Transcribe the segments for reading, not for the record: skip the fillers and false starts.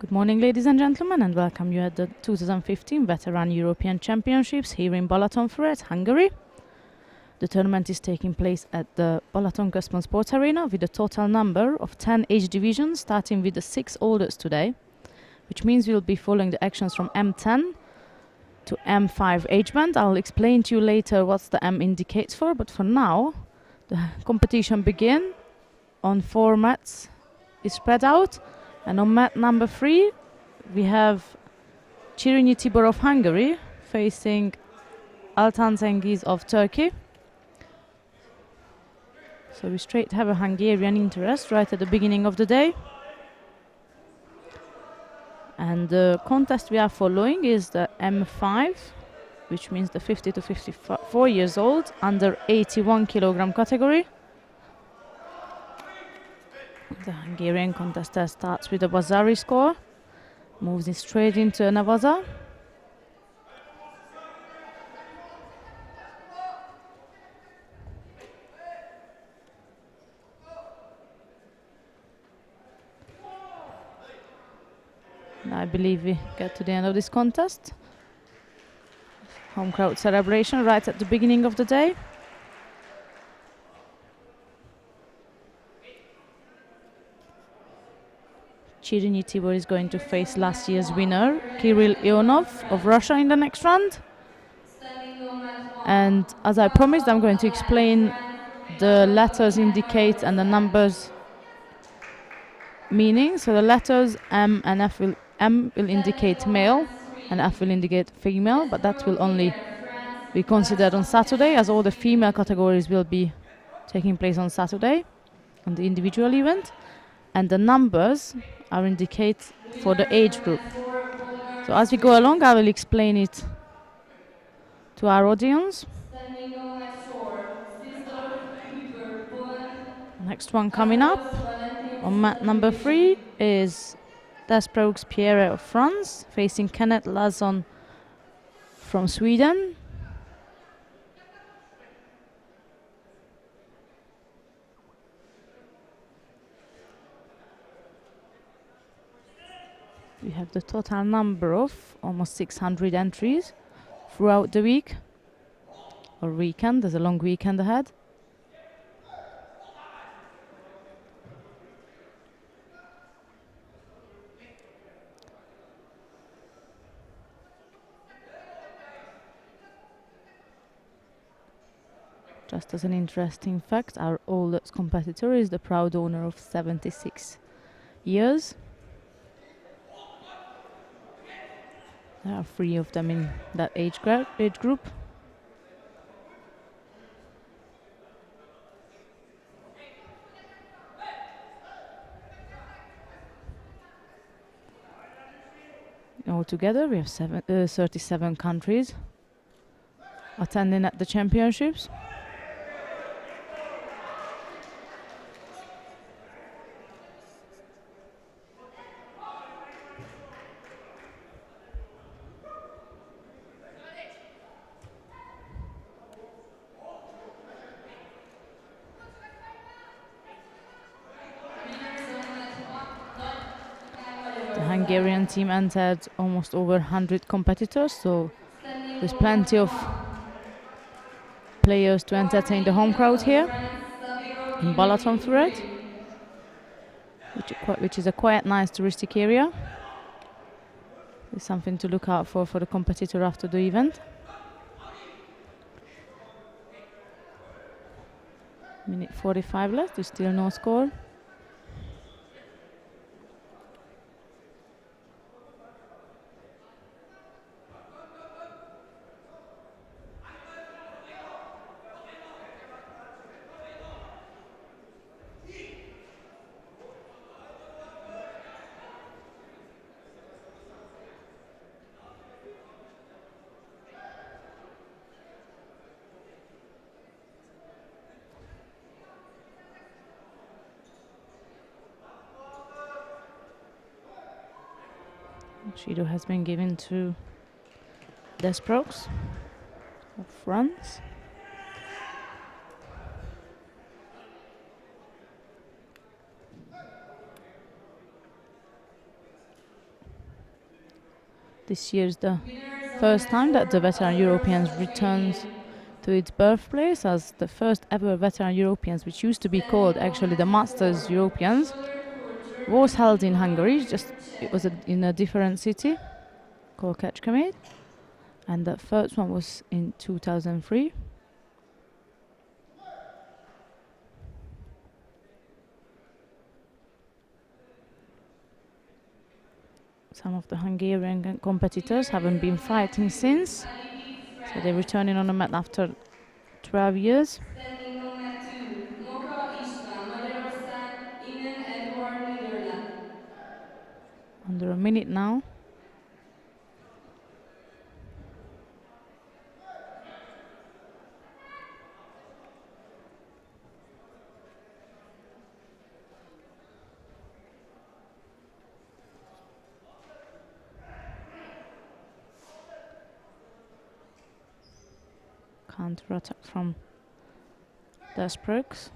Good morning, ladies and gentlemen, and welcome you at the 2015 Veteran European Championships here in Balatonfüred, Hungary. The tournament is taking place at the Balaton Központ Sports Arena with a total number of 10 age divisions, starting with the 6 oldest today, which means we'll be following the actions from M10 to M5 age band. I'll explain to you later what the M indicates for, but for now, the competition begins on 4 mats is spread out. And on mat number 3, we have Csirinyi Tibor of Hungary facing Altan Cengiz of Turkey. So we straight have a Hungarian interest right at the beginning of the day. And the contest we are following is the M5, which means the 50 to 54 years old, under 81 kilogram category. The Hungarian contestant starts with a Bazari score, moves it straight into a Navaza. And I believe we get to the end of this contest. Home crowd celebration right at the beginning of the day. Csirinyi Tibor is going to face last year's winner, Kirill Ionov of Russia, in the next round. And as I promised, I'm going to explain the letters indicate and the numbers meaning. So the letters M and F will indicate male and F will indicate female, but that will only be considered on Saturday, as all the female categories will be taking place on Saturday on the individual event. And the numbers are indicate for the age group. So as we go along, I will explain it to our audience. Next one coming up on mat number 3 is Desproux Pierre of France facing Kenneth Lazon from Sweden. We have the total number of almost 600 entries throughout the week or weekend. There's a long weekend ahead. Just as an interesting fact, our oldest competitor is the proud owner of 76 years. There are 3 of them in that age group. Altogether, we have 37 countries attending at the championships. Hungarian team entered almost over 100 competitors, so there's plenty of players to entertain the home crowd here in Balatonfüred, which is a quite nice touristic area. It's something to look out for the competitor after the event. Minute 45 left, there's still no score. Judo has been given to Desproux of France. This year is the first time that the veteran Europeans returns to its birthplace as the first ever veteran Europeans, which used to be called actually the Masters Europeans, was held in Hungary. Just it was in a different city called Kecskemét, and the first one was in 2003. Some of the Hungarian competitors haven't been fighting since, so they're returning on the mat after 12 years. Standing on mat 2, Moka István, Magyarország, Innen Edward, Netherlands. Under a minute now. Counter attack from Desperks.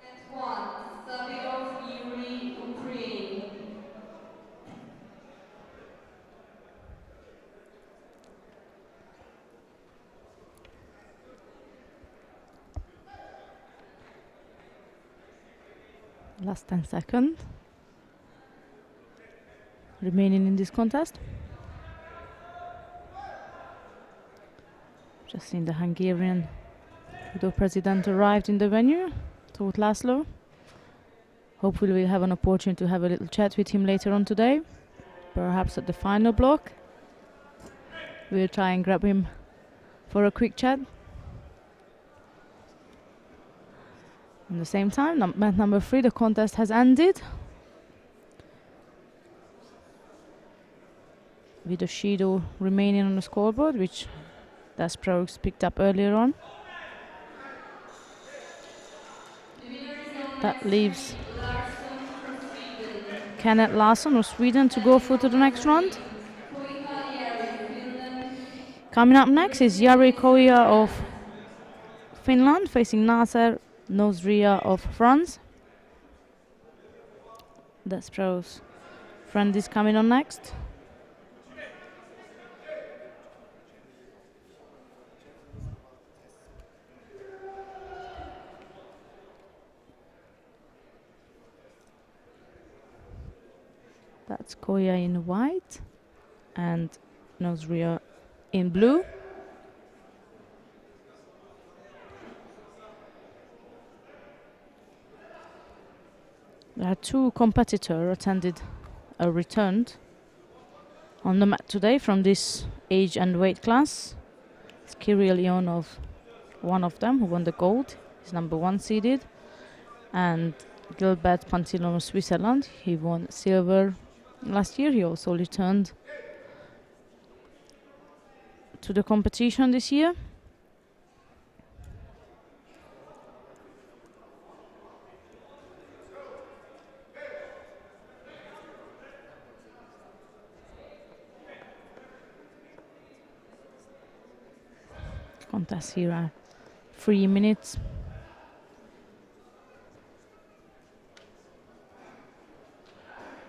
At 1, Sabirov Yuri, Ukraine. Last 10 seconds remaining in this contest. Just seen the Hungarian Judo president arrived in the venue, Tóth László. Hopefully we'll have an opportunity to have a little chat with him later on today, perhaps at the final block. We'll try and grab him for a quick chat. At the same time, mat number 3, the contest has ended with the Judo remaining on the scoreboard, which Desperks picked up earlier on. That leaves Kenneth Larsson of Sweden to go through to the next round. Coming up next is Jari Koija of Finland facing Nasser Nozria of France. Desperks' friend is coming on next. That's Koya in white and Nozria in blue. There are 2 competitors returned on the mat today from this age and weight class. It's Kirill Ionov, one of them, who won the gold. He's number 1 seeded. And Gilbert Pantilon of Switzerland. He won silver last year. He also returned to the competition this year. Contest here are 3 minutes.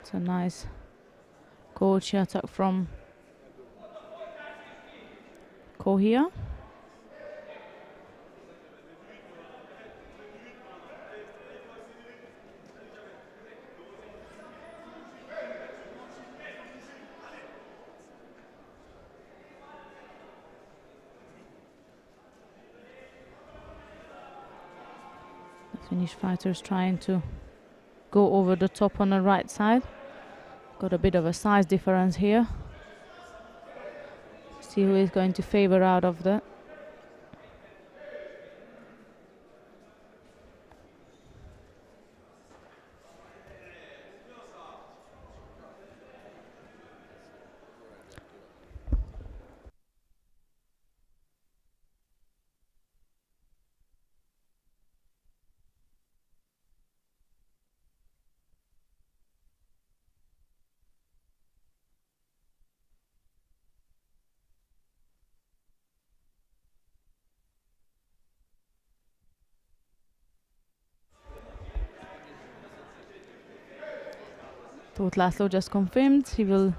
It's a nice coach attack from Kohia. The Finnish fighters trying to go over the top on the right side. Got a bit of a size difference here. See who is going to favor out of that. Thought Laszlo just confirmed he will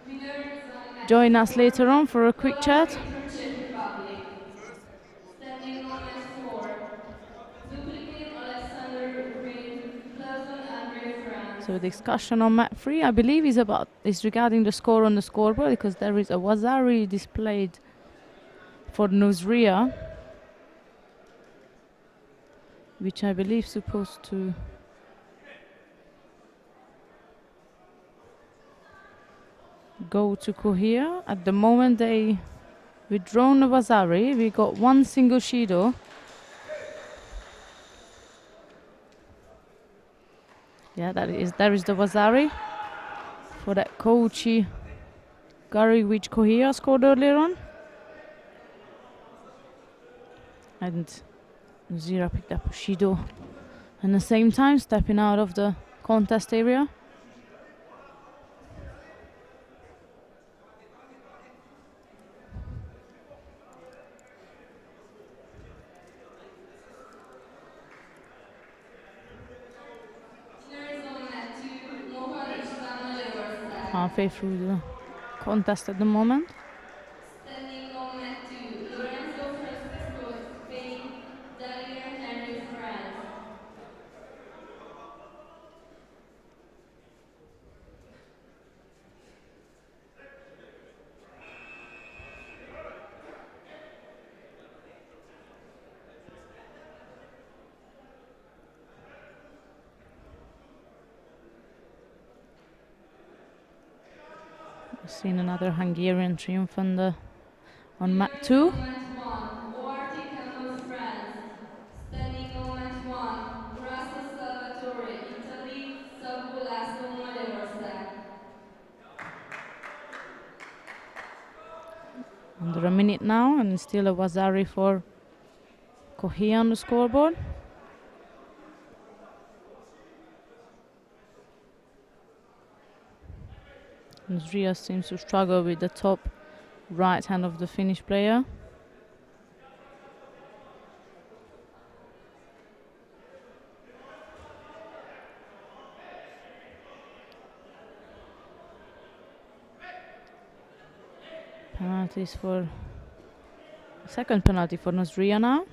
Winner is on mat join us 4, later on for a quick chat. Balatonfüred, Czech Republic. Standing on mat 4, Zuplikin Alexander Rin, Plazon Andre France. So the discussion on mat 3, I believe, is regarding the score on the scoreboard, because there is a Wazari displayed for Nusria, which I believe is supposed to go to Kohir. At the moment they withdrawn the Wazari. We got one single Shido. Yeah, there is the Wazari for that Kochi Gary, which Kohir scored earlier on. And Zira picked up Shido and at the same time stepping out of the contest area. Winner is on mat 2, Mohan Islam Magyarország. Halfway through the contest at the moment. Standing on mat 2, Lorenzo Francisco, Spain, Daniel Henry, France. We've seen another Hungarian triumph on mat 2. On mat 1, ORT Camel, France. Standing on mat 1, Grasso Salvatore, Italy, Szabó László, Magyarország. Under a minute now, and still a Wazari for Kohir on the scoreboard. Nusria seems to struggle with the top right hand of the Finnish player. Penalties for second penalty for Nusria now.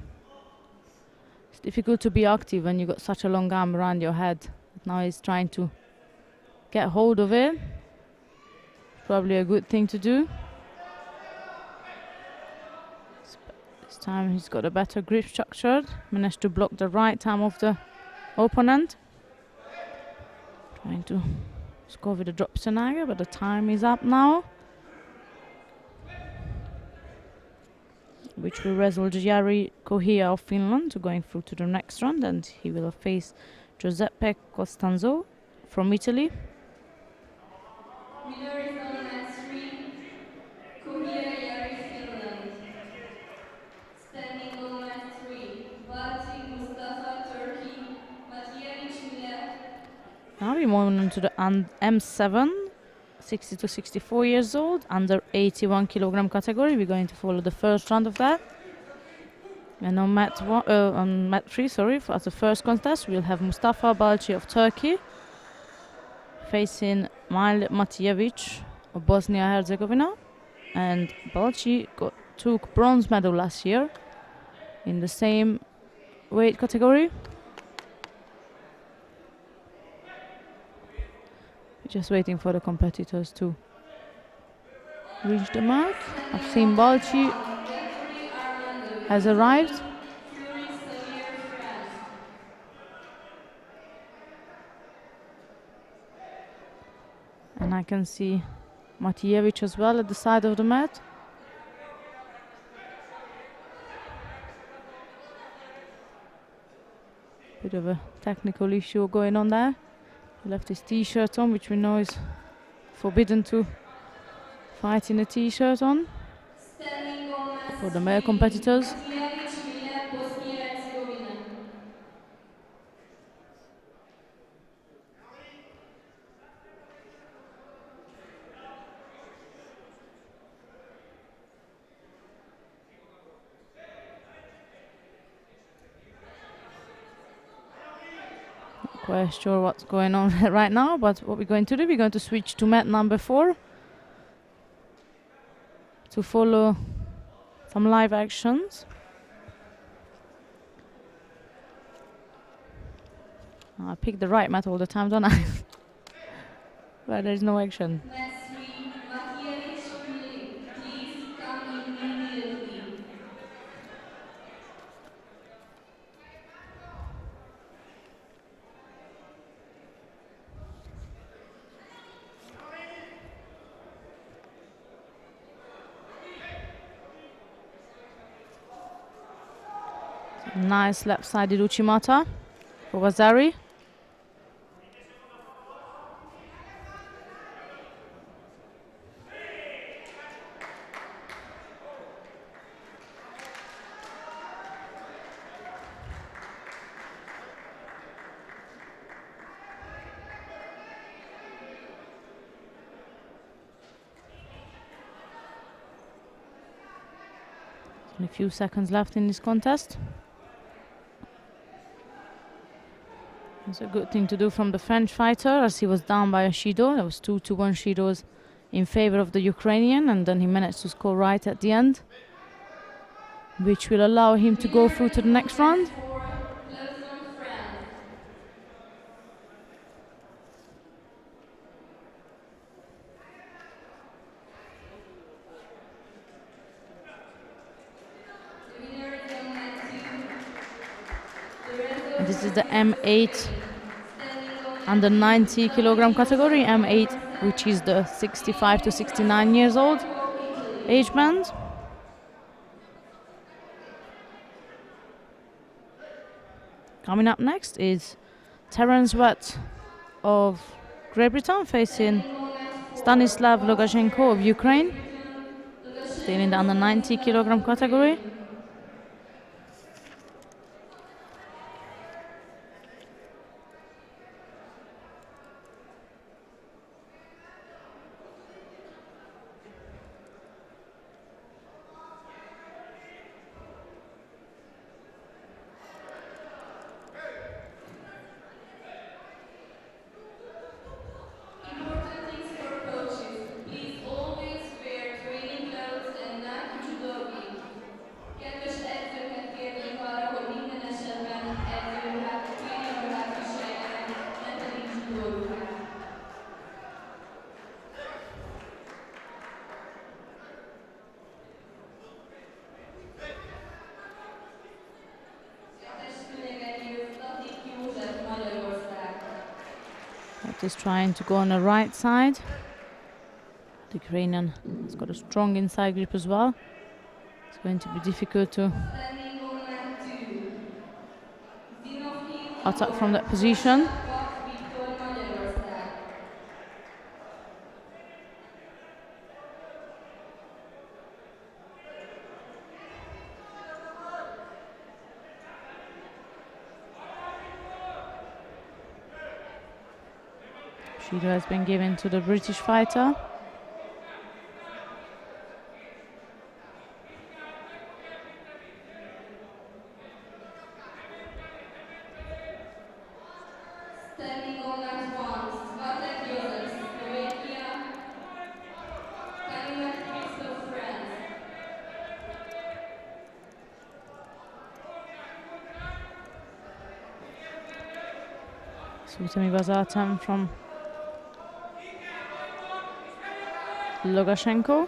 It's difficult to be active when you got such a long arm around your head. Now he's trying to get hold of it. Probably a good thing to do. This time he's got a better grip structure. Managed to block the right arm of the opponent. Trying to score with a drop scenario, but the time is up now. Which will result Jari Kohir of Finland to going through to the next round, and he will face Giuseppe Costanzo from Italy. Winner is on mat 3, Kohir Jari, Finland. Standing on mat 3, Balti Mustafa, Turkey, Matijevich Mile. Now we move on to the M7, 60 to 64 years old, under 81 kilogram category. We're going to follow the first round of that. And on mat 3, as the first contest, we'll have Mustafa Balci of Turkey facing Mile Matijevich of Bosnia-Herzegovina. And Balci took bronze medal last year in the same weight category. Just waiting for the competitors to reach the mark. I've seen Balci has arrived. And I can see Matijevich as well at the side of the mat. Bit of a technical issue going on there. He left his t-shirt on, which we know is forbidden to fight in a t-shirt on for the male competitors. quite sure what's going on right now, but what we're going to do, we're going to switch to mat number 4 to follow some live actions. I pick the right mat all the time, don't I? But there's no action. Mat 3, please come immediately. Nice left-sided Uchimata for Wazari. Only a few seconds left in this contest. It's a good thing to do from the French fighter, as he was down by a Judo. There was 2-1 Judos in favor of the Ukrainian, and then he managed to score right at the end, which will allow him to go through to the next round. This is the M8 under 90 kilogram category, M8, which is the 65 to 69 years old age band. Coming up next is Terence Watt of Great Britain facing Stanislav Lukashenko of Ukraine, still in the under 90 kilogram category. Is trying to go on the right side. The Ukrainian has got a strong inside grip as well. It's going to be difficult to attack from that position. Judo has been given to the British fighter. Standing on mat 1, Slovakia. Coming mat 3, France. Sutemi Bazatan from Lukashenko.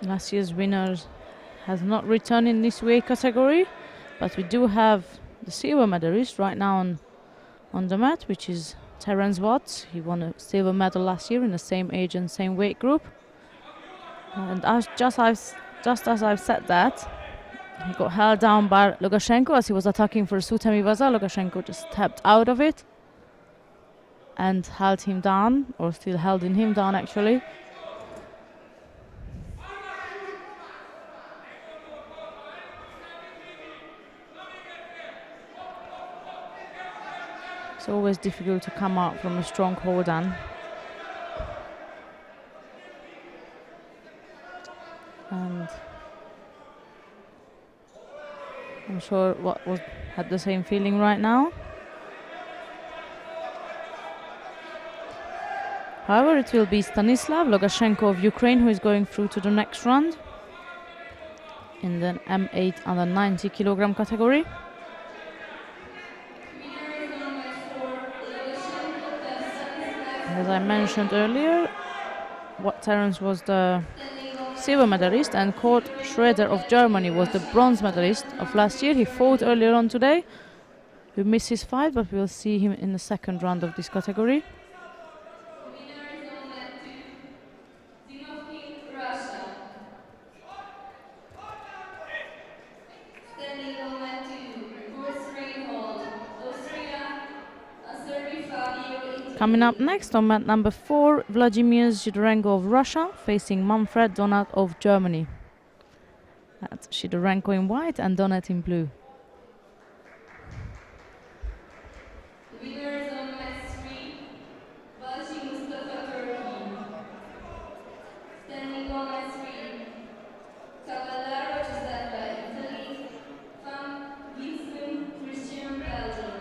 Last year's winner has not returned in this weight category, but we do have the silver medalist right now on the mat, which is Terence Watt. He won a silver medal last year in the same age and same weight group. And just as I've said that, he got held down by Lukashenko as he was attacking for Sutemi Vaza. Lukashenko just stepped out of it and held him down, or still holding him down actually. It's always difficult to come out from a strong hold on sure what was had the same feeling right now. However, it will be Stanislav Logashenko of Ukraine who is going through to the next round in the M8 under 90 kilogram category. Winner is on match 4, Lukashenko F. Stanislav. As I mentioned earlier, Terence was the Standing on silver medalist and Kurt Schroeder of Germany was the bronze medalist of last year. He fought earlier on today. We missed his fight, but we'll see him in the second round of this category. Winner is on mat 2, Zinovkin, Russia. Standing on mat 2, Kurt Reinhold, Austria. Aserbi Fabio, Italy. Coming up next on mat number 4, Vladimir Zhidorenko of Russia facing Manfred Donat of Germany. That's Zhidorenko in white and Donat in blue. Winner is on mat 3, Balci Mustafa, Turkey. Standing on mat 3, Cavallaro Giuseppe, Italy. Van Giesum Christian, Belgium.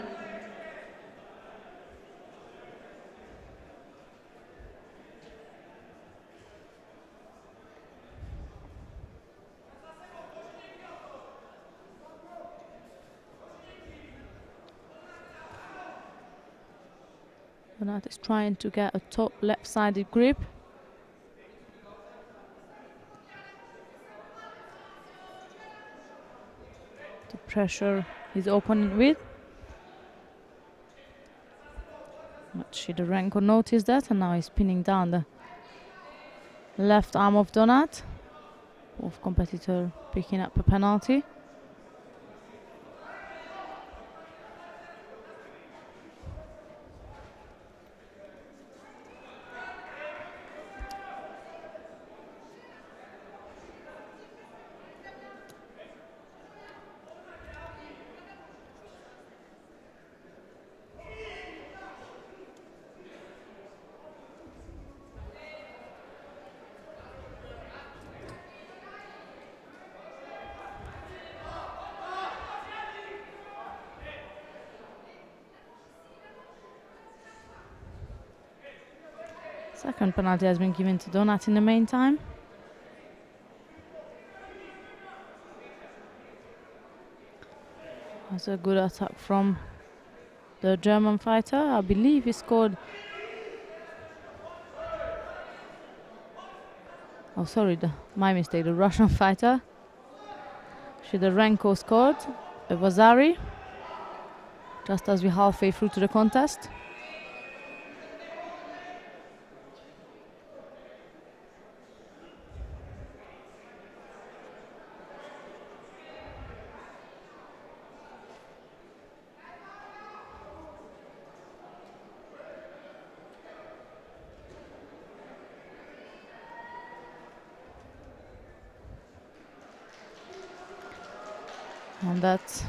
Donat is trying to get a top left-sided grip. To pressure his opponent with. But Zhidorenko noticed that and now he's pinning down the left arm of Donat. Both competitor picking up a penalty. Second penalty has been given to Donat in the meantime. That's a good attack from the German fighter. I believe he scored. Oh, sorry, my mistake. The Russian fighter. Zhidorenko scored. Vazari. Just as we're halfway through to the contest. And that's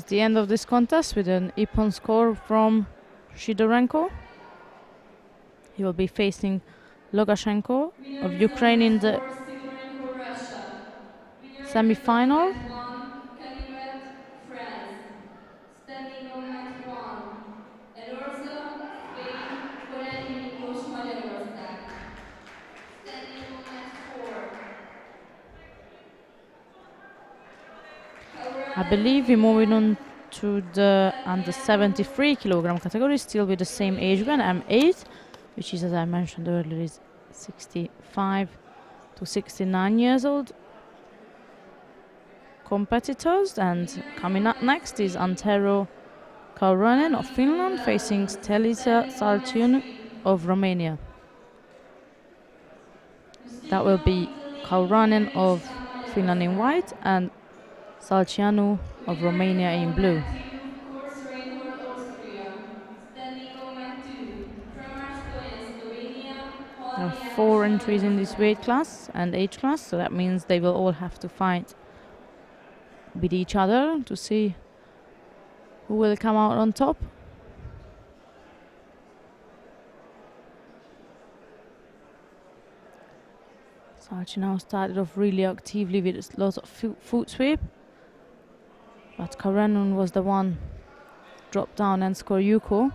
the end of this contest with an Ippon score from Zhidorenko. He will be facing Logashenko of Ukraine in the semi-final. Standing on mat 1, Elorza, Spain, Korean English Magyarország. Standing on mat 4. I believe we're moving on to the under 73 kilogram category, still with the same age band, M8, which is, as I mentioned earlier, is 65 to 69 years old competitors. And coming up next is Antero Kauronen of Finland facing Stelisa Salciun of Romania. That will be Kauronen of Finland in white and Salcianu of Romania in blue. There are 4 entries in this weight class and age class, so that means they will all have to fight with each other to see who will come out on top. Archie now started off really actively with lots of foot sweep, but Karanun was the one drop down and score Yuko.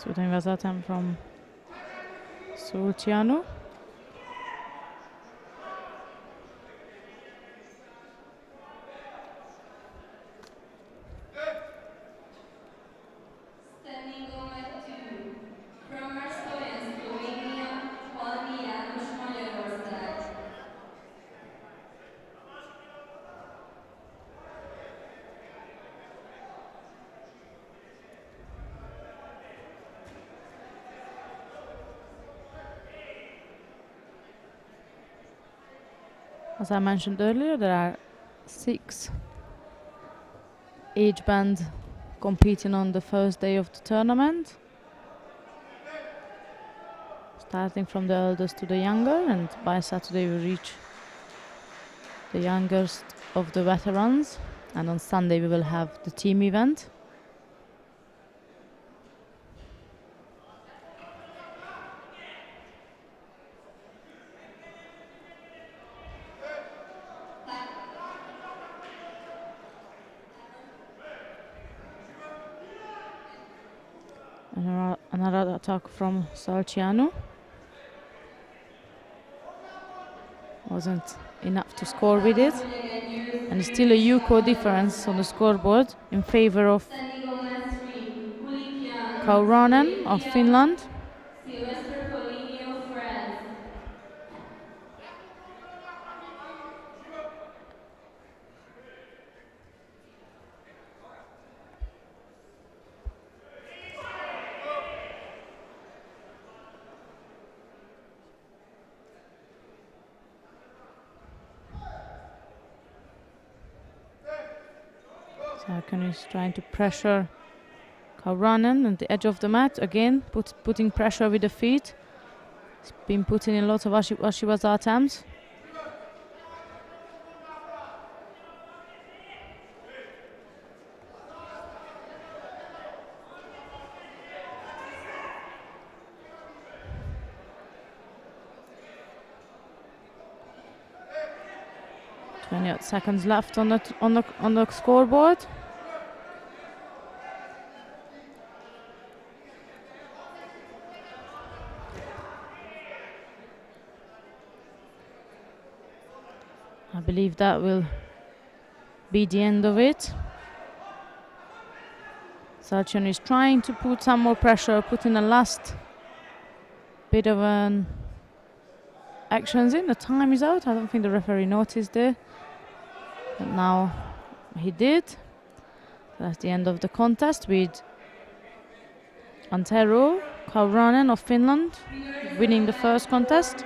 So then was attempt from Sulciano. Standing ovation 2. From Estonia, Slovenia, Holmi János, Magyarország. As I mentioned earlier, there are 6 age bands competing on the first day of the tournament, starting from the eldest to the younger, and by Saturday we reach the youngest of the veterans, and on Sunday we will have the team event. Another attack from Salciano. Wasn't enough to score with it. And still a Yuko difference on the scoreboard in favor of Kauranen of Finland. Sarkon is trying to pressure Kauranen on the edge of the mat again, putting pressure with the feet. He's been putting in lots of Ashiwaza attempts. Seconds left on the scoreboard. I believe that will be the end of it. Salciano is trying to put some more pressure, putting a last bit of an actions in. The time is out. I don't think the referee noticed it. But now he did. That's the end of the contest with Antero Kauranen of Finland winning the first contest.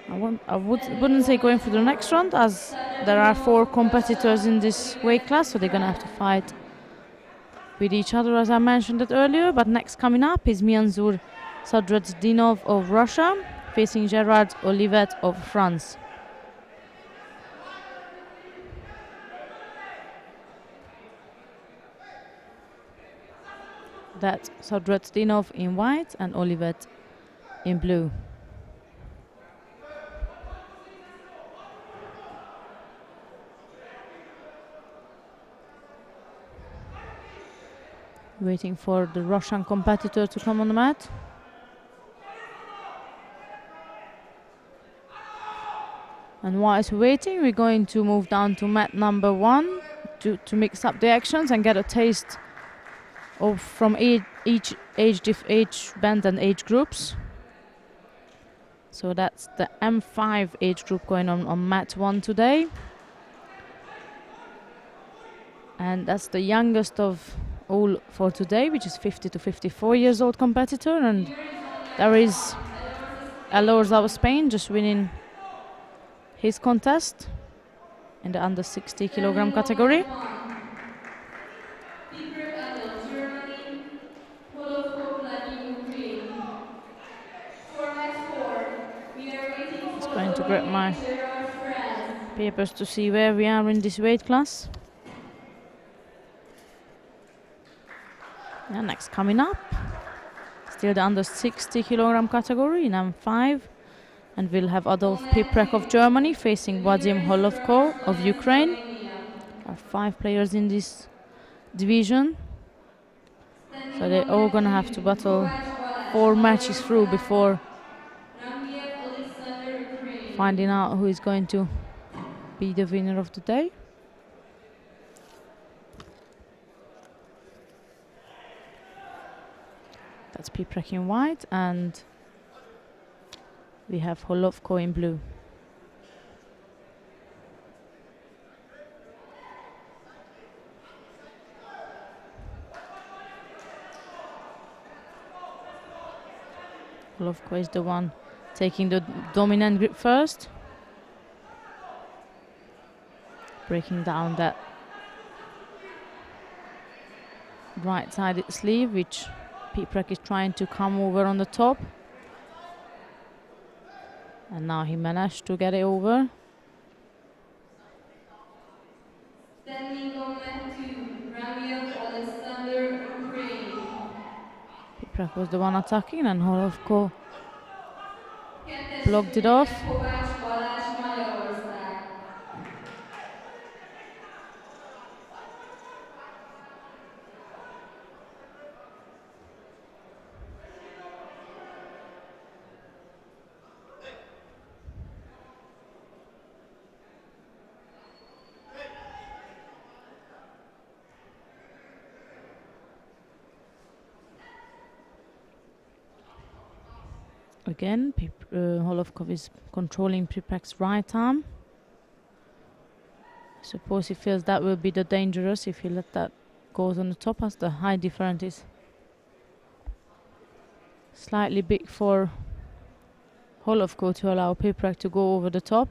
I wouldn't say going for the next round, as there are 4 competitors in this weight class, so they're gonna have to fight with each other, as I mentioned it earlier. But next coming up is Mianzur Sadretdinov of Russia facing Gerard Olivet of France. That's Sadretdinov in white and Olivet in blue. Waiting for the Russian competitor to come on the mat. And whilst waiting, we're going to move down to mat number 1 to mix up the actions and get a taste of from each age band and age groups. So that's the M5 age group going on mat 1 today. And that's the youngest of all for today, which is 50 to 54 years old competitor, and there is Alors out of Spain, just winning his contest in the under 60 kilogram category. Piprek Adel, Germany. Holovko Vladimir, Ukraine. Format 4. We are waiting for Just going to grab my Gerard, France. papers to see where we are in this weight class. And next coming up, still the under 60 kilogram category in M5. And we'll have Adolf Piprek of Germany facing Vadim Holovko of Ukraine. There are 5 players in this division. So they're all gonna have to battle 4 matches through before finding out who is going to be the winner of the day. That's Piprek in white, and we have Holovko in blue. Holovko is the one taking the dominant grip first, breaking down that right-sided sleeve, which Piprek is trying to come over on the top. And now he managed to get it over. Standing on mat 2, Ramiev Alexander, Ukraine. Piprek was the one attacking, and Holovko blocked it off. Kovács Balázs, Magyarország. Again, Holovko is controlling Piprek's right arm. I suppose he feels that will be the dangerous if he let that go on the top, as the height difference is slightly big for Holovko to allow Piprek to go over the top.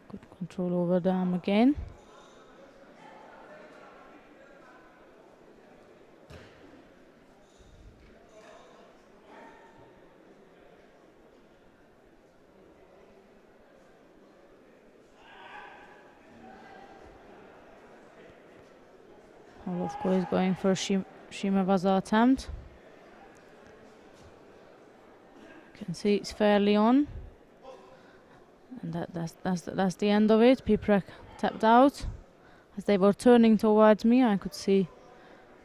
Good control over the arm again. Holovko is going for a Shimewaza attempt. You can see it's fairly on. And that's the end of it. Piprek tapped out. As they were turning towards me, I could see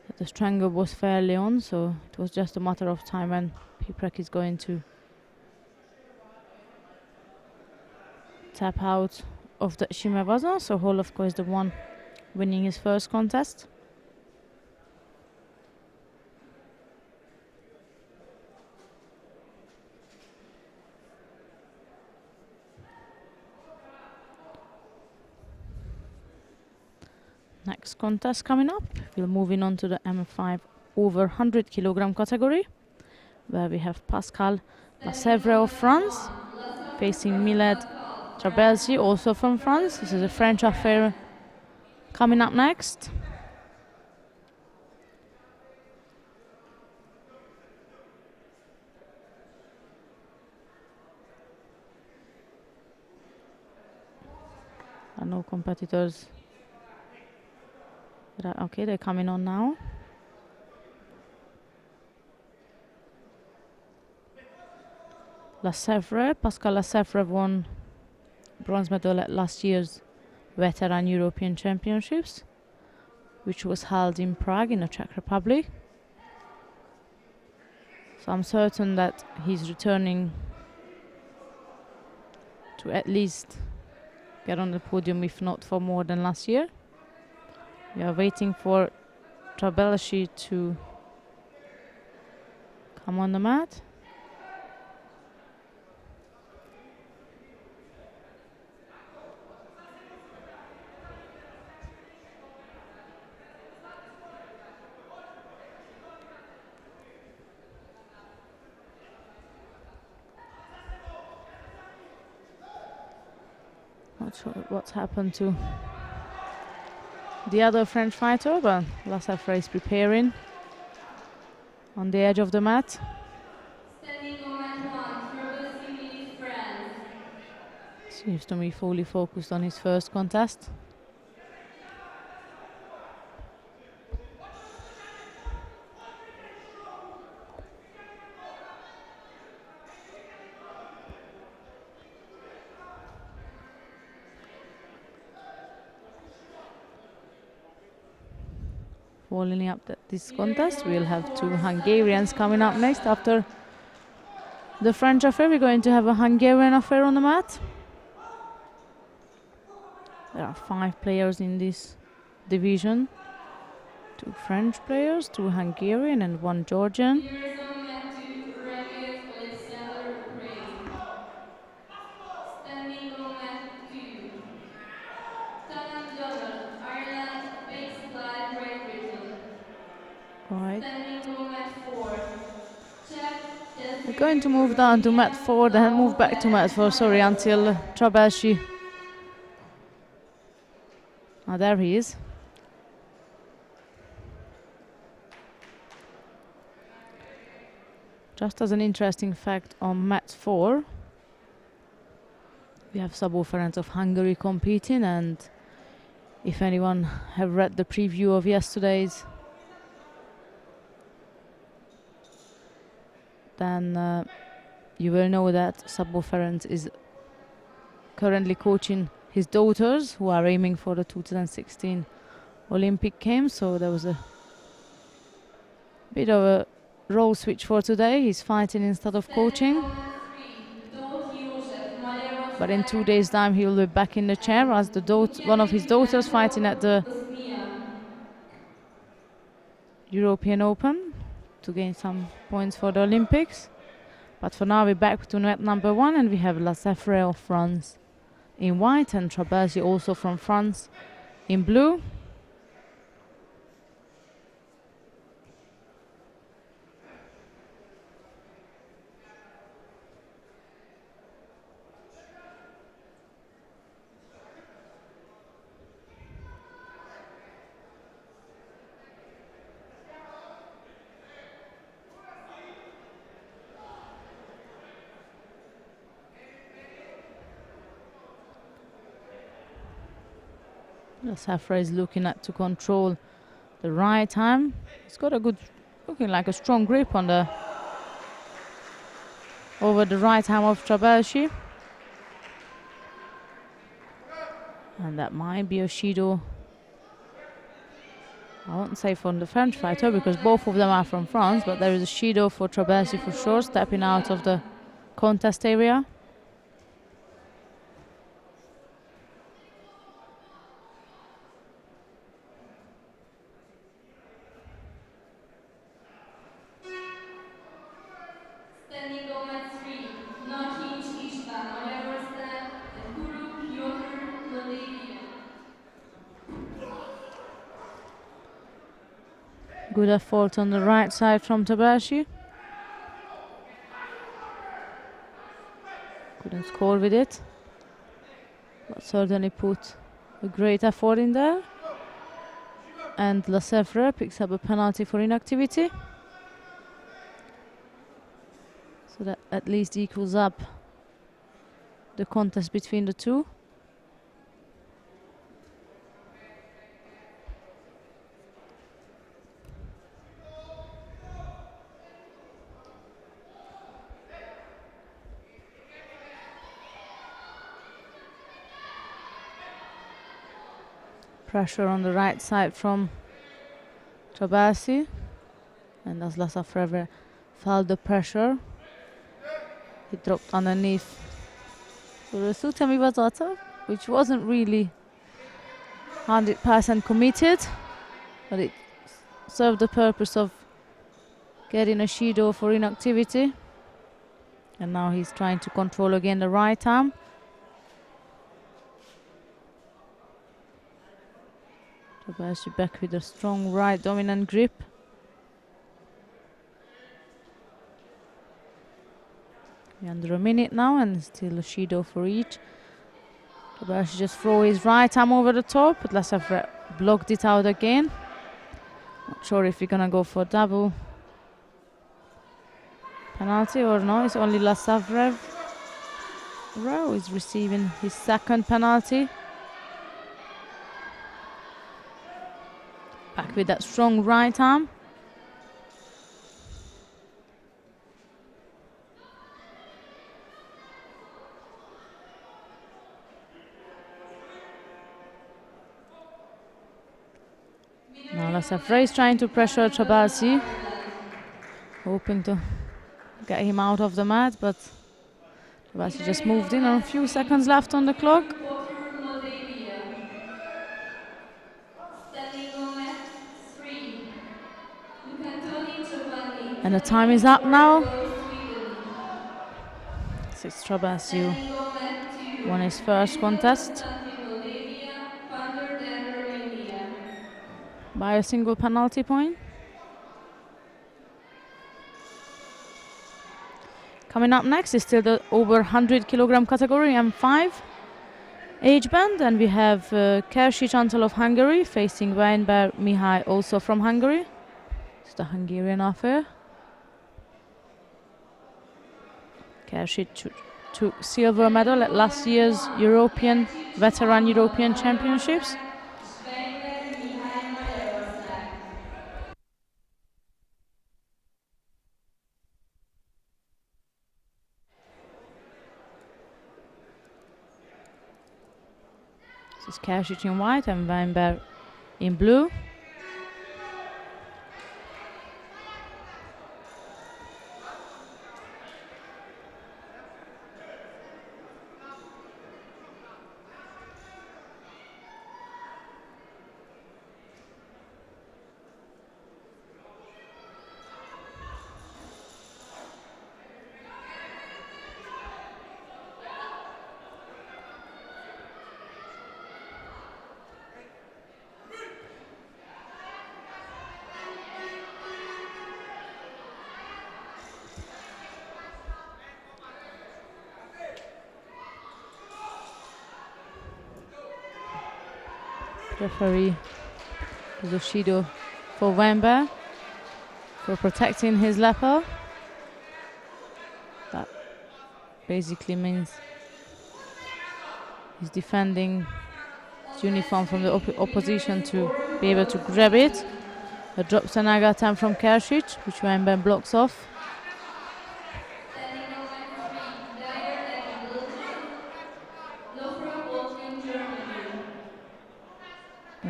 that the strangle was fairly on, so it was just a matter of time when Piprek is going to tap out of the Shimewaza. So Holovko is the one winning his first contest. Next contest coming up, we're moving on to the M5 over 100 kilogram category, where we have Pascal Lasevre of France facing Miled Trabelsi, also from France. This is a French affair coming up next. There are no competitors. Okay, they're coming on now. Pascal Lasevre won bronze medal at last year's Veteran European Championships, which was held in Prague in the Czech Republic. So I'm certain that he's returning to at least get on the podium, if not for more than last year. We are waiting for Trabelsi to come on the mat. Not sure what's happened to the other French fighter, but Lasafre is preparing on the edge of the mat. Standing moment 1, Trouble Simili, France. Seems to be fully focused on his first contest. Following up this contest, we'll have two Hungarians coming up next. After the French affair, we're going to have a Hungarian affair on the mat. There are 5 players in this division. 2 French players, 2 Hungarian and 1 Georgian. Viewers on mat 2, Regev Alexander, Ukraine. Standing on mat 2, Tanan Donald, Ireland, Baseline, Great Britain. Right. Standing on mat 4, Czech, We're going to move down to mat 4, then move back to mat 4, sorry, until Trabelsi. Ah, there he is. Just as an interesting fact, on mat 4, we have Szabó Ferenc of Hungary competing, and if anyone have read the preview of yesterday's, then you will know that Szabó Ferenc is currently coaching his daughters, who are aiming for the 2016 Olympic Games. So there was a bit of a role switch for today. He's fighting instead of coaching. But in 2 days' time, he will be back in the chair as one of his daughters fighting at the European Open to gain some points for the Olympics. But for now, we're back to mat number 1, and we have Lasafre of France in white and Trabelsi also from France in blue. Lasafre is looking at to control the right arm. He's got a good, looking like a strong grip on the over the right arm of Trabelsi. And that might be a Judo. I won't say from the French fighter because both of them are from France, but there is a Judo for Trabelsi for sure, stepping out of the contest area. Standing on mat 3, Nakincs István, Magyarország, and Guru Piotr, Moldavia. Good effort on the right side from Trabelsi. Couldn't score with it, but certainly put a great effort in there. And Lasafre picks up a penalty for inactivity. So that at least equals up the contest between the two. Pressure on the right side from Trabelsi, and as Lasafre felt the pressure, he dropped underneath for a Sutami Batata, which wasn't really 100% committed, but it served the purpose of getting a Judo for inactivity. And now he's trying to control again the right arm. Trabelsi back with a strong right dominant grip. We're under a minute now and still a Judo for each. Kobayashi just throw his right arm over the top, but Lasavrev blocked it out again. Not sure if we're gonna go for double penalty or no. It's only Lasavrev. Rowe is receiving his second penalty. Back with that strong right arm. Now Lasavrev is trying to pressure Chabasi, hoping to get him out of the mat, but Chabasi just moved in. A few seconds left on the clock. And the time is up now. It's Chabasi who won his first contest by a single penalty point. Coming up next is still the over 100 kilogram category, M5 age band, and we have Kersic Antal of Hungary facing Weinberg Mihai, also from Hungary. It's the Hungarian affair. Kersic took silver medal at last year's Veteran European Championships. This is Kersic in white and Weinberg in blue. Referee Judo for Wemba for protecting his lapel. That basically means he's defending his uniform from the opposition to be able to grab it. A drop Senaga attempt from Kersic, which Wemba blocks off.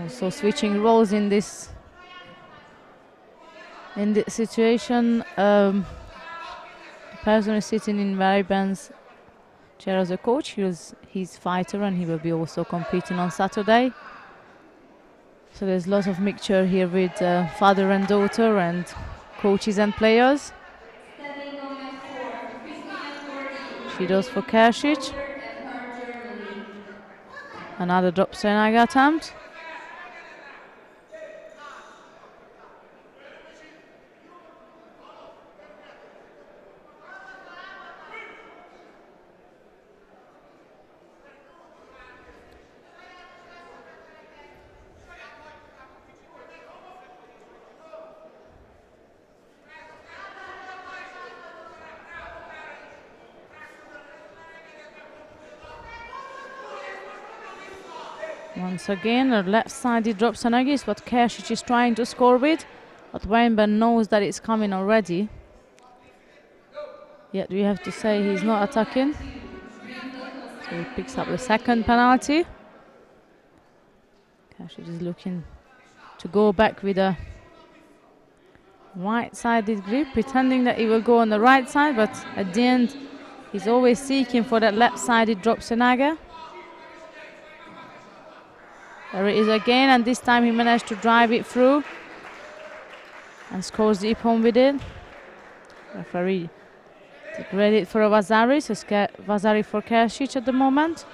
Also switching roles in this situation. The person is sitting in Variban's chair as a coach. He's fighter and he will be also competing on Saturday. So there's lots of mixture here with father and daughter and coaches and players. She does for Kersic. Another drop Senaga attempt. Once again, a left-sided drop Senaga is what Kersic is trying to score with, but Weinberg knows that it's coming already. Yet we have to say he's not attacking. So he picks up the second penalty. Kersic is looking to go back with a right-sided grip, pretending that he will go on the right side, but at the end he's always seeking for that left-sided drop Senaga. There it is again, and this time he managed to drive it through and scores the ippon with it. Referee ready for a Vasari, so Vasari for Kersic at the moment.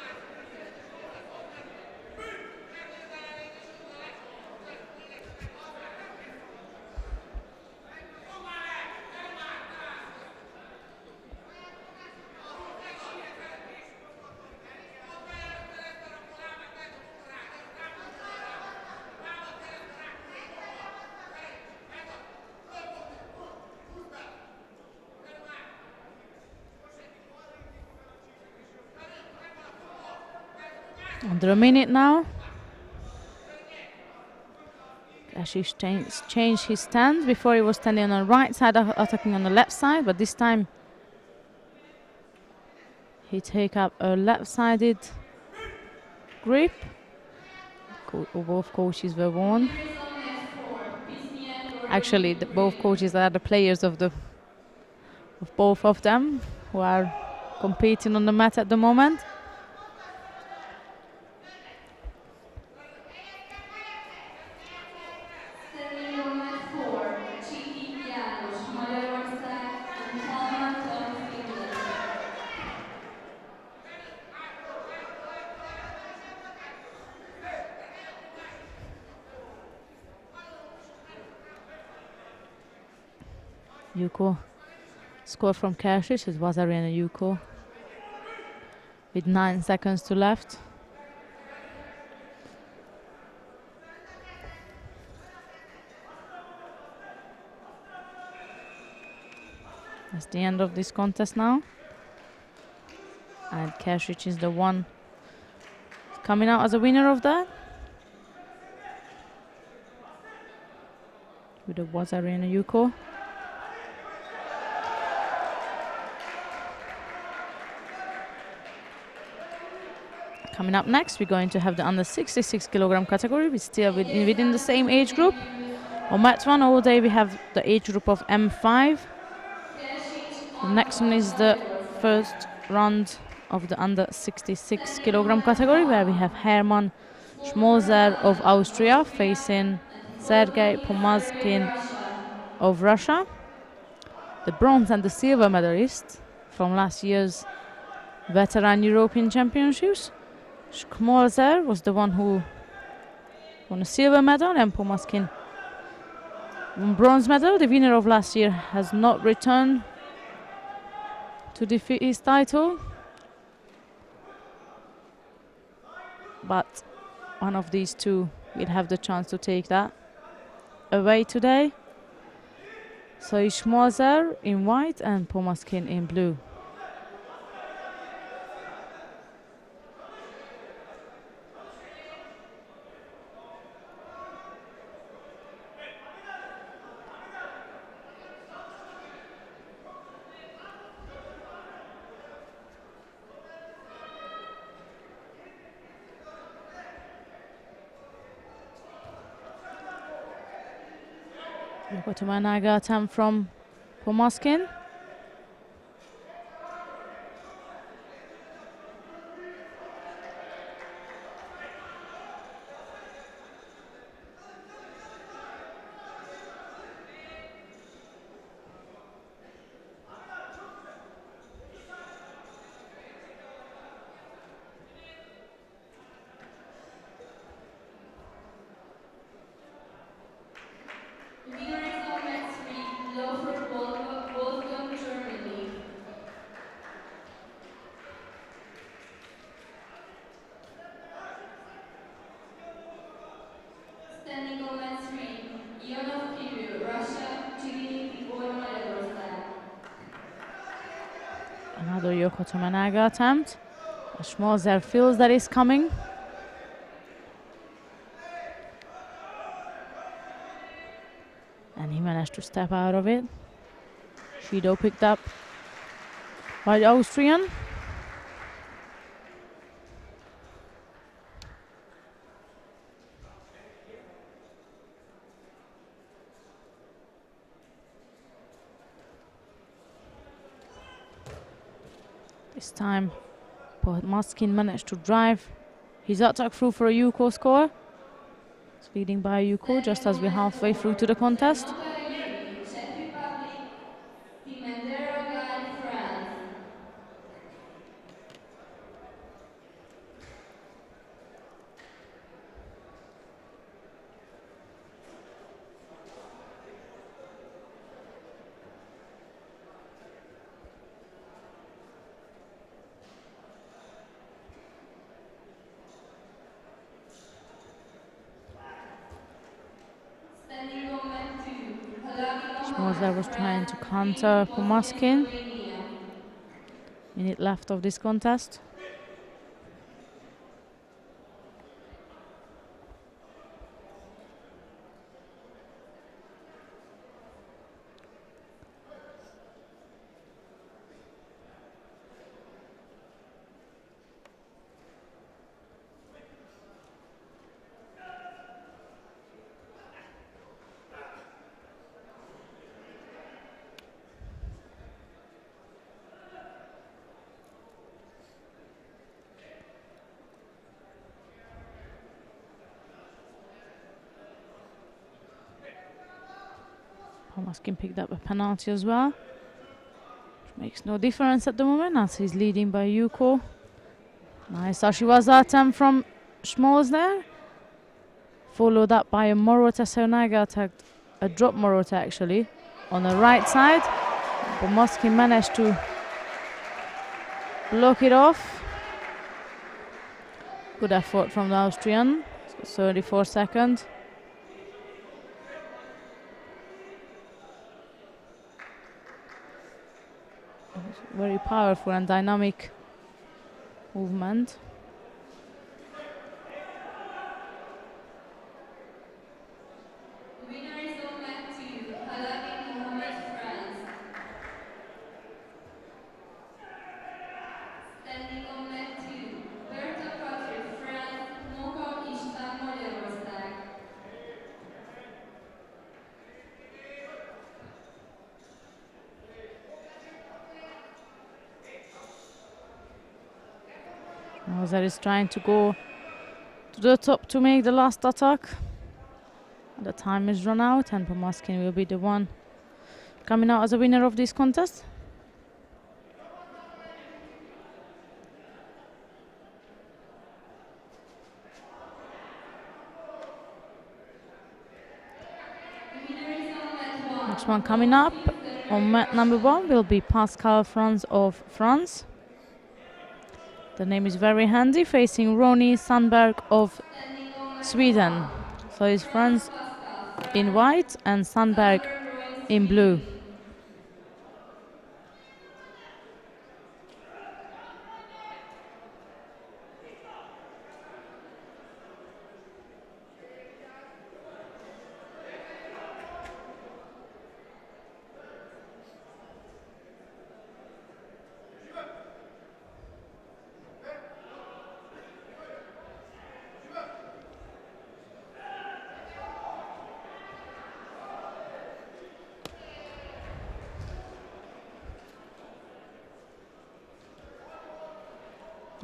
Under a minute now. Ashish changed his stance. Before he was standing on the right side, attacking on the left side, but this time he take up a left-sided grip. Both coaches were warned. Actually, both coaches are the players of both of them who are competing on the mat at the moment. Yuko score from Kersic. It was Arena Yuko with 9 seconds to left. That's the end of this contest now. And Kersic is the one coming out as a winner of that. With the was Arena Yuko. Coming up next, we're going to have the under 66 kilogram category. We're still within the same age group. On mat 1 all day we have the age group of M5. The next one is the first round of the under 66 kilogram category, where we have Hermann Schmolzer of Austria facing Sergei Pomazkin of Russia. The bronze and the silver medalists from last year's Veteran European Championships. Schmolzer was the one who won a silver medal, and Pomaskin won bronze medal. The winner of last year has not returned to defeat his title, but one of these two will have the chance to take that away today. So it's Schmolzer in white and Pomaskin in blue. We've got a Managa attempt from Pomaskin. Another Yoko Tomanaga attempt. Schmolzer feels that is coming. And he managed to step out of it. Judo picked up by the Austrian. This time, Pomaskin managed to drive his attack through for a Yuko score. It's leading by a Yuko just as we're halfway through to the contest. Schmolzer was trying to counter Pomaskin. Minute left of this contest. Pomaskin picked up a penalty as well. Which makes no difference at the moment as he's leading by Yuko. Nice Ashiwaza attempt from Schmoes there. Followed up by a Morota Seonaga attack, a drop Morota actually, on the right side. Pomaskin managed to block it off. Good effort from the Austrian. 34 seconds. Very powerful and dynamic movement. Winner is on mat 2, Halabi Mohammed, France. Standing on mat 2, Berta Patrick, France, Mokar István, Magyarország. Moser is trying to go to the top to make the last attack. The time is run out and Pomaskin will be the one coming out as a winner of this contest. Next one coming up on mat number 1 will be Pascal Franz of France. The name is very handy, facing Ronny Sandberg of Sweden. So it's Franz in white and Sandberg in blue.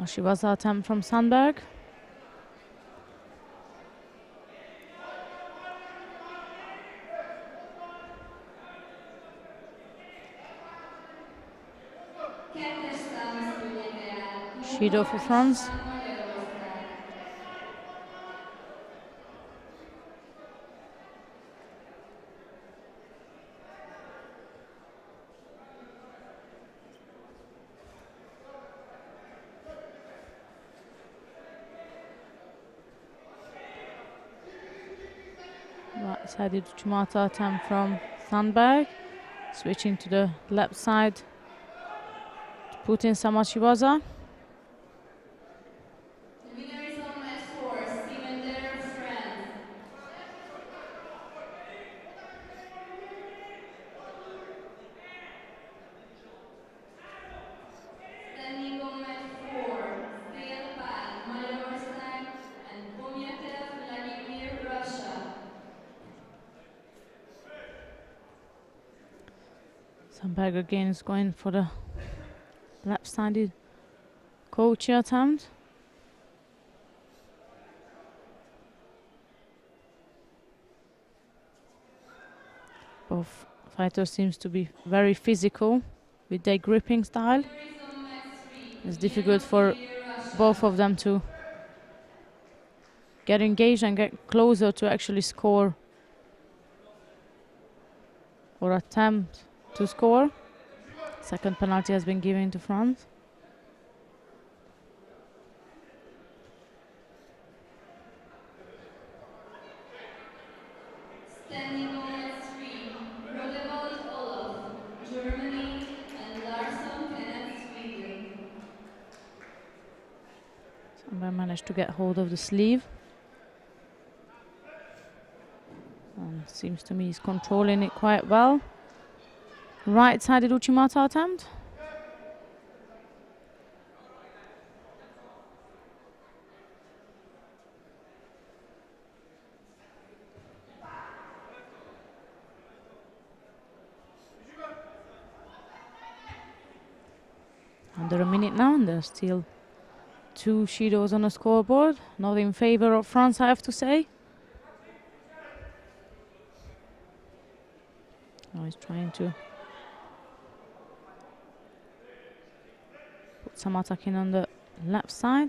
Ashiwaza attempt from Sandberg. Judo for France. Right-sided Uchimata attempt from Sandberg. Switching to the left side to put in some Ashiwaza. The winner is on mat 4, Steven Der, France. Standing on mat 4, Steel Pan, Magyarország, and Pomyatev Vladimir, Russia. Sandberg again is going for the left-sided Kochi attempt. Both fighters seems to be very physical with their gripping style. It's difficult for both of them to get engaged and get closer to actually score or attempt to score. Second penalty has been given to France. Standing on mat 3, Rodewald Olaf, Germany, and Larsson Kenneth, Sweden. Sandberg managed to get hold of the sleeve. And seems to me he's controlling it quite well. Right-sided Uchimata attempt. Under a minute now, and there's still 2 Shidos on the scoreboard. Not in favor of France, I have to say. he's trying to put some attacking on the left side,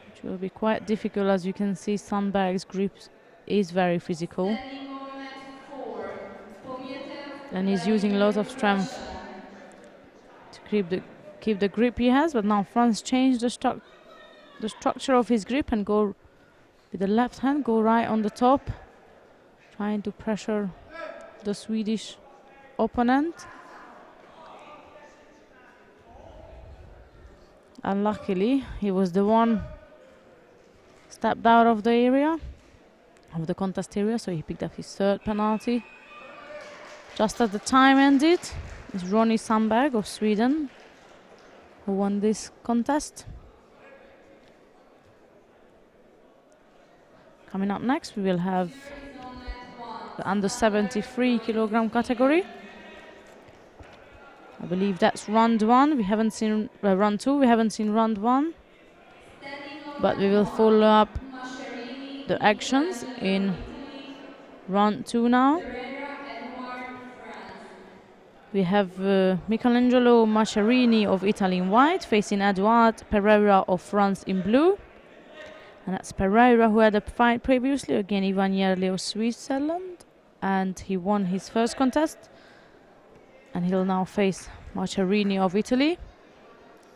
which will be quite difficult. As you can see, Sandberg's grip is very physical. Standing movement 4. Pomietev And he's using lots of strength to keep the grip he has. But now Franz changed the structure of his grip and go with the left hand, go right on the top, trying to pressure the Swedish opponent. And luckily, he was the one stepped out of the area, of the contest area, so he picked up his third penalty. Just as the time ended, it's Ronny Sandberg of Sweden who won this contest. Coming up next, we will have the under 73 kilogram category. I believe that's round 1. We haven't seen round 2. We haven't seen round 1, but we will follow up the actions in round 2 now. We have Michelangelo Masciarini of Italy in white facing Eduard Pereira of France in blue. And that's Pereira, who had a fight previously against Ivan Yerli of Switzerland, and he won his first contest. And he'll now face Masciarini of Italy.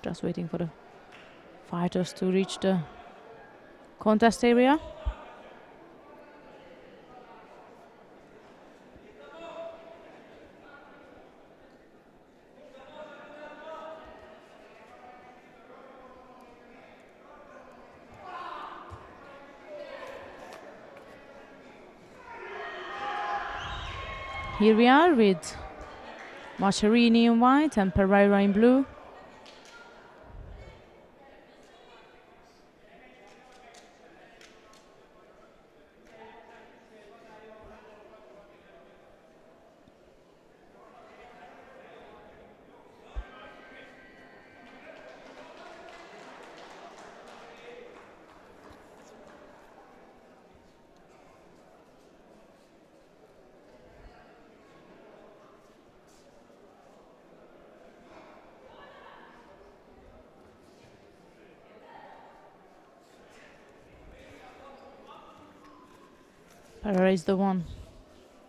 Just waiting for the fighters to reach the contest area. Here we are with Masciarini in white and Pereira in blue. Pereira is the one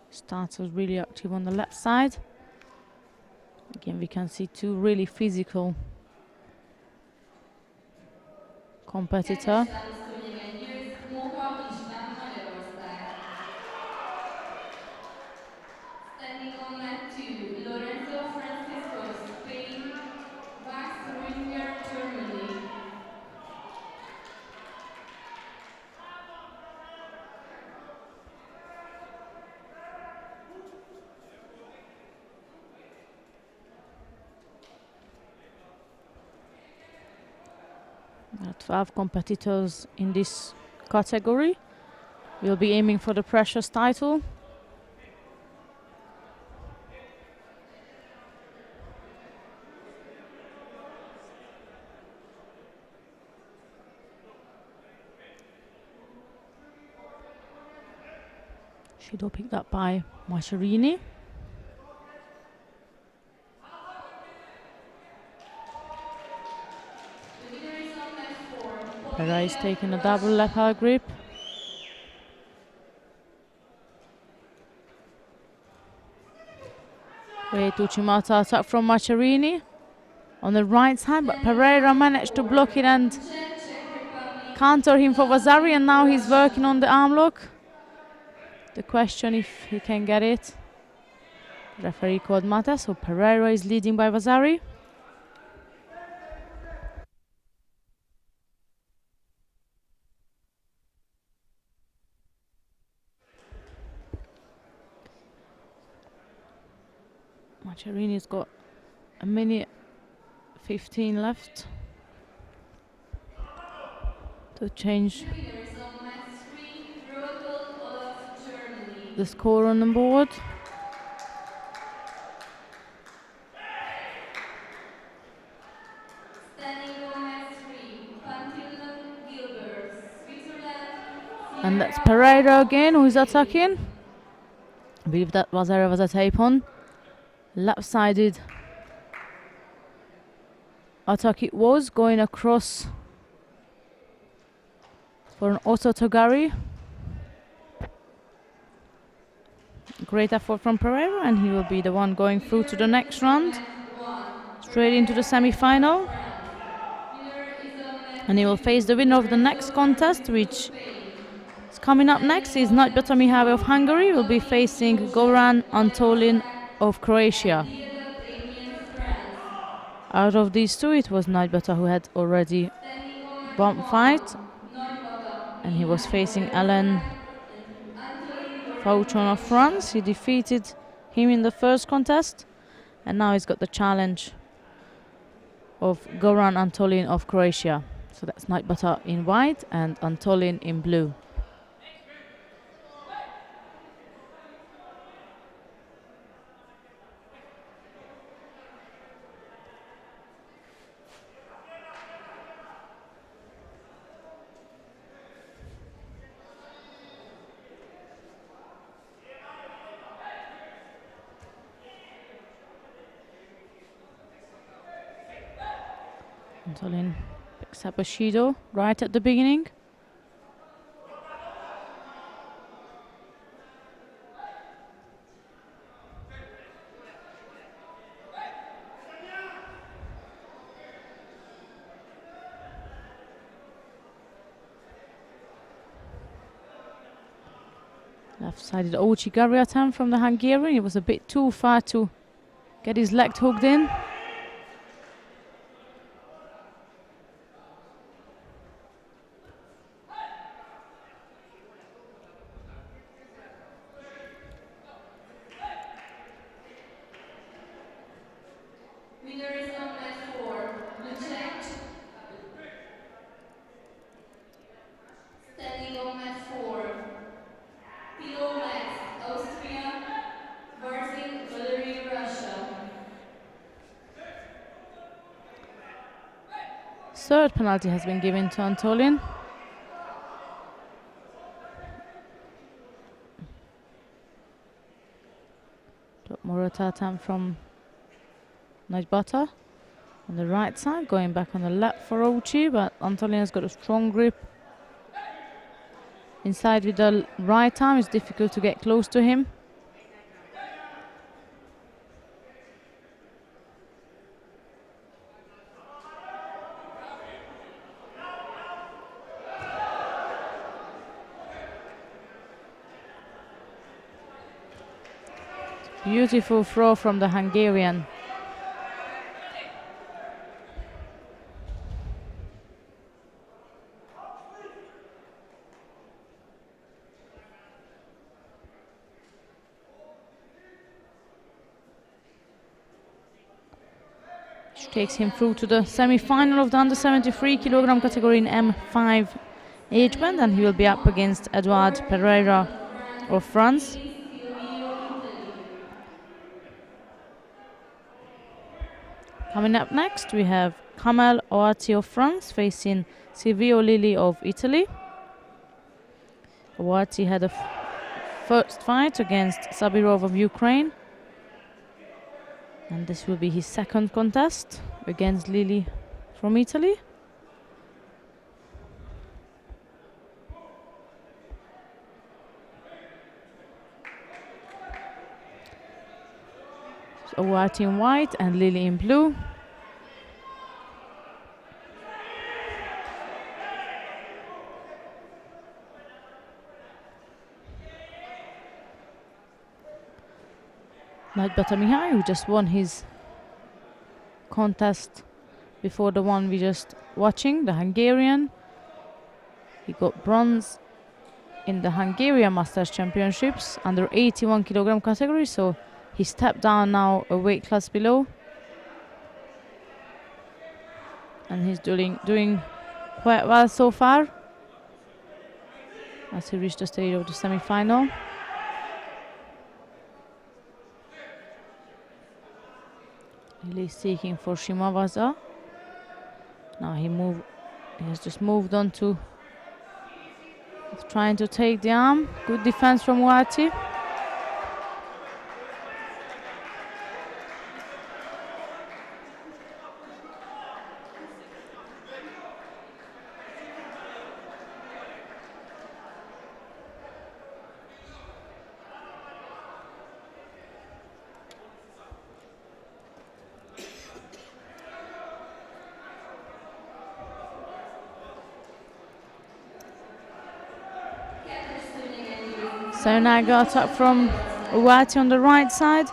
starts as really active on the left side. Again, we can see two really physical competitor. Standing on mat 2, Lorenzo Francisco, Spain, Max Ringer, Germany. There are 12 competitors in this category. We'll be aiming for the Precious title. Judo picked up by Masciarini. Pereira is taking a double left hand grip. Great Uchimata attack from Masciarini on the right side, but Pereira managed to block it and counter him for Vasari, and now he's working on the arm lock. The question if he can get it. Referee called Mata, so Pereira is leading by Vasari. Masciarini's got a minute 15 left to change the score on the board. And that's Pereira again who is attacking. believe that was a tape on. Left-sided attack it was, going across for an Ototogari. Great effort from Pereira, and he will be the one going through to the next round, straight into the semi-final. And he will face the winner of the next contest, which is coming up next. Is Nagybata Mihály of Hungary, will be facing Goran Antolin of Croatia. Out of these two, it was Nagybata who had already one fight, and he was facing Alain Fauchon of France. He defeated him in the first contest, and now he's got the challenge of Goran Antolin of Croatia. So that's Nagybata in white and Antolin in blue. Antolin picks up a Judo right at the beginning. Left-sided Ouchigari attempt from the Hungarian. It was a bit too far to get his leg hooked in. Third penalty has been given to Antolin. Morata attempt from Nagybata on the right side, going back on the left for Ouchi, but Antolin has got a strong grip inside with the right arm. It's difficult to get close to him. Beautiful throw from the Hungarian. Which takes him through to the semi-final of the under 73 kilogram category in M5 age band, and he will be up against Edouard Pereira of France. Coming up next, we have Kamel Oati of France facing Silvio Lilli of Italy. Oati had a first fight against Sabirov of Ukraine, and this will be his second contest against Lilli from Italy. Oati in white and Lilli in blue. Nagybata Mihály, who just won his contest before the one we just watching, the Hungarian. He got bronze in the Hungarian Masters Championships under 81 kilogram category, so he stepped down now a weight class below, and he's doing quite well so far as he reached the stage of the semi-final. Lilli seeking for Shimawaza. Now he has just moved on to trying to take the arm. Good defense from Oati. Seonaga attack from Uwati on the right side.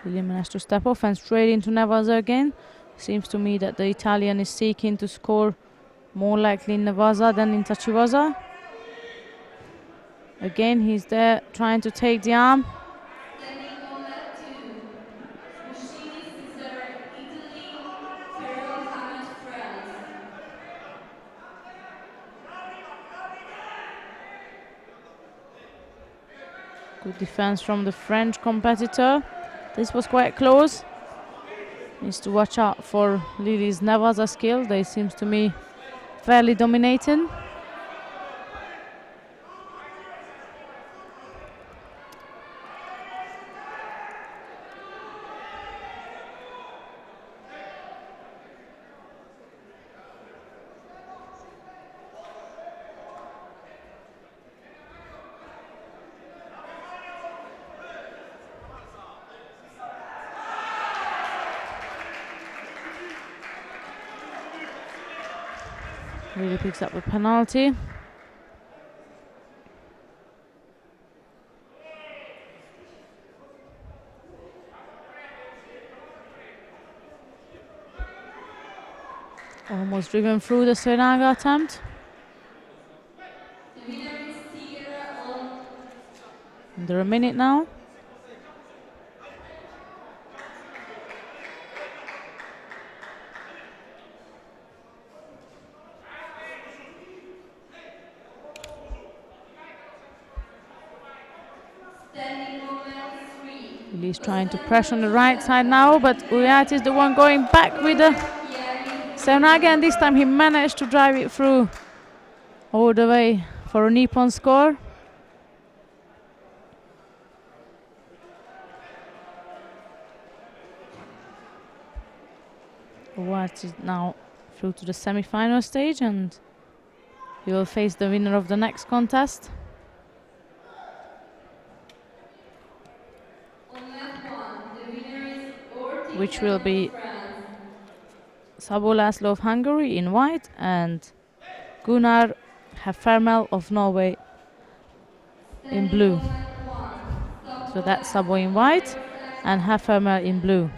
Really managed to step off and straight into Navaza again. Seems to me that the Italian is seeking to score more likely in Navaza than in Tachiwaza. Again, he's there trying to take the arm. Standing combat 2. Bushini Cesar, Italy. Ferro Hamed, France. Good defense from the French competitor. This was quite close. Needs to watch out for Lily's Navaza skill. They seems to me fairly dominating. Really picks up the penalty. Almost driven through the Seonaga attempt. The winner is Tigera on Under a minute now. standing combat 3. Lily's trying to press on the right side now, but Uyat is the one going back with the Seonaga, and this time he managed to drive it through all the way for a Nippon score. Uyat is now through to the semi-final stage, and he will face the winner of the next contest. Which will be Sabo Laszlo of Hungary in white and Gunnar Heffermel of Norway in blue. So that's Sabo in white and Heffermel in blue.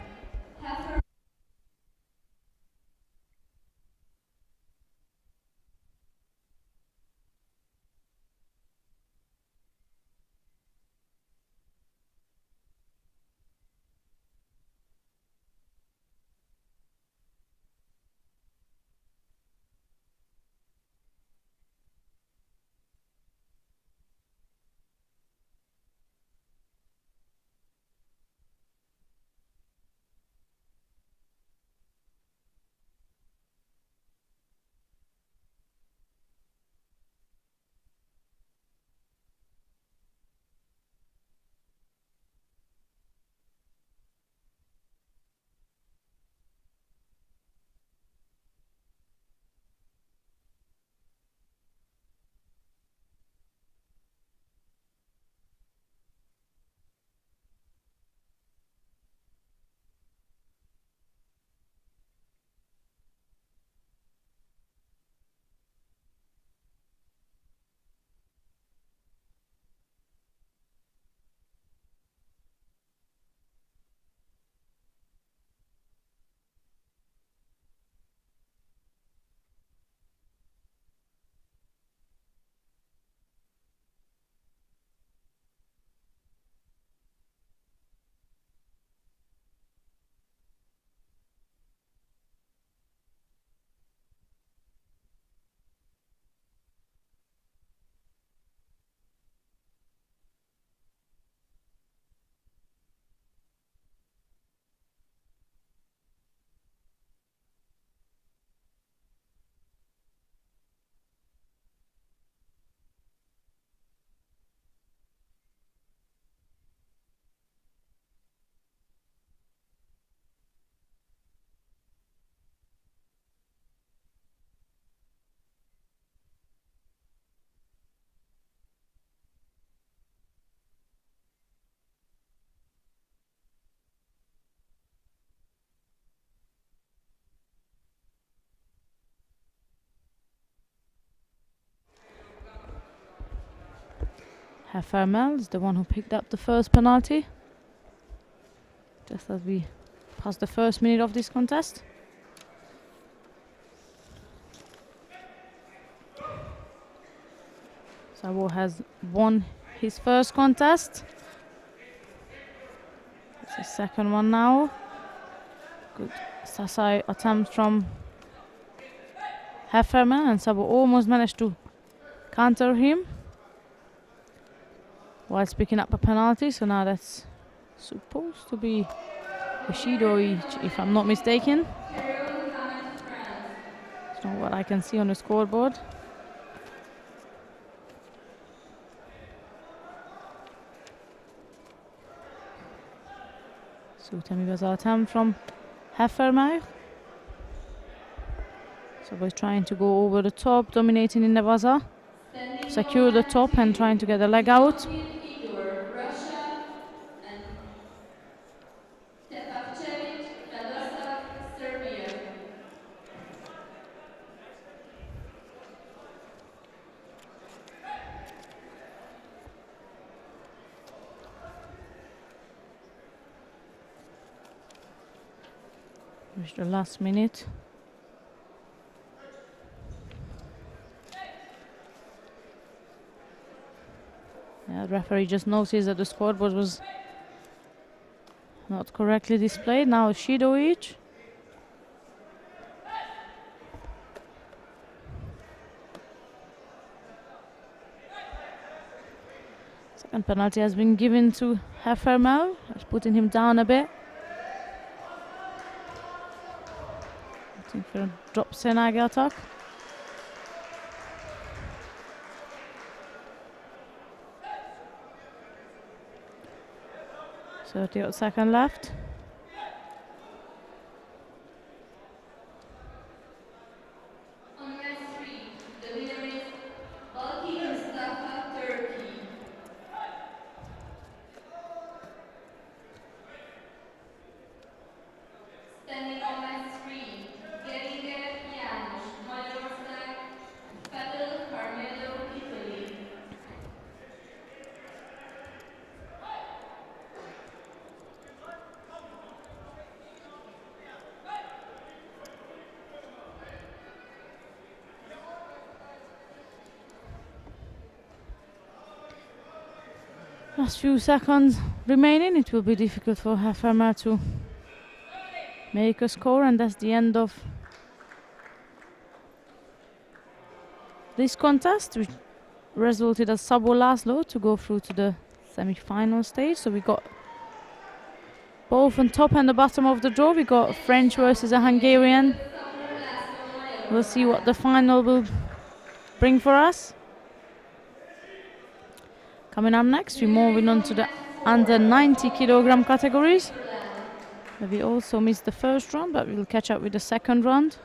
Heffermel is the one who picked up the first penalty. Just as we pass the first minute of this contest. Sabo has won his first contest. It's his second one now. Good Sasai attempt from Hefferman, and Sabo almost managed to counter him whilst picking up a penalty. So now that's supposed to be a Judo each, if I'm not mistaken. It's not what I can see on the scoreboard. Sutemi was our attempt from Heffermeyer. So we're trying to go over the top, dominating in the Vaza. Secure the top and trying to get the leg out. Reach the last minute. Yeah, the referee just noticed that the scoreboard was not correctly displayed. Now a Judo each. Second penalty has been given to Heffermel. That's putting him down a bit. Looking for a drop Senage attack. 30 seconds left. On match 3, the winner is Balti Mustafa, Turkey. Standing on match 3, Geringer János, Magyarország, Fedel Carmelo, Italy. Last few seconds remaining. It will be difficult for Heffermer to make a score, and that's the end of this contest, which resulted as Sabo Laszlo to go through to the semi-final stage. So we got both on top and the bottom of the draw. We got a French versus a Hungarian. We'll see what the final will bring for us. Coming up next, we're moving on to the under 90 kilogram categories. We also missed the first round, but we'll catch up with the second round.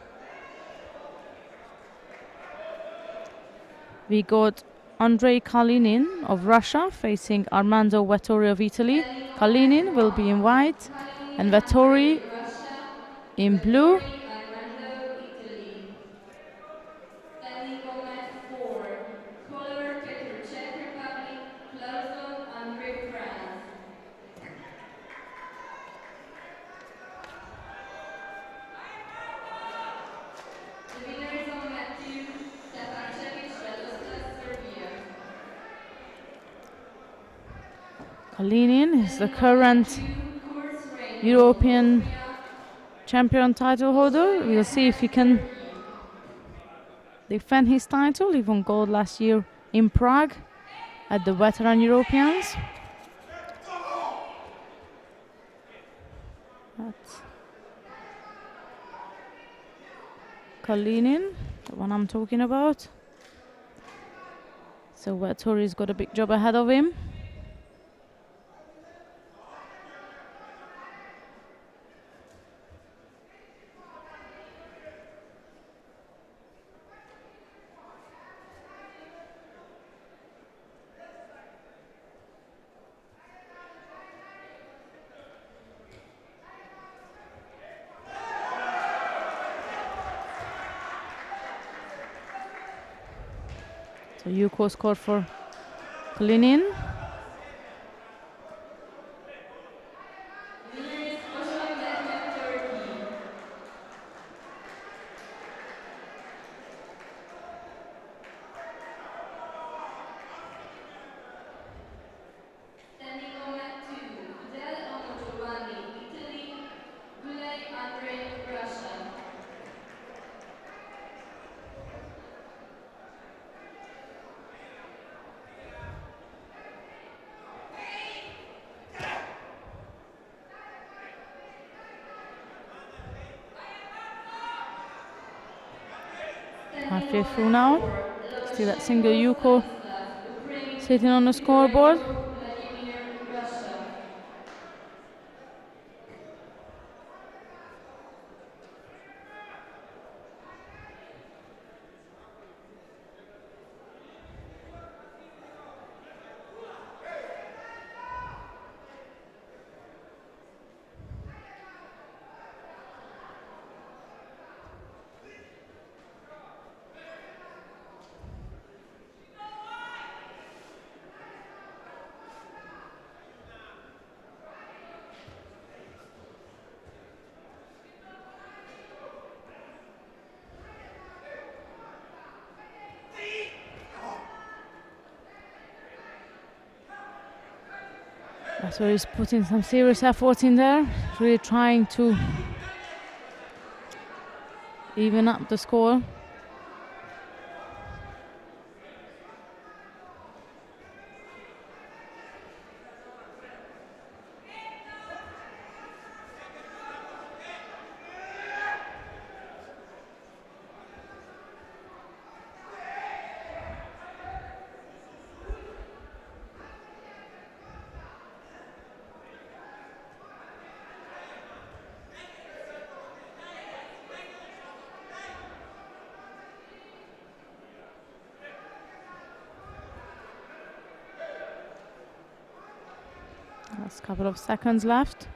We got Andrei Kalinin of Russia facing Armando Vettori of Italy. Kalinin will be in white and Vettori in blue. Kalinin is the current European champion title holder. We'll see if he can defend his title. He won gold last year in Prague at the Veteran Europeans. That's Kalinin, the one I'm talking about. So Vettori's got a big job ahead of him. So Yuko scored for Kalinin. Winner is Turkey. Standing Oman 2, Fidel Giovanni, Italy, Gulay Andrei, Russia. Halfway through now. Still at single Yuko sitting on the scoreboard. Vladimir, Russia. So he's putting some serious effort in there, really trying to even up the score. Last couple of seconds left.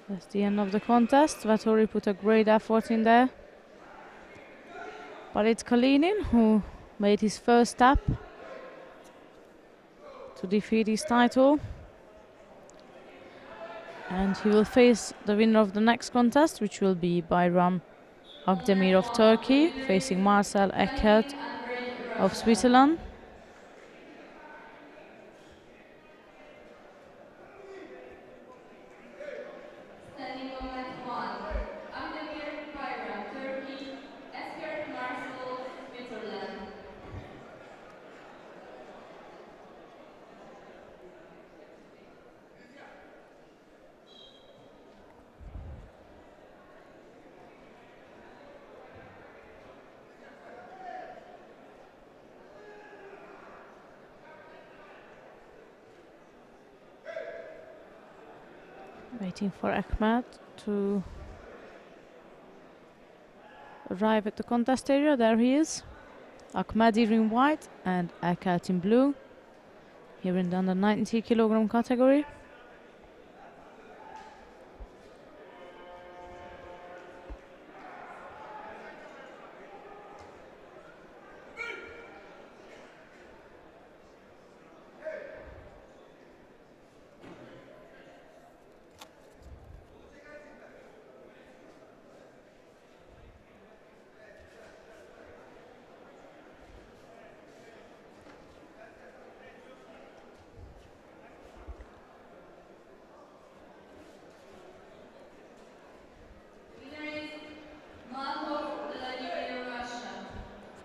That's the end of the contest. Vettori put a great effort in there. But it's Kalinin who made his first step to defeat his title. And he will face the winner of the next contest, which will be Bayram Akdemir of Turkey, facing Marcel Eckert of Switzerland. Standing Oman 1, Akdemir, Bayram, Turkey, Eckert, Marcel, Switzerland. Waiting for Ahmed to arrive at the contest area. There he is. Ahmadi in white and Eckert in blue. Here in the under 90 kilogram category.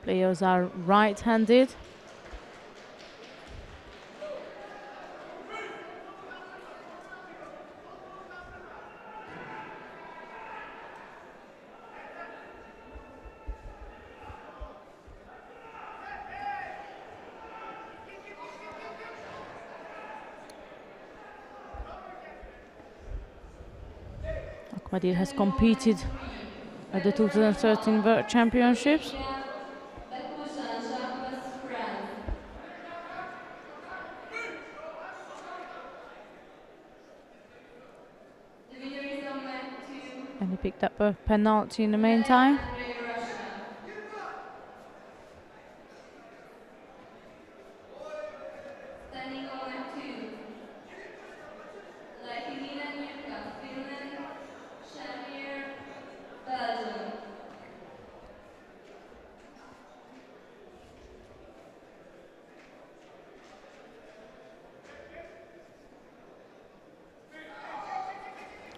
Players are right-handed. Ahmadi has competed at the 2013 World Championships. picked up a penalty in the meantime. Andrei, Russia. Standing on at 2. Lithuanian Yuka, Finland. Shamir, Belgium.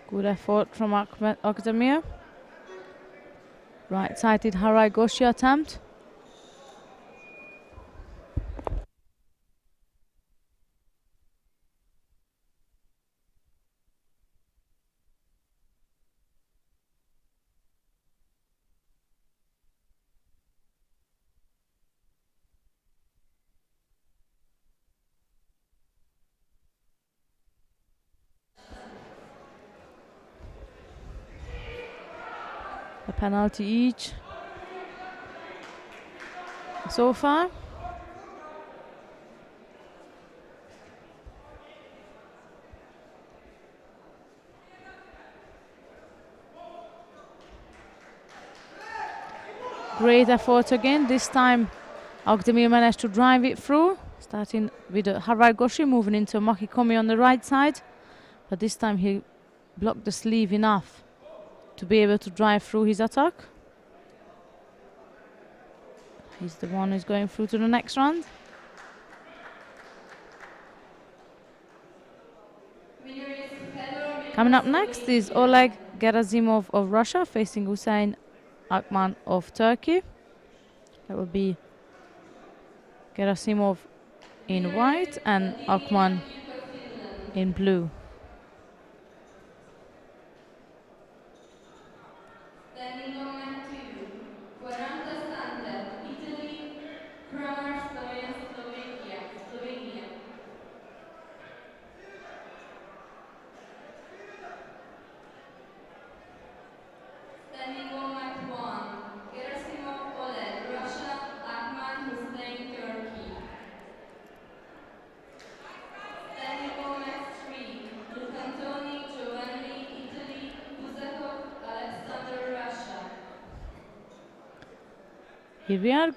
Good effort from Akdemir. Right-sided Harai Goshi attempt. A penalty each so far. Great effort again. This time Akdemir managed to drive it through, starting with a Harai Goshi, moving into Makikomi on the right side. But this time he blocked the sleeve enough to be able to drive through his attack. He's the one who's going through to the next round. Coming up next is Oleg Gerasimov of Russia facing Hüseyin Akman of Turkey. That will be Gerasimov in white and Akman in blue. Standing on mat 2. 40 Stante, Italy. Kramer, Slovenia. Standing on mat 1. Gerasimov Oleg, Russia. Akman Hussein, Turkey. Standing on mat 3. Lucantoni, Giovanni, Italy. Buzakov, Alexander, Russia. Here we are,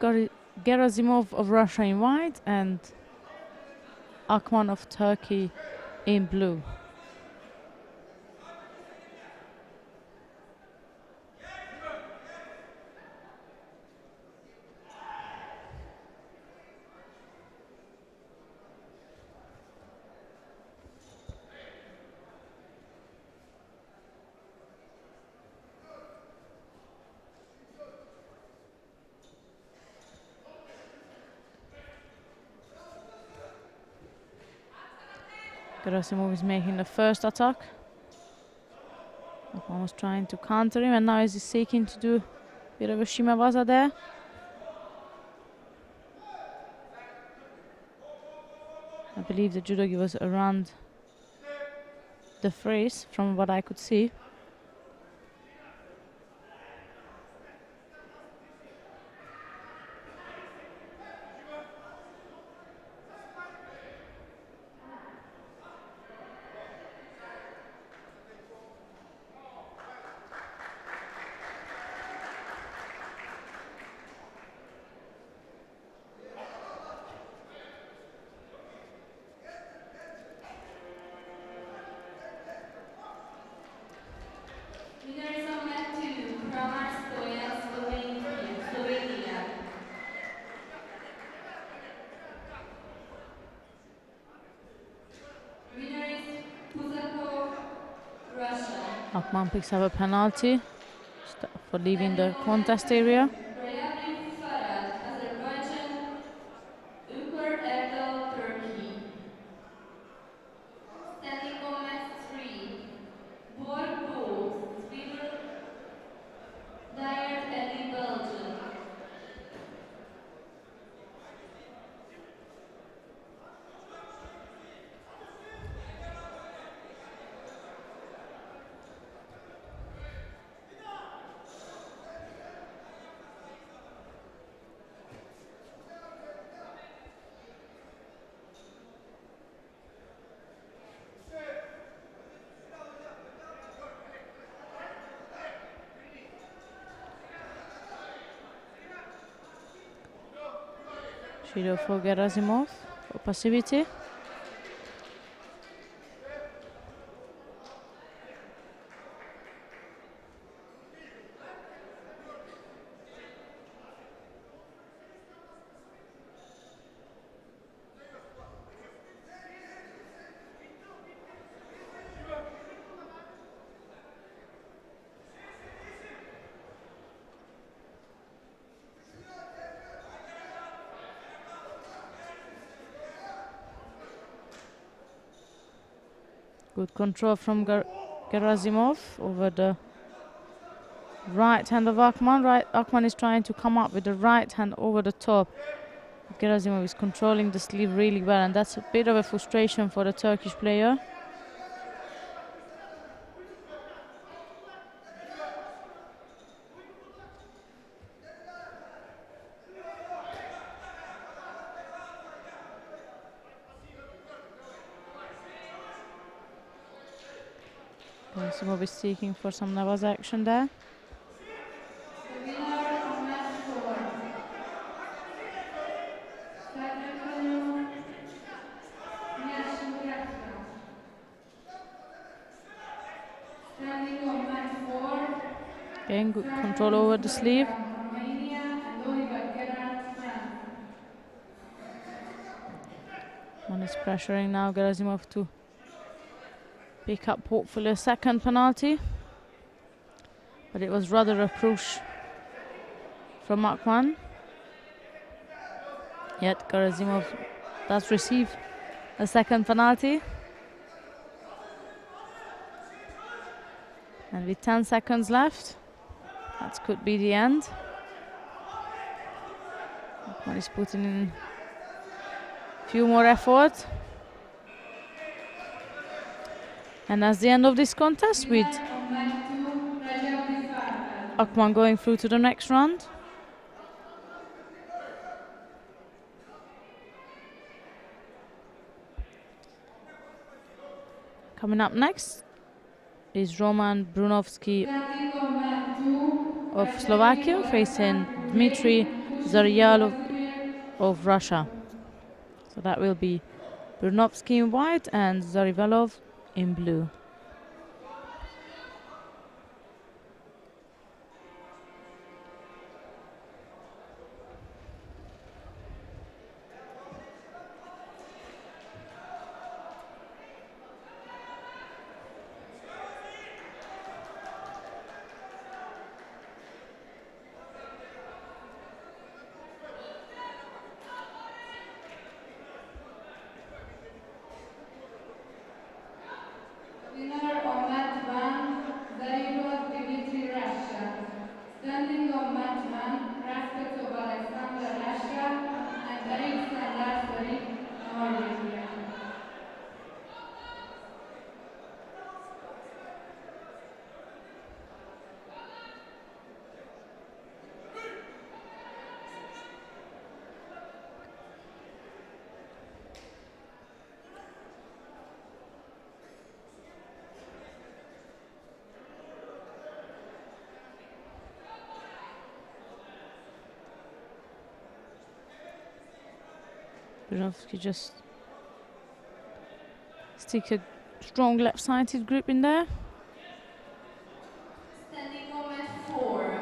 Gerasimov of Russia in white and Akman of Turkey in blue. Gerasimov is making the first attack. Akman was trying to counter him and now he's seeking to do a bit of a shimawaza there. I believe the judogi was around the face from what I could see. Winners on mat 2. Kramer, Slovenia. Winner is Buzakov, Russia. Akman picks up a penalty for leaving the contest area. Rayabli Farad, Azerbaijan. Ukor Erdal, Turkey. Standing on mat 3. Borg Bolt, Sweden. Dyer Ellie, Belgium. Judo for Gerasimov for passivity. Good control from Gerasimov over the right hand of Akman. Akman is trying to come up with the right hand over the top. Gerasimov is controlling the sleeve really well, and that's a bit of a frustration for the Turkish player. Gerasimov is seeking for some Navaz action there. The winner of match 4. Standing on match 4. Again, good control over the sleeve. From Romania and Oliver Gerard, France. One is pressuring now Gerasimov to pick up hopefully a second penalty. But it was rather a push from Akman. Yet Gerasimov does receive a second penalty. And with 10 seconds left, that could be the end. Akman is putting in a few more effort. And that's the end of this contest with Akman going through to the next round. Coming up next is Roman Brunovsky of Slovakia facing Dmitry Zaryalov of Russia. So that will be Brunovsky in white and Zaryalov in blue. Winner on mat 1, Zaryalov Dmitry, Russia. Standing on mat 1, Raskatov Alexander, Russia, and Alexander Sarik, Norway. Brunovsky just stick a strong left-sided grip in there. Standing on mat 4.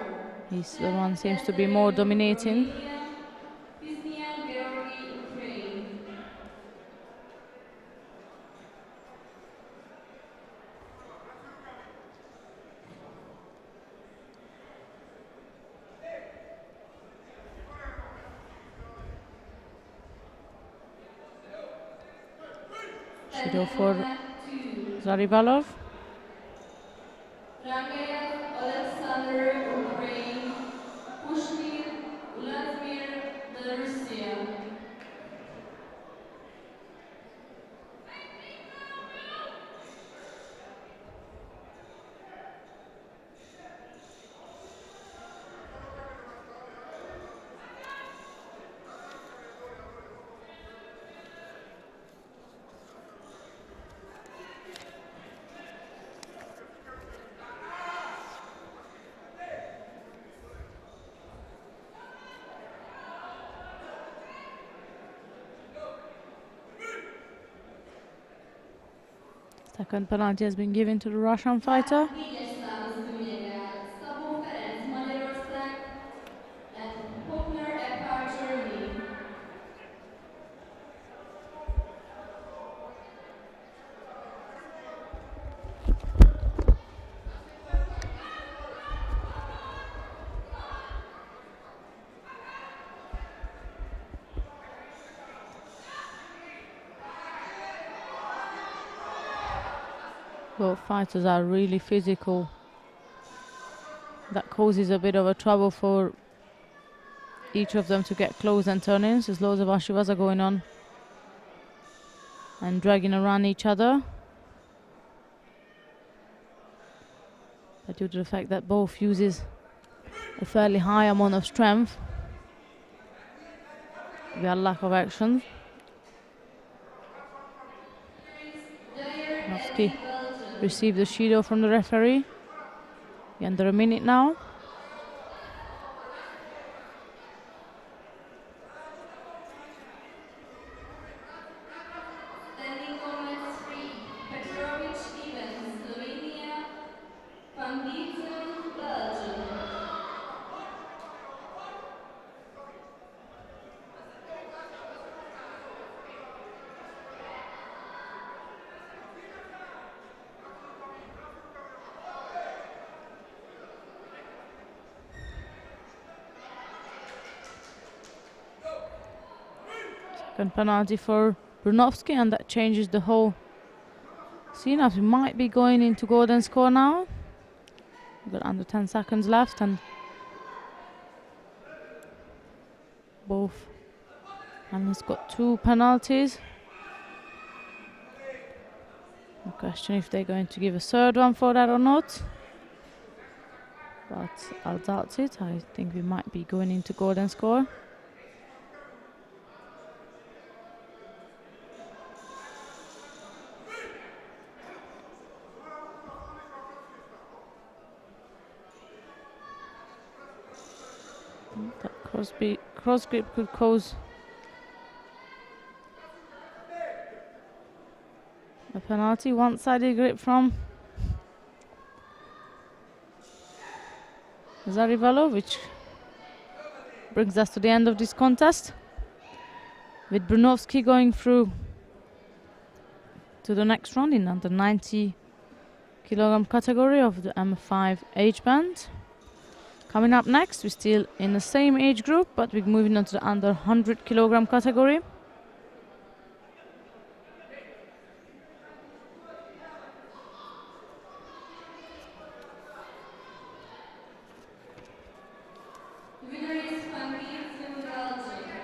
He's the one seems to be more dominating. Christian Georgi, Ukraine. Judo for Zaryalov. Rangayev Alexander, Ukraine. Pushkin Vladimir, Belarusia. Second penalty has been given to the Russian fighter. Négyes számú szőnyeggel Szabó Ferenc Magyarország and Hoppner Eckhart Germany. Both fighters are really physical. That causes a bit of a trouble for each of them to get close and turn in. There's loads of ashivas going on and dragging around each other. But due to the fact that both uses a fairly high amount of strength, we have lack of action. Novsky received the Judo from the referee. Under a minute now. Standing on 3, Petrovic Steven, Slovenia, Van Dietzen, Belgium. Second penalty for Brunovsky, and that changes the whole scene as we might be going into golden score now. We've got under 10 seconds left and both analysts got 2 penalties. The question if they're going to give a third one for that or not. But I'll doubt it. I think we might be going into golden score. That cross grip could cause a penalty. One-sided grip from Zarivalo, which brings us to the end of this contest, with Brunovsky going through to the next round in under 90 kilogram category of the M5 age band. Coming up next, we're still in the same age group, but we're moving on to the under 100 kilogram category. Winner is Van Dietzen, Belgium.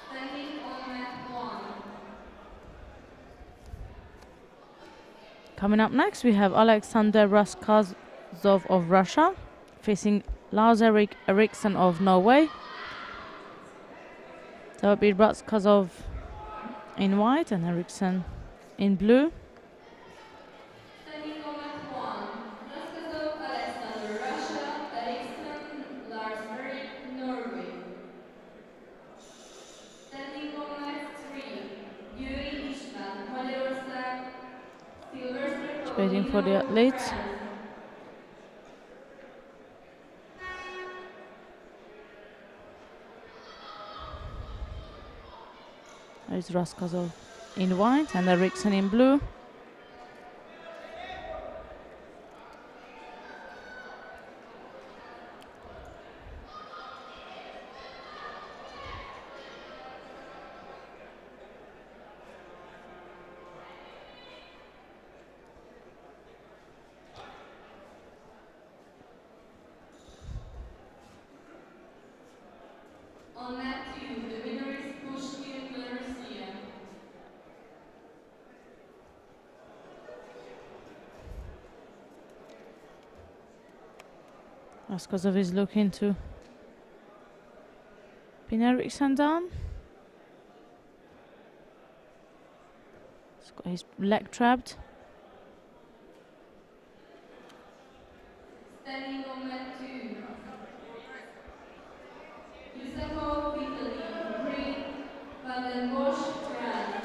Standing on mat 1. Coming up next, we have Alexander Raskazov of Russia facing Lars-Erik Eriksson of Norway. That would be Raskazov in white and Eriksson in blue. Standing on mat 1. Raskazov Alexander, Russia. Eriksson, Lars-Erik, Norway. Standing on mat 3. Gyuri István, Magyarország. Silverstone, Waiting for the athletes. France. There's Raskazov in white and Eriksson in blue. On mat 2, the winner is Pushkin, Belarusia. Raskazov is looking to pin Eriksson down. He's got his leg trapped. Standing on mat 2. Yusakov, Italy. Green, Van den Bosch, France.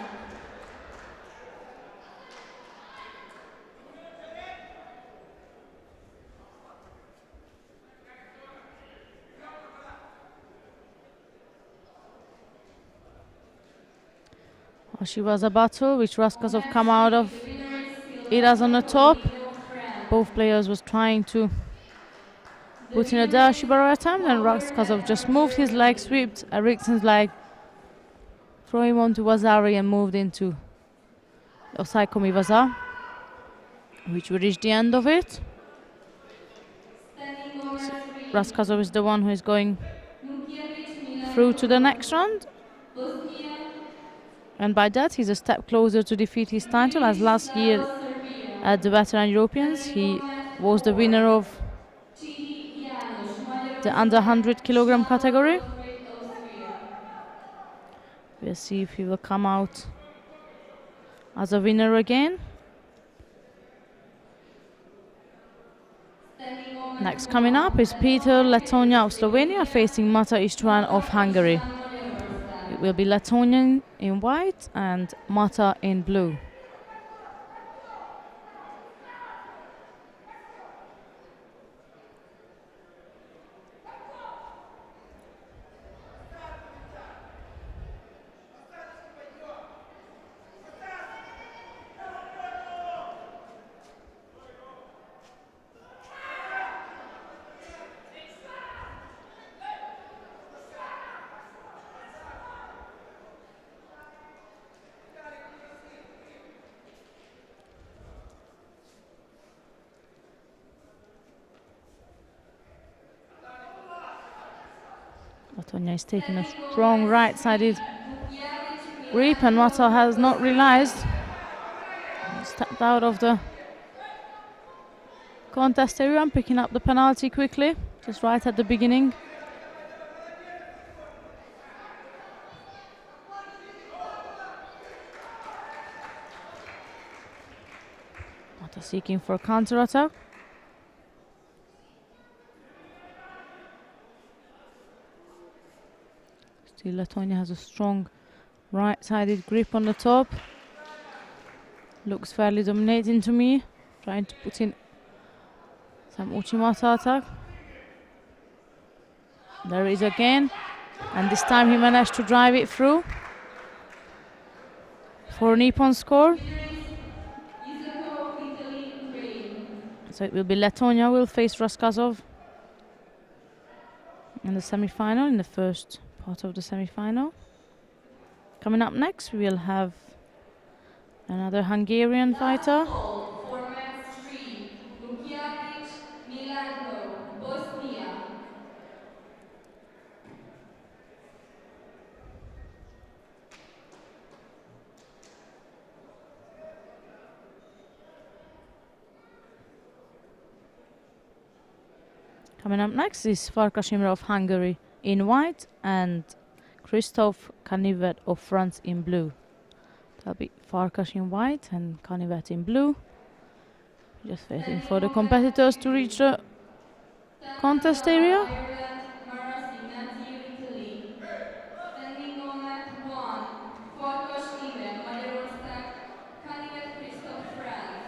She was a battle which Raskazov come out of. The winner is silver It was on the top. Filipino friend. Both players was trying to put in a Dashibara attempt, and Raskazov just moved his leg, swept Eriksson's leg, throw him onto Wazari and moved into Osaikomi Waza, which we reached the end of it. Standing over 3. Raskazov is the one who is going Lukiewicz, Milan, through to the next round, Bosnia, and by that he's a step closer to defeat his title, as last year Serbia. at the Veteran Europeans he was the winner of Chidi Janos, the under 100 kilogram category. Austria. We'll see if he will come out as a winner again. Standing on Next coming up is Peter Letonia of Slovenia facing Mata Istvan of Hungary. It will be Letonian in white and Mata in blue. Letonia is taking a strong right-sided grip, and Mata has not realized. Stepped out of the contest area and picking up the penalty quickly, just right at the beginning. Mata seeking for a counter-attack. Still Letonia has a strong right-sided grip on the top. Looks fairly dominating to me, trying to put in some Uchimata attack. There it is again, and this time he managed to drive it through for a Nippon score. So it will be Letonia will face Raskazov in the semi-final, in the first part of the semi-final. Coming up next, we will have another Hungarian fighter. For match 3, Lukiewicz, Milano, Bosnia. Coming up next is Farkas Imre of Hungary in white and Christoph Kanivet of France in blue. That'll be Farkas in white and Kanivet in blue. Just waiting for the competitors to reach the contest area. Ireland, Maras Ignatiu, Italy. Standing on mat 1, Farkas Imre, Magyarország, Kanivet Christoph, France.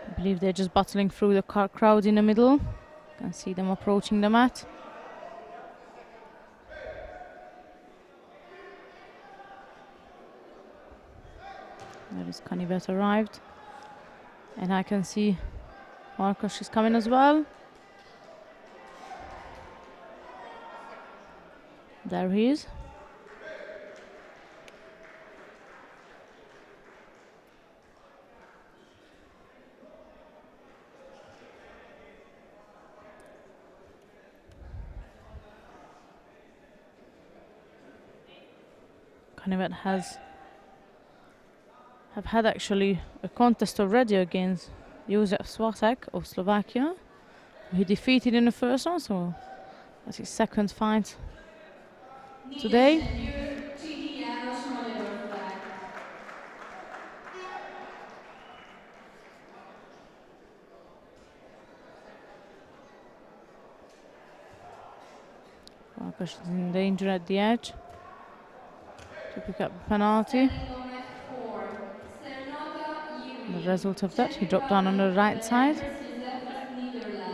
I believe they're just battling through the crowd in the middle. Can see them approaching the mat. There is Kanivet arrived, and I can see Farkas is coming as well. There he is. Kanivet have had actually a contest already against Josef Swatek of Slovakia, who he defeated in the first round, so that's his second fight today. Chidi Janos, Magyarország. Farkas is in danger at the edge to pick up the penalty. Standing on mat 4, As a result of that, he dropped down on the right side. Joseph, Netherlands.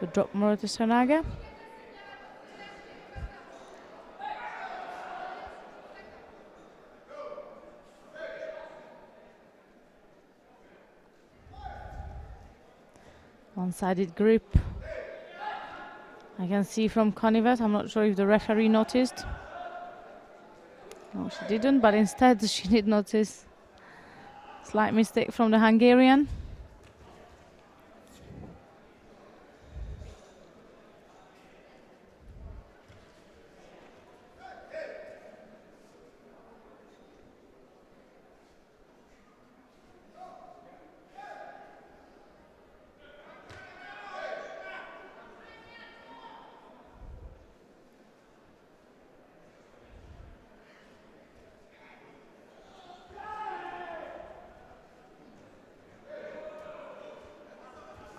The drop Morata Sanage. One-sided grip. I can see from Konivet. I'm not sure if the referee noticed. No, she didn't, but instead she did notice slight mistake from the Hungarian.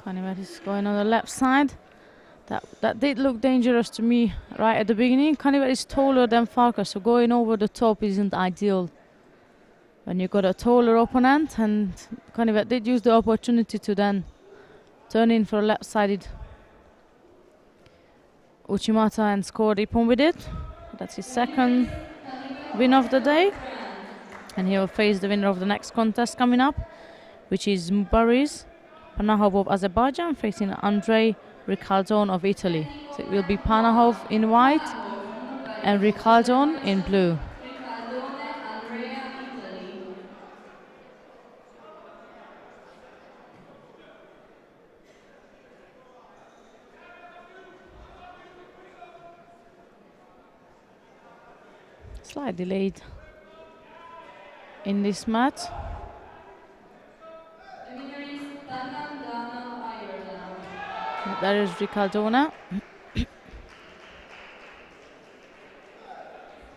Konivet is going on the left side. That did look dangerous to me right at the beginning. Konivet is taller than Farkas, so going over the top isn't ideal when you got a taller opponent, and Konivet did use the opportunity to then turn in for a left-sided Uchimata and score Ippon with it. That's his second win of the day, and he will face the winner of the next contest coming up, which is Boris Panahov of Azerbaijan facing Andrei Ricaldone of Italy. So it will be Panahov in white and Ricaldone in blue. Ricaldone, Andrea, Italy. Slight delayed in this match. The winner is Tannan Dana, Ireland. There is Ricaldone.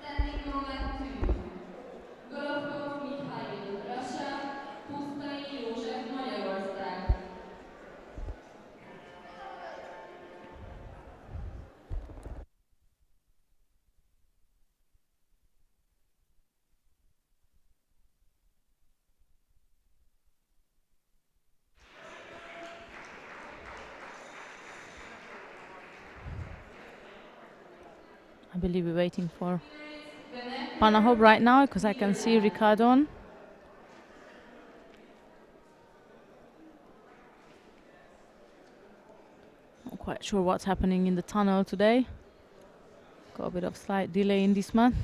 Standing on mat 2. Golofov Mikhail, Russia. Pusztai József, Magyarország. I believe we're waiting for Panahov right now because I can see Ricaldone. Not quite sure what's happening in the tunnel today. Got a bit of slight delay in this one.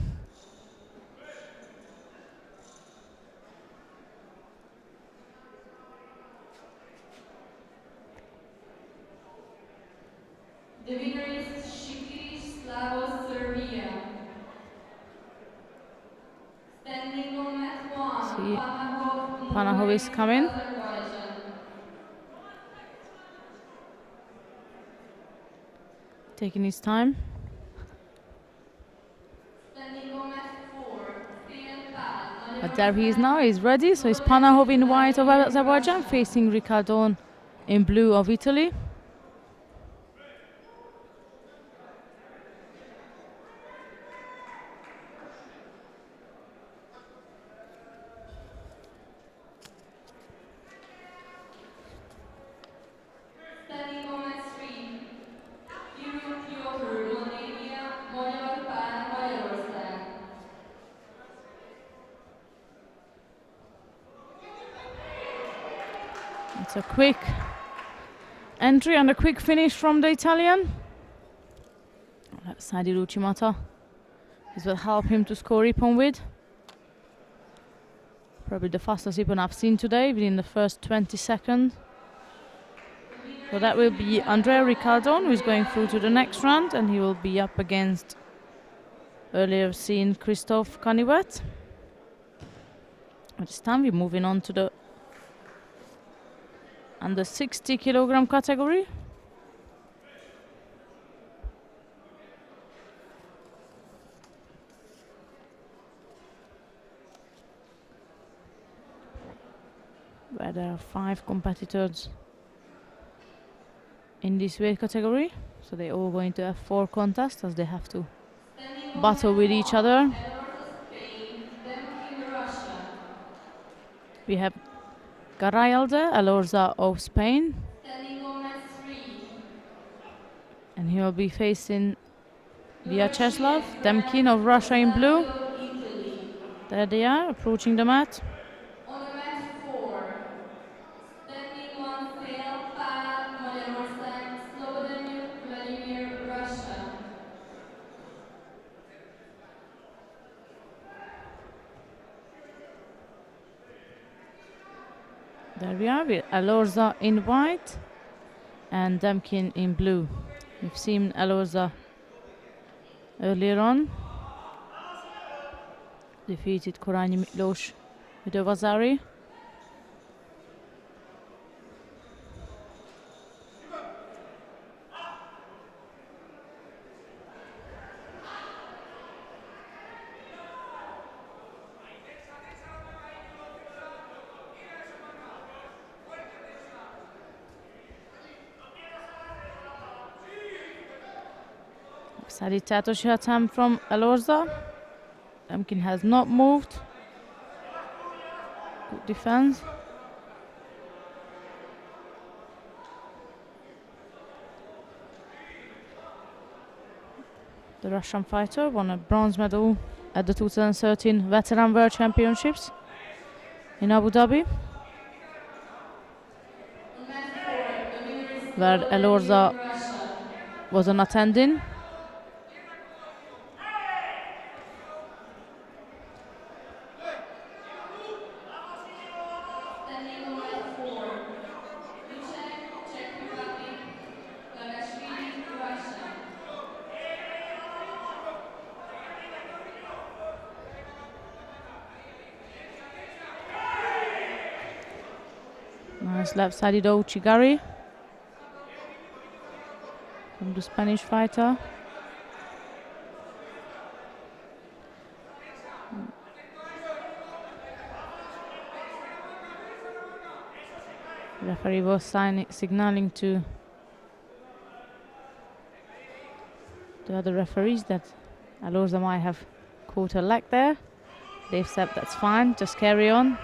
The winner is Shikirish Slavos, Serbia. Standing on mat 1. See, Panahov, Panahov is coming. Azerbaijan. Taking his time. Standing on mat 4. Steven Paz, But there he is now, he's ready. So it's Panahov in white of Azerbaijan facing Ricaldone in blue of Italy. Standing on mat 3. Piotr, Romania, Magyar Pál, Magyarország. It's a quick entry and a quick finish from the Italian. Left-sided Uchimata. This will help him to score Ippon with. Probably the fastest Ippon I've seen today within the first 20 seconds. So that will be Andrea Ricaldone, who is going through to the next round, and he will be up against earlier seen Christophe Konivet. At this time we're moving on to the under 60 kilogram category. Where there are 5 competitors in this weight category, so they're all going to have 4 contests as they have to battle with each other. Spain, then Russia. We have Garayalde, Alorza of Spain. Standing overs 3. And he will be facing Vyacheslav Demkin of Russia in blue. Italy. There they are, approaching the mat. On the mat 4. Standing on sail, Pa Magyarország, Slobodan Vladimir, Russia. There we are, with Alorza in white and Demkin in blue. We've seen Alorza earlier on. Defeated Korányi Miklós with a Vazari. Szállítjátos attempt from Alorza. Demkin has not moved. Good defense. The Russian fighter won a bronze medal at the 2013 Veteran World Championships in Abu Dhabi, where Alorza was an attending. Nice left-sided Ouchigari from the Spanish fighter. The referee was signaling to the other referees that Alorza might have caught her leg there. They've said that's fine, just carry on.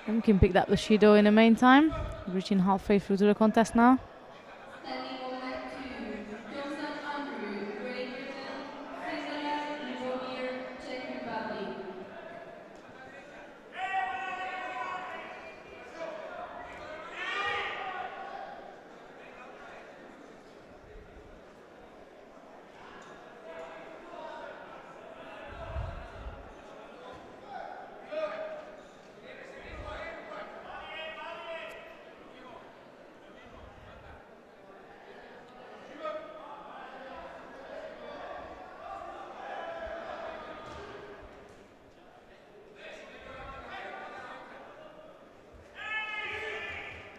Demkin picked up the Judo in the meantime, reaching halfway through to the contest now. Standing on mat 2. Johnson Andrew, Great Britain. Finland, Ljubomir, Czech Republic.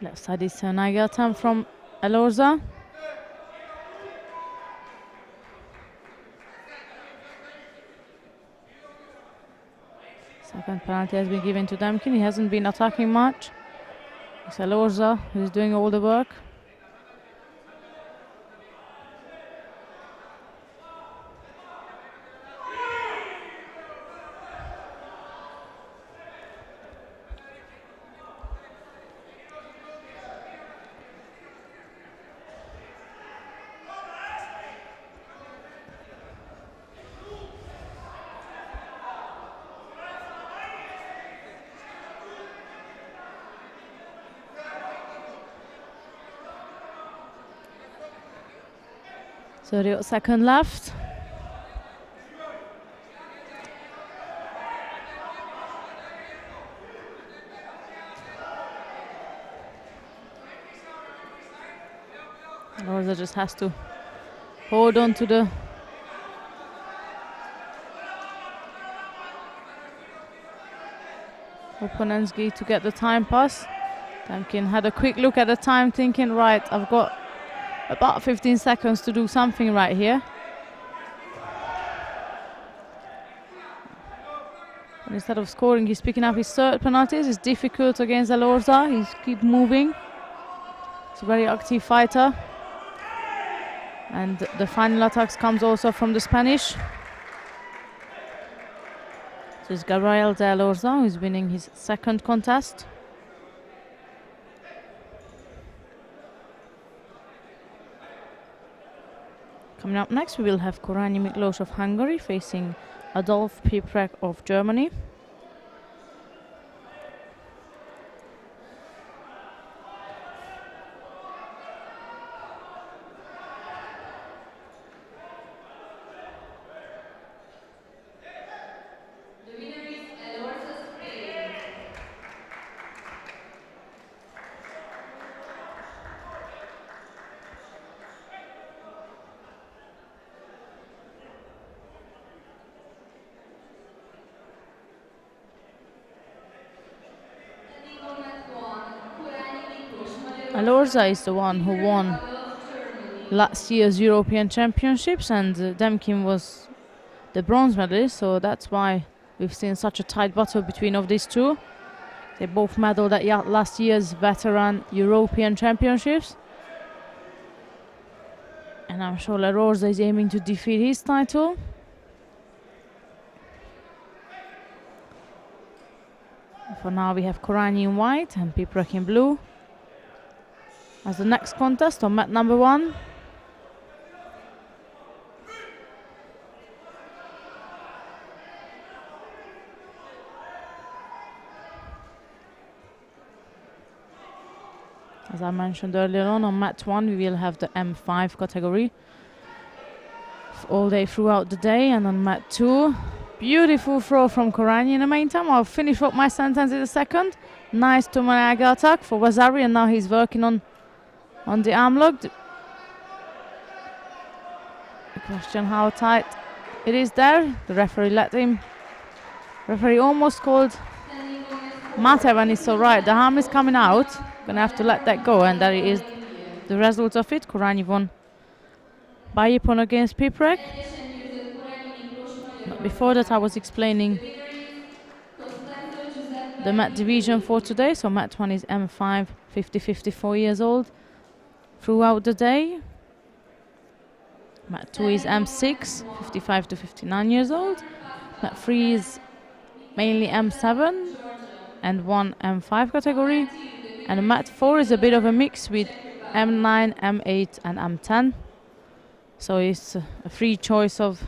Left side is Nagatan from Alorza. Second penalty has been given to Demkin. He hasn't been attacking much. It's Alorza who's doing all the work. So they got second left. Alorza just has to hold on to the opponent's gi to get the time pass. Demkin had a quick look at the time, thinking, right, I've got about 15 seconds to do something right here. And instead of scoring, he's picking up his third penalties. It's difficult against Alorza. He's keep moving. He's a very active fighter. And the final attacks comes also from the Spanish. So it's Gabriel de Alorza who's winning his second contest. Coming up next, we will have Korányi Miklós of Hungary facing Adolf Piprek of Germany. The winner is Elorza, Spain. Standing on mat 1, Korányi Miklós, Magyarország. Alorza is the one who won Adolf, Germany. last year's European Championships, and Demkin was the bronze medalist, so that's why we've seen such a tight battle between of these two. They both medaled at last year's veteran European Championships. And I'm sure Alorza is aiming to defeat his title. For now we have Korányi in white and Piprek in blue as the next contest on mat number 1. As I mentioned earlier on mat 1 we will have the M5 category all day throughout the day, and on mat 2, beautiful throw from Korányi in the meantime. I'll finish up my sentence in a second. Nice Tomanaga attack for Vasari, and now he's working on the arm lock. The question how tight it is there. The referee let him. Referee almost called Mate when he saw right. The arm is coming out. Gonna have to let that go, and that is the result of it. Korányi won by Ippon against Piprek. But before that I was explaining the mat division for today. So mat 1 is M5, 50-54 years old throughout the day. Mat 2 is M6, 55 to 59 years old. Mat 3 is mainly M7 and 1 M5 category. And mat 4 is a bit of a mix with M9, M8 and M10. So it's a free choice of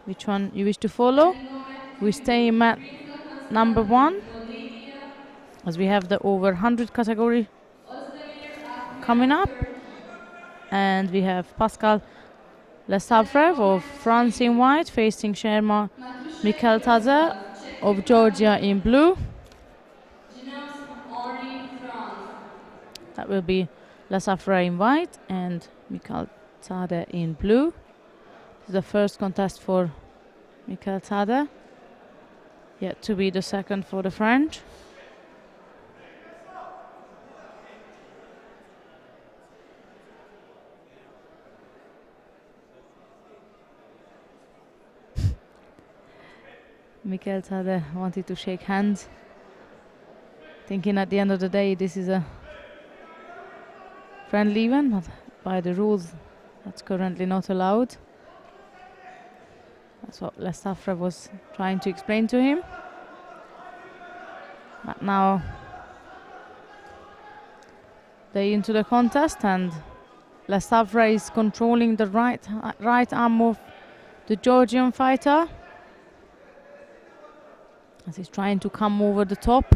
which one you wish to follow. We stay in mat number 1 as we have the over 100 category coming up. And we have Pascal Lesavrev of France in white facing Sherma Mikhail-Taze of Georgia in blue. That will be Lesavrev in white and Mikhail-Taze in blue. This is the first contest for Mikhail-Taze, yet to be the second for the French. Mikhail-Taze wanted to shake hands, thinking at the end of the day this is a friendly event, but by the rules that's currently not allowed. That's what Lesavrev was trying to explain to him. But now they're into the contest, and Lesavrev is controlling the right arm of the Georgian fighter as he's trying to come over the top.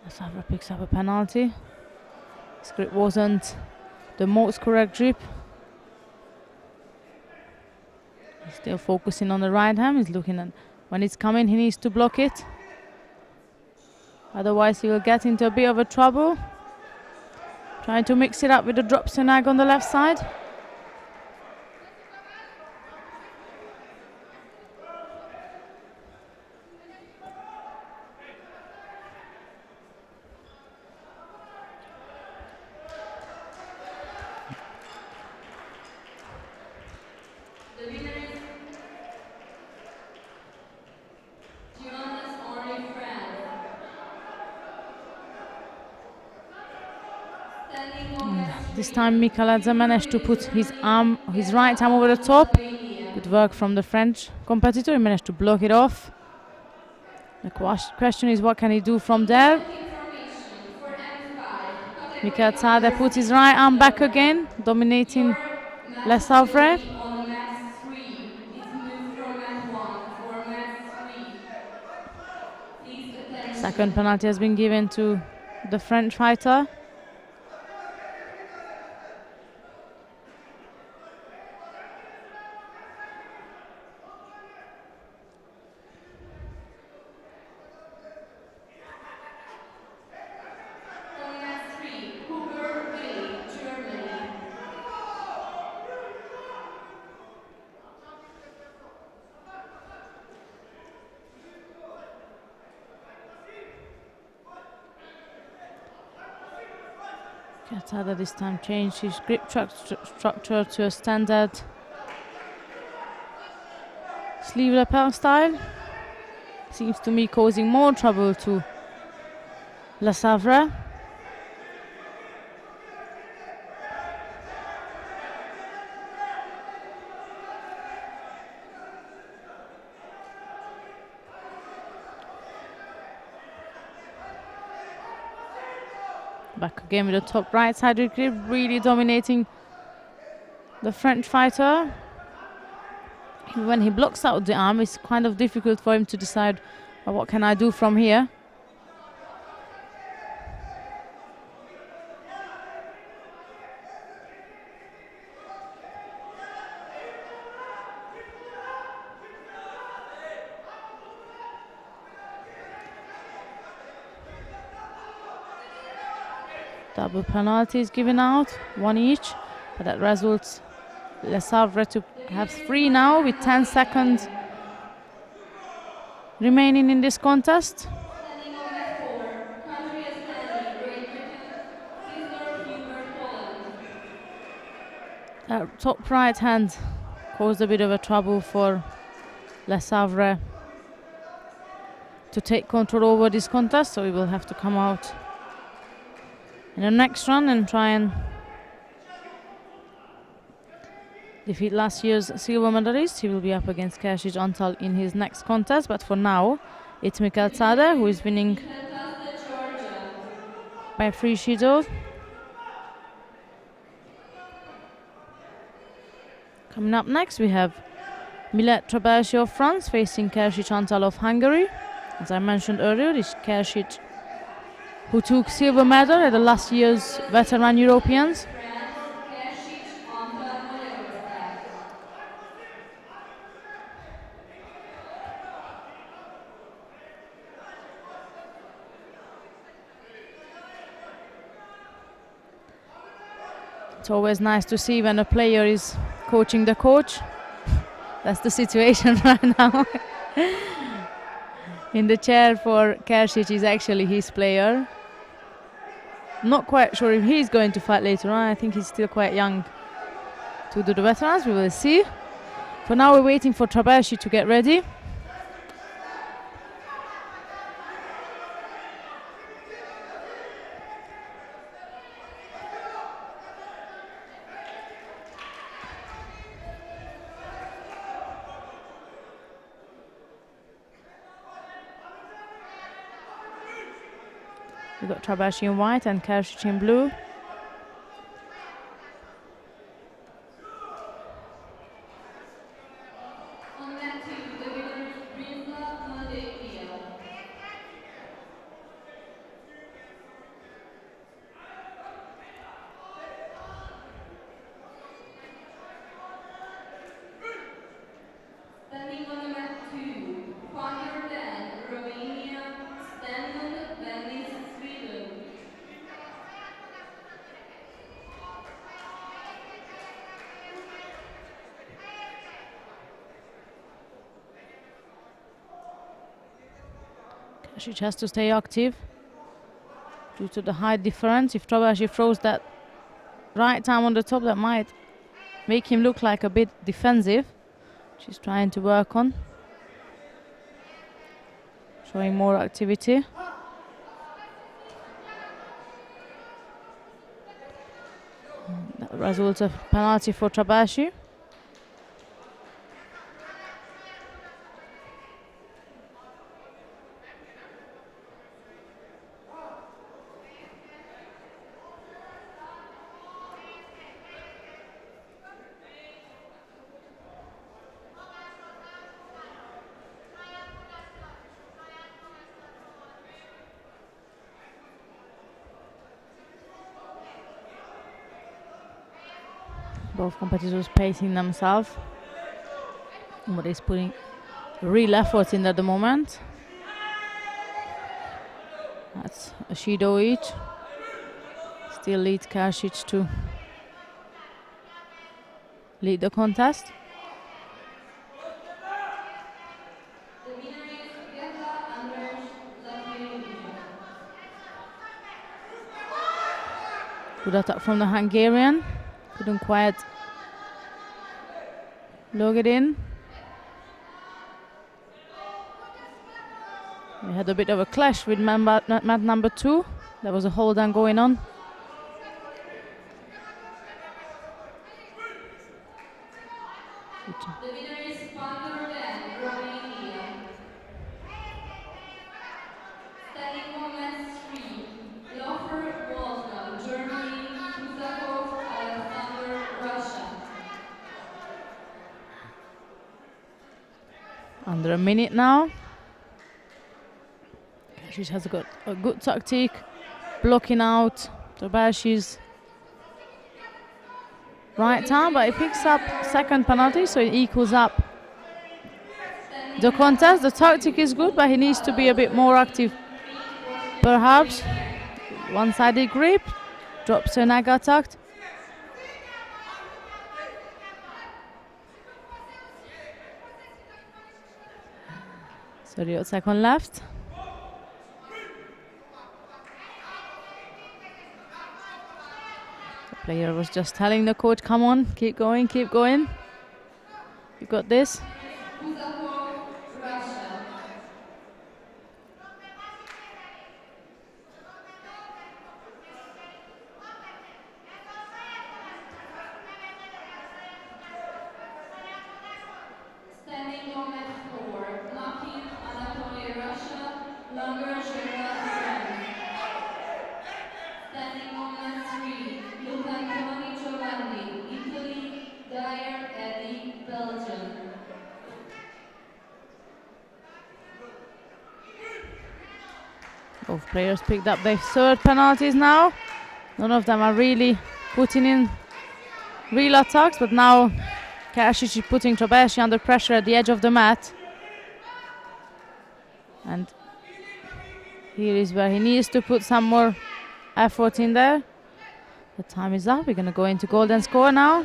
Lesavrev picks up a penalty. His grip wasn't the most correct grip. He's still focusing on the right hand. He's looking at when it's coming, he needs to block it. Otherwise he will get into a bit of a trouble. Trying to mix it up with the drop senag on the left side. The winner is Johannes Henri France. This time Mikaladze managed to put his right arm over the top. Good work from the French competitor. He managed to block it off. The question is, what can he do from there? Mikaladze puts his right arm back again, dominating Lesavre. On the mat 3. It's moved from mat 1 for mat 3. Please attention. Second penalty has been given to the French fighter. On mat 3, Hungary, Germany. Katada this time changed his grip structure to a standard sleeve lapel style. Seems to me causing more trouble to Lesavre. Back again with the top right sided grip, really dominating the French fighter. When he blocks out the arm, it's kind of difficult for him to decide, well, what can I do from here? Double penalties given out, one each, but that results Lesavre to have 3 now with 10 seconds remaining in this contest. Standing on mat 4, country standing, Great Britain, Cesar Hubert, Poland. That top right hand caused a bit of a trouble for Lesavre to take control over this contest, so he will have to come out in the next run and try and defeat last year's silver medalist. He will be up against Kersic Antal in his next contest, but for now it's Mikaladze who is winning by free Judo. Coming up next we have Milet Trabelsi of France facing Kersic Antal of Hungary. As I mentioned earlier, this Kersic who took silver medal at the last year's veteran Europeans. It's always nice to see when a player is coaching the coach. That's the situation right now. In the chair for Kersic is actually his player. Not quite sure if he's going to fight later on. I think he's still quite young to do the veterans. We will see. For now, we're waiting for Trabelsi to get ready. We've got Trabelsi in white and Kersic in blue. On mat 2, the winner is Rinza Moldavia. Standing on the mat 2, Ponder Dan, Romania, Stanley Venice, Sweden. Kersic has to stay active due to the height difference. If Trabelsi throws that right arm on the top, that might make him look like a bit defensive. She's trying to work on showing more activity. result of penalty for Trabashi. Both competitors pacing themselves. Nobody's putting real effort in at the moment. That's a Judo each. Still leads Kasic to lead the contest. The winner is Andrzej, Latvia region. Good attack from the Hungarian. Couldn't quite log it in. We had a bit of a clash with mat number 2. There was a hold on going on. The winner is Romania. Standing on mat 3, Lofer Wolfgang, Germany, Kusakov, Alexander, Russia. Under a minute now. Kasic has got a good tactic, blocking out Trabashi's right arm, but he picks up second penalty, so it equals up the contest. The tactic is good, but he needs to be a bit more active. Perhaps one-sided grip, drops an aga attack. So second left. The player was just telling the coach, come on, keep going, keep going. You got this. Kusakov, Russia. Standing on mat 4, Makin, Anatoly, Russia, Longer, France. Standing on mat 3, Lucantoni, Giovanni, Italy, Dyer, Eddie, Belgium. Both players picked up their third penalties now. None of them are really putting in real attacks, but now Kasic is putting Trabashi under pressure at the edge of the mat. And here is where he needs to put some more effort in there. The time is up. We're going to go into golden score now.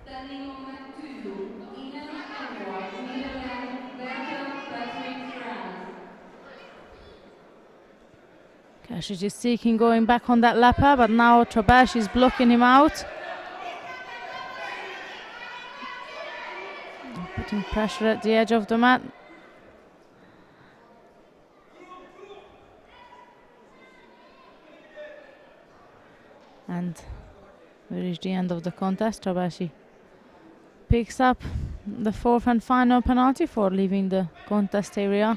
Standing on mat 2, Ina Edward, Netherlands, Bertrand Patrick, France. Kasic is seeking going back on that lapper, but now Trabashi is blocking him out. Putting pressure at the edge of the mat. And we reach the end of the contest. Trabashi picks up the fourth and final penalty for leaving the contest area.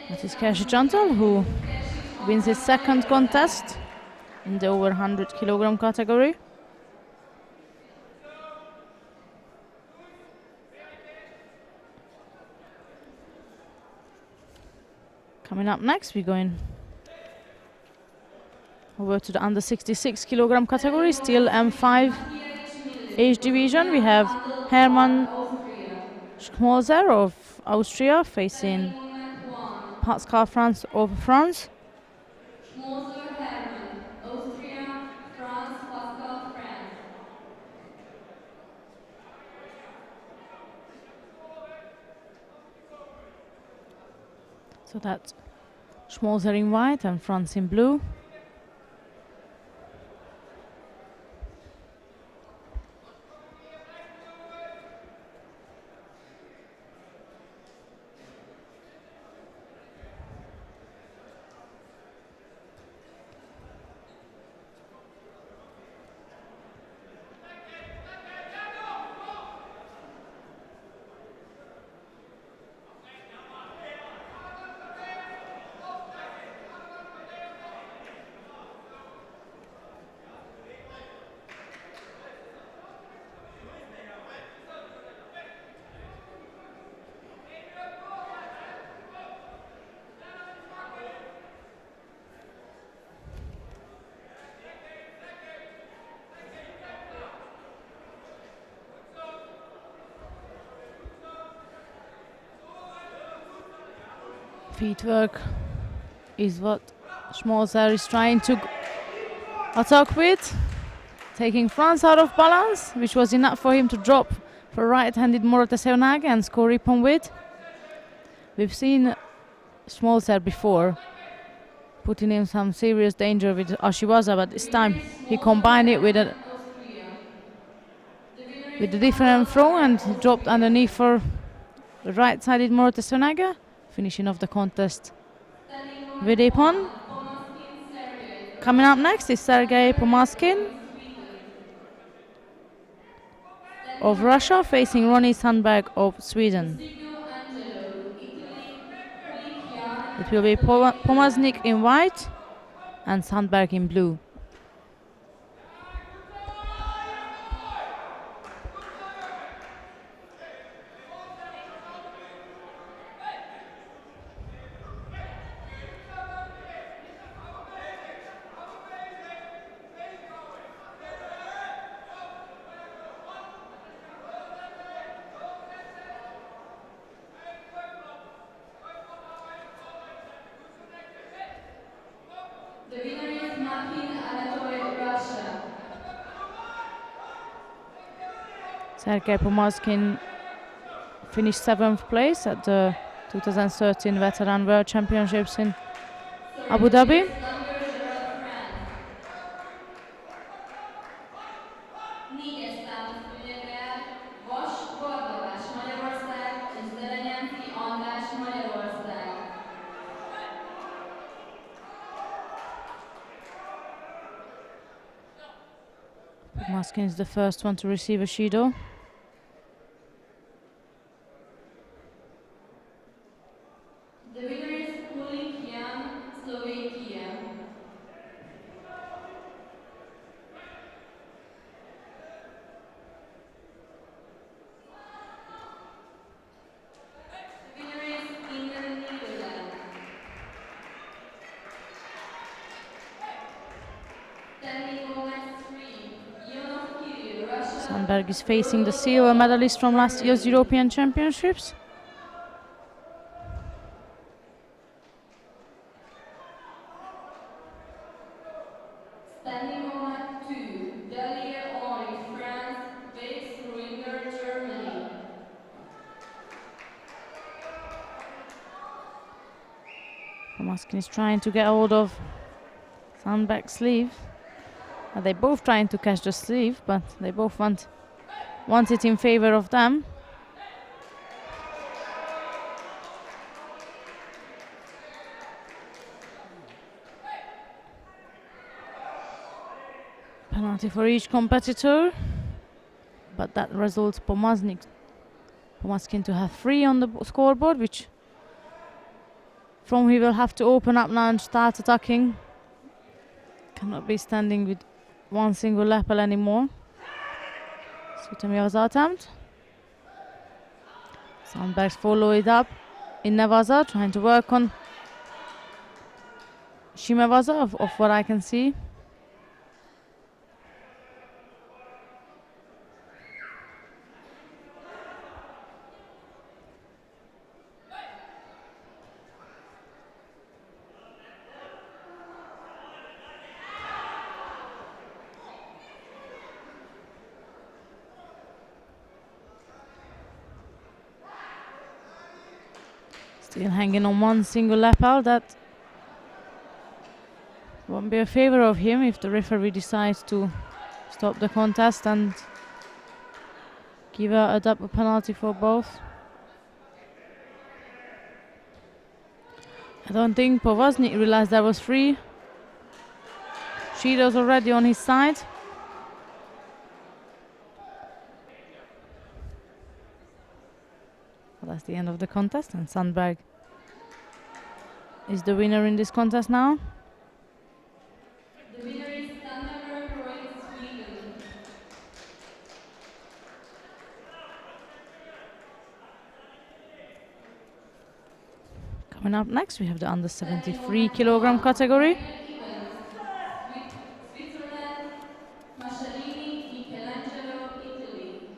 That is Kasic who wins his second contest in the over 100 kilogram category. Coming up next, we're going over to the under 66 kilogram category, still M5 age division. We have Hermann Schmolzer of Austria facing Pascal France of France. Schmolzer Hermann, Austria, France, Pascal, France. So that's Schmolzer in white and France in blue. Feet work is what Schmolzer is trying to attack with, taking France out of balance, which was enough for him to drop for right-handed Morote Seonaga and score Ippon with. We've seen Schmolzer before putting in some serious danger with Ashiwaza, but this time he combined it with a different throw and he dropped underneath for the right-sided Morote Seonaga, finishing off the contest with Ippon. Coming up next is Sergei Pomaskin of Russia facing Ronnie Sandberg of Sweden. It will be Pomasnik in white and Sandberg in blue. The winner is Makin Anatoly, Russia. Sergei Pomaskin finished 7th place at the 2013 Veteran World Championships in Abu Dhabi. Pomaskin is the first one to receive a Judo. The winner is Kulikian, Slovakia. The winner is England, Netherlands. Standing on next three, Russia. Sandberg is facing the silver medalist from last year's European Championships. Standing on 2, Dahlia Henri, France, Bex Ringer, Germany. Pomaskin is trying to get hold of Sandberg's sleeve. They both trying to catch the sleeve, but they both want it in favor of them. Penalty for each competitor, but that results Pomaskin to have 3 on the scoreboard, which from he will have to open up now and start attacking. Cannot be standing with one single lapel anymore. Sutamiwaza attempt. Sandbergs follow it up in Nevaza, trying to work on Shimewaza of what I can see. Still hanging on one single lapel. That won't be a favor of him if the referee decides to stop the contest and give a double penalty for both. I don't think Povaznik realized that was free. Judo's already on his side. Well, that's the end of the contest, and Sandberg is the winner in this contest now. The winner is Sandberg Roy, Sweden. Coming up next, we have the under 73 kilogram category. Switzerland, Masciarini, Michelangelo, Italy.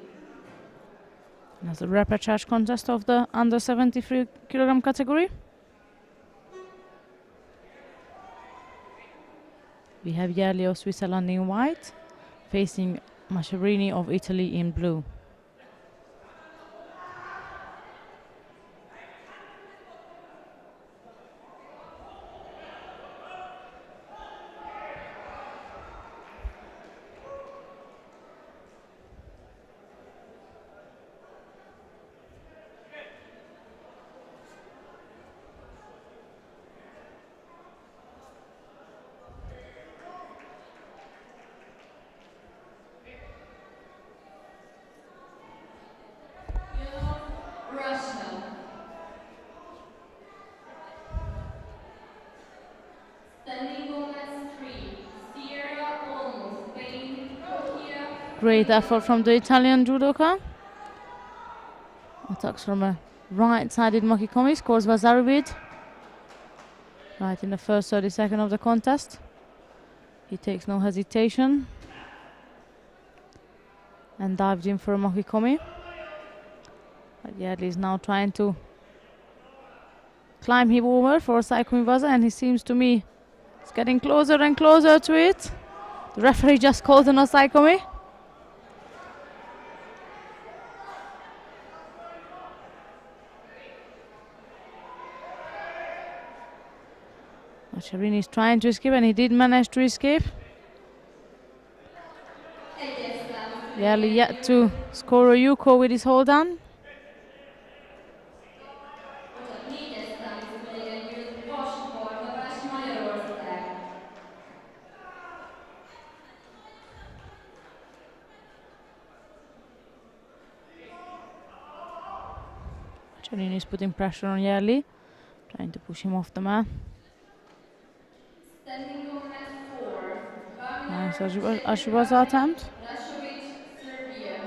That's the repechage contest of the under 73 kilogram category. We have Järli of Switzerland in white, facing Masciarini of Italy in blue. Russia. Standing on S3, Sierra Olmos, Spain, Turkey. Great effort from the Italian judoka. Attacks from a right-sided Makikomi, scores Vasari with. Right in the first 30 seconds of the contest. He takes no hesitation and dived in for a Makikomi. But Järli is now trying to climb him over for a Saikomi Vaza, and he seems to me it's getting closer and closer to it. The referee just called an Saikomi. Masciarini is trying to escape, and he did manage to escape. Järli yet to score a Yuko with his hold on. Masciarini is putting pressure on Järli, trying to push him off the mat. Standing on F4, Nice Ashibaza attempt. Rashovic, Serbia.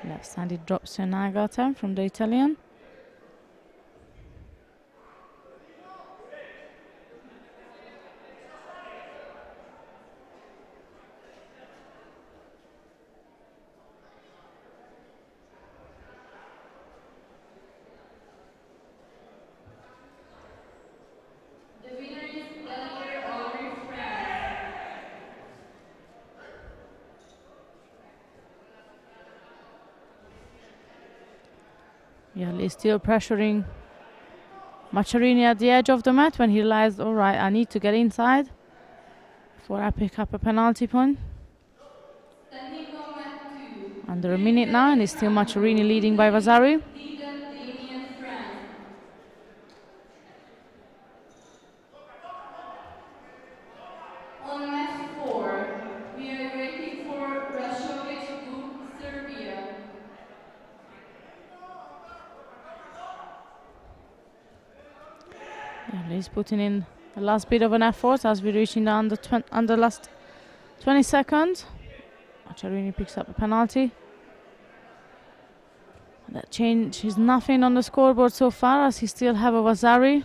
Left-handed drop Senaga attempt from the Italian. The winner is Gallagher Henri, France. Järli is still pressuring Masciarini at the edge of the mat when he realized, all right, I need to get inside before I pick up a penalty point. Standing on Mat 2. Under a minute now, and it's still Masciarini leading by Vasari. Didan, Damien, France. On Mat 4, we are waiting for Rashovic, Serbia. Järli is putting in the last bit of an effort as we reach in the under last 20 seconds. Masciarini picks up a penalty. That change is nothing on the scoreboard so far, as he still have a Vasari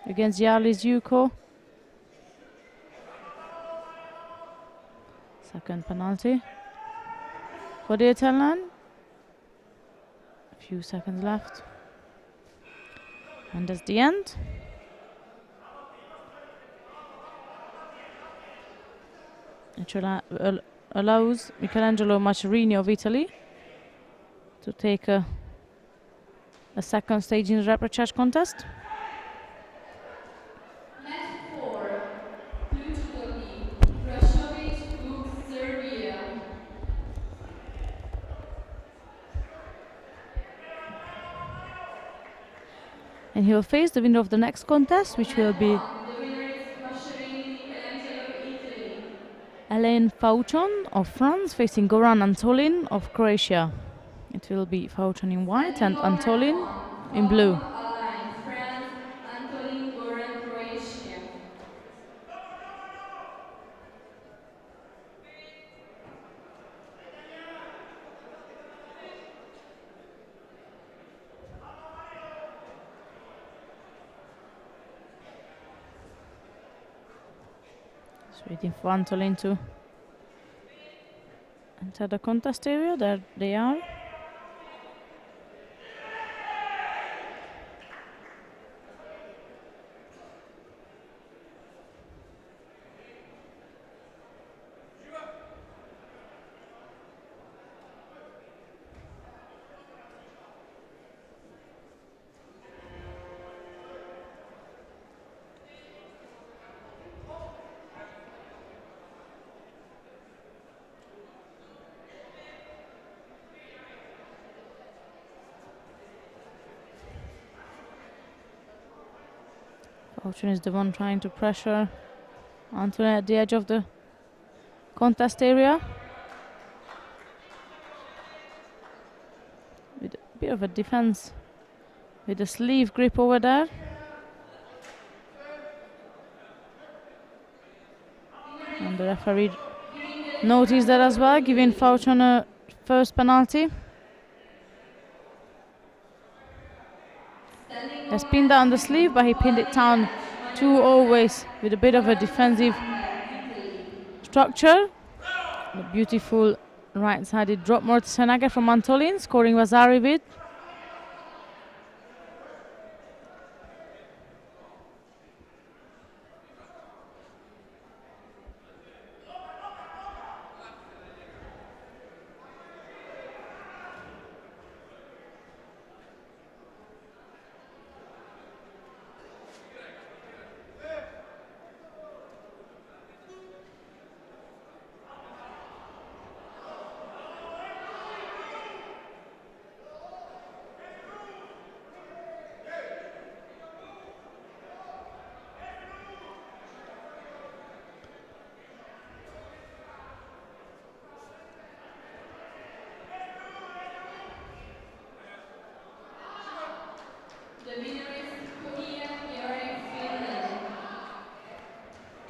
against Järli's Yuko. Second penalty for the Italian. A few seconds left. And that's the end. allows Michelangelo Mascherini of Italy to take a second stage in the repechage contest. Match 4. Blue judoki. Rashovic, Buk, Serbia. And he will face the winner of the next contest, which will be The winner is Mascherini Michelangelo, Italy. Alain Fauchon of France facing Goran Antolin of Croatia. It will be Fauchon in white and Antolin in blue. Alain, France. Antolin Goran, Croatia. Just waiting for Antolin to enter the contest area. There they are. Fauchon is the one trying to pressure Antolin at the edge of the contest area. With a bit of a defense with the sleeve grip over there. And the referee noticed that as well, giving Fauchon a first penalty. Has pinned down the sleeve, but he pinned it down too always with a bit of a defensive structure. A beautiful right-sided drop Mortensen from Antolin, scoring Vasari with.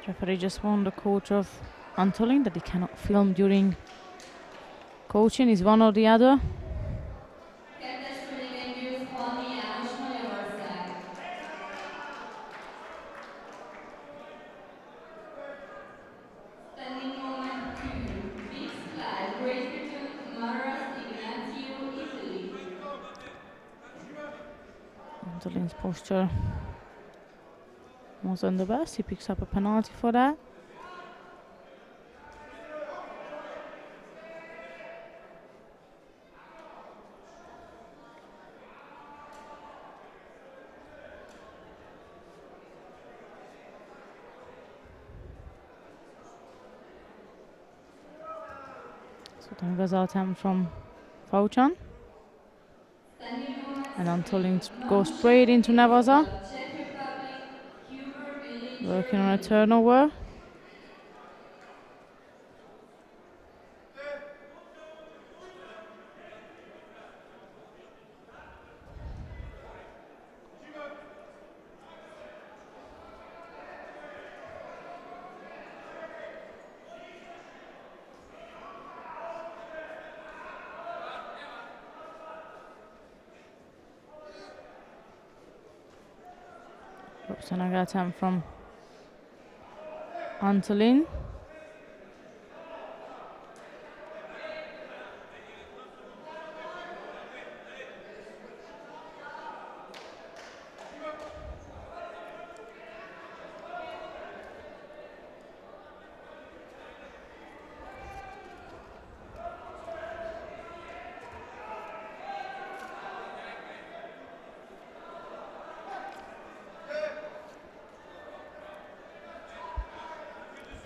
Referee just warned the coach of Antolin that he cannot film during coaching, is one or the other. Standing moment 2. Big splash. Great Britain, Maras Ignazio, Italy. Antolin's posture wasn't the best. He picks up a penalty for that. So the result from Fauchon. And Antolin goes straight into Navaza, working on a turnover. Another attempt from Antolin.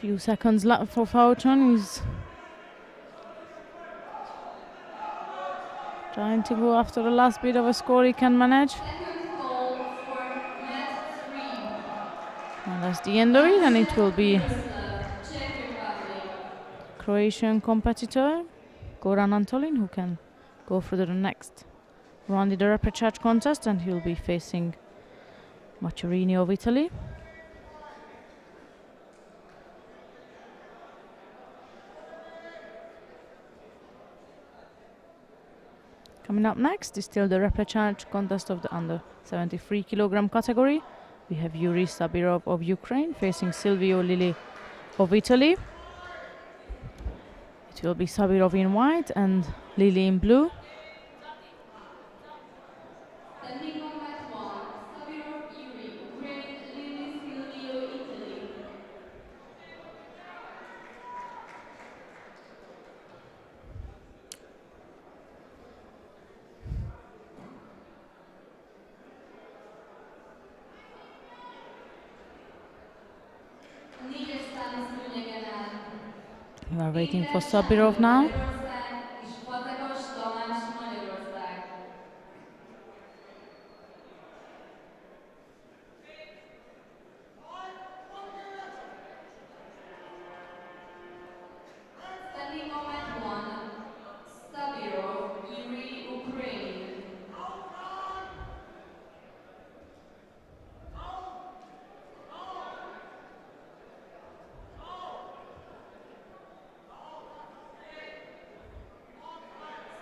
Few seconds left for Fauchon. He's trying to go after the last bit of a score he can manage. Second call for Mat 3. And that's the end of it, and it will be Miroslav, Czech Republic. Croatian competitor Goran Antolin who can go through to the next round in the repechage contest, and he'll be facing Macchiarini of Italy. Coming up next is still the repechage contest of the under 73 kilogram category. We have Yuri Sabirov of Ukraine facing Silvio Lili of Italy. It will be Sabirov in white and Lili in blue. Standing on mat 1, Sabirov Yuri, Ukraine, Lili Silvio, Italy. Négyes számú szőnyegen áll. We are waiting for Sabirov now. Magyarország és Fazekas Tamás Magyarország. Standing on mat 1, Sabirov Yuri, Ukraine.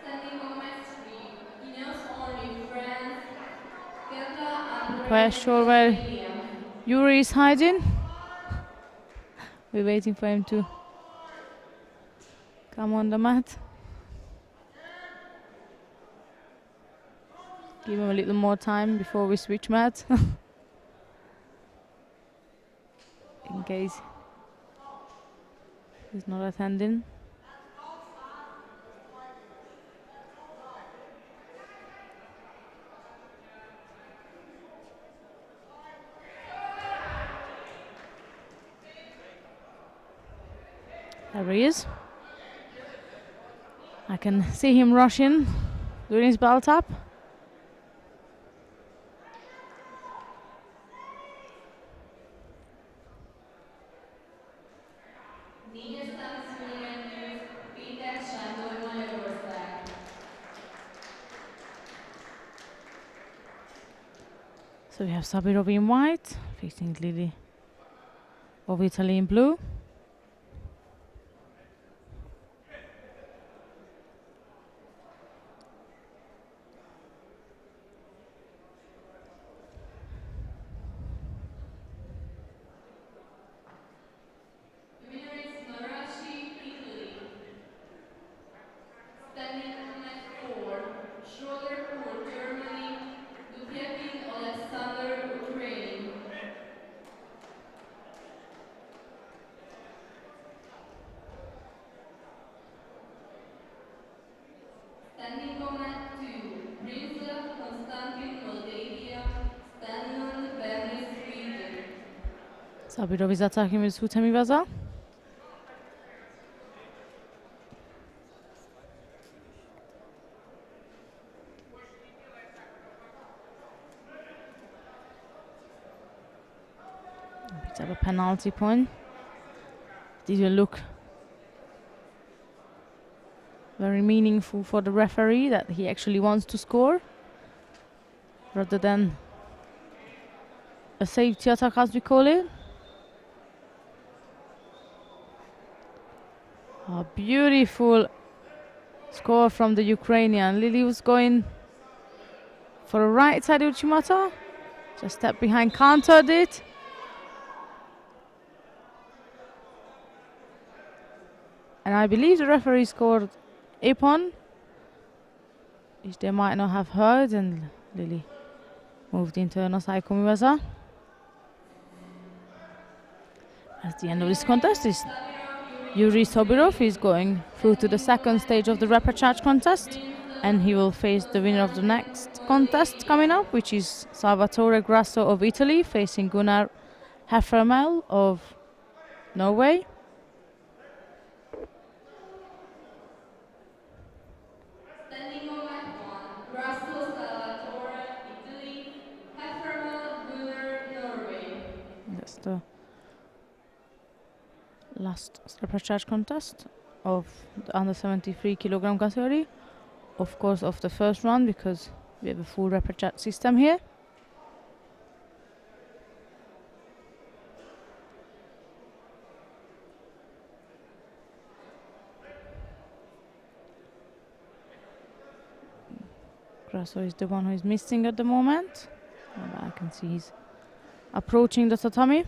Standing on mat 3, Ineos only France, Gerda Quite sure where William. Yuri is hiding. We're waiting for him to come on the mat. Give him a little more time before we switch mat. In case he's not attending. There he is. I can see him rushing, doing his bell tap. Négyes számú szőnyegen győz Péter Sándor, Magyarország. So we have Sabirov in white, facing Lili of Italy in blue. The winner is Marashi, Italy. Standing on mat 4, Schroeder, Germany, Dubjevin Alexander, Ukraine. Standing on mat 2, Prince Konstantin, Moldavia, Stanlon, Berlin, Sweden. Sabirov is attacking with Sutemiwaza. Picked up a penalty point. Didn't look very meaningful for the referee that he actually wants to score rather than a safety attack as we call it. A beautiful score from the Ukrainian. Lili was going for a right side Uchimata. Just stepped behind, countered it. And I believe the referee scored Ippon, which they might not have heard, and Lili moved into an Osai Kumiwaza. At the end of this contest is Yuri Sabirov is going through to the second stage of the repechage contest, and he will face the winner of the next contest coming up, which is Salvatore Grasso of Italy facing Gunnar Heffermel of Norway. Standing moment 1, Grasso Salvatore, Italy. Hefferman Buller, Norway. That's the last repertoire contest of the under 73 kilogram category. Of course, of the first round, because we have a full repertoire system here. Grasso is the one who is missing at the moment. And I can see he's approaching the tatami.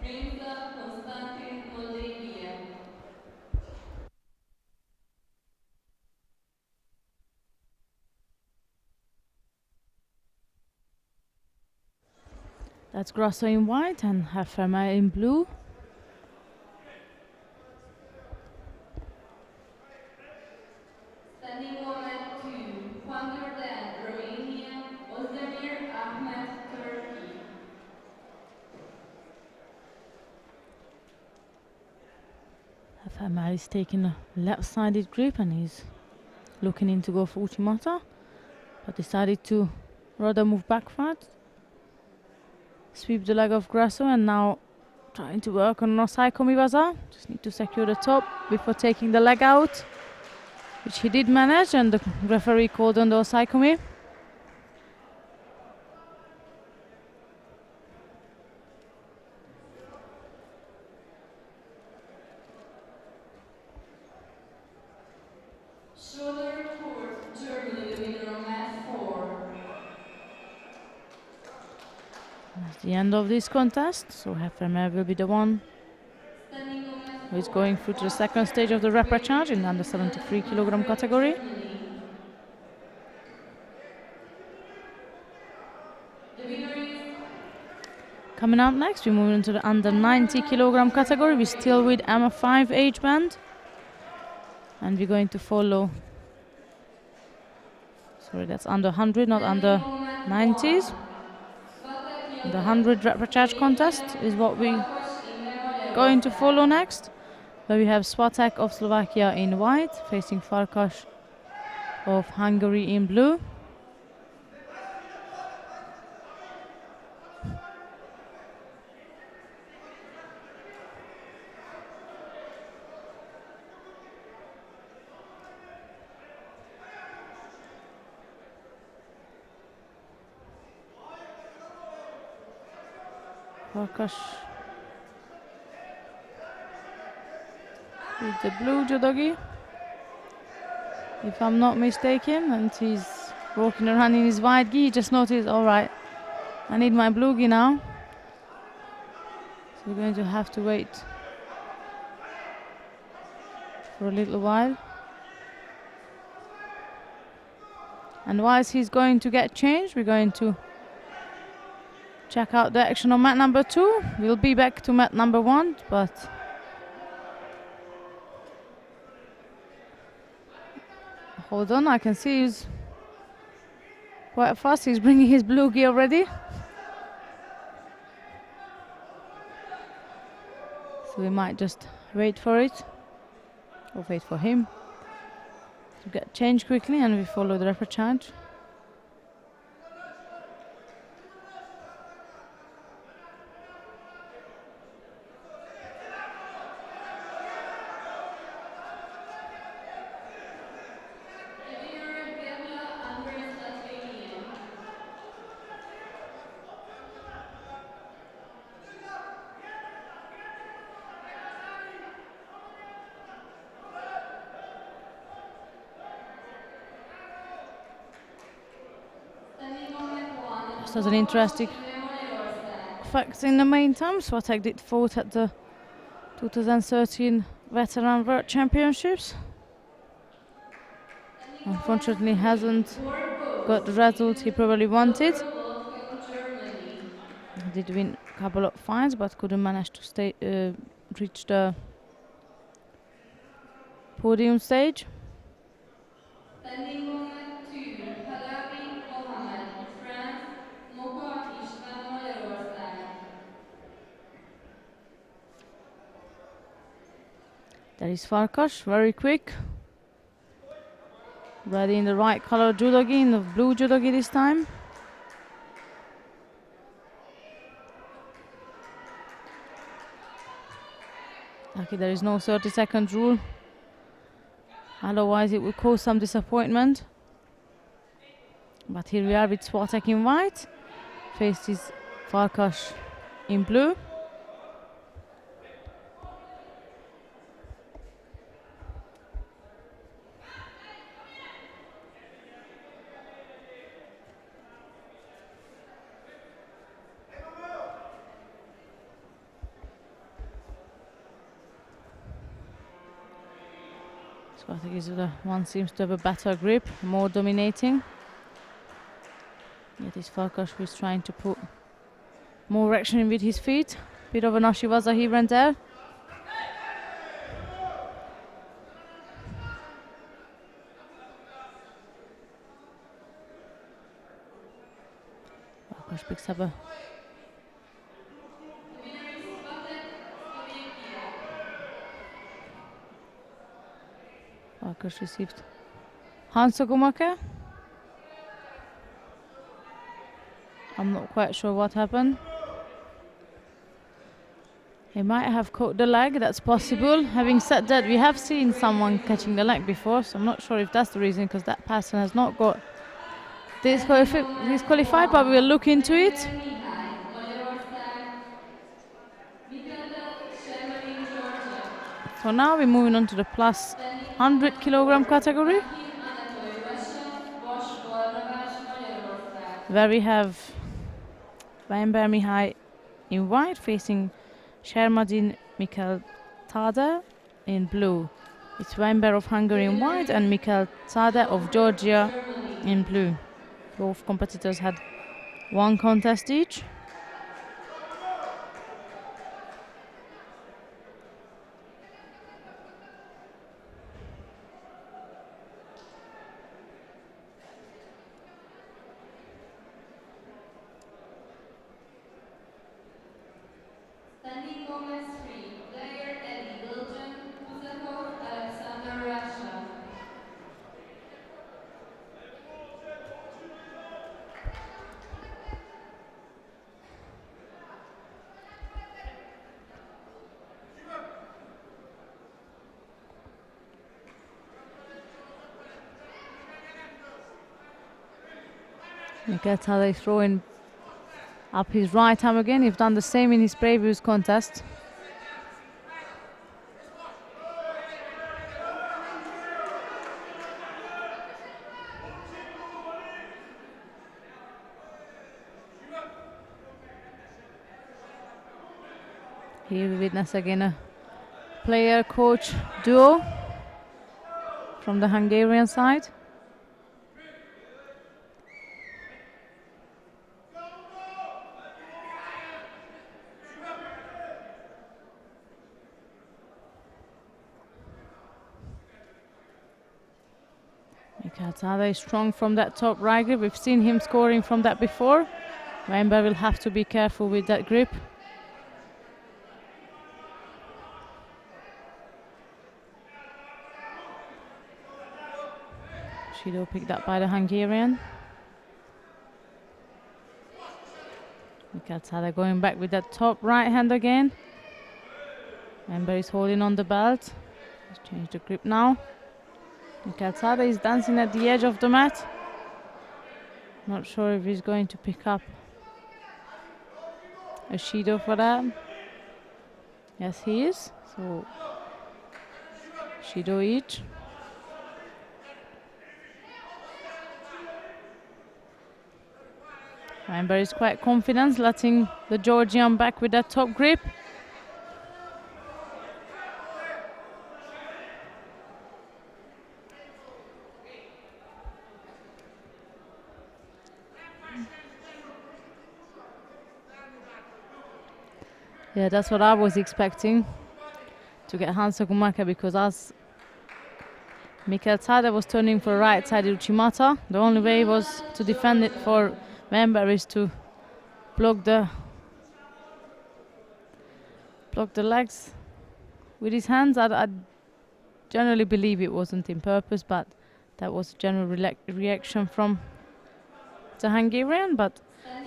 Prince Konstantin, Moldavia. That's Grasso in white and Hefferman in blue. Standing moment 2, Hungary, Romania. Ozdemir Ahmet, Turkey. Hefferman is taking a left-sided grip and he's looking in to go for Uchimata, but decided to rather move backward. Sweep the leg of Grasso and now trying to work on Osaikomi Waza. Just need to secure the top before taking the leg out, which he did manage, and the referee called on the Osaikomi. Schroeder, Kurt, Germany, the winner of match 4. That's the end of this contest, so Hefferman will be the one Standing moment who is going through to the second stage of the repertoire in the under 73 kilogram category. The winner is Coming up next, we move into the under 90 kilogram category. We're still with M5 age band, and we're going to follow. Sorry, that's under 100, not under 90s. The 100 repertoire contest is what we're going to follow next, where we have Swatek of Slovakia in white facing Farkas of Hungary in blue. Farkas with the blue judogi, if I'm not mistaken, and he's walking around in his white gi. He just noticed, all right, I need my blue gi now. So we're going to have to wait for a little while. And whilst he's going to get changed, we're going to check out the action on mat number 2. We'll be back to mat number 1, but hold on, I can see he's quite fast. He's bringing his blue gi already. So we might just wait for it, or wait for him to get changed quickly, and we follow the repertoire. Just as an interesting fact in the meantime, Swatek did fought at the 2013 Veteran World Championships. Unfortunately hasn't got the result he probably wanted. did win a couple of fights, but couldn't manage to reach the podium stage. Standing moment 2, Halabi Mohammed, France, Moka István, Magyarország. There is Farkas, very quick. Ready in the right color judogi, in the blue judogi this time. Lucky there is no 30-second rule. Otherwise it would cause some disappointment. But here we are with Swatek in white. Faces Farkas in blue. Swatek is the one seems to have a better grip, more dominating. Yet it's Farkas who is trying to put more action with his feet. Bit of an Ashiwaza here and there. Farkas picks up a Farkas received Hansogumake. I'm not quite sure what happened. He might have caught the leg, that's possible. Having said that, we have seen someone catching the leg before, so I'm not sure if that's the reason, because that person has not got disqualified, but we'll look into it. So now we're moving on to the plus 100 kilogram category, where we have Weinberg Mihai in white facing Shermadin Mikhail Tada in blue. It's Weinberg of Hungary in white and Mikhail Tada of Georgia in blue. Both competitors had one contest each. Standing moments 3, player Eddie, Belgium, Kuzakov, Alexander, Russia. Mikhail Tada is throwing up his right arm again. He's done the same in his previous contest. Here we witness again a player-coach duo from the Hungarian side. Mikhail Tada is strong from that top right grip. We've seen him scoring from that before. Weinberg will have to be careful with that grip. Judo picked up by the Hungarian. Mikhail Tada going back with that top right hand again. Weinberg is holding on the belt. Let's change the grip now. Mikhail Tada is dancing at the edge of the mat. Not sure if he's going to pick up a Shido for that. Yes, he is. So, Shido each. Weinberg is quite confident, letting the Georgian back with that top grip. Yeah, that's what I was expecting, to get Hansa Gumaka, because as Mikael Tada was turning for right-sided Uchimata, the only way was to defend it for Member is to block the legs with his hands. I generally believe it wasn't in purpose, but that was a general reaction from the Hungarian. But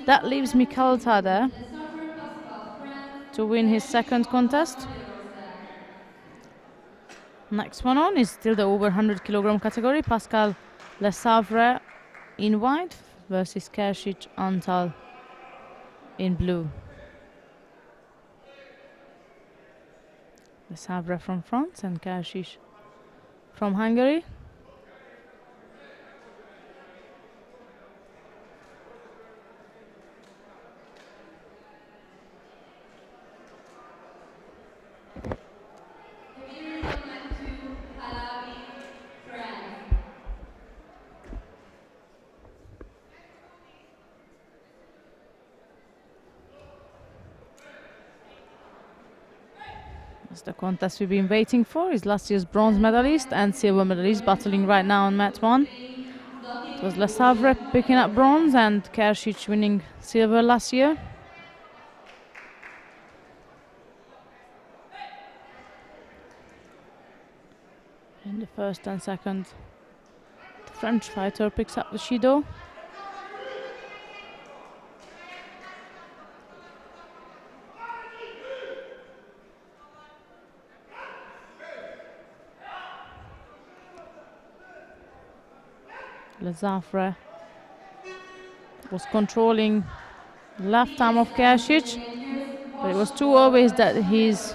that leaves Mikael Tada Le server Pascal France. to win his second contest. Next one on is still the over 100 kilogram category. Pascal Le Savre in white versus Kersic Antal in blue. Le Savre from France and Kersic from Hungary. That's the contest we've been waiting for. Is last year's bronze medalist and silver medalist battling right now on mat 1. It was Le Savre picking up bronze and Kersic winning silver last year. In the first and second, the French fighter picks up the Judo. Le Savre was controlling the left arm of Kersic, but it was too obvious that he's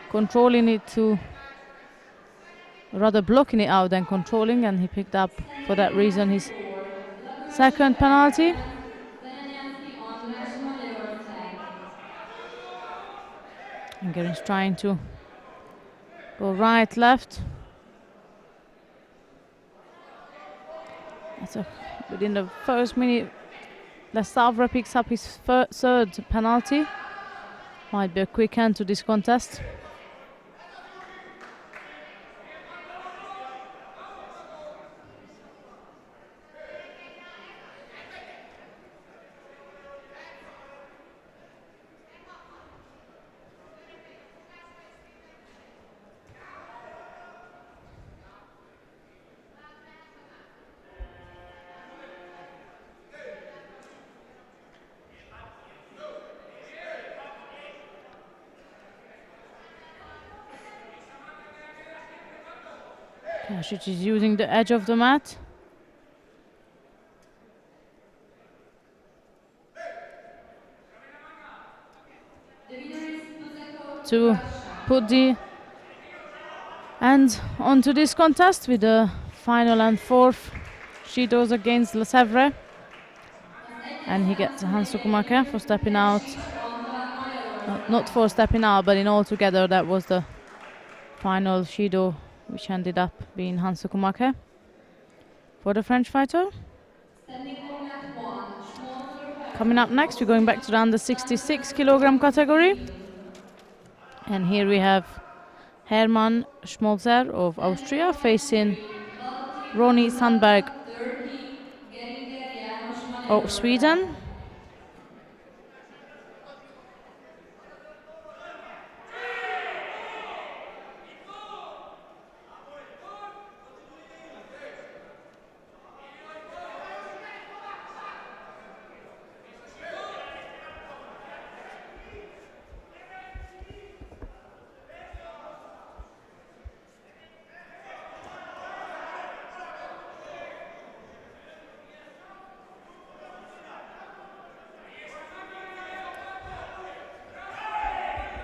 controlling it to rather blocking it out than controlling, and he picked up for that reason his second penalty. Hungarian's trying to go right, left. Within the first minute, Le Savre picks up his third penalty. Might be a quick end to this contest. Kersic is using the edge of the mat. To put the end onto this contest with the final and fourth Judos against Le Savre. And he gets a Hans Sukumake for stepping out. Not for stepping out, but in all together that was the final Judo, which ended up being Hans Sukumake for the French fighter. Coming up next, we're going back to the under 66 kilogram category. And here we have Hermann Schmolzer of Austria facing Ronny Sandberg of Sweden.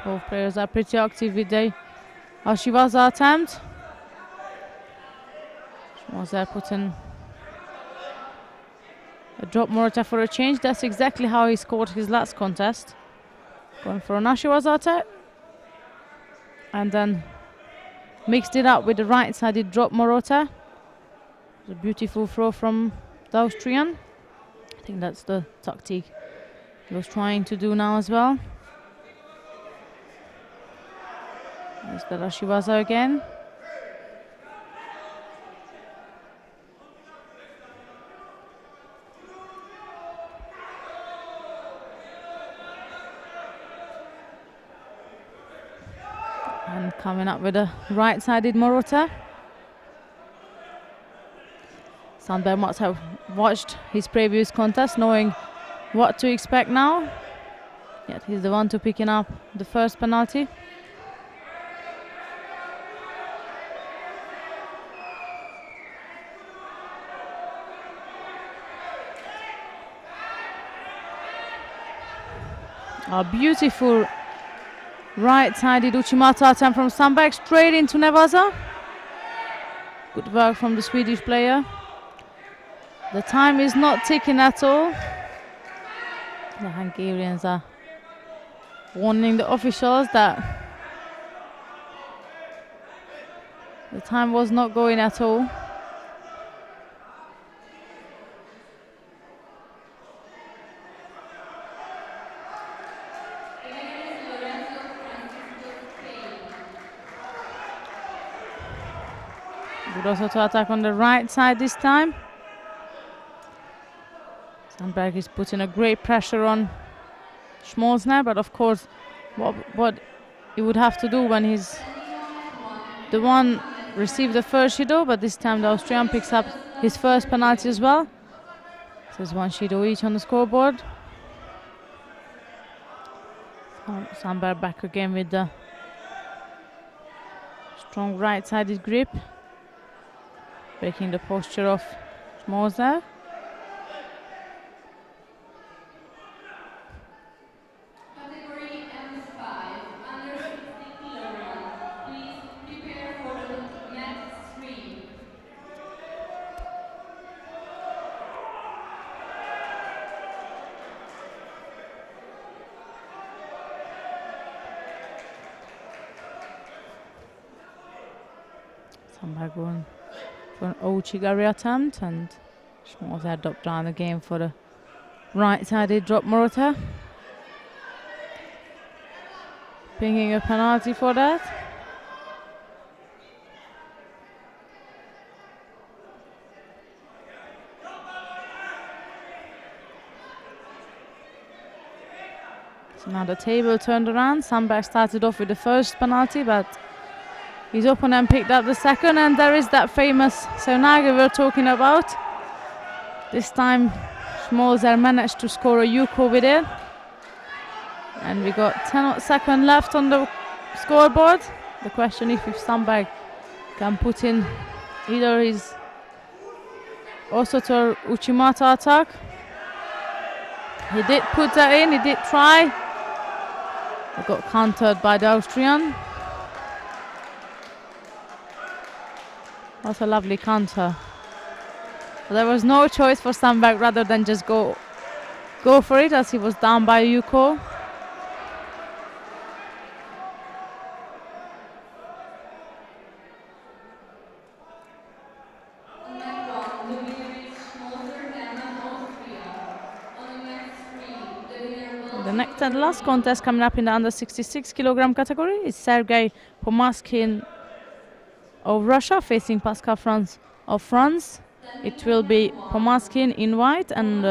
Both players are pretty active with the Ashiwaza attempt. Schmolzer putting a drop mortar for a change. That's exactly how he scored his last contest. Going for an Ashiwaza attack. And then mixed it up with the right-sided drop mortar. A beautiful throw from the Austrian. I think that's the tactic he was trying to do now as well. the Rashiwaza again. And coming up with a right-sided Morota. Sandberg must have watched his previous contest, knowing what to expect now. Yet he's the one to picking up the first penalty. A beautiful right-sided Uchimata attempt from Sandberg, straight into Nevaza. Good work from the Swedish player. The time is not ticking at all. The Hungarians are warning the officials that the time was not going at all. Good also to attack on the right side this time. Sandberg is putting a great pressure on Schmolzner, but of course what he would have to do when he's the one received the first Judo, but this time the Austrian picks up his first penalty as well. So there's one Judo each on the scoreboard. Sandberg back again with the strong right-sided grip, breaking the posture of Schmolzner. Category M5, under 60 kilograms. Please prepare for the next stream. Sandberg going for an Ochigari attempt, and Schmolzner dropped down again for the right-sided drop Morota. Pinging a penalty for that. So now the table turned around. Sandberg started off with the first penalty, but his opponent picked up the second, and there is that famous Seonaga we're talking about. This time Schmolzner managed to score a Yuko with it. And we got 10 seconds left on the scoreboard. The question is if Sandberg can put in either his Osoto Uchimata attack. He did put that in, he did try. It got countered by the Austrian. What a lovely counter. But there was no choice for Sandberg rather than just go for it, as he was down by Yuko. The next and last contest coming up in the under 66 kilogram category is Sergei Pomaskin of Russia facing Pascal France of France. It will be Pomaskin in white and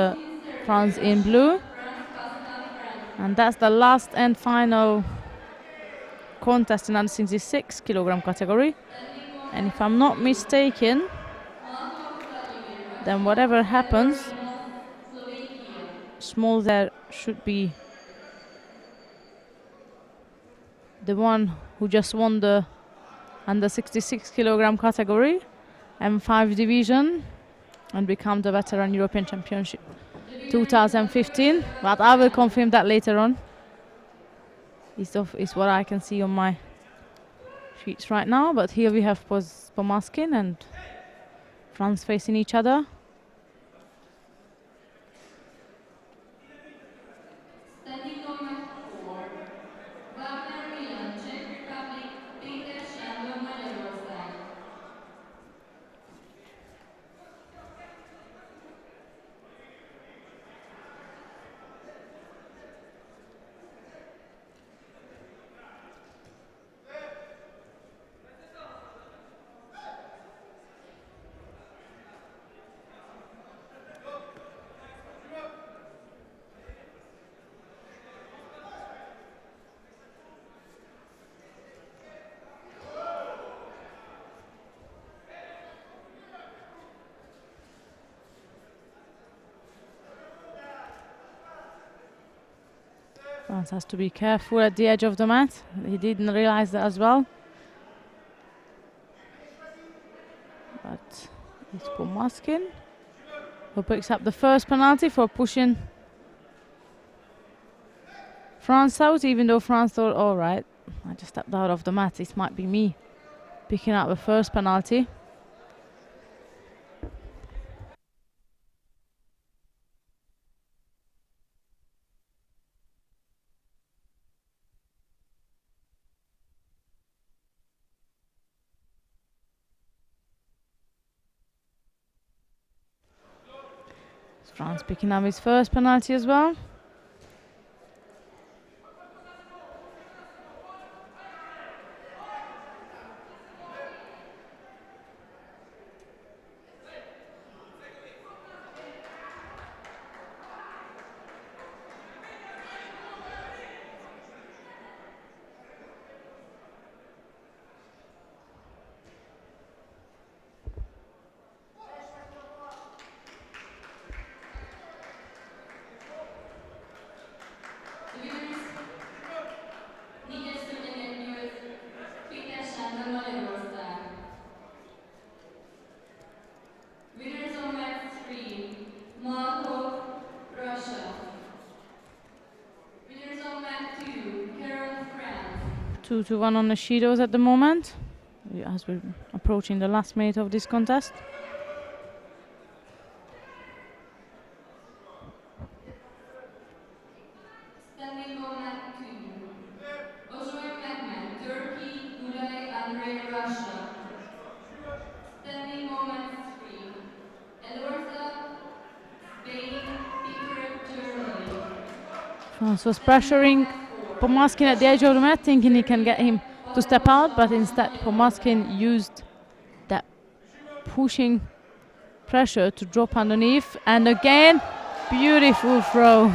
France in blue. And that's the last and final contest in under 66 kilogram category. And if I'm not mistaken, then whatever happens, Schmolzner should be the one who just won the under 66 kilogram category M5 division and become the veteran European Championship 2015. But I will confirm that later on. Is what I can see on my sheets right now. But here we have Pomaskin and France facing each other. France has to be careful at the edge of the mat. He didn't realize that as well. But it's Pomaskin who picks up the first penalty for pushing France out, even though France thought, all right, I just stepped out of the mat. This might be me picking up the first penalty. France picking up his first penalty as well. Winners of match 3, Markov, Russia. Winners of match 2, Carol, France. 2-1 on the Judos at the moment, as we're approaching the last minute of this contest. Standing on match 2, Özgür Mehmet, Turkey, Gulay, Andrei, Russia. Standing on match 3, Elorza, Spain, Peter, Germany. France was pressuring Pomaskin at the edge of the mat, thinking he can get him to step out, but instead Pomaskin used that pushing pressure to drop underneath, and again, beautiful throw.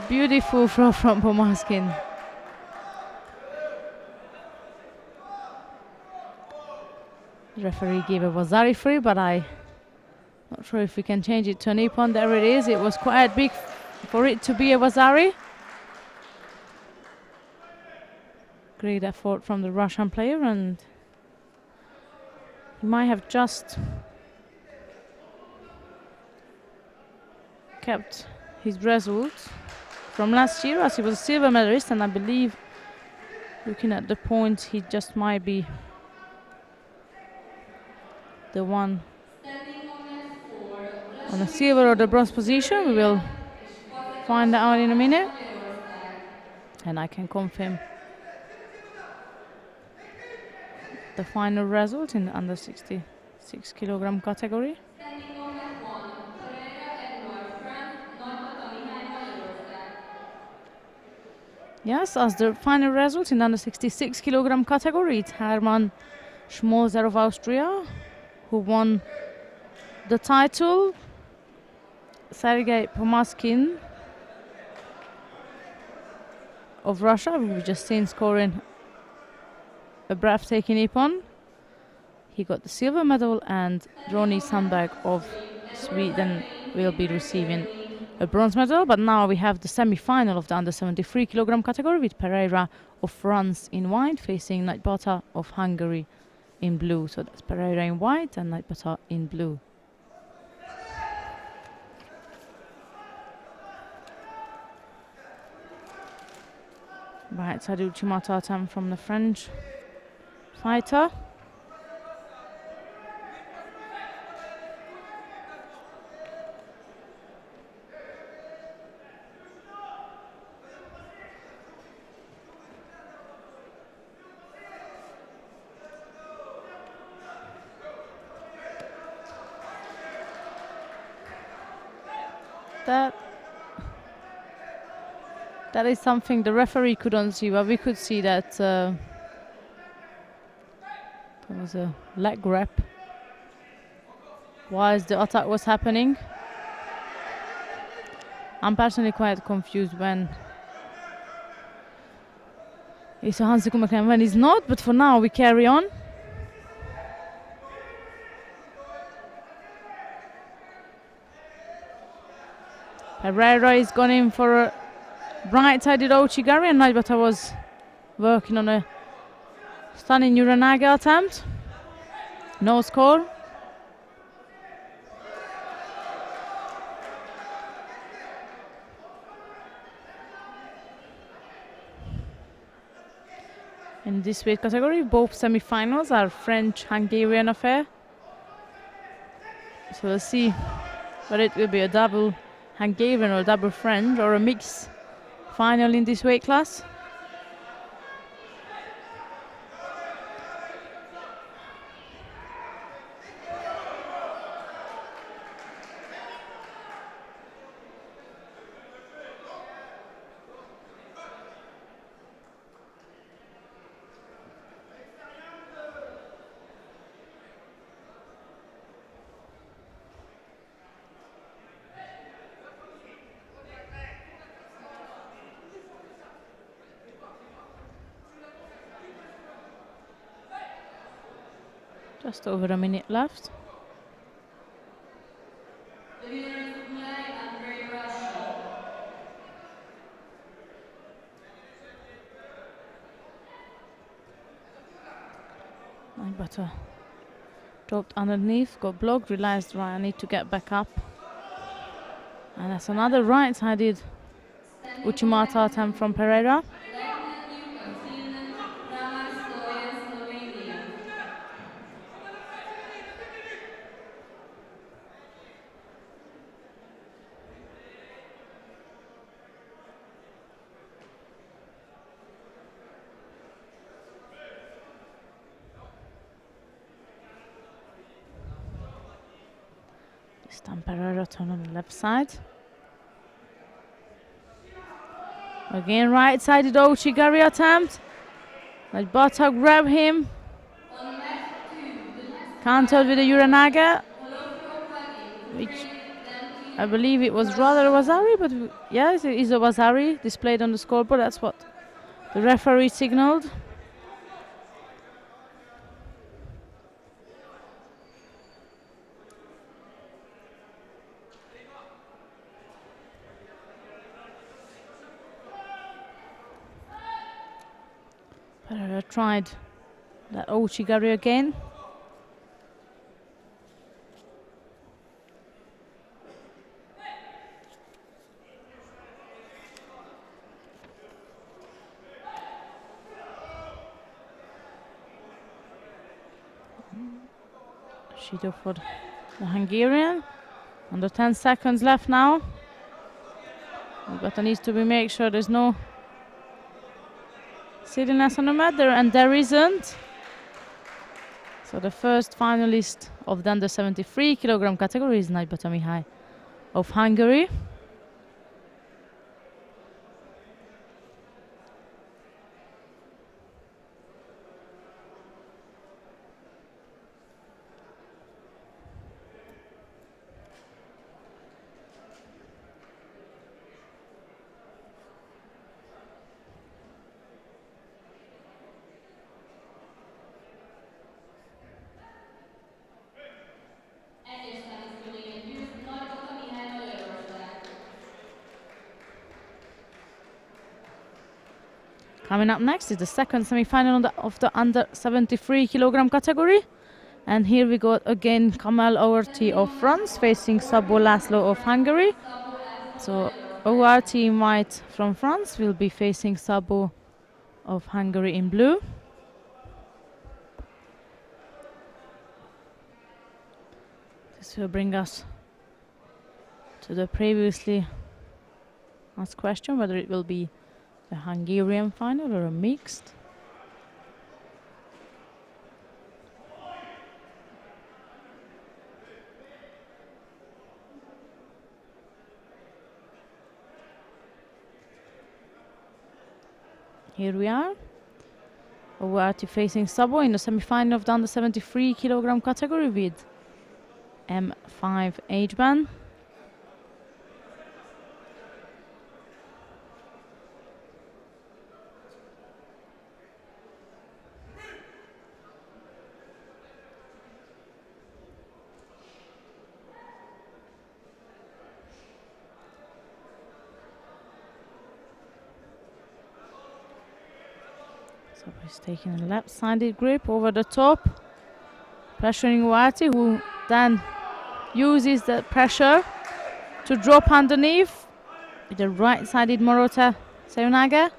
Beautiful throw from Pomaskin. The referee gave a Vasari free, but I'm not sure if we can change it to an Ippon. There it is. It was quite big for it to be a Vasari. Great effort from the Russian player, and he might have just kept his results from last year, as he was a silver medalist, and I believe, looking at the points, he just might be the one on the silver or the bronze position. We will find that out in a minute, and I can confirm the final result in the under 66 kilogram category. Yes, as the final result in the under 66 kilogram category, it's Hermann Schmolzer of Austria who won the title. Sergei Pomaskin of Russia, who we've just seen scoring a breathtaking Ippon. He got the silver medal, and Ronny Sandberg of Sweden will be receiving a bronze medal. But now we have the semi-final of the under 73 kilogram category, with Pereira of France in white facing Nagybata of Hungary in blue. So that's Pereira in white and Nagybata in blue. Right, Sadu Chimata attempt from the French fighter. That is something the referee couldn't see, but we could see that there was a leg grab whilst the attack was happening. I'm personally quite confused when it's a Hansi Kumakran and when it's not, but for now we carry on. Pereira is gone in for a right-sided Ouchigari, and Naibata was working on a stunning Uranaga attempt. No score. In this weight category, both semi-finals are French-Hungarian affair. So we'll see whether it will be a double Hungarian or double French or a mix final in this weight class. Just over a minute left. The winner is Andrei Russia. Naibata dropped underneath, got blocked, realized right, I need to get back up. And that's another right-sided Uchimata attempt from Pereira. Lieutenant Newcomb, Finland. Ramar Stoyan, Slovenia. This time Pereira turn on the left side. Again, right-sided Ouchigari attempt. Naibata grab him. On mat 2, the next Countered with a Uranaga, Holofio Kagi, which Ukraine, I believe it was rather Wasari, but yes, it is a Wasari displayed on the scoreboard. That's what the referee signaled. Pereira tried that Ouchigari again. Judo for the Hungarian. Under 10 seconds left now. But there needs to be make sure there's no silliness on the mat there, and there isn't. So the first finalist of the under 73 kilogram category is Naibata Mihai of Hungary. Egyes tenisztőnéket győz Nagybata Mihály Magyarország. Coming up next is the second semi-final of the under 73 kilogram category. And here we got again Kamal Orti of France facing Sabo Laszlo of Hungary. So our team white from France will be facing Sabo of Hungary in blue. This will bring us to the previously asked question whether it will be a Hungarian final or a mixed. Here we are. Owati facing Sabo in the semi-final of the under 73 kilogram category with M5 age band. So he's taking a left-sided grip over the top, pressuring Wati, who then uses the pressure to drop underneath with the right-sided Morota Seunaga,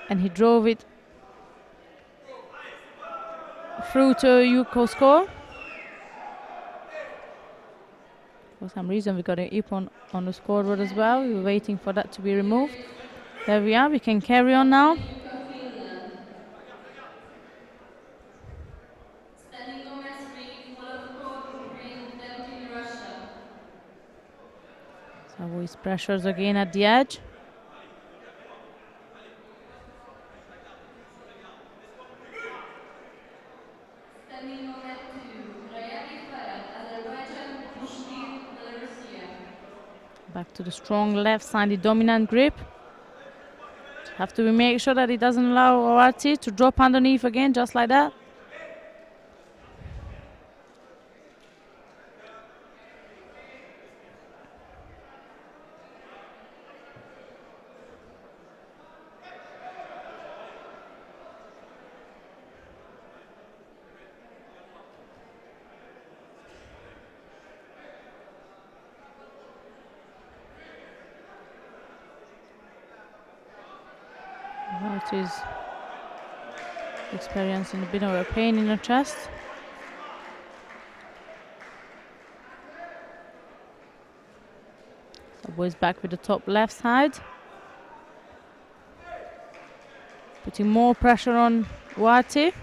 and he drove it through to Yuko score. For some reason we got an Ippon on the scoreboard as well. We were waiting for that to be removed. There we are, we can carry on now. Standing number 3, Balatonfüred, Ukraine, Balatonfüred, Russia. So with pressures again at the edge. Standing number 2, Azerbaijan, Pushkin, Belarusia. Back to the strong left-sided dominant grip. Have to make sure that it doesn't allow Oarti to drop underneath again, just like that. Oarti is experiencing a bit of a pain in her chest. Boys back with the top left side. Putting more pressure on Wati. The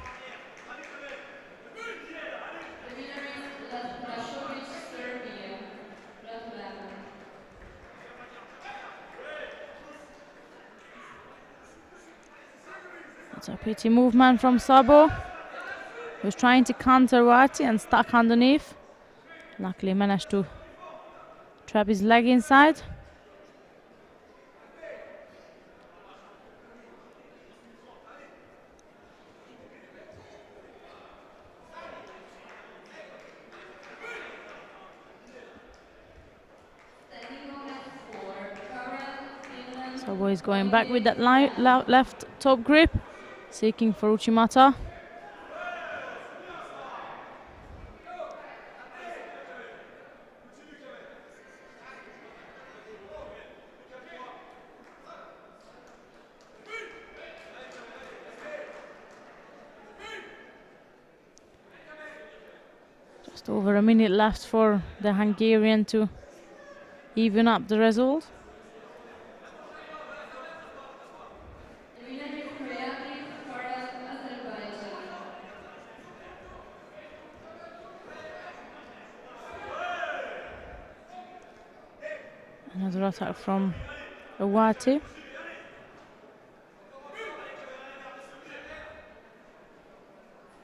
winner is Lashovic, Serbia. Gratulacem. That's a pretty movement from Sabo. He was trying to counter Wati and stuck underneath. Luckily managed to trap his leg inside. Sabo is going back with that left top grip, seeking for Uchimata. Just over a minute left for the Hungarian to even up the result. The winner is Azerbaijan. Another attack from Awati.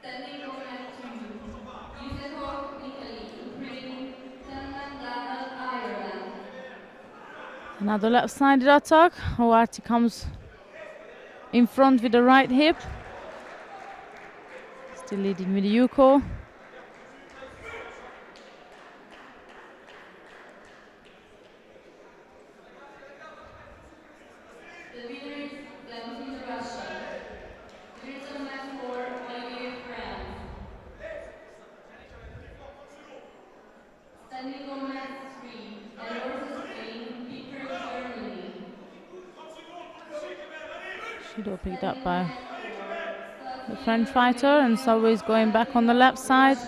Standing number 2, Yusakov, Italy, Ukraine, Salman Dahal, Ireland. Another left-sided attack. Awati comes in front with the right hip. Still leading with Yuko. The winner is Balatonfüred, Russia. The winner is match for Olivier, France. Standing number 3, Elorza, Spain, Peter, Germany. Judo picked up by the French fighter, and Sabo is going back on the left side.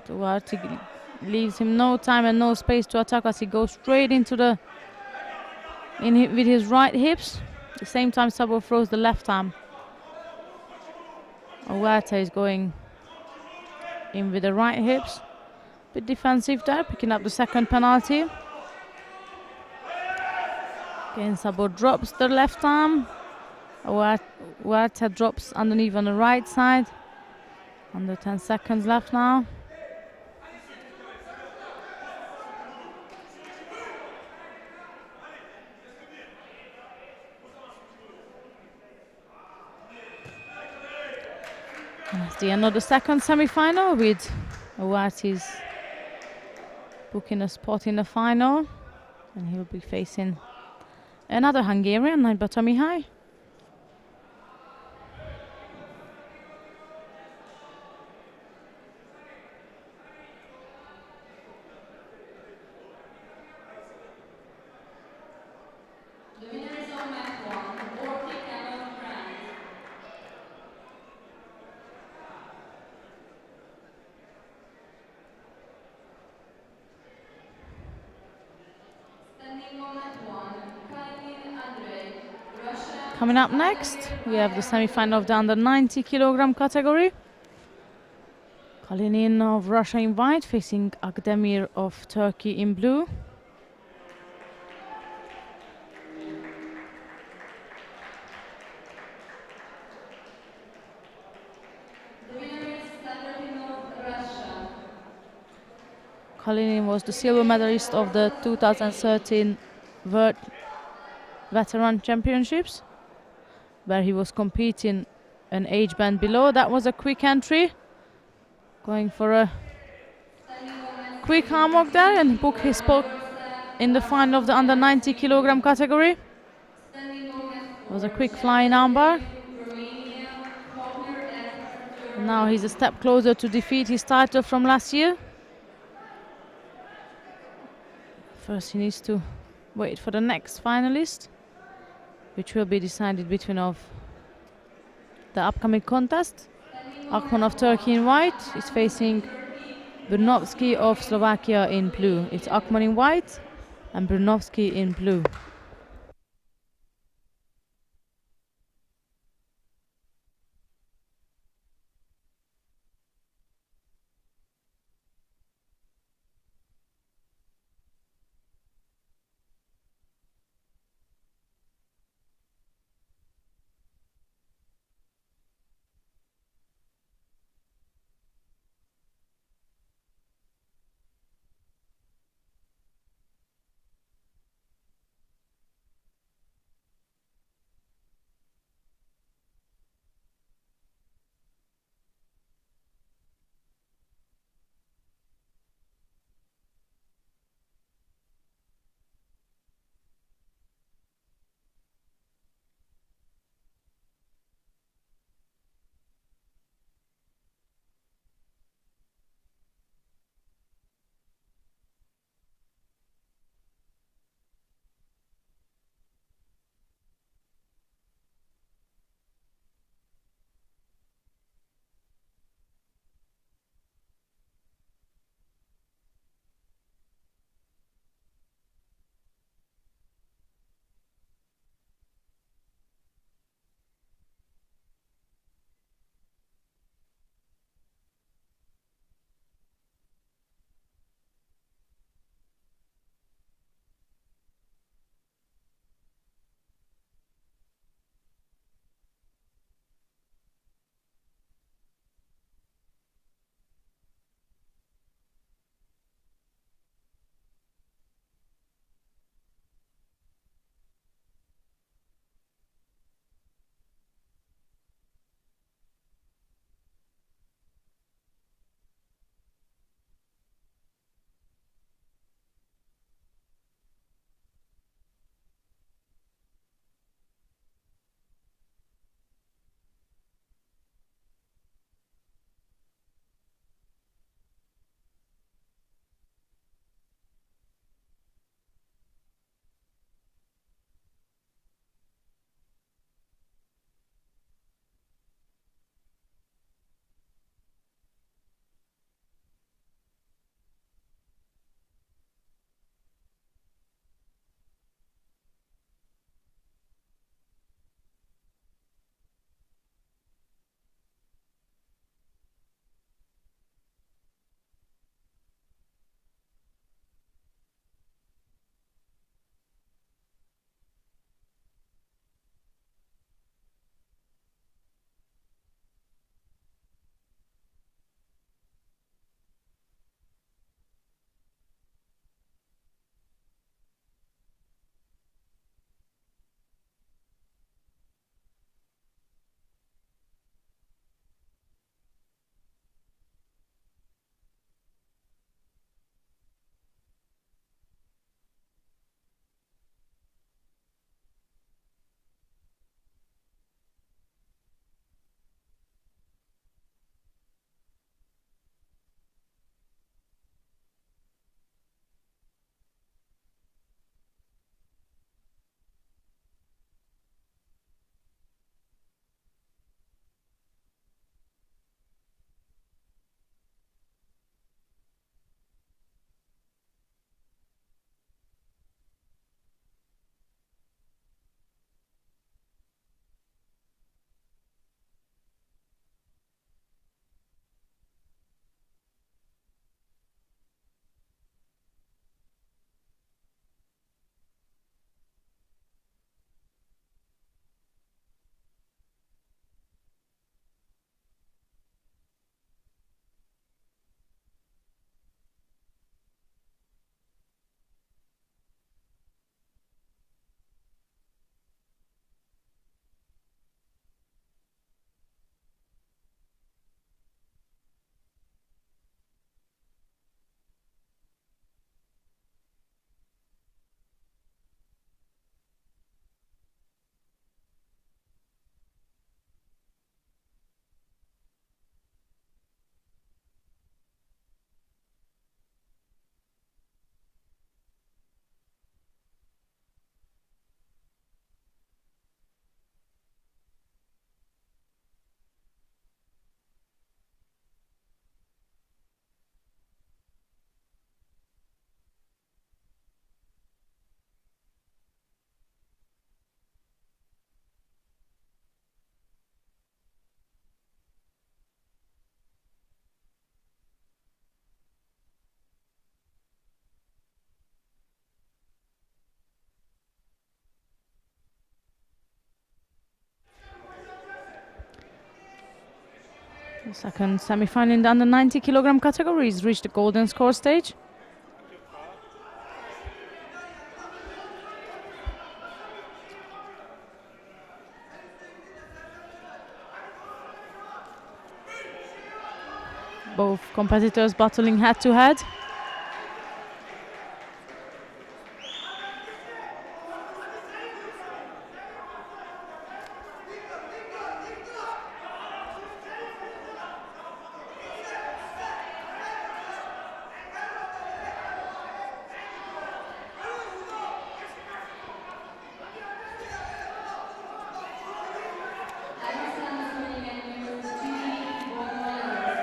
Awati leaves him no time and no space to attack as he goes straight into the with his right hips. At the same time, Sabo throws the left arm. Awati is going in with the right hips. Bit defensive there, picking up the second penalty. Again, Sabo drops the left arm. Awati drops underneath on the right side. Under 10 seconds left now. And that's the end of the second semi-final, with Awati's booking a spot in the final, and he'll be facing another Hungarian, Nagybata Mihály. Standing on mat 1, Kalinin Andrei, Russia. Coming up next, we have the semi-final of the under 90 kilogram category. Kalinin of Russia in white facing Akdemir of Turkey in blue. The winner is Stavrotinov, Russia. Kalinin was the silver medalist of the 2013 World Veteran Championships, where he was competing an age band below. That was a quick entry, going for a Standing on mat quick 2, arm walk there and book his spot in the final of the under 90 kilogram category. Standing on mat It 4, was a quick flying armbar. Romania, Hopner and Now he's a step closer to defeat his title from last year. First he needs to wait for the next finalist, which will be decided between of the upcoming contest. Akman of Turkey in white is facing Brunovsky of Slovakia in blue. It's Akman in white and Brunovsky in blue. The second semi-final in the under 90 kilogram category has reached the golden score stage. Both competitors battling head to head.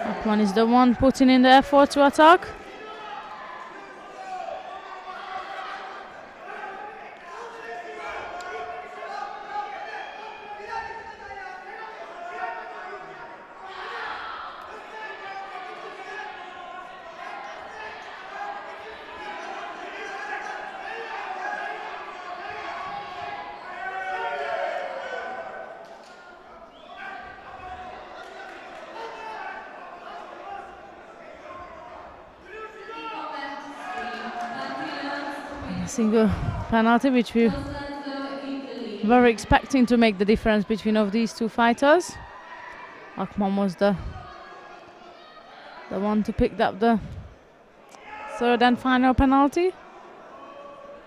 That one is the one putting in the effort to attack. A single penalty, which we were expecting to make the difference between of these two fighters. Akman was the one to pick up the third and final penalty,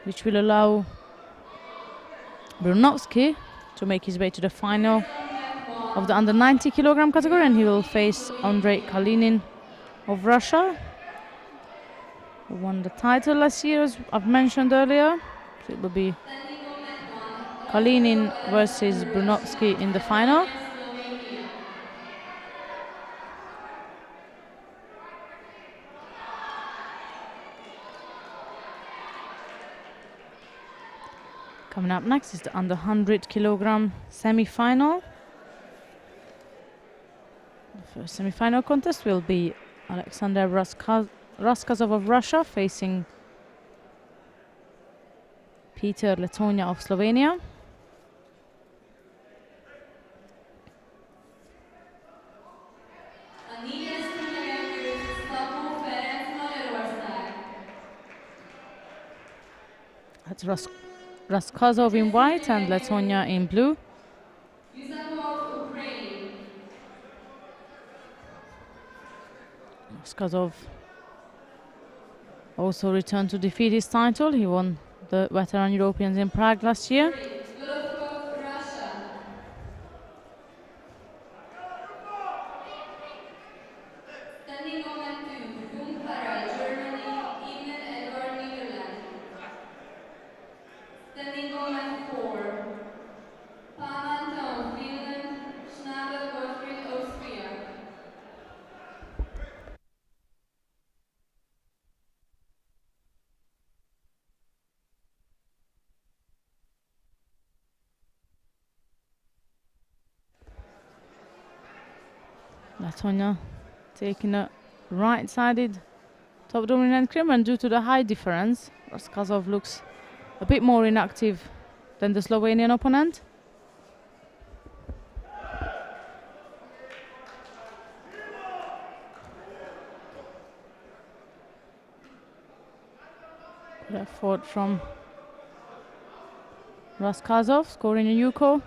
which will allow Brunovsky to make his way to the final of the under 90 kilogram category, and he will face Andrei Kalinin of Russia, who won the title last year, as I've mentioned earlier. So it will be Kalinin versus Brunovsky in the final. Coming up next is the under 100 kilogram semi-final. The first semi-final contest will be Alexander Raskazov of Russia facing Peter Letonia of Slovenia. That's Raskazov in white and Letonia in blue. Raskazov also returned to defeat his title. He won the Veteran Europeans in Prague last year. Letonia taking a right-sided top dominant crimp, and due to the height difference, Raskazov looks a bit more inactive than the Slovenian opponent. Good effort from Raskazov, scoring a Yuko.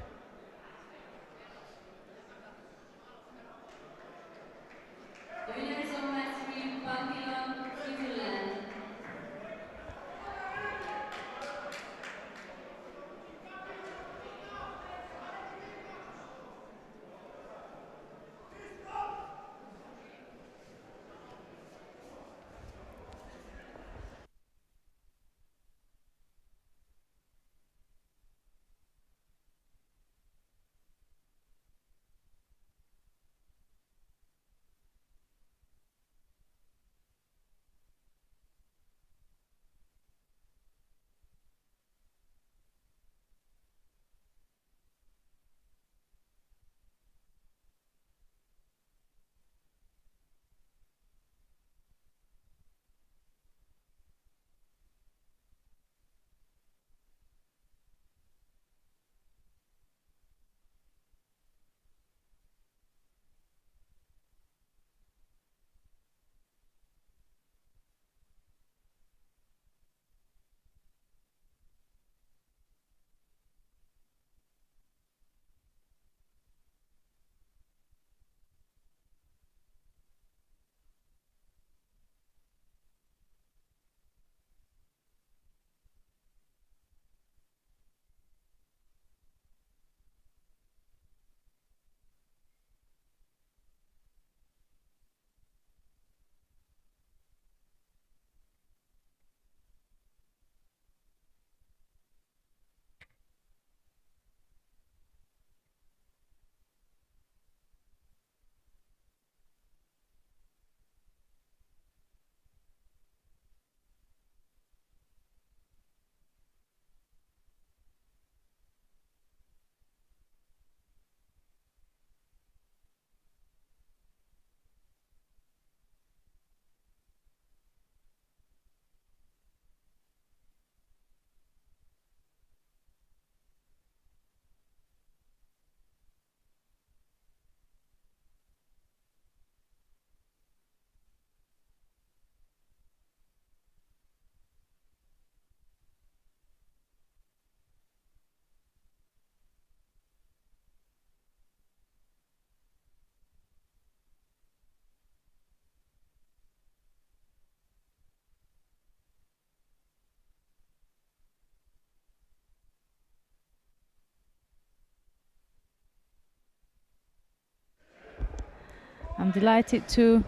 I'm delighted to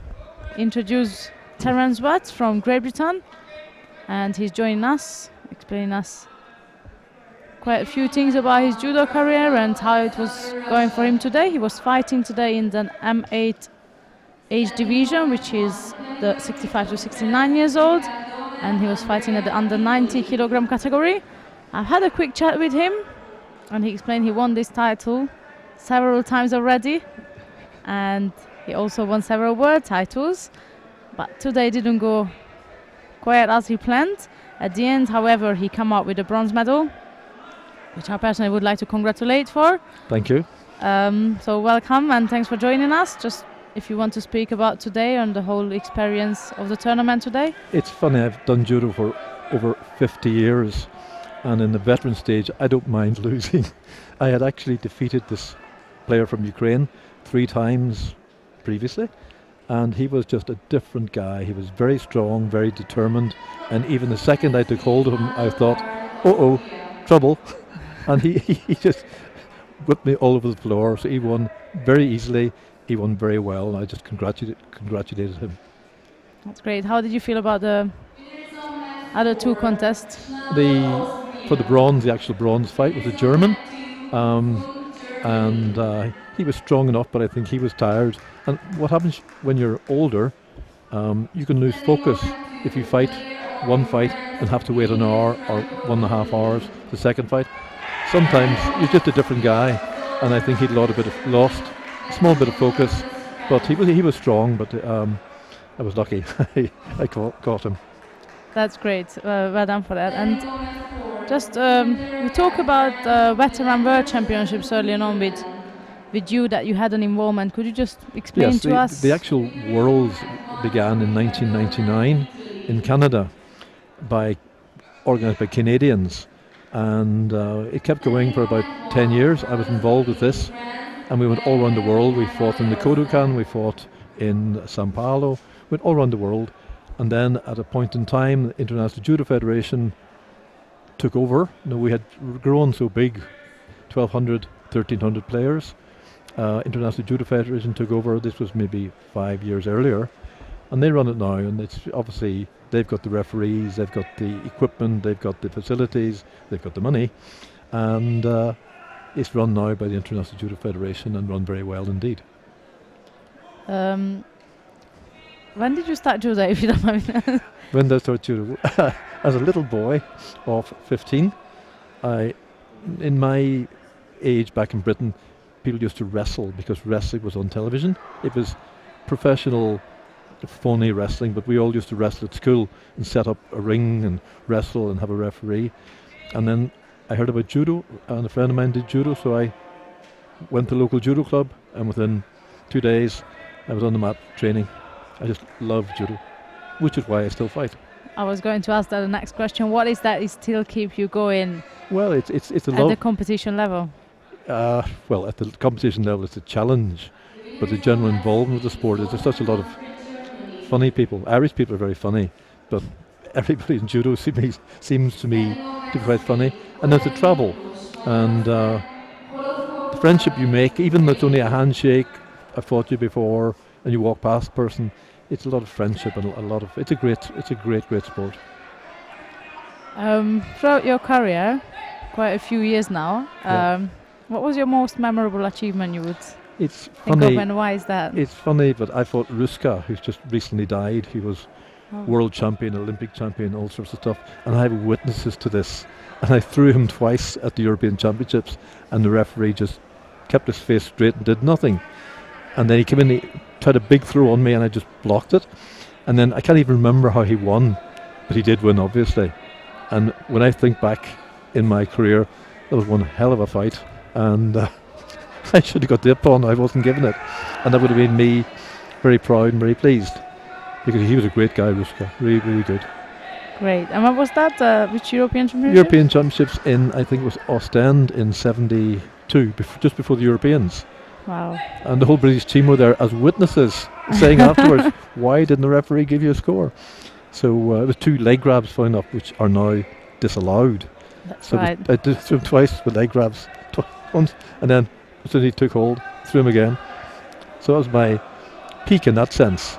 introduce Terence Watts from Great Britain, and he's joining us, explaining us quite a few things about his judo career and how it was going for him today. He was fighting today in the M8 age division, which is the 65 to 69 years old, and he was fighting at the under 90 kilogram category. I've had a quick chat with him, and he explained he won this title several times already, and he also won several world titles, but today didn't go quite as he planned. At the end, however, he came out with a bronze medal, which I personally would like to congratulate for. Thank you. So welcome and thanks for joining us. Just if you want to speak about today and the whole experience of the tournament today. It's funny, I've done judo for over 50 years, and in the veteran stage I don't mind losing. I had actually defeated this player from Ukraine 3 times previously, and he was just a different guy. He was very strong, very determined, and even the second I took hold of him I thought, uh-oh, trouble. And he just whipped me all over the floor. So he won very easily. He won very well, and I just congratulated him. That's great. How did you feel about the other 2 contests? For the bronze, the actual bronze fight was a German, and he was strong enough, but I think he was tired. And what happens when you're older, you can lose focus if you fight one fight and have to wait an hour or 1.5 hours for the second fight. Sometimes you're just a different guy, and I think he'd lost a small bit of focus, but he was strong. But I was lucky. I caught him. That's great. Well done for that. And just we talk about veteran world championships earlier on with you, that you had an involvement. Could you just explain to us? The actual Worlds began in 1999 in Canada, organised by Canadians. And it kept going for about 10 years. I was involved with this, and we went all around the world. We fought in the Kodokan, we fought in Sao Paulo, went all around the world. And then at a point in time, the International Judo Federation took over. We had grown so big, 1,200, 1,300 players. International Judo Federation took over. This was maybe 5 years earlier. And they run it now, and it's obviously they've got the referees, they've got the equipment, they've got the facilities, they've got the money, and it's run now by the International Judo Federation and run very well indeed. When did you start judo, if you don't mind? When did I start judo? As a little boy of 15, in my age back in Britain, people used to wrestle because wrestling was on television. It was professional phony wrestling, but we all used to wrestle at school and set up a ring and wrestle and have a referee. And then I heard about judo, and a friend of mine did judo, so I went to the local judo club, and within 2 days I was on the mat training. I just love judo, which is why I still fight. I was going to ask that the next question. What is that still keep you going? Well, it's a at love. The competition level. Well, at the competition level, it's a challenge, but the general involvement with the sport is there's such a lot of funny people. Irish people are very funny, but everybody in judo seems to me to be quite funny. And there's the travel and the friendship you make, even though it's only a handshake. I fought you before, and you walk past the person. It's a lot of friendship and a lot of. It's a great sport. Throughout your career, quite a few years now, what was your most memorable achievement you would It's think funny. of, and why is that? It's funny, but I fought Ruska, who's just recently died. He was world champion, Olympic champion, all sorts of stuff. And I have witnesses to this. And I threw him twice at the European Championships, and the referee just kept his face straight and did nothing. And then he came in, he tried a big throw on me, and I just blocked it. And then I can't even remember how he won, but he did win, obviously. And when I think back in my career, that was one hell of a fight. And I should have got the up on, I wasn't given it. And that would have made me very proud and very pleased, because he was a great guy, Ruska, really, really good. Great. And what was that? Which European Championships? European Championships in, I think it was Ostend in 72, just before the Europeans. Wow. And the whole British team were there as witnesses, saying afterwards, why didn't the referee give you a score? So it was 2 leg grabs found up, which are now disallowed. That's So right. I did him twice with leg grabs, once, and then as soon as he took hold, threw him again. So that was my peak in that sense.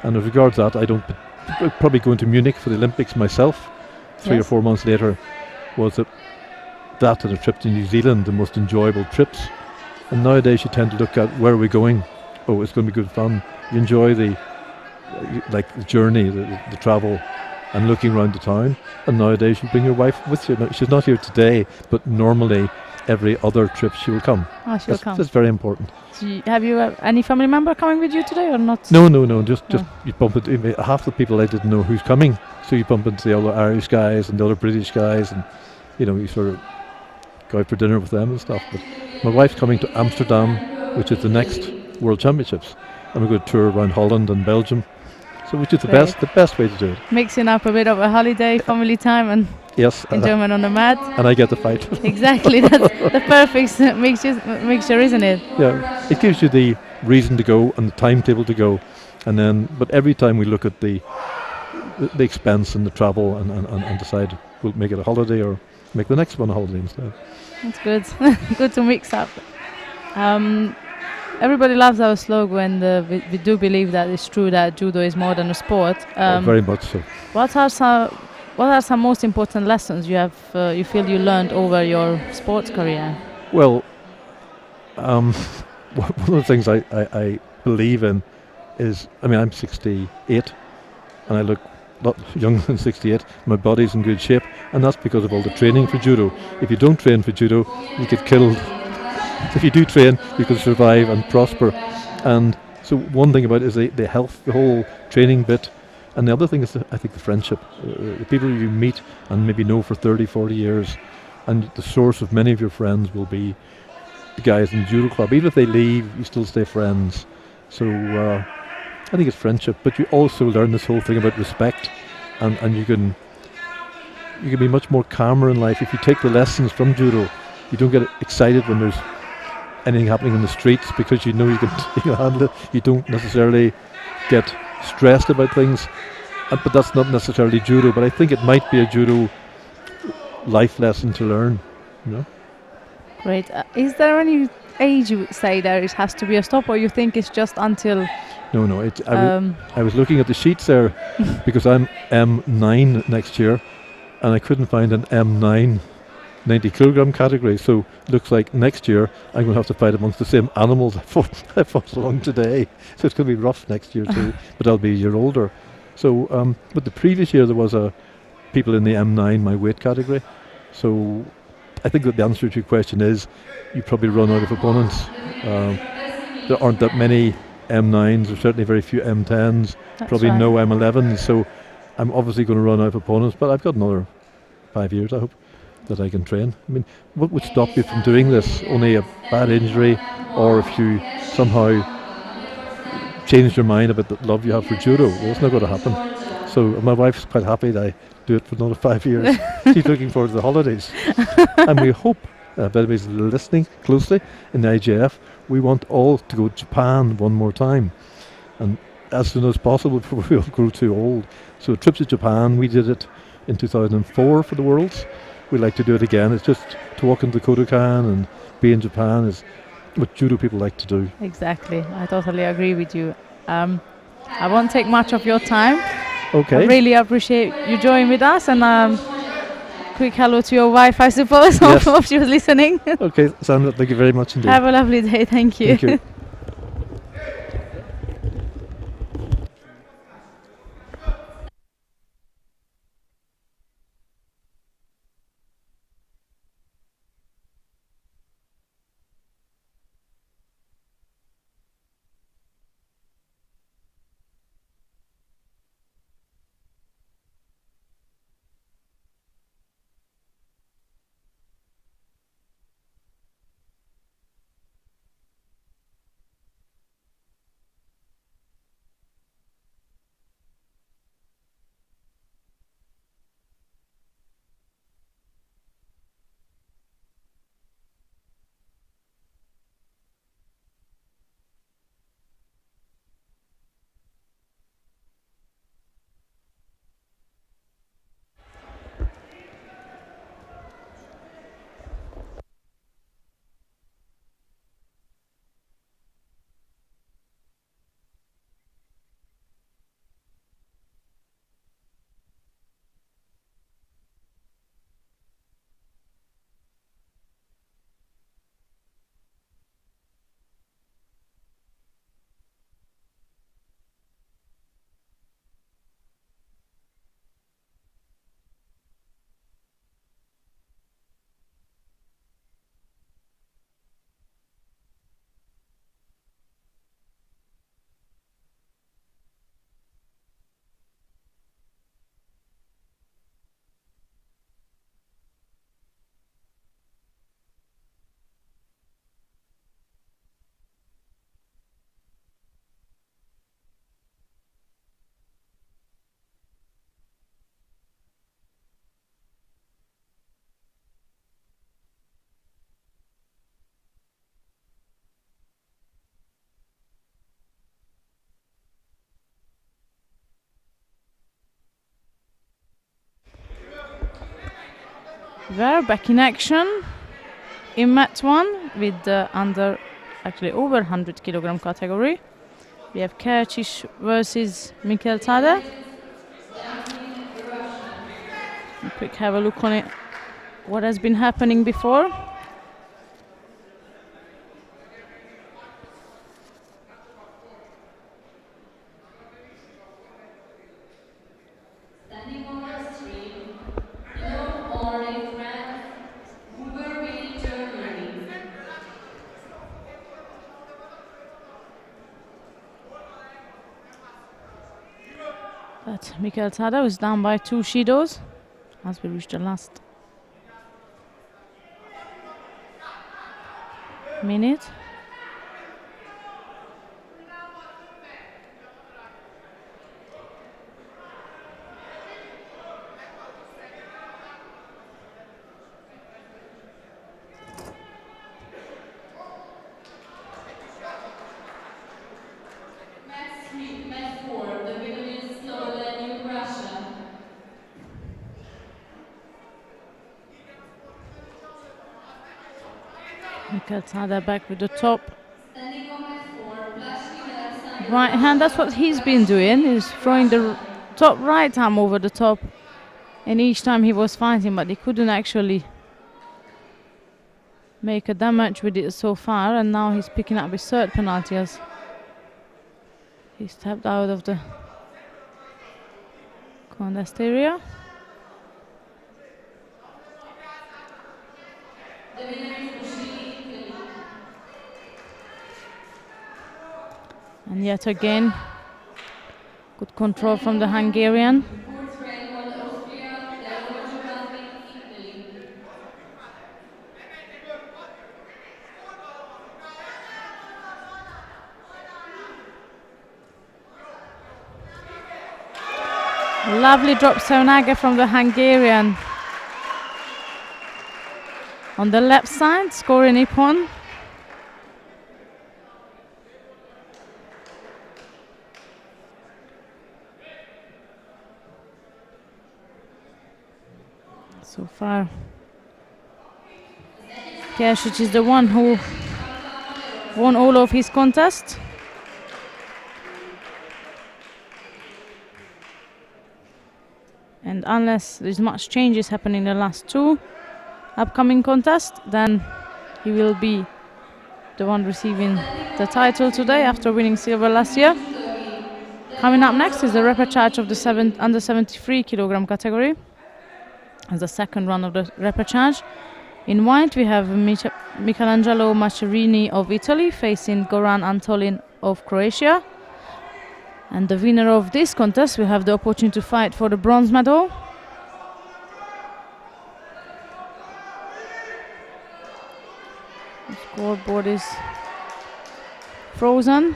And as regards that, I'd probably going to Munich for the Olympics myself. 3 or Yes. 4 months later was that and a trip to New Zealand, the most enjoyable trips. And nowadays you tend to look at where are we going? Oh, it's going to be good fun. You enjoy the journey, the travel, and looking around the town. And nowadays you bring your wife with you. Now, she's not here today, but normally every other trip she will come. Oh, she'll come. That's very important. Have you any family member coming with you today or not? No. Just you bump into half the people I didn't know who's coming. So you bump into the other Irish guys and the other British guys, and you sort of go out for dinner with them and stuff. But my wife's coming to Amsterdam, which is the next World Championships, and we're going to tour around Holland and Belgium. So which is the best way to do it. Mixing up a bit of a holiday, family time, and yes, enjoyment on the mat. And I get the fight. Exactly, that's the perfect mixture, isn't it? Yeah, it gives you the reason to go and the timetable to go, and then. But every time we look at the expense and the travel and decide we'll make it a holiday or make the next one a holiday instead. That's good. Good to mix up. Everybody loves our slogan, and we do believe that it's true that judo is more than a sport. Very much so. What are some most important lessons you feel you learned over your sports career? Well, one of the things I believe in is, I'm 68 and I look a lot younger than 68. My body's in good shape, and that's because of all the training for judo. If you don't train for judo, you get killed. If you do train, you can survive and prosper. And so one thing about it is the health, the whole training bit. And the other thing is, I think, the friendship. The people you meet and maybe know for 30, 40 years, and the source of many of your friends will be the guys in the judo club. Even if they leave, you still stay friends. So I think it's friendship. But you also learn this whole thing about respect, and you can be much more calmer in life if you take the lessons from judo. You don't get excited when there's anything happening in the streets because you know you can handle it. You don't necessarily get stressed about things, but that's not necessarily judo. But I think it might be a judo life lesson to learn. Great. Is there any age you would say there has to be a stop, or you think it's just until? No. I was looking at the sheets there because I'm M9 next year, and I couldn't find an M9 90 kilogram category, so looks like next year I'm going to have to fight amongst the same animals I fought along today. So it's going to be rough next year too, but I'll be a year older. So, but the previous year there was people in the M9, my weight category. So I think that the answer to your question is you probably run out of opponents. There aren't that many M9s, there's certainly very few M10s, That's probably right. no M11s, so I'm obviously going to run out of opponents, but I've got another 5 years, I hope, that I can train. What would stop you from doing this? Only a bad injury, or if you somehow change your mind about the love you have for judo. Well, it's not going to happen. So my wife's quite happy that I do it for another 5 years. She's looking forward to the holidays. And we hope, if anybody's listening closely in the IGF, we want all to go to Japan one more time. And as soon as possible before we all grow too old. So a trip to Japan, we did it in 2004 for the Worlds. We'd like to do it again. It's just to walk into the Kodokan and be in Japan is what judo people like to do. Exactly. I totally agree with you. I won't take much of your time. Okay. I really appreciate you joining with us, and quick hello to your wife, I suppose. Yes. Hope she was listening. Okay, Sandra, thank you very much indeed. Have a lovely day. Thank you. Thank you. We're back in action in mat 1 with the over 100 kilogram category. We have Kercic versus Mikkel Tada. A quick have a look on it, what has been happening before. Standing on the stream, North Orly, France, Hungary, Germany. But Mikkel Tada was down by 2 shidos as we reach the last minute. Match 4, the winner is Slovenia, Russia. Mikkel Tada back with the top Standing on match 4, Blaskin Alexander. right hand. That's what he's been doing. He's throwing the top right arm over the top, and each time he was fighting, but he couldn't actually make a damage with it so far. And now he's picking up his third penalty as he stepped out of the contest area. The winner is Bushiri, Italy. And yet again, good control from the Hungarian. Kurt Reinhold, Austria, Delaware, Italy. Lovely drop Saunaga from the Hungarian. On the left side, scoring Ippon. So far, Kercic is the one who won all of his contests. And unless there's much changes happening in the last 2 upcoming contests, then he will be the one receiving the title today after winning silver last year. Coming up next is the repechage of the under 73 kilogram category as the second round of the repechage. In white we have Michelangelo Macerini of Italy facing Goran Antolin of Croatia. And the winner of this contest will have the opportunity to fight for the bronze medal. The scoreboard is frozen.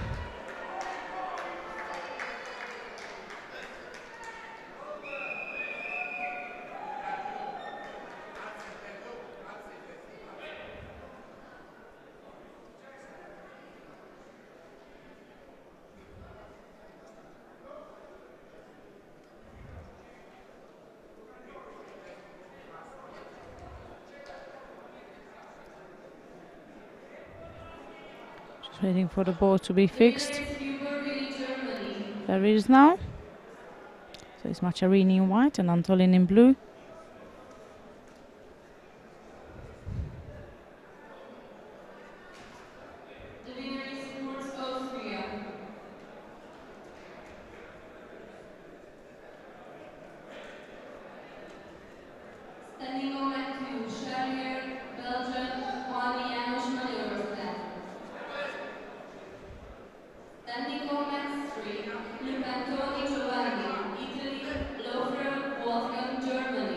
Waiting for the ball to be fixed. There it is now. So it's Macerini in white and Antolin in blue. The winner is Kurt, Austria. Standing on mat 2, Charlier, Belgium, Juan Janos Majorstad. Standing on mat 3, Lupantoni Giovanni, Italy, Lofre, Wolfgang, Germany.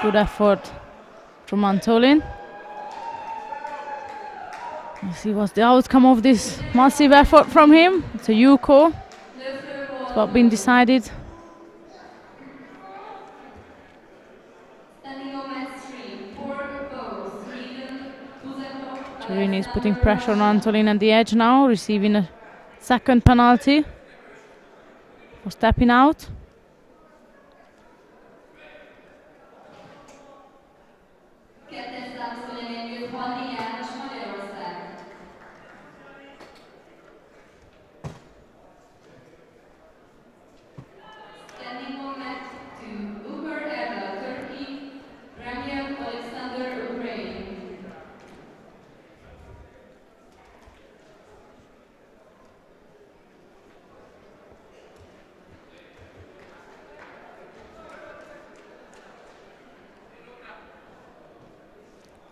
Good effort from Antolin. Let's see what's the outcome of this massive effort from him. It's a Yuko. It's what been decided. Standing on mat 3, forward pose, hidden, Buzakov, Turini is putting pressure on Antolin at the edge now, receiving a second penalty for stepping out. Kettes számszó nyerő, Halli János, Magyarország. Standing on mat 2, Ugur Erla, Turkey, Ramyev Alexander, Ukraine.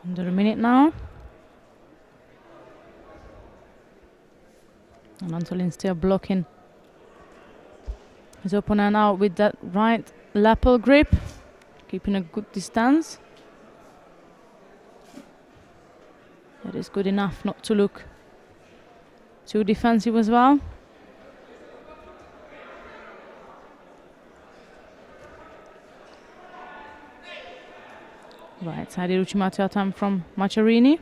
Under a minute now. And Antolin still blocking his opponent out with that right lapel grip, keeping a good distance. That is good enough not to look too defensive as well. Right side Iruchimato attempt from Macharini.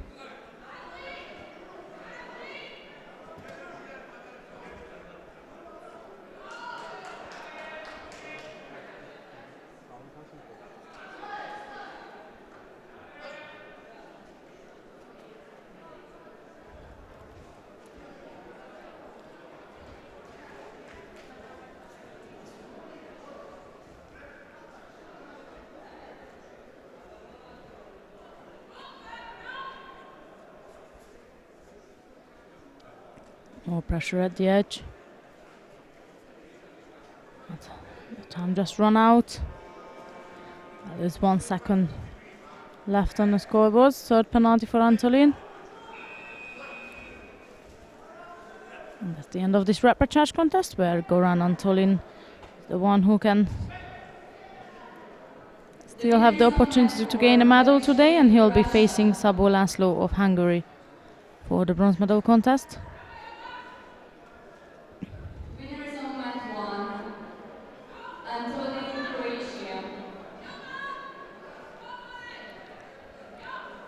More pressure at the edge. But the time just run out. There's 1 second left on the scoreboard. Third penalty for Antolin. And that's the end of this repechage contest, where Goran Antolin is the one who can still have the opportunity to gain a medal today, and he'll be facing Szabó László of Hungary for the bronze medal contest. Winners on mat 1, Antolin, Croatia.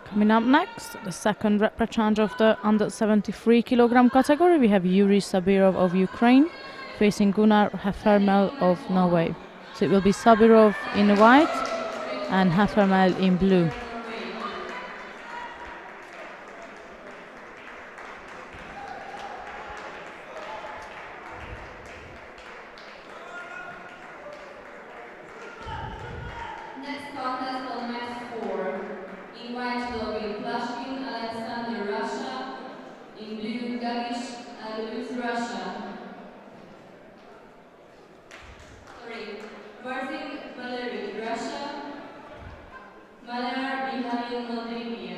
Coming up next, the second repechage of the under 73 kilogram category, we have Yuri Sabirov of Ukraine facing Gunnar Heffermel of Norway. So it will be Sabirov in white and Heffermel in blue. Next contest on mat 4. In white will be Plashkin Alexander, Russia. In blue, Gagish Alus, Russia. Varzin Valery, Russia. Malar Mikhail, Moldavia.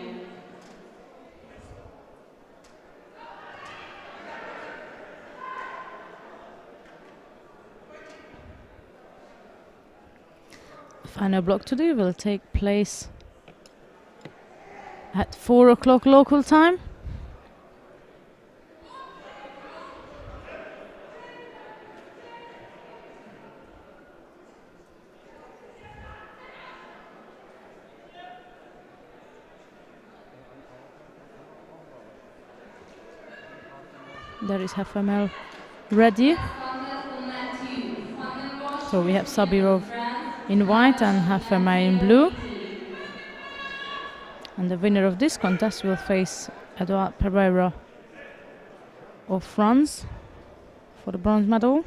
Final block today will take place at 4 o'clock local time. There is Heffermel ready. So we have Sabirov in white and Heffermel in blue. And the winner of this contest will face Edouard Pereira of France for the bronze medal.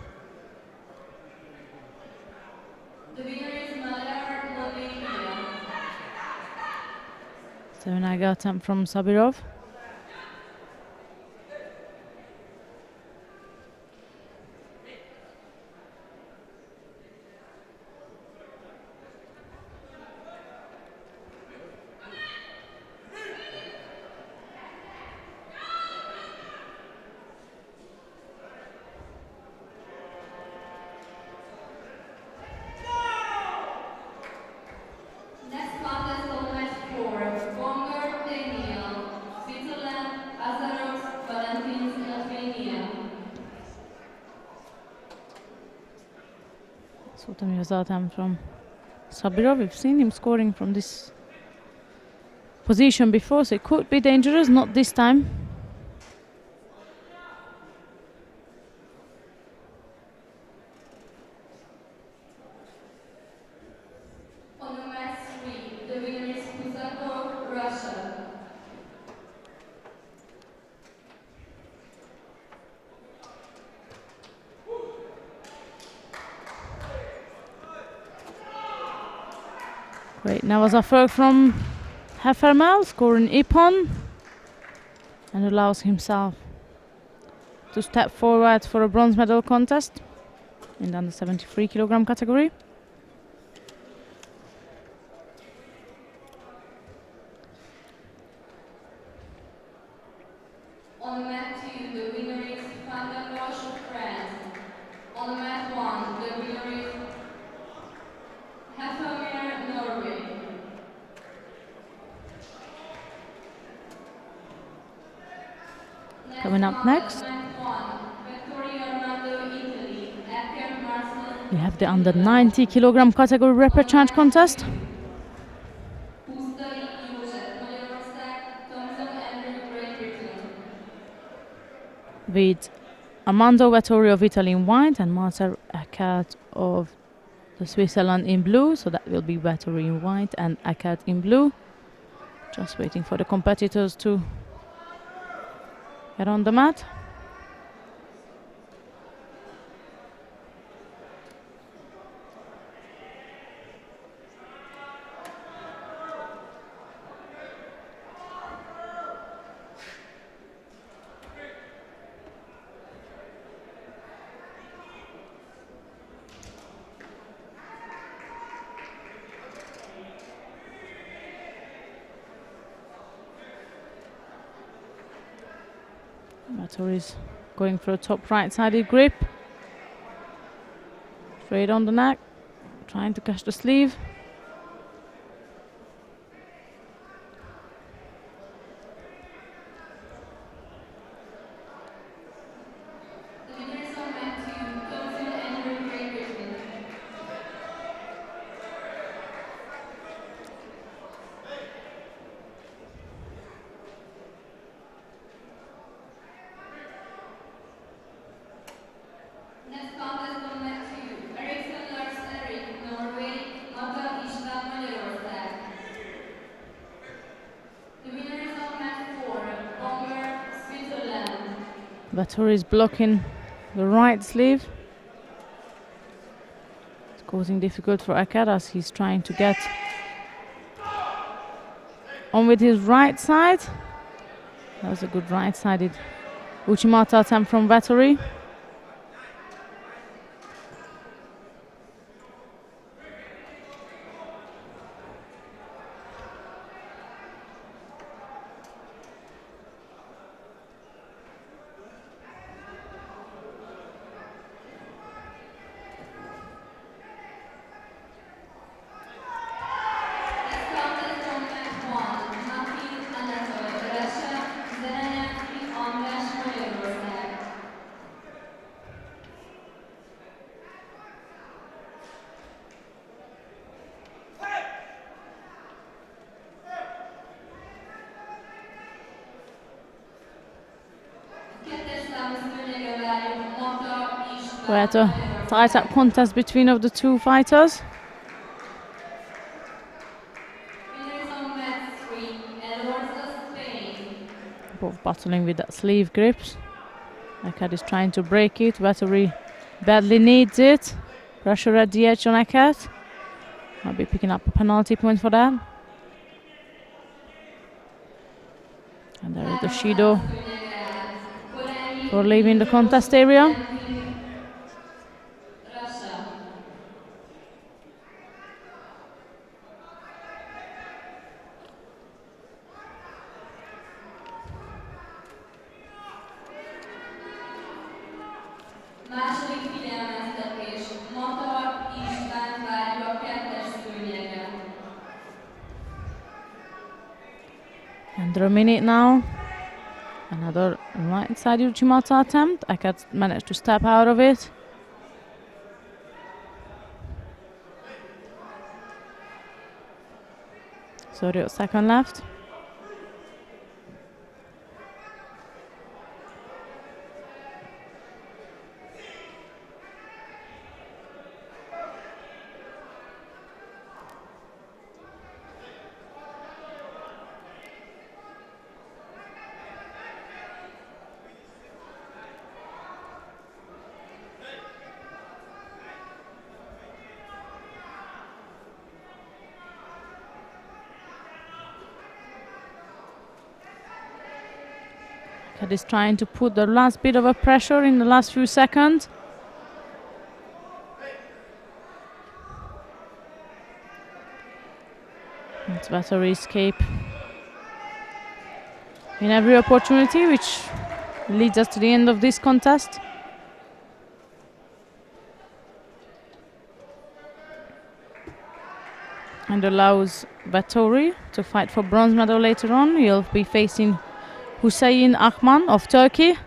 The winner is Malar, Moldavia. So an attempt from Sabirov. Bottom was attempt from Sabirov. We've seen him scoring from this position before, so it could be dangerous. Not this time. On the mat 3, the winner is Kusakov, Russia. Great. Now was a third from Heffermel, scoring Ippon, and allows himself to step forward for a bronze medal contest in the under 73 kilogram category. On the mat 2, the winner is Van den Bosch, France. On the mat 1, the winner is Heffermer, Norway. Coming up next, we have the under 90 kilogram category repechage contest. With Armando Vettori of Italy in white and Marcel Eckert of the Switzerland in blue. So that will be Vettori in white and Eckert in blue. Just waiting for the competitors to get on the mat. Vettori is going for a top right-sided grip. Straight on the neck, trying to catch the sleeve. Vettori is blocking the right sleeve. It's causing difficult for Eckert as he's trying to get on with his right side. That was a good right-sided Uchimata attempt from Vettori. We're at a tight-up contest between of the two fighters. Both battling with that sleeve grips. Eckert is trying to break it. Vettori badly needs it. Pressure at the edge on Eckert. Might be picking up a penalty point for that. And there is the Judo for leaving the contest area. Under a minute now. Another right side Uchimata attempt. Eckert managed to step out of it. 30 seconds left. Cat is trying to put the last bit of a pressure in the last few seconds. It's better escape in every opportunity, which leads us to the end of this contest. And allows Vettori to fight for bronze medal later on. He'll be facing Hüseyin Akman of Turkey.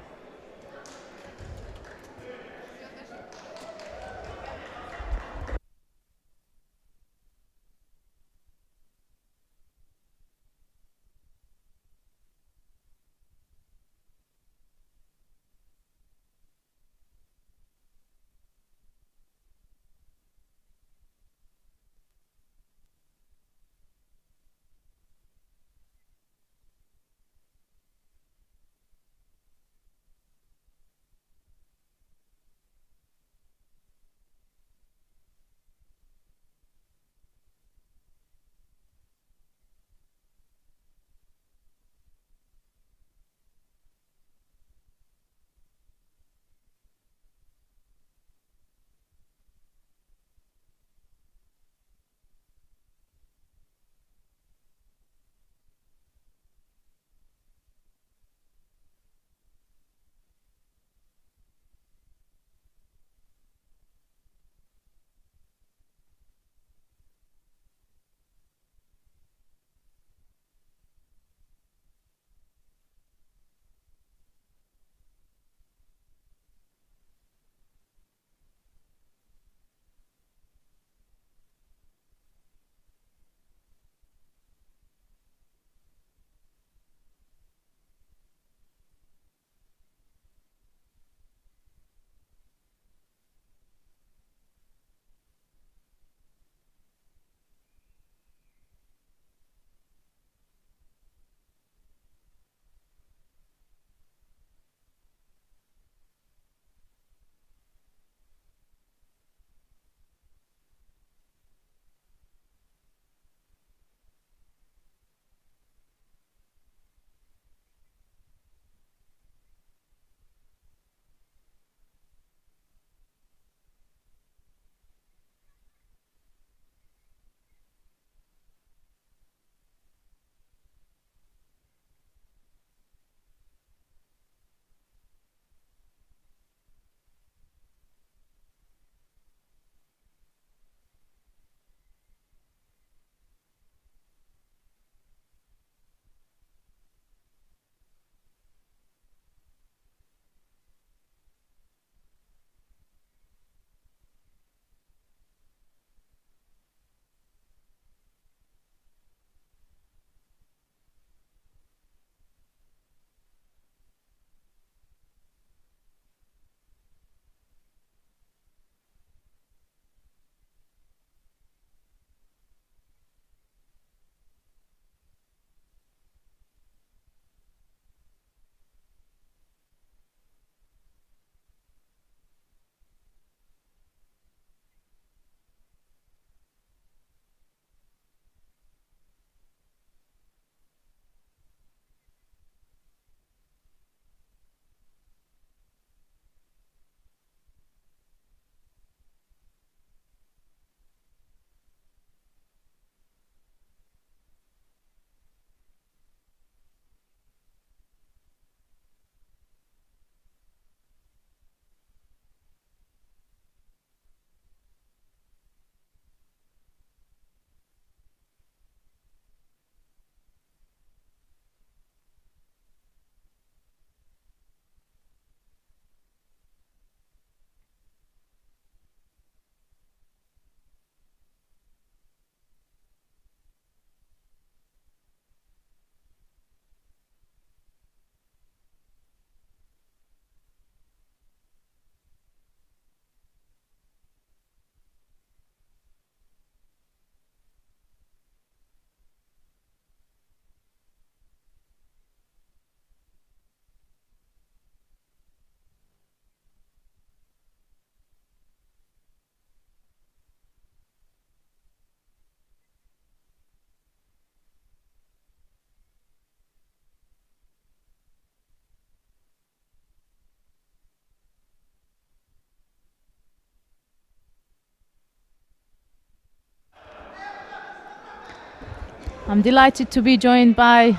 I'm delighted to be joined by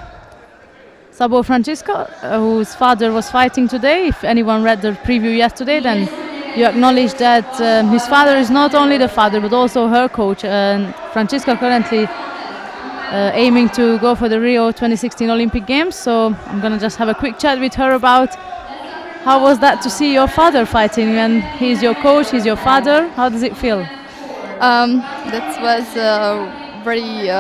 Sabo Francisco, whose father was fighting today. If anyone read the preview yesterday, then you acknowledge that his father is not only the father but also her coach. And Francisco currently aiming to go for the Rio 2016 Olympic Games. So I'm gonna just have a quick chat with her about how was that to see your father fighting, and he's your coach, he's your father. How does it feel? That was a very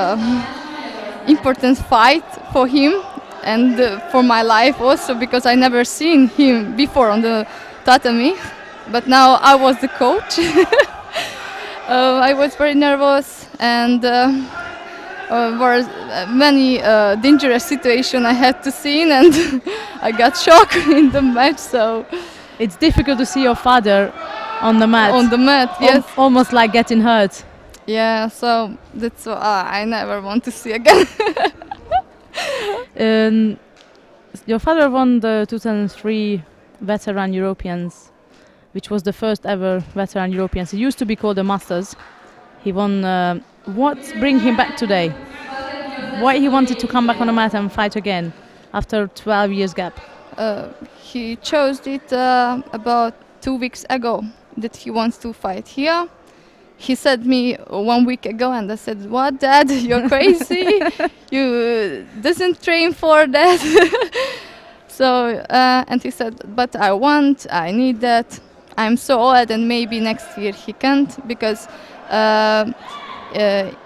important fight for him and for my life also, because I never seen him before on the tatami, but now I was the coach. I was very nervous, and were many dangerous situations I had to see, and I got shocked in the match. So It's difficult to see your father on the mat. on the mat, yes, Almost like getting hurt. yeah. So that's why I never want to see again. Your father won the 2003 Veteran Europeans, which was the first ever Veteran Europeans. It used to be called the Masters. He won. What bring him back today? Why he wanted to come back on the mat and fight again after 12 years gap? He chose it about 2 weeks ago that he wants to fight here. He said me 1 week ago, and I said, "What, Dad? You're crazy! You doesn't train for that." So and he said, "But I need that. I'm so old, and maybe next year he can't, because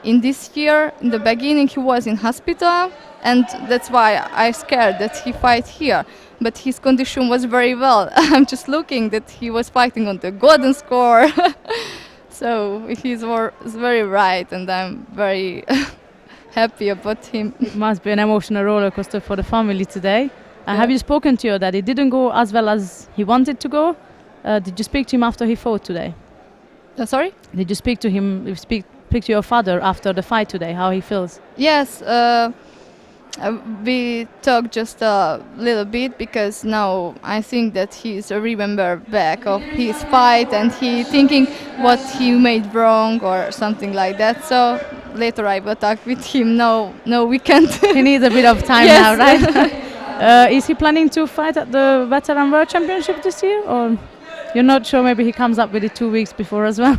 in this year, in the beginning, he was in hospital, and that's why I scared that he fight here. But his condition was very well. I'm just looking that he was fighting on the golden score." So he's very right, and I'm very happy about him. It must be an emotional roller coaster for the family today. Have you spoken to your dad? It didn't go as well as he wanted to go. Did you speak to him after he fought today? Sorry? Did you speak to him? Speak to your father after the fight today? How he feels? Yes, we talked just a little bit, because now I think that he's remember back of his fight, and he thinking what he made wrong or something like that. So later I will talk with him. No, we can't. He needs a bit of time Yes. now, right? Is he planning to fight at the Veteran World Championship this year, or you're not sure? Maybe he comes up with it 2 weeks before as well.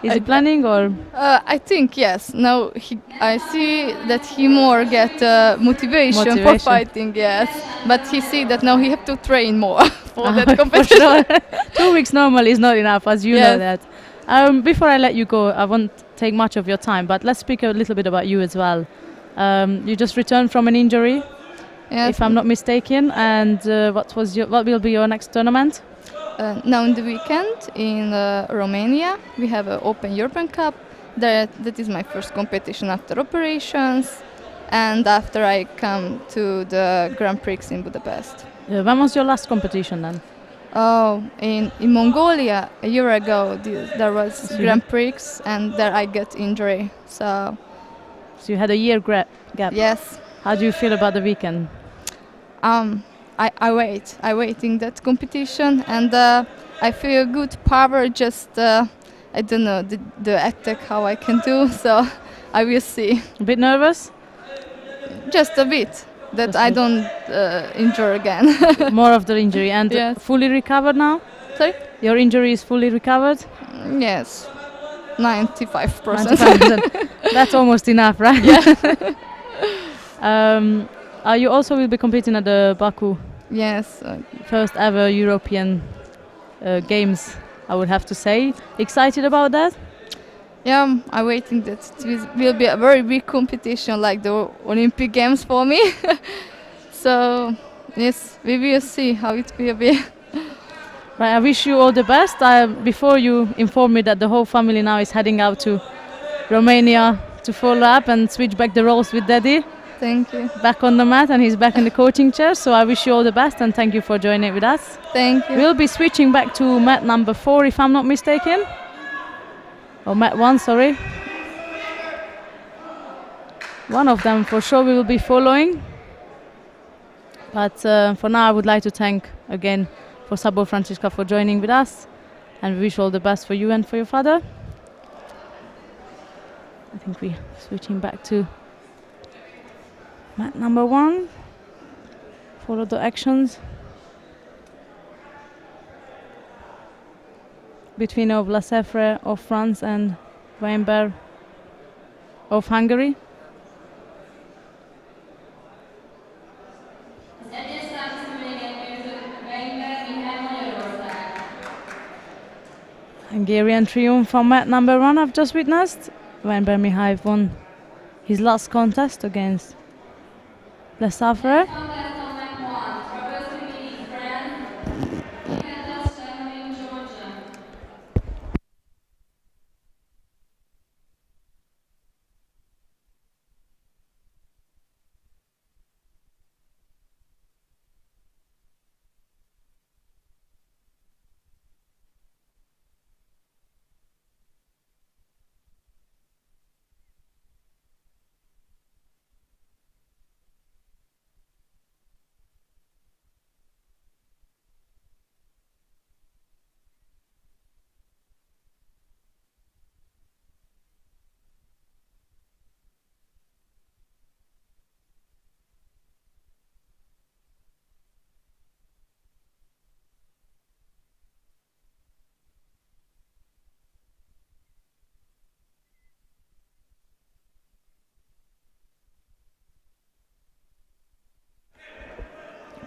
Is he planning, or? I think yes. Now I see that he more get motivation for fighting. Yes, but he see that now he have to train more for that For competition. sure. 2 weeks normally is not enough, as you know that. Before I let you go, I won't take much of your time, but let's speak a little bit about you as well. You just returned from an injury, Yes. if I'm not mistaken, and what will be your next tournament? Now in the weekend in Romania we have an Open European Cup. That is my first competition after operations, and after I come to the Grand Prix in Budapest. When was your last competition then? Oh, in Mongolia a year ago there was Grand Prix, and there I got injury. So You had a year gap. yes, How do you feel about the weekend? I waiting that competition, and I feel good power. Just I don't know the attack how I can do. So I will see. A bit nervous? Just a bit, that Just I don't injure again. More of the injury, and Yes. fully recovered now? Sorry? Your injury is fully recovered? Yes, 95%. 95%. That's almost enough, right? You also will be competing at the Baku Yes, first ever European Games, I would have to say. Excited about that? yeah, I'm waiting that it will be a very big competition like the Olympic Games for me. So yes, we will see how it will be. Right, I wish you all the best. Before you inform me that the whole family now is heading out to Romania to follow up and switch back the roles with Daddy. Thank you. Back on the mat, and he's back in the coaching chair. So I wish you all the best, and thank you for joining with us. Thank you. We'll be switching back to mat number 4, if I'm not mistaken. Or mat 1, sorry. One of them for sure we will be following. But for now, I would like to thank again for Sabo Francisca for joining with us, and we wish all the best for you and for your father. I think we're switching back to mat number 1. Follow the actions between of Lasefre of France and Weinberg of Hungary. Az egyes számú személyeket győzött Weinberg Mihály Magyarország. Hungarian triumph on mat number 1 I've just witnessed. Weinberg Mihály won his last contest against Lasefre. Next contest on mat 1, Traverse to meet France, Untitled Chapter in Georgia.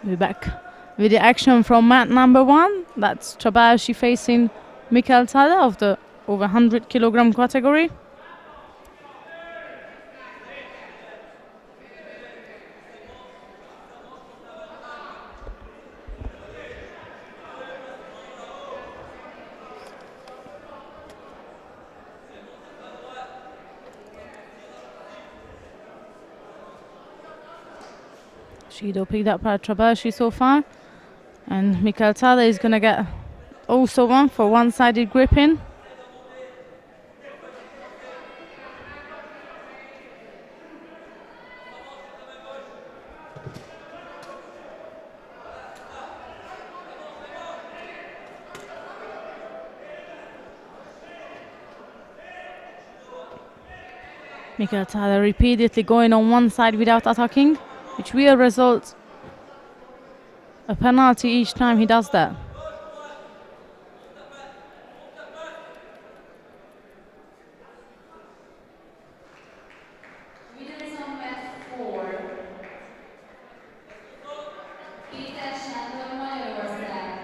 We're back with the action from mat number 1. That's Trabashi facing Mikhail Tada of the over 100 kilogram category. Judo picked up by Trabashi so far, and Mikhail Tada is going to get also one for one-sided gripping. Mikhail Tada repeatedly going on one side without attacking, which will result a penalty each time he does that. Winners on mat 4, Péter Sándor Magyarország.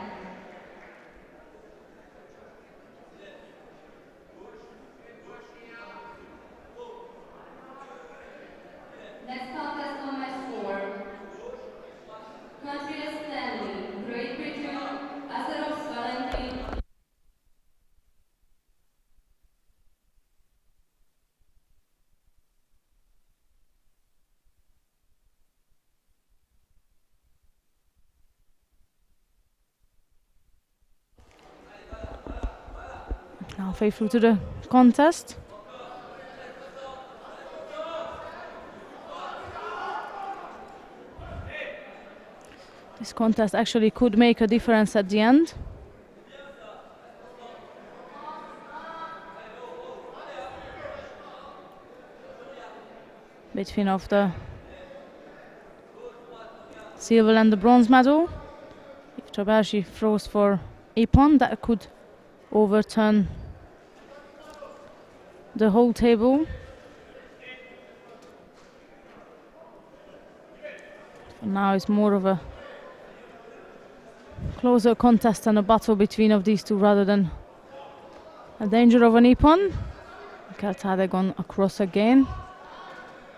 Next contest on mat 4, Country Stanley, Great Britain, Azarov's Valentin. Halfway through to the contest. This contest actually could make a difference at the end. Between of the silver and the bronze medal. If Trabashi throws for Ippon, that could overturn the whole table. For now it's more of a closer contest and a battle between of these two rather than a danger of an Ippon. Mikhail Tada gone across again,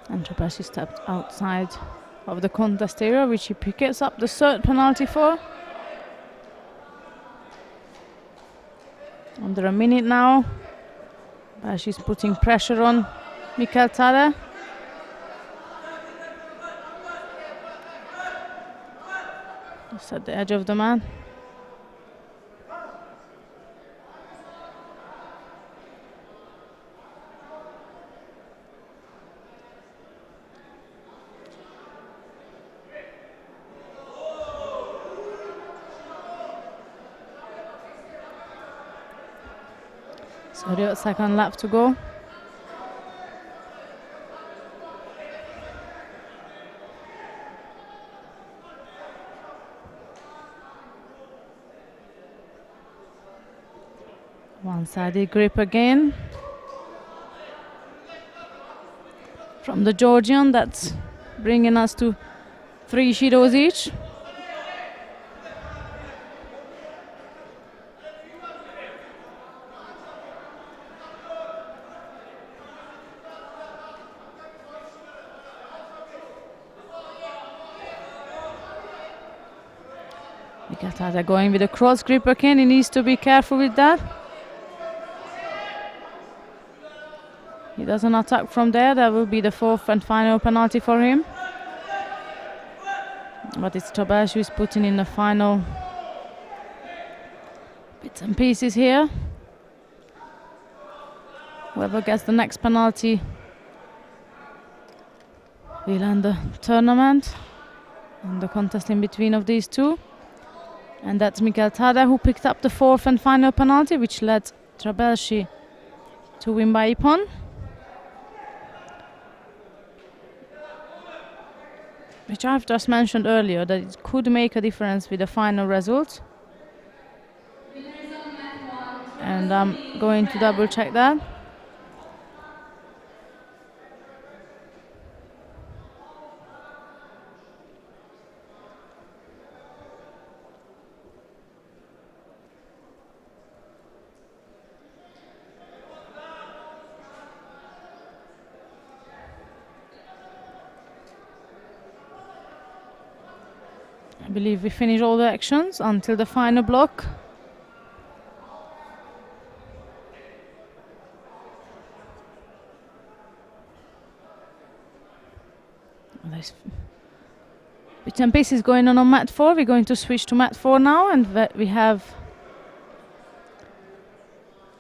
and Trabashi stepped outside of the contest area, which he picks up the third penalty for. Under a minute now. She's putting pressure on Mikhail Tada. Just at the edge of the mat. So the second lap to go. One-sided grip again. From the Georgian, that's bringing us to 3 Judos each. Mikhail going with a cross grip again. He needs to be careful with that. He doesn't attack from there. That will be the 4th and final penalty for him. But it's Tobash who is putting in the final bits and pieces here. Whoever gets the next penalty will end the tournament and the contest in between of these two. And that's Mikhail Tada who picked up the 4th and final penalty, which led Trabelsi to win by ippon. Which I've just mentioned earlier, that it could make a difference with the final result. And I'm going to double check that. I believe we finish all the actions until the final block. There's bits and pieces going on mat 4. We're going to switch to mat 4 now, and we have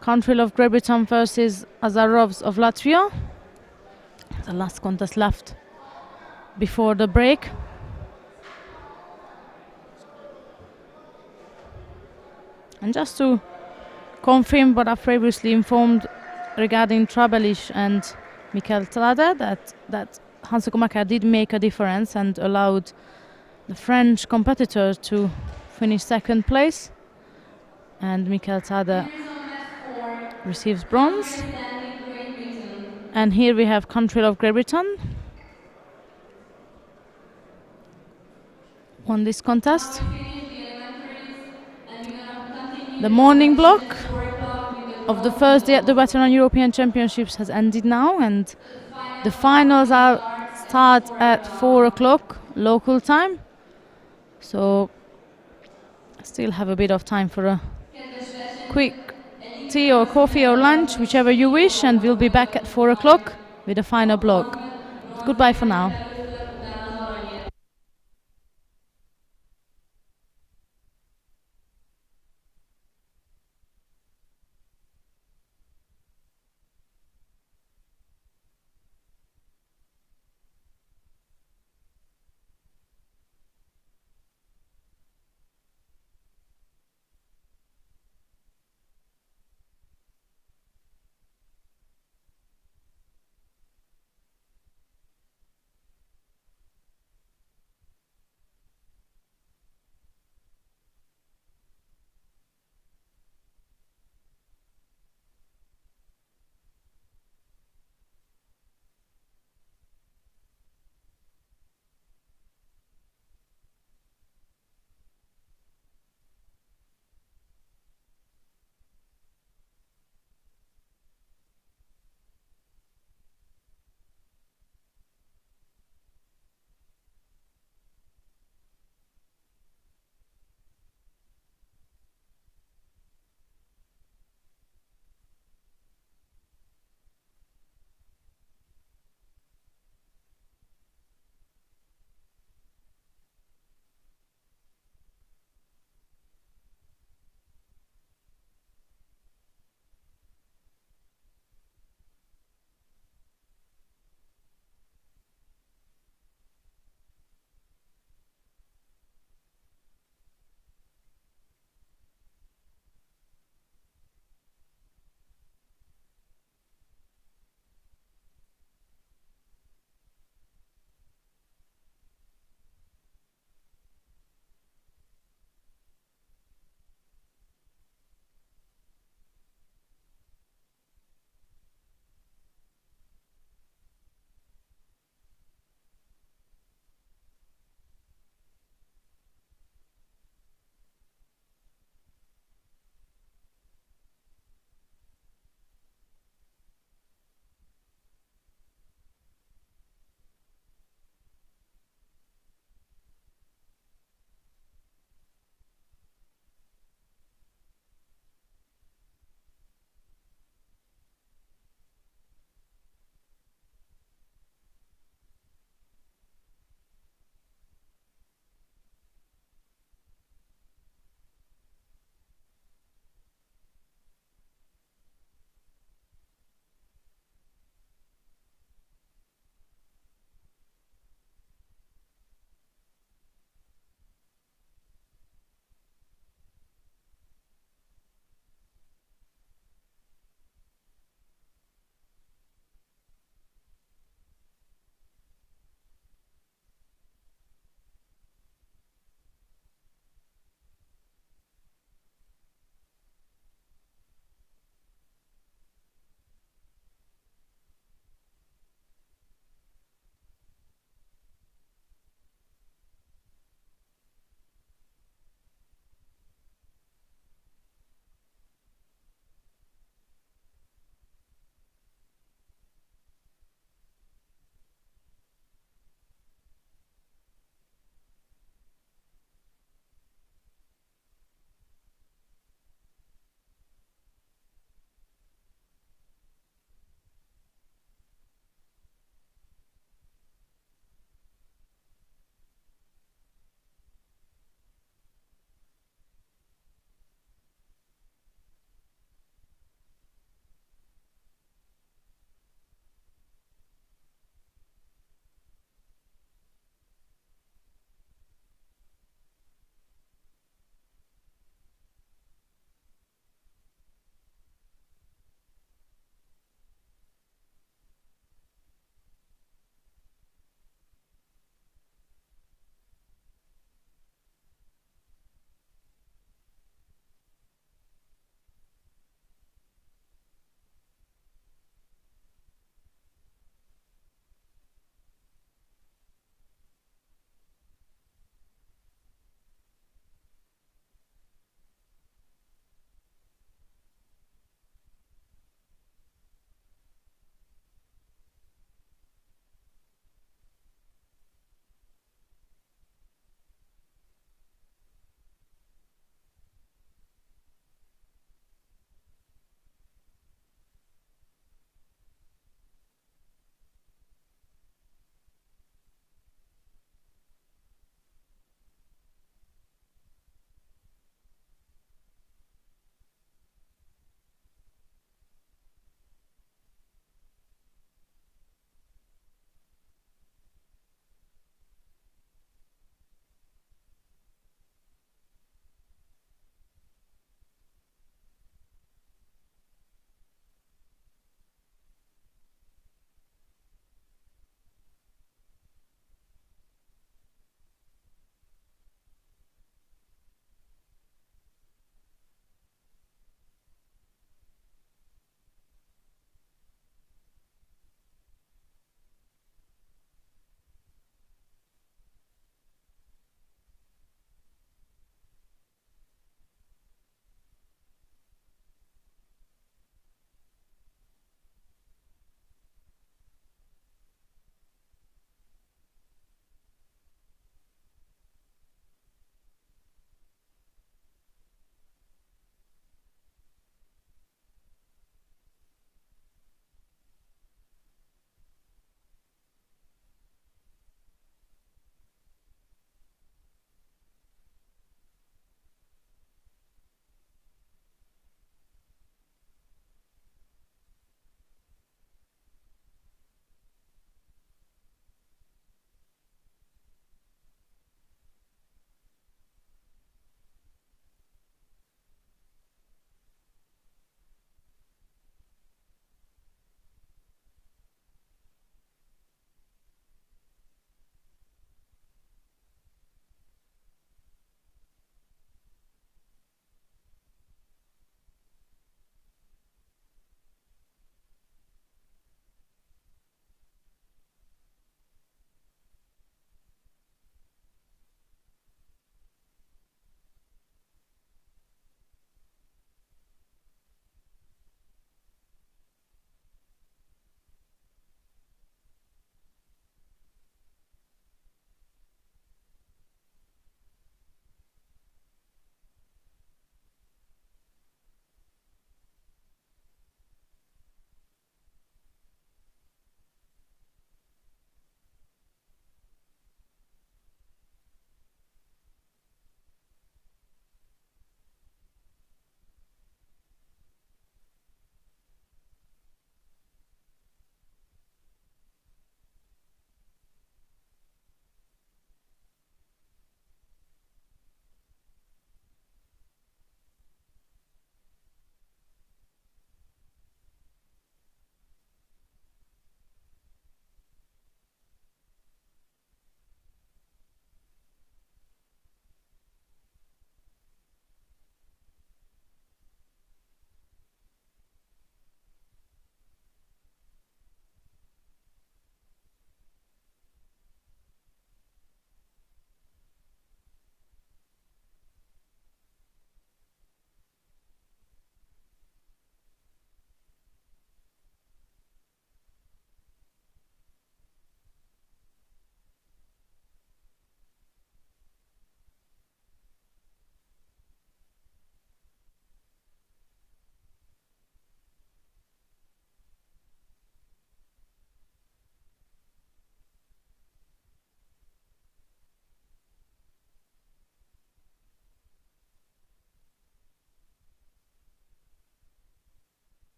Country of Great Britain versus Azarovs of Latvia. The last contest left before the break. And just to confirm what I've previously informed regarding Trabelish and Mikhail Tada, that Hansa Komakar did make a difference and allowed the French competitor to finish 2nd place. And Mikhail Tada receives bronze. And here we have Country of Great Britain. Won this contest. The morning block of the first day at the Veteran European Championships has ended now, and the finals start at 4 o'clock local time. So I still have a bit of time for a quick tea or coffee or lunch, whichever you wish, and we'll be back at 4 o'clock with the final block. Goodbye for now.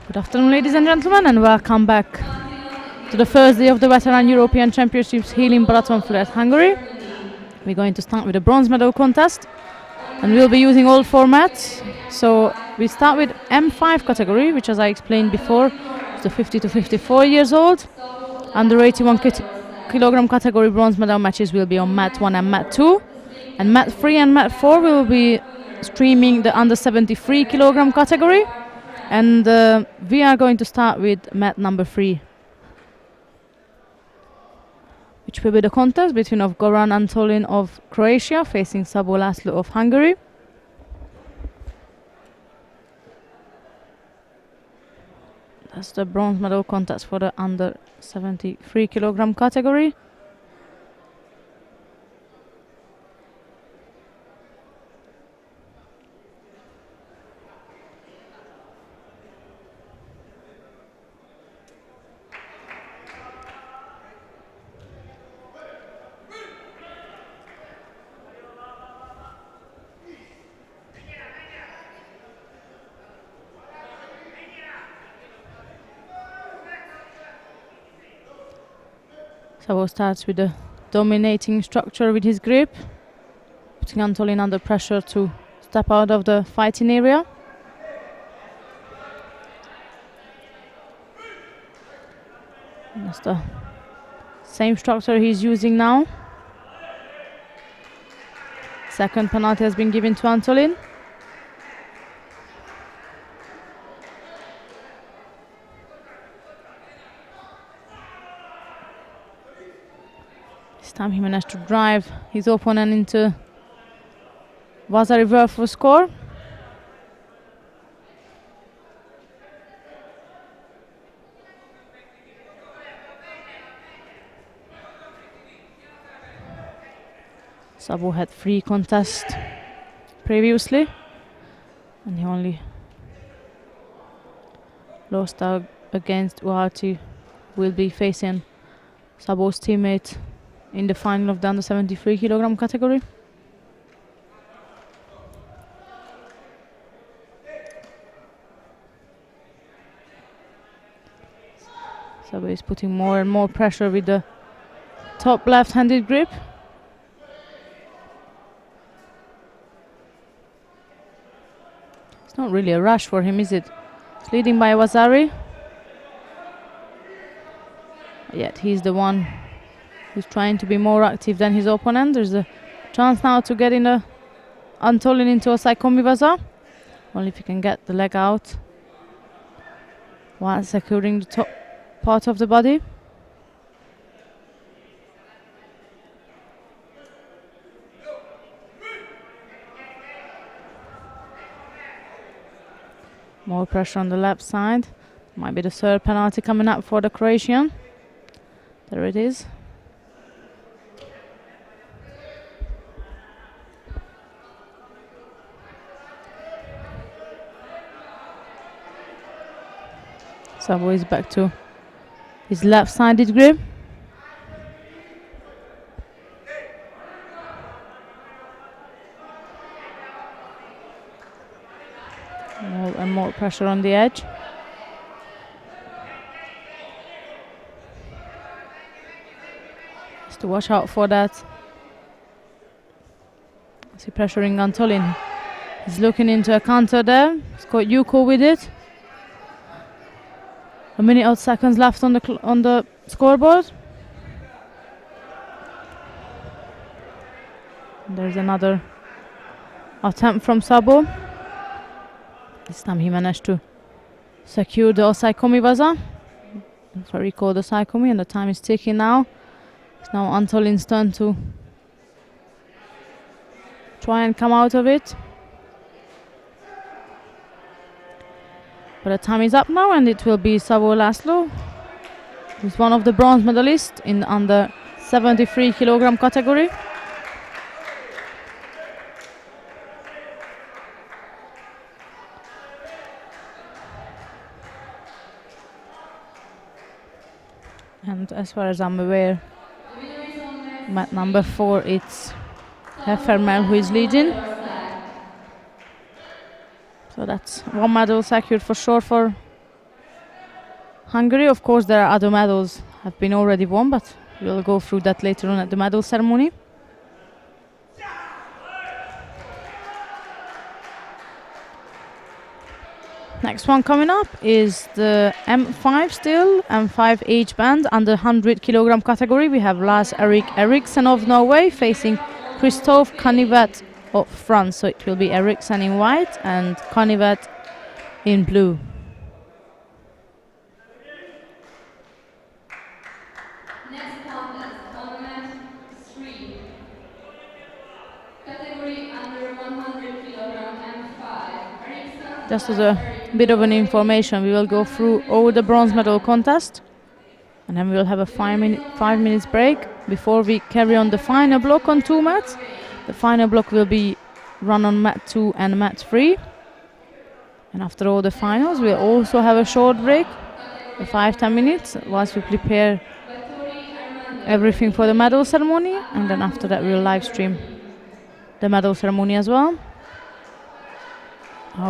Good afternoon, ladies and gentlemen, and welcome back to the first day of the Veteran European Championships here in Balatonfüred, Hungary. We're going to start with a bronze medal contest, and we'll be using all formats. So we start with M5 category, which, as I explained before, is the 50 to 54 years old. Under 81 kilogram category bronze medal matches will be on mat 1 and mat 2, and mat 3 and mat 4 will be streaming the under 73 kilogram category. And we are going to start with mat number 3, which will be the contest between Goran Antolin of Croatia facing Sabo Laszlo of Hungary. That's the bronze medal contest for the under 73 kilogram category. Sabo starts with the dominating structure with his grip, putting Antolin under pressure to step out of the fighting area. And that's the same structure he's using now. Second penalty has been given to Antolin. This time he managed to drive his opponent into Vaza reverse for score. Sabo had 3 contests previously, and he only lost out against Uharti, will be facing Sabo's teammate in the final of the under 73 kilogram category. Sabo is putting more and more pressure with the top left-handed grip. It's not really a rush for him, is it? It's leading by Vasari. Yet he's the one who's trying to be more active than his opponent. There's a chance now to get in Antolin into a Saikomi Vaza. Only if he can get the leg out while securing the top part of the body. More pressure on the left side. Might be the third penalty coming up for the Croatian. There it is. Sabo is back to his left-sided grip. More and more pressure on the edge. Has to watch out for that. See, pressuring Antolin. He's looking into a counter there. He's got Yuko with it. A minute or seconds left on the scoreboard. And there's another attempt from Sabo. This time he managed to secure the Saikomi Vaza. If I recall the Saikomi, and the time is ticking now. It's now Antolin's turn to try and come out of it. But the time is up now, and it will be Sabo Laszlo, who's one of the bronze medalists in the under 73 kilogram category. And as far as I'm aware, mat number 4, it's Herfermel who is leading. So that's one medal secured for sure for Hungary. Of course, there are other medals have been already won, but we'll go through that later on at the medal ceremony. Next one coming up is the M5 still, M5 age band under 100 kilogram category. We have Lars Erik Eriksen of Norway facing Christophe Canivet of France. So it will be Eriksen in white and Canivet in blue. Next contest, tournament 3. Category under 100 kilogram M5. Eriksen Just as a bit of an information, we will go through all the bronze medal contest and then we will have a 5 minutes break before we carry on the final block on 2 mats. The final block will be run on mat 2 and mat 3, and after all the finals we'll also have a short break for 5-10 minutes whilst we prepare everything for the medal ceremony, and then after that we'll live stream the medal ceremony as well.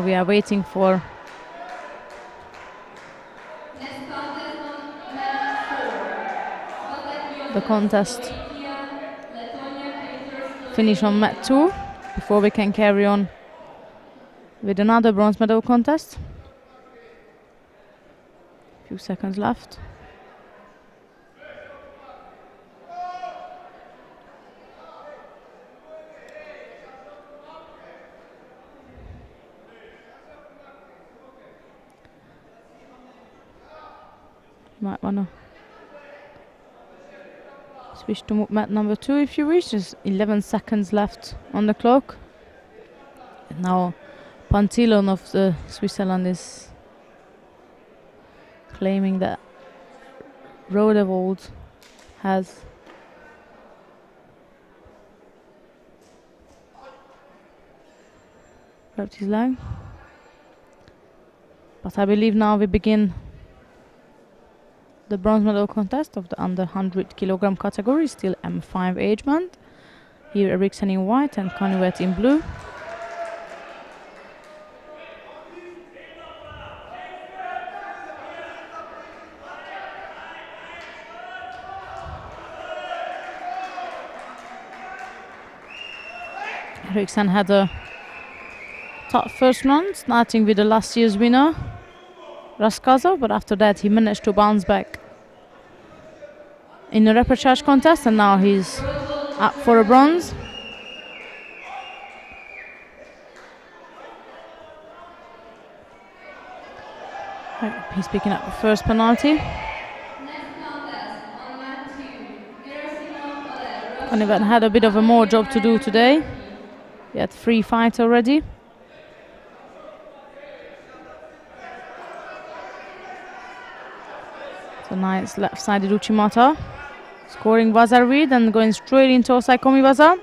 We are waiting for the contest finish on mat 2 before we can carry on with another bronze medal contest. Few seconds left. You might wanna switch to mat number 2 if you wish. There's 11 seconds left on the clock. And now Pantilon of the Switzerland is claiming that Rodewold has grabbed his leg. But I believe now we begin the bronze medal contest of the under 100 kilogram category, still M5 age band. Here Eriksen in white and Canivet in blue. Eriksen had a tough first round, starting with the last year's winner, Raskaza, but after that he managed to bounce back in the repechage contest, and now he's up for a bronze. He's picking up the first penalty. Canivet had a bit of a more job to do today. He had 3 fights already. So nice left-sided Uchimata. Scoring Vaza read and going straight into Osaikomi Vaza.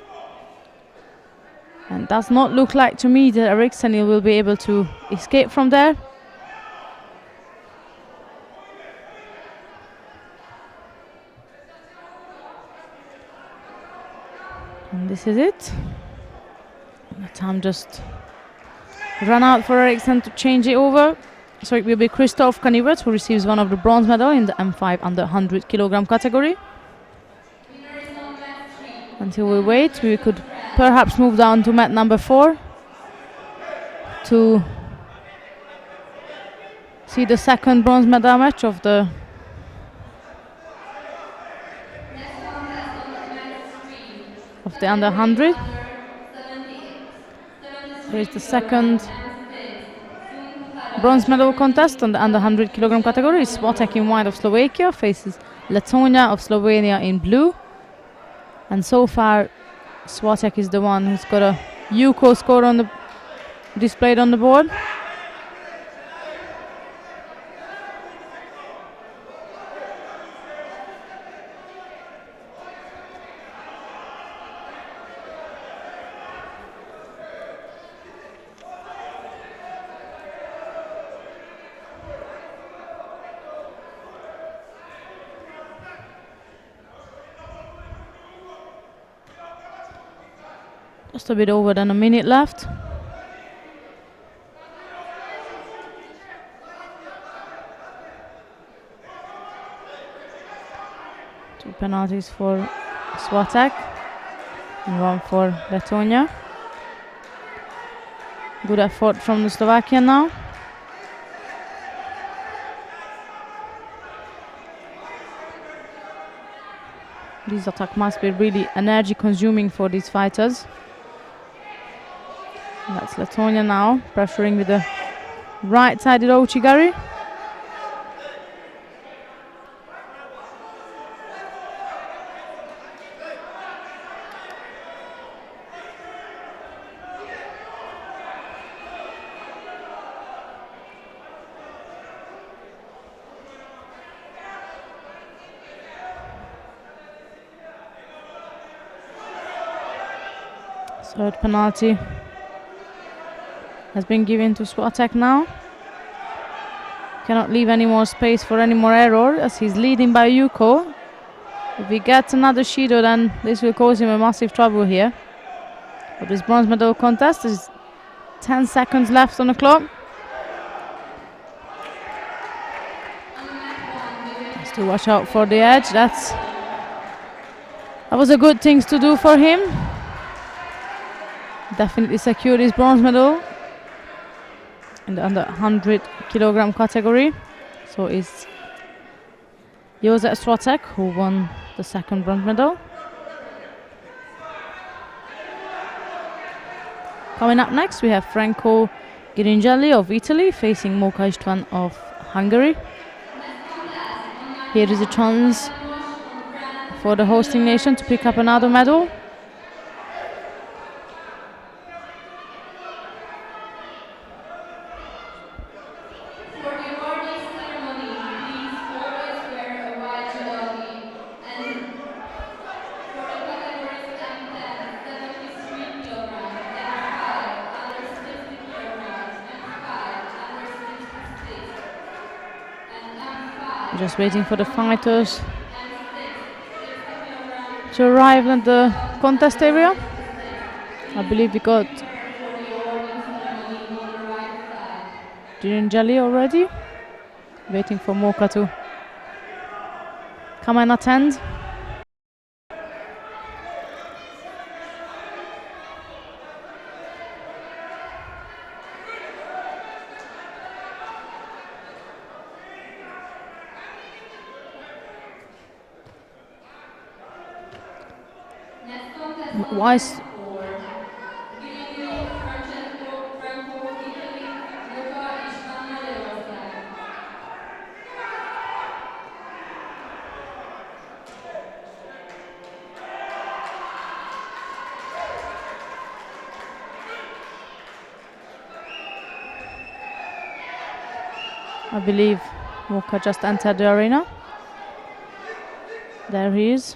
And does not look like to me that Eriksen will be able to escape from there. And this is it. The time just ran out for Eriksen to change it over. So it will be Christophe Canivet who receives one of the bronze medal in the M5 under 100 kilogram category. Until we wait, we could perhaps move down to mat number 4 to see the second bronze medal match of the under 100. There is the second bronze medal contest on the under 100 kilogram category. Swatek in white of Slovakia faces Letonia of Slovenia in blue. And so far, Swatek is the one who's got a UCO score on the displayed on the board. Just a bit over than a minute left. 2 penalties for Swatek and 1 for Letonia. Good effort from the Slovakian now. This attack must be really energy consuming for these fighters. And that's Letonia now, pressuring with the right-sided Ouchigari. Third penalty has been given to Swatek now. Cannot leave any more space for any more error as he's leading by Yuko. If he gets another Shido, then this will cause him a massive trouble here. But this bronze medal contest is 10 seconds left on the clock. Has to watch out for the edge. That was a good thing to do for him. Definitely secured his bronze medal in the under 100 kilogram category. So it's József Swatek who won the second bronze medal. Coming up next we have Franco Giringelli of Italy facing Moka István of Hungary. Here is a chance for the hosting nation to pick up another medal. Just waiting for the fighters to arrive at the contest area. I believe we got Giringelli already. Waiting for Moka to come and attend. Why I believe Moka just entered the arena. There he is.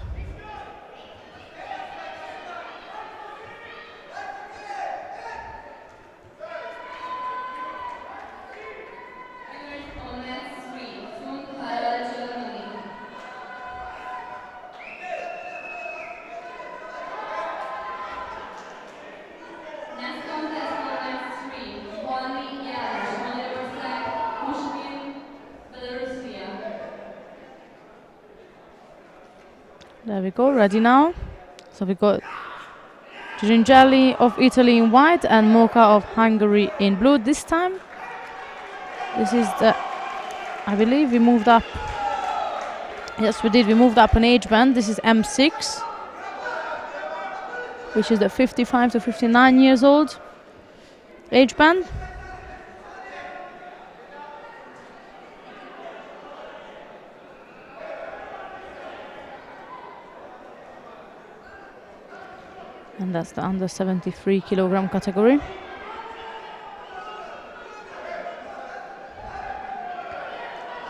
There we go, ready now. So we got Giringelli of Italy in white and Moka of Hungary in blue this time. This is the, I believe we moved up. Yes, we did. We moved up an age band. This is M6, which is the 55 to 59 years old age band. And that's the under 73 kilogram category.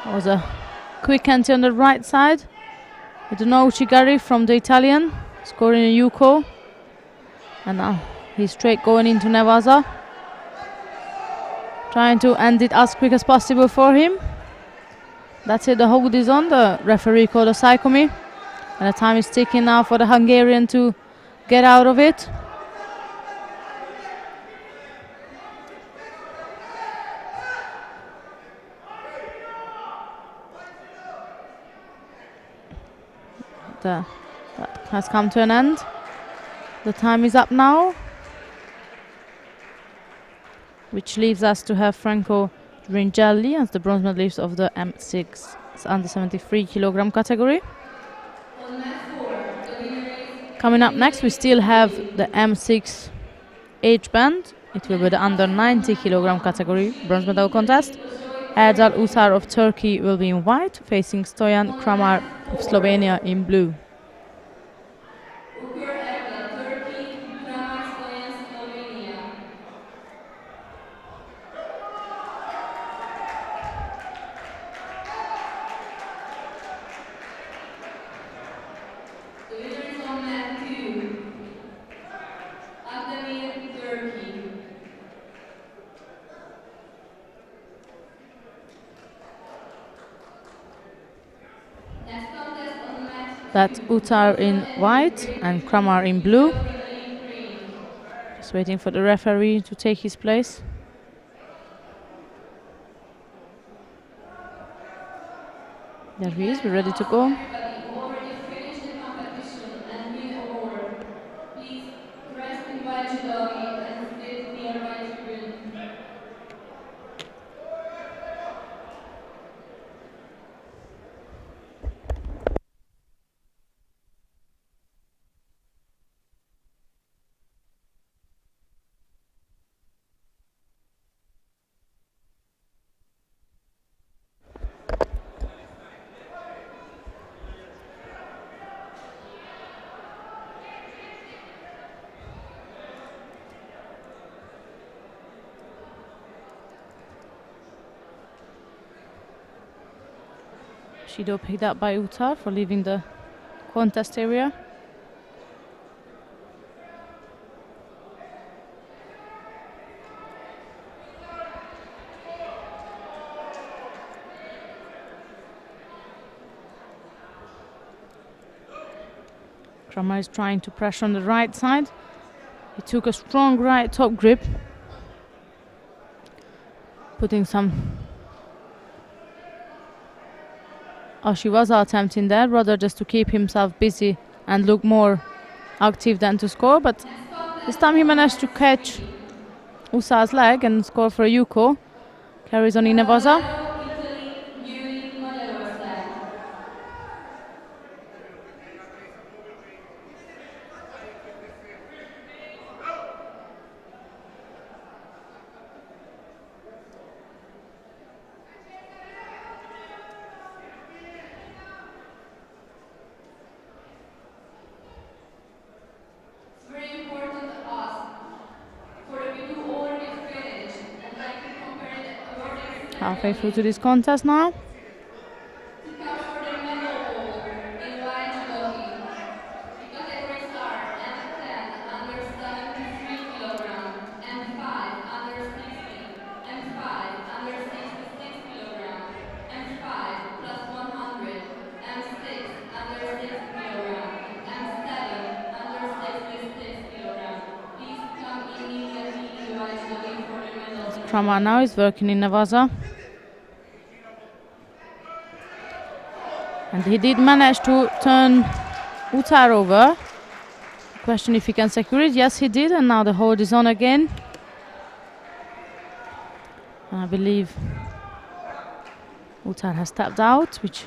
That was a quick entry on the right side with an Ouchigari from the Italian, scoring a Yuko. And now he's straight going into Nevaza, trying to end it as quick as possible for him. That's it, the hold is on. The referee called a psychomy, and the time is ticking now for the Hungarian to get out of it. that has come to an end. The time is up now, which leaves us to have Franco Ringelli as the bronze medalist of the M6 under 73 kilogram category. On mat 4, the winner is Coming up next, we still have the M6 age band. It will be the under 90 kilogram category bronze medal contest. Erdal Utar of Turkey will be in white, facing Stoyan Kramar of Slovenia in blue. Ukur Erdal, Turkey, Kramar Stoyan, Slovenia. The winner is on mat 2, Akdemir, Turkey. Next contest on mat 2. That's Utar in white and Kramar in blue. in green. Just waiting for the referee to take his place. There he is, we're ready to go. Everybody who already finished the competition and win award, please rest in white judo and sit nearby tribune. Judo picked up by Utar for leaving the contest area. Kramar is trying to pressure on the right side. He took a strong right top grip, putting some. Oh, she was attempting that, rather just to keep himself busy and look more active than to score. But this time he managed to catch Usa's leg and score for Yuko. Carries on Inevaza. Italy, Yuri Modelovac. It's very important to us for the people who already finished and like to compare the awarding Halfway through to this contest now. to come for the medal ball in white judogi. The categories are M10 under 73 kilogram, M5 under 60, M5 under 66 kilogram, M5 plus 100, M6 under 60 kilogram, M7 under 66 kilogram. Please come immediately in white judogi for the medal ball. Kramar now is working in Inevaza. And he did manage to turn Utar over. Question if he can secure it. Yes, he did, and now the hold is on again. And I believe Utar has tapped out, which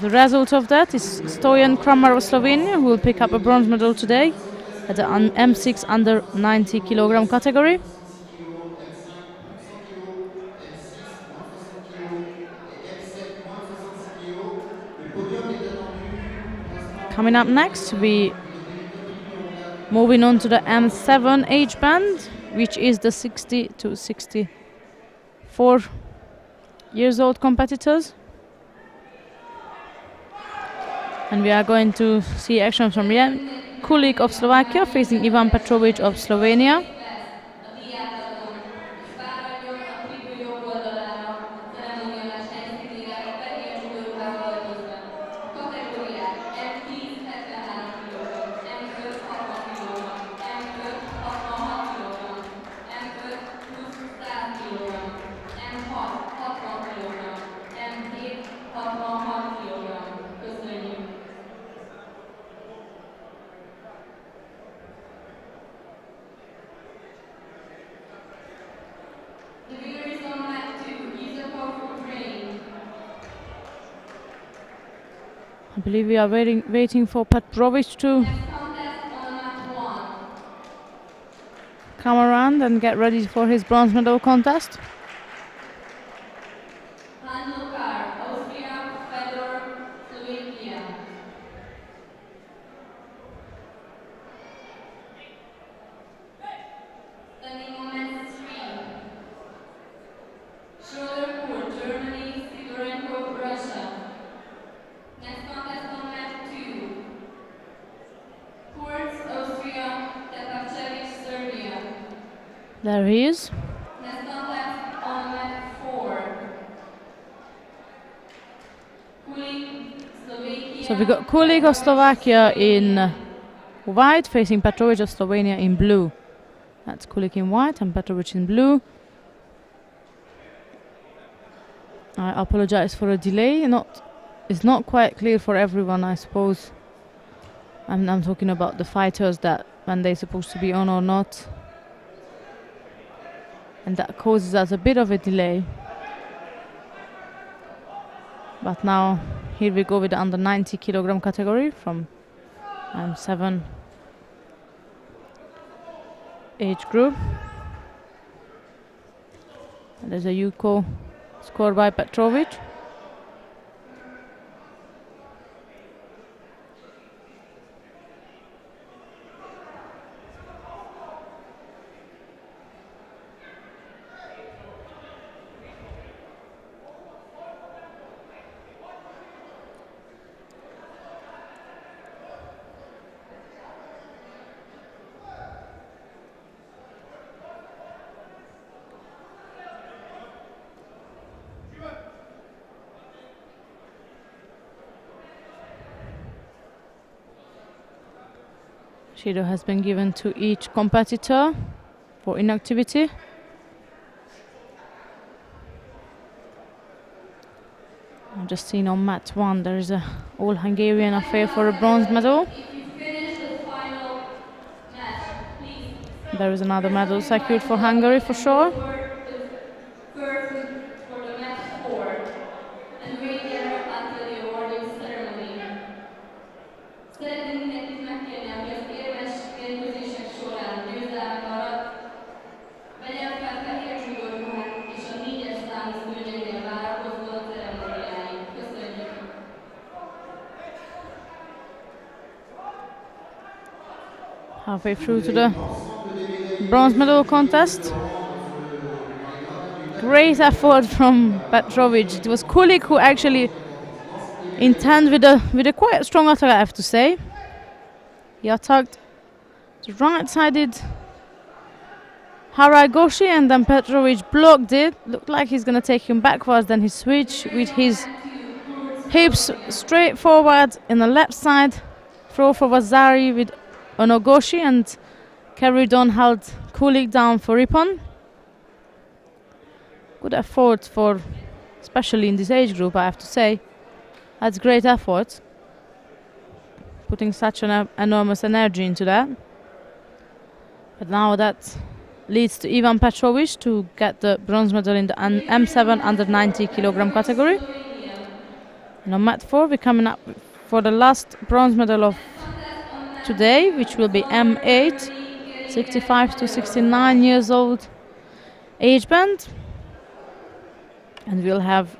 the result of that is Stoyan Kramar of Slovenia, who will pick up a bronze medal today at the M6 under 90 kilogram category. Coming up next, we moving on to the M7 age band, which is the 60 to 64 years old competitors. And we are going to see action from Jan Kulik of Slovakia facing Ivan Petrovic of Slovenia. A diátlon, és fáradjon a tribű jobb oldalára, ceremoniális helyszínével fehér judoruhával öltözve. A kategóriák M10 73 kg, M5 60 kg, M5 66 kg, M5 plusz 100 kg, M6 60 kg, M7 66 kg. Köszönjük! I believe we are waiting for Petrovic to Next contest on mat 1. come around and get ready for his bronze medal contest. Handlukar, Austria, Fedor, Slovakia. Standing on mat 3. Schroeder, Germany, Sidorenko, Russia. Next contest on mat 2. Kurz, Austria, Tepavcevic, Serbia. There he is. Next contest on mat 4. Kulik, Slovakia. So we got Kulik of Slovakia in white, facing Petrovic of Slovenia in blue. That's Kulik in white and Petrovic in blue. I apologize for a delay. It's not quite clear for everyone, I suppose. I'm talking about the fighters, that when they're supposed to be on or not. And that causes us a bit of a delay. But now, here we go with the under 90 kilogram category from 7 age group. And there's a Yuko scored by Petrovic. Judo has been given to each competitor for inactivity. I've just seen on mat 1 there is a all Hungarian affair for a bronze medal. If you finish the final match, please There is another medal secured for Hungary for sure. person for the match 4 and wait there until the awarding ceremony. Szeretném mindenkit megkérni, aki az érmes mérkőzések során győzelmet arat, vegyen fel fehér judóruhát és a 4-es számú szőnyegnél várakozó a ceremóniáig. Köszönjük! Halfway through to the bronze medal contest. Great effort from Petrovic. It was Kulik who actually intended with a quite strong attack, I have to say. He attacked the right-sided Haragoshi and then Petrovic blocked it. Looked like he's going to take him backwards, then he switched with his hips straight forward in the left side. Throw for Vasari with Onogoshi and carried on, held Kulik down for Rippon. Good effort for, especially in this age group, I have to say. That's great effort. Putting such an enormous energy into that. But now that leads to Ivan Petrovic to get the bronze medal in the M7 under 90 kilogram category. And on mat 4 we're coming up for the last bronze medal of today, which will be M8, 65 to 69 years old age band. And we'll have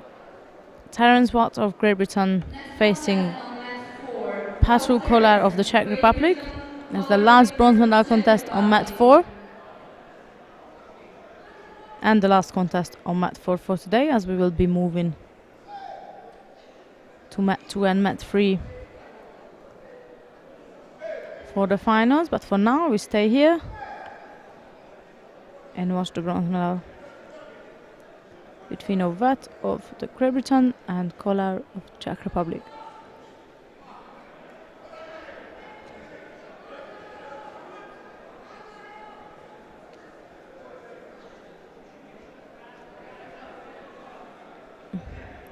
Terence Watt of Great Britain facing Petr Kolar of the Czech Republic. It's the last bronze medal contest on mat 4. And the last contest on mat 4 for today, as we will be moving to mat 2 and mat 3 for the finals. But for now we stay here and watch the bronze medal between Ovat of the Great Britain and Kolar of the Czech Republic.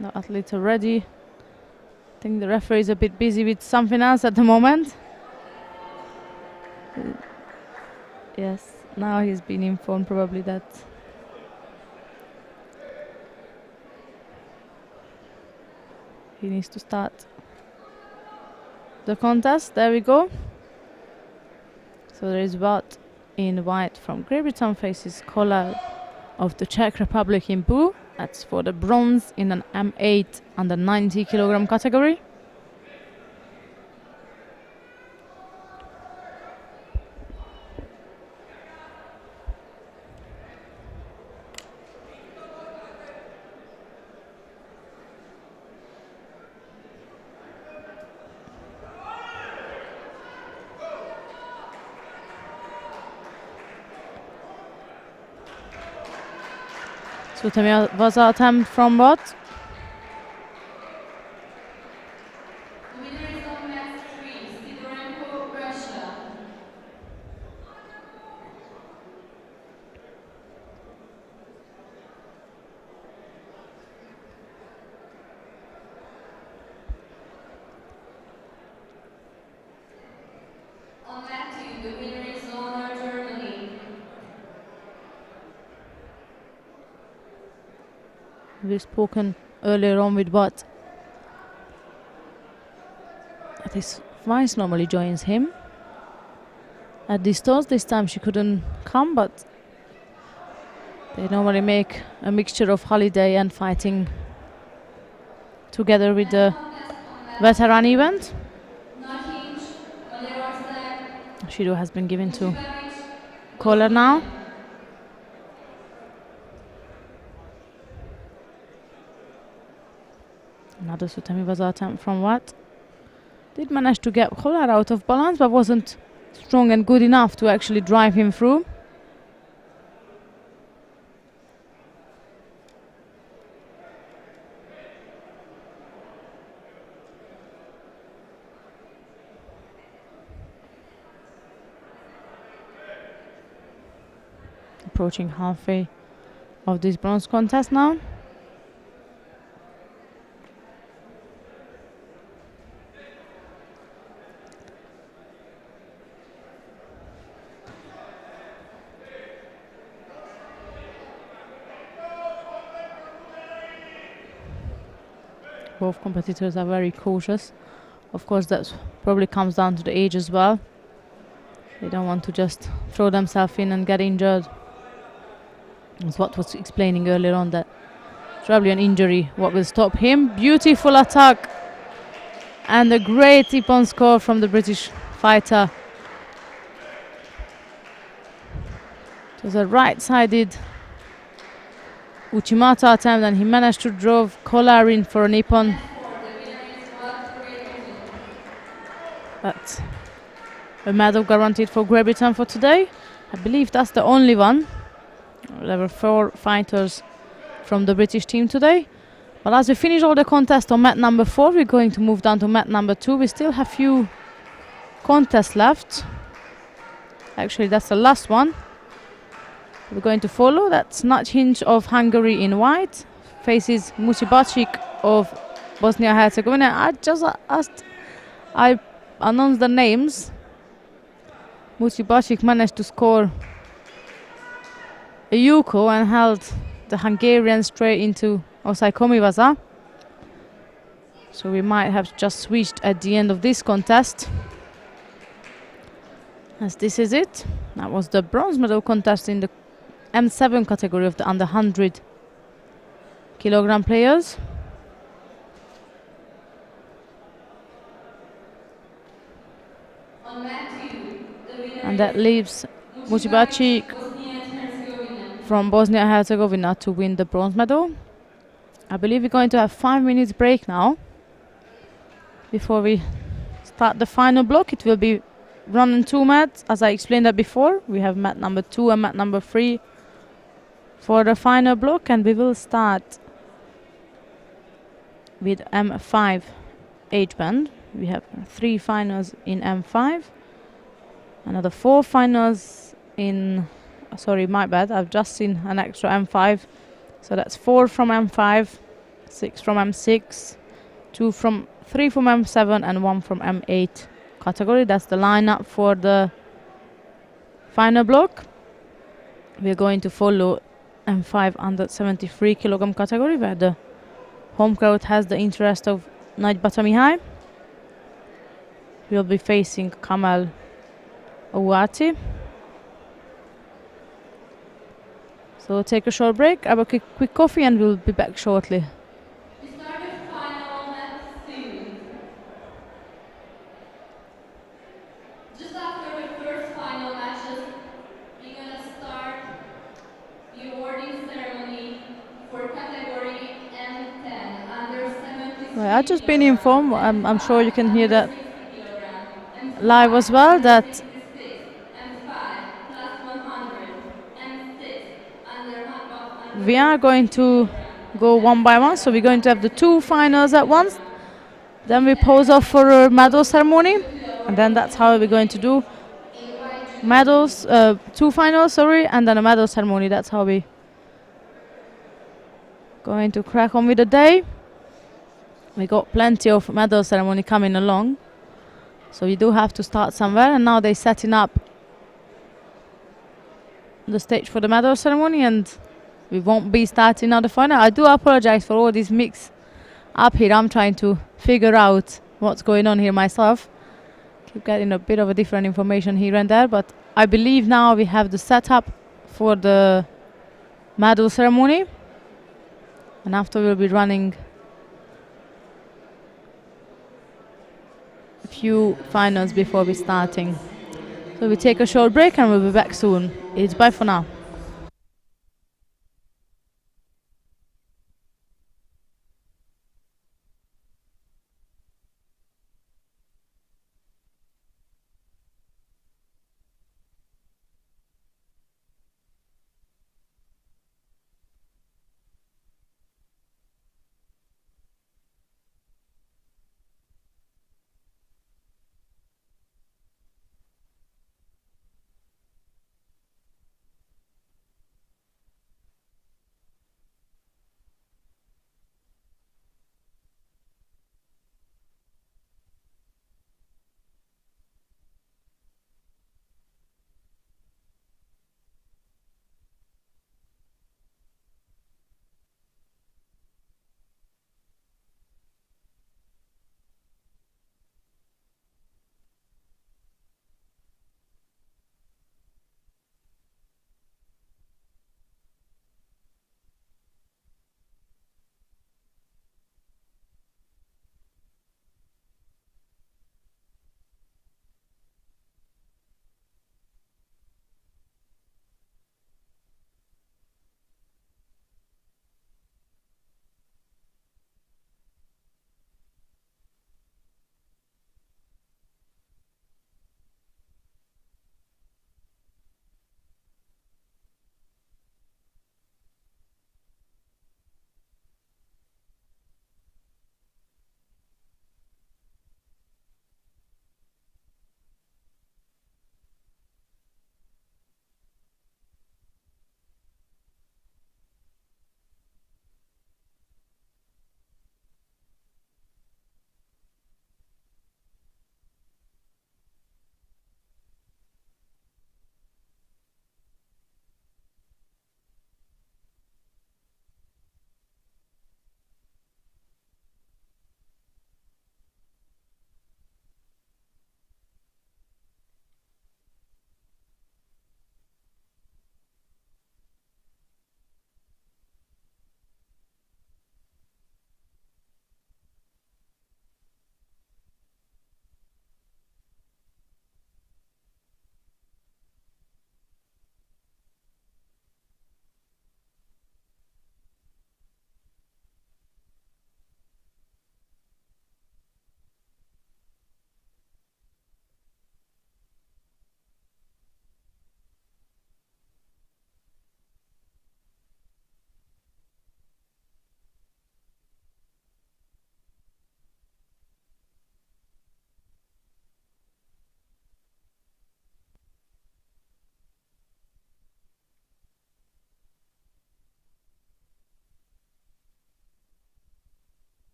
The athletes are ready. I think the referee is a bit busy with something else at the moment. Yes, now he's been informed probably that he needs to start the contest. There we go. So there is Wat in white from Great Britain faces Kolar of the Czech Republic in blue. That's for the bronze in an M8 under 90 kilogram category. So tell me, was our attempt from what? The winner is on match 3, Sidorenko, Russia. On mat 2, the winner is Honor, Germany. We've spoken earlier on with Wat. His wife normally joins him at these tours. This time she couldn't come, but they normally make a mixture of holiday and fighting together with the veteran event. Nahinj, Valerorszag, Judo has been given to Vucicevic, Kolar now. Another Sutami was attempt from Wat. Did manage to get Kolar out of balance, but wasn't strong and good enough to actually drive him through. Approaching halfway of this bronze contest now. Both competitors are very cautious. Of course, that probably comes down to the age as well. They don't want to just throw themselves in and get injured. That's what was explaining earlier on, that probably an injury what will stop him. Beautiful attack and a great tip-on score from the British fighter. It was a right-sided Uchimata attempt, and he managed to drive Kolar in for a nippon. That's a medal guaranteed for Great Britain for today. I believe that's the only one. There were 4 fighters from the British team today. But as we finish all the contests on mat number 4, we're going to move down to mat number 2. We still have few contests left. Actually, that's the last one we're going to follow. That's Nahinj of Hungary in white faces Musibacic of Bosnia-Herzegovina. I announced the names. Musibacic managed to score a Yuko and held the Hungarian straight into Osaikomi Waza. So we might have just switched at the end of this contest, as this is it. That was the bronze medal contest in the M7 category of the under 100 kilogram players. On mat 2, the winner And that leaves Musibacic Bosnia-Herzegovina. from Bosnia-Herzegovina to win the bronze medal. I believe we're going to have 5 minutes break now before we start the final block. It will be run in 2 mats, as I explained that before. We have mat number 2 and mat number 3 for the final block, and we will start with M5 age band. We have 3 finals in M5, another 4 finals in, sorry, my bad, I've just seen an extra M5. So that's 4 from M5, 6 from M6, 3 from M7 and 1 from M8 category. That's the lineup for the final block. We're going to follow M5 under 73 kilogram category, where the home crowd has the interest of Nagy Batamihai. will be facing Kamal Ouati. So take a short break, have a quick coffee, and we'll be back shortly. We start the final match soon. Just after the first final matches, we're gonna start the awarding ceremony for category M10 under 73 Right, I've just been informed, I'm sure you can hear that and live as well, that 66 and 5 plus 100 and 6 under we are going to go one by one. So we're going to have the two finals at once. Then we pose off for a medal ceremony, and then that's how we're going to do medals, two finals, sorry, and then a medal ceremony. That's how we going to crack on with the day. We got plenty of medal ceremony coming along, so we do have to start somewhere. And now they're setting up the stage for the medal ceremony, and we won't be starting now the final. I do apologize for all this mix up here. I'm trying to figure out what's going on here myself. Keep getting a bit of a different information here and there, but I believe now we have the setup for the medal ceremony, and after we'll be running a few finals before we starting. So we take a short break and we'll be back soon. It's bye for now.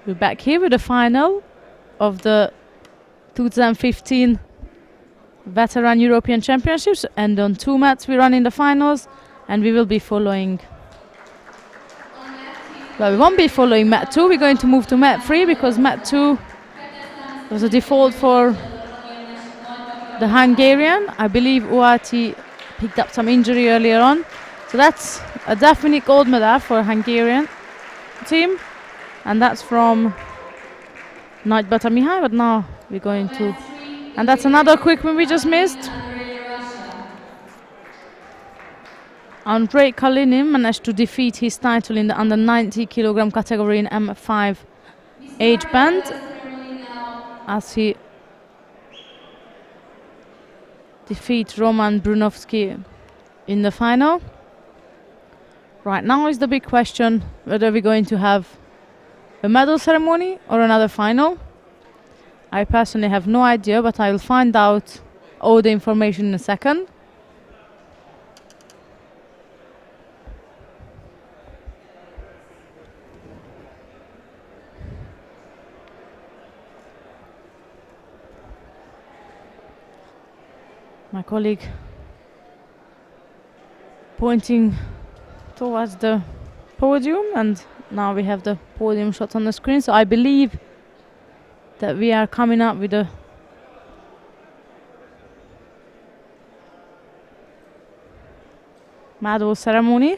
We're back here with the final of the 2015 Veteran European Championships, and on 2 mats we run in the finals, and we will be following. Well, we won't be following mat 2, we're going to move to mat 3 because mat 2 was a default for the Hungarian. I believe Uati picked up some injury earlier on. So that's a definite gold medal for Hungarian team. And that's from Nagy Bata Mihály, but now we're going to... And that's another quick win we just missed. Andrei Kalinin managed to defeat his title in the under 90 kilogram category in M5 age band as he defeats Roman Brunovsky in the final. Right now is the big question whether we're going to have a medal ceremony or another final. I personally have no idea, but I'll find out all the information in a second. My colleague pointing towards the podium, and now we have the podium shot on the screen, so I believe that we are coming up with a medal ceremony.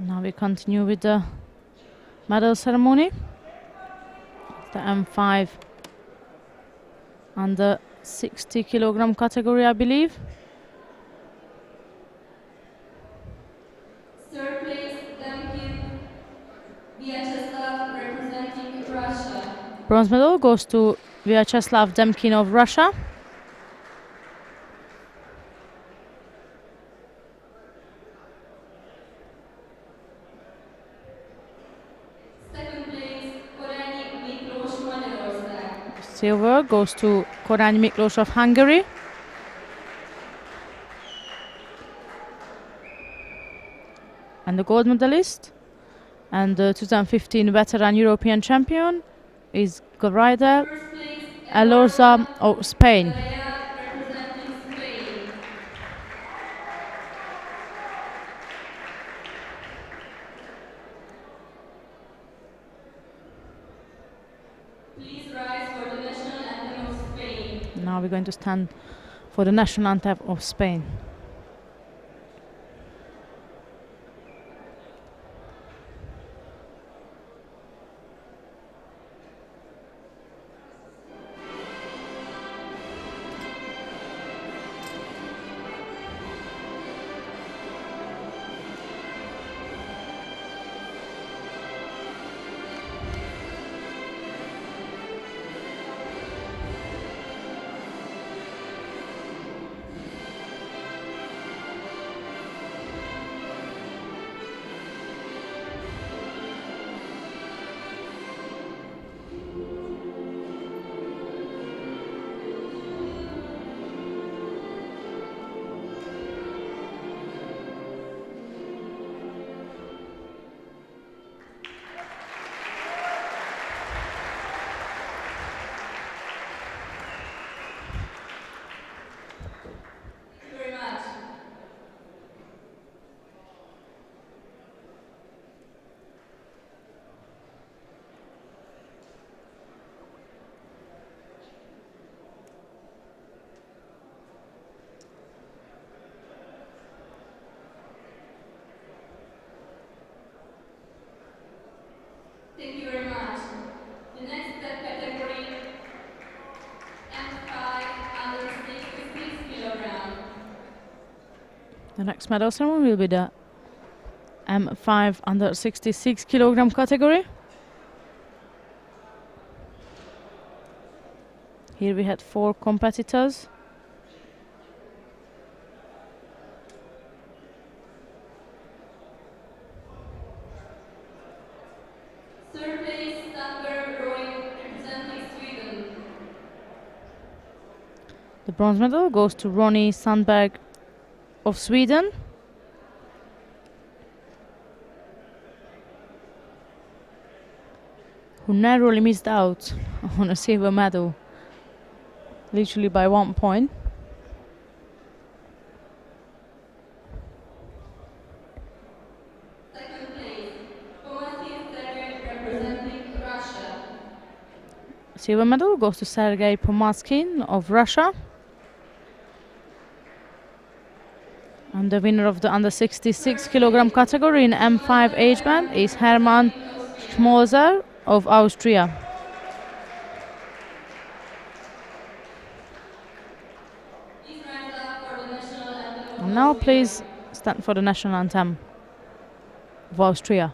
Now we continue with the medal ceremony. The M5 under 60 kilogram category, I believe. Third place, Demkin Vyacheslav representing Russia. Bronze medal goes to Vyacheslav Demkin of Russia. Second place, Korányi Miklós Magyarország. Silver goes to Korányi Miklós of Hungary. And the gold medalist and the 2015 veteran European champion is Gavrida First place, Elorza of Spain. Zaraya representing Spain. Please rise for the national anthem of Spain. Now we're going to stand for the national anthem of Spain. Thank you very much. Thank you very much. The next category, M5 under 66 kilogram. The next medal ceremony will be the M5 under 66 kilogram category. Here we had 4 competitors. Third place, Sandberg rowing representing Sweden. The bronze medal goes to Ronny Sandberg of Sweden. Who narrowly missed out on a silver medal, literally by 1 point. Second place, Komatin Sergei representing Russia. Silver medal goes to Sergei Pomaskin of Russia. And the winner of the under 66 kilogram category in M5 age band is Hermann Schmoser of Austria. Please rise up for the national anthem of And now Austria. please stand for the national anthem of Austria.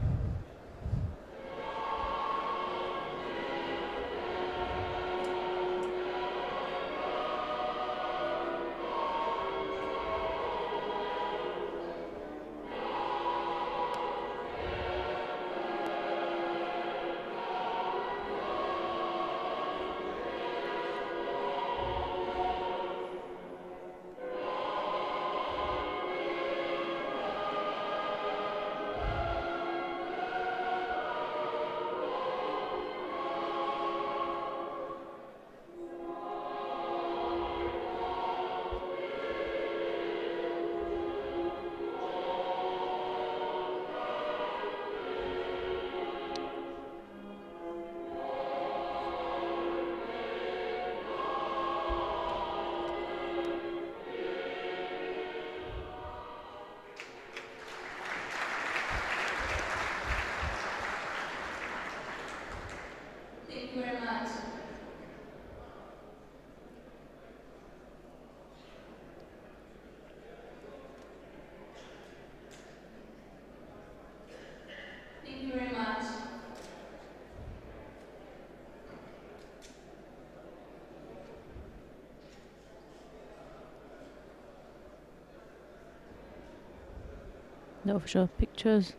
The official pictures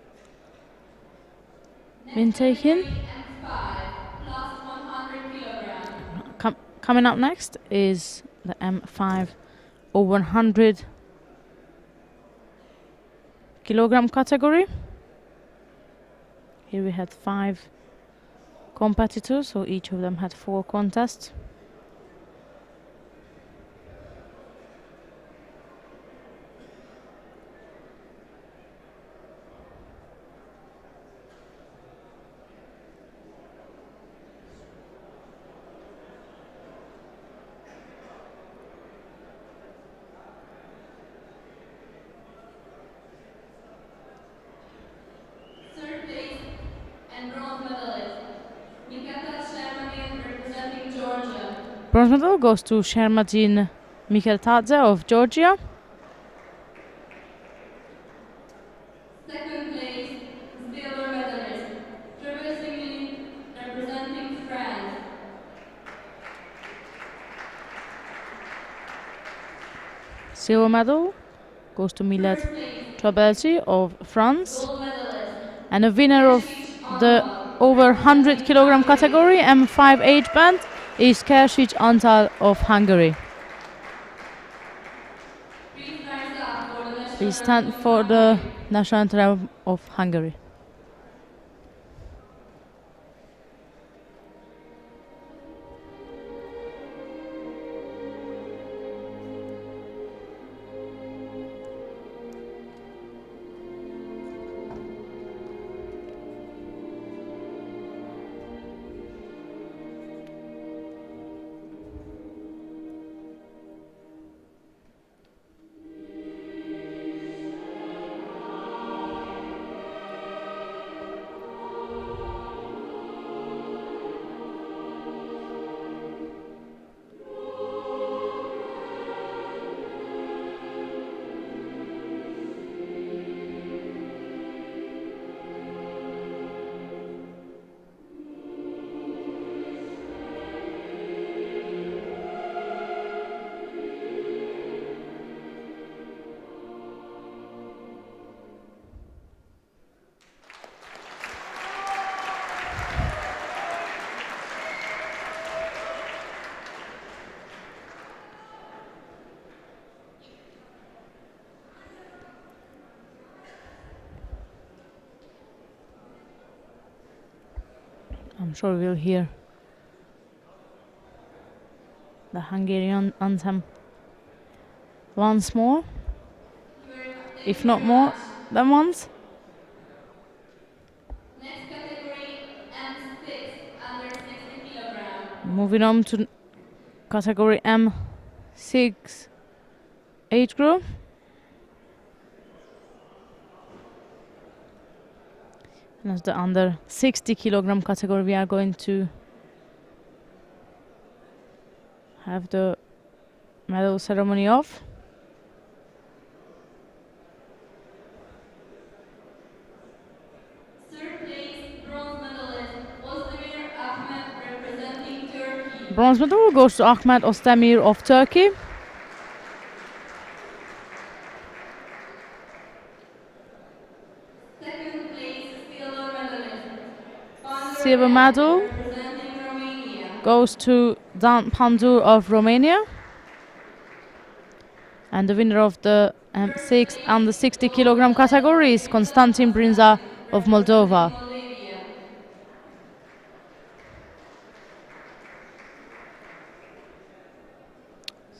been taken. M5 plus 100 kilograms. Coming up next is the M5 or 100 kilogram category. Here we had 5 competitors, so each of them had 4 contests. Third place and bronze medalist, Mikata Shermanin representing Georgia. Bronze medal goes to Shermadin Mikheltadze of Georgia. Second place, silver medalist, Trevesigny representing France. Silver medal goes to Milad First place, Trabelsi of France. gold medalist, And the winner of the over 100 kilogram category M5 age band is Kersic Antal of Hungary. Please rise up for the national Please stand anthem of for the Hungary. national anthem of Hungary. I'm sure we'll hear the Hungarian anthem once more, if not more than once. Next category, M6, under 60 kilograms. Moving on to category M6 age group. And as the under 60 kilogram category, we are going to have the medal ceremony off. Third place, bronze medalist, Ozdemir Ahmed representing Turkey. Bronze medal goes to Ahmet Ostemir of Turkey. Second place, silver medalist, Pandur Silver medal representing Romania. goes to Dan Pandur of Romania. And the winner of the M6 and the 60 kilogram category is Konstantin Brinza of Moldova. Moldavia.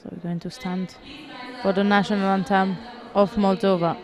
So we're going to stand for the national anthem of Moldova.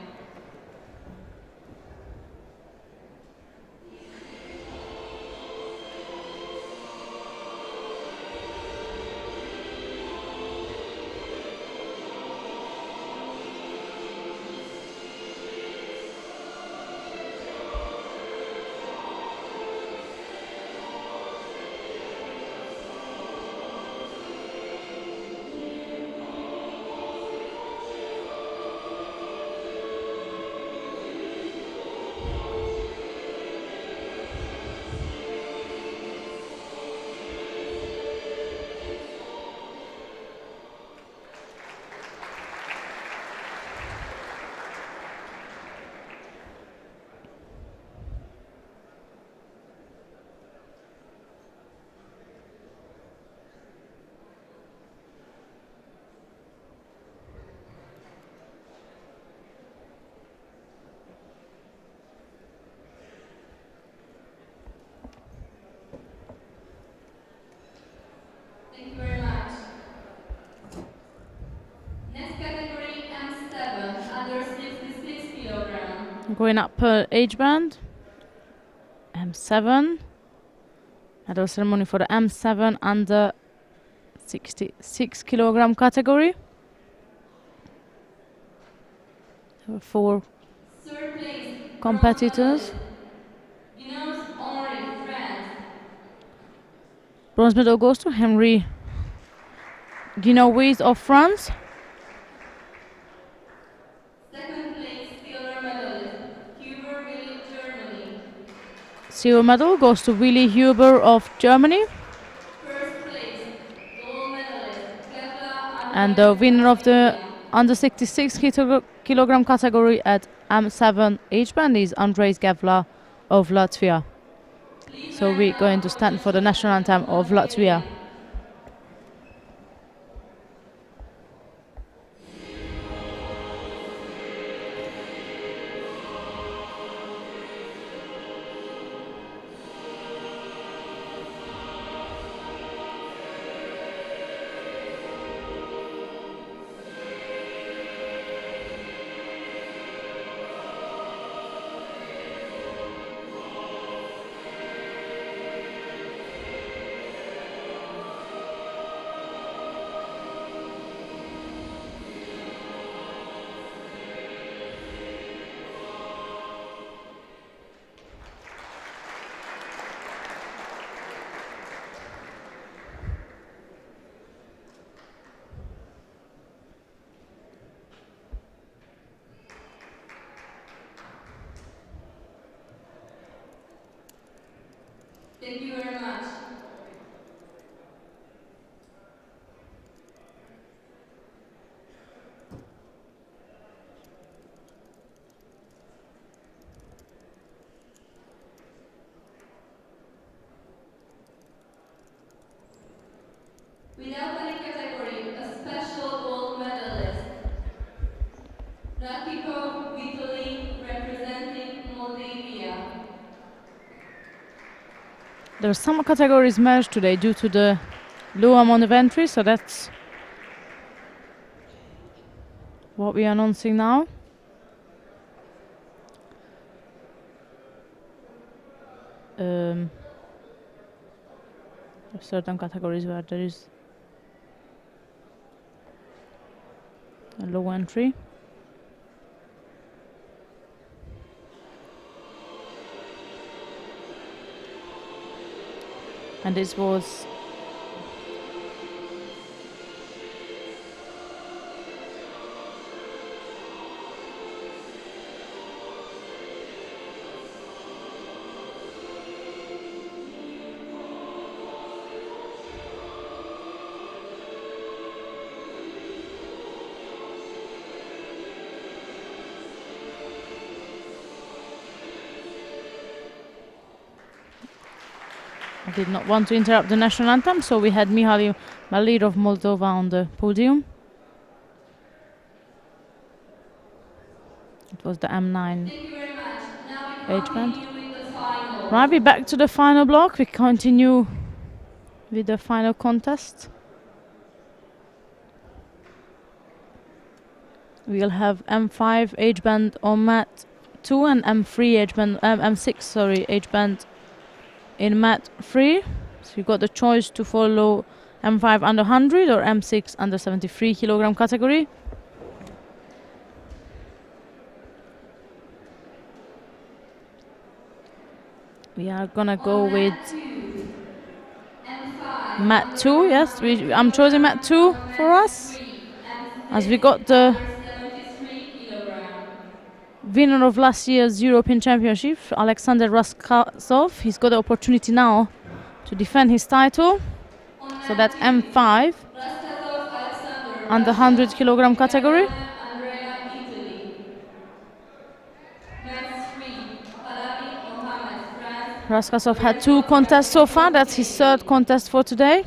Going up per age band, M7. Medal ceremony for the M7 under 66 kilogram category. There were 4 Third place, competitors. Guinea's Henri, France. Bronze medal goes to Henry Guinea of France. Second place, silver medalist, Huber Willi, Germany. Silver medal goes to Willi Huber of Germany. First place, gold medalist, Kevla And the winner of the under 66 kilogram category at M7 age band is Andrejs Gevla of Latvia. So we're going to stand for the national anthem of Latvia. Thank you very much. Without any category, a special gold medalist. Rakipov Vitaly, representing Moldavia. There are some categories merged today due to the low amount of entries, so that's what we are announcing now. There are certain categories where there is a low entry. And this was I did not want to interrupt the national anthem, so we had Mihaly Malir of Moldova on the podium. It was the M9 Thank you very much. Now we age band. continue with the final. Right, we're back to the final block. We continue with the final contest. We'll have M5 age band on mat 2 and M3 age band, M6 sorry, age band in mat 3. So you got the choice to follow M5 under 100 or M6 under 73 kilogram category. We are gonna go with mat 2, yes, I'm choosing mat 2 for us, as we got the winner of last year's European Championship, Alexander Raskasov. He's got the opportunity now to defend his title. So that's M5 under 100 kilogram category. Raskasov had 2 contests so far. That's his 3rd contest for today.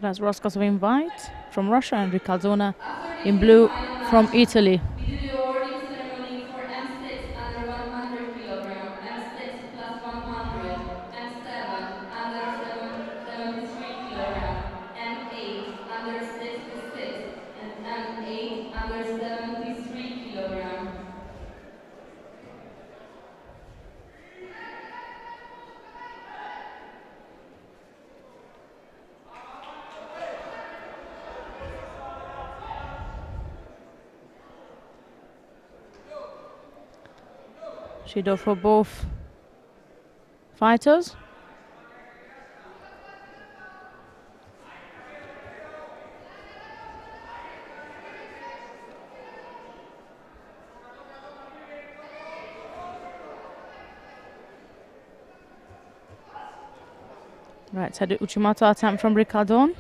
That's Raskasov in white from Russia and Ricalzona in blue from Italy. We do the awarding ceremony for M6 under 100 kilogram, M6 plus 100. Judo for both fighters. Right side Uchimata attempt from Ricardon.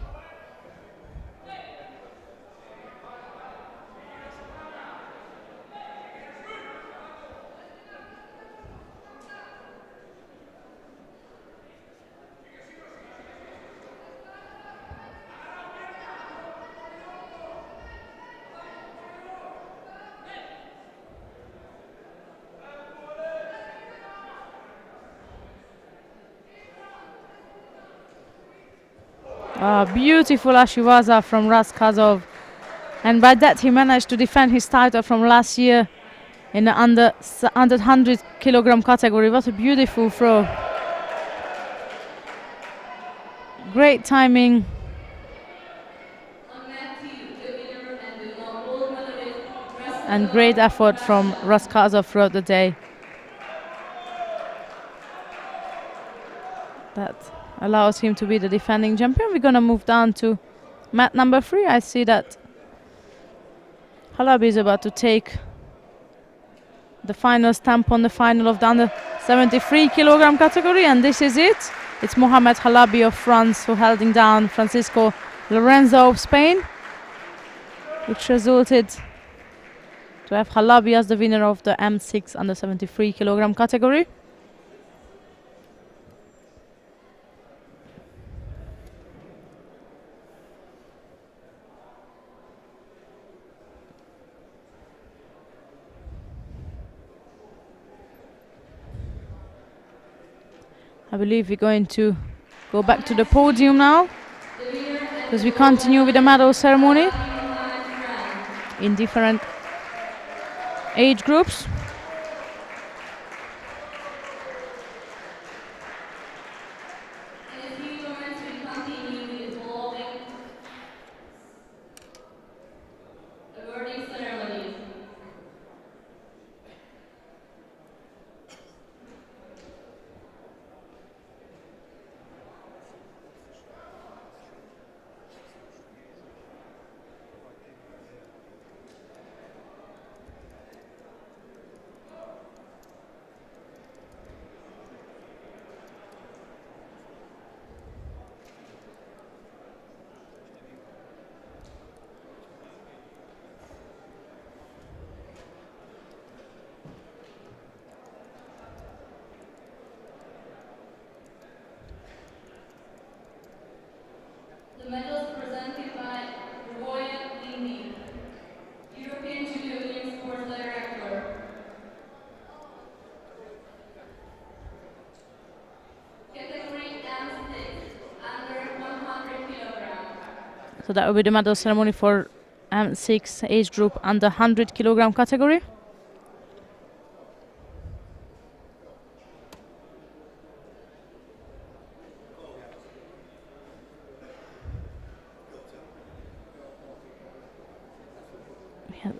Beautiful Ashiwaza from Raskazov, and by that he managed to defend his title from last year in the under 100 kilogram category. What a beautiful throw. Great timing. And great effort from Raskazov throughout the day. That allows him to be the defending champion. We're going to move down to mat number 3. I see that Halabi is about to take the final stamp on the final of the under 73 kilogram category, and this is it. It's Mohamed Halabi of France who held him down Francisco Lorenzo of Spain, which resulted to have Halabi as the winner of the M6 under 73 kilogram category. I believe we're going to go back to the podium now, because we continue with the medal ceremony in different age groups. In a few moments, we continue with holding awarding ceremonies. The medals presented by Roya Lindi, European Judo Sports Director. Category M6, under 100 kilograms. So that will be the medal ceremony for M6 age group under 100 kilogram category. We have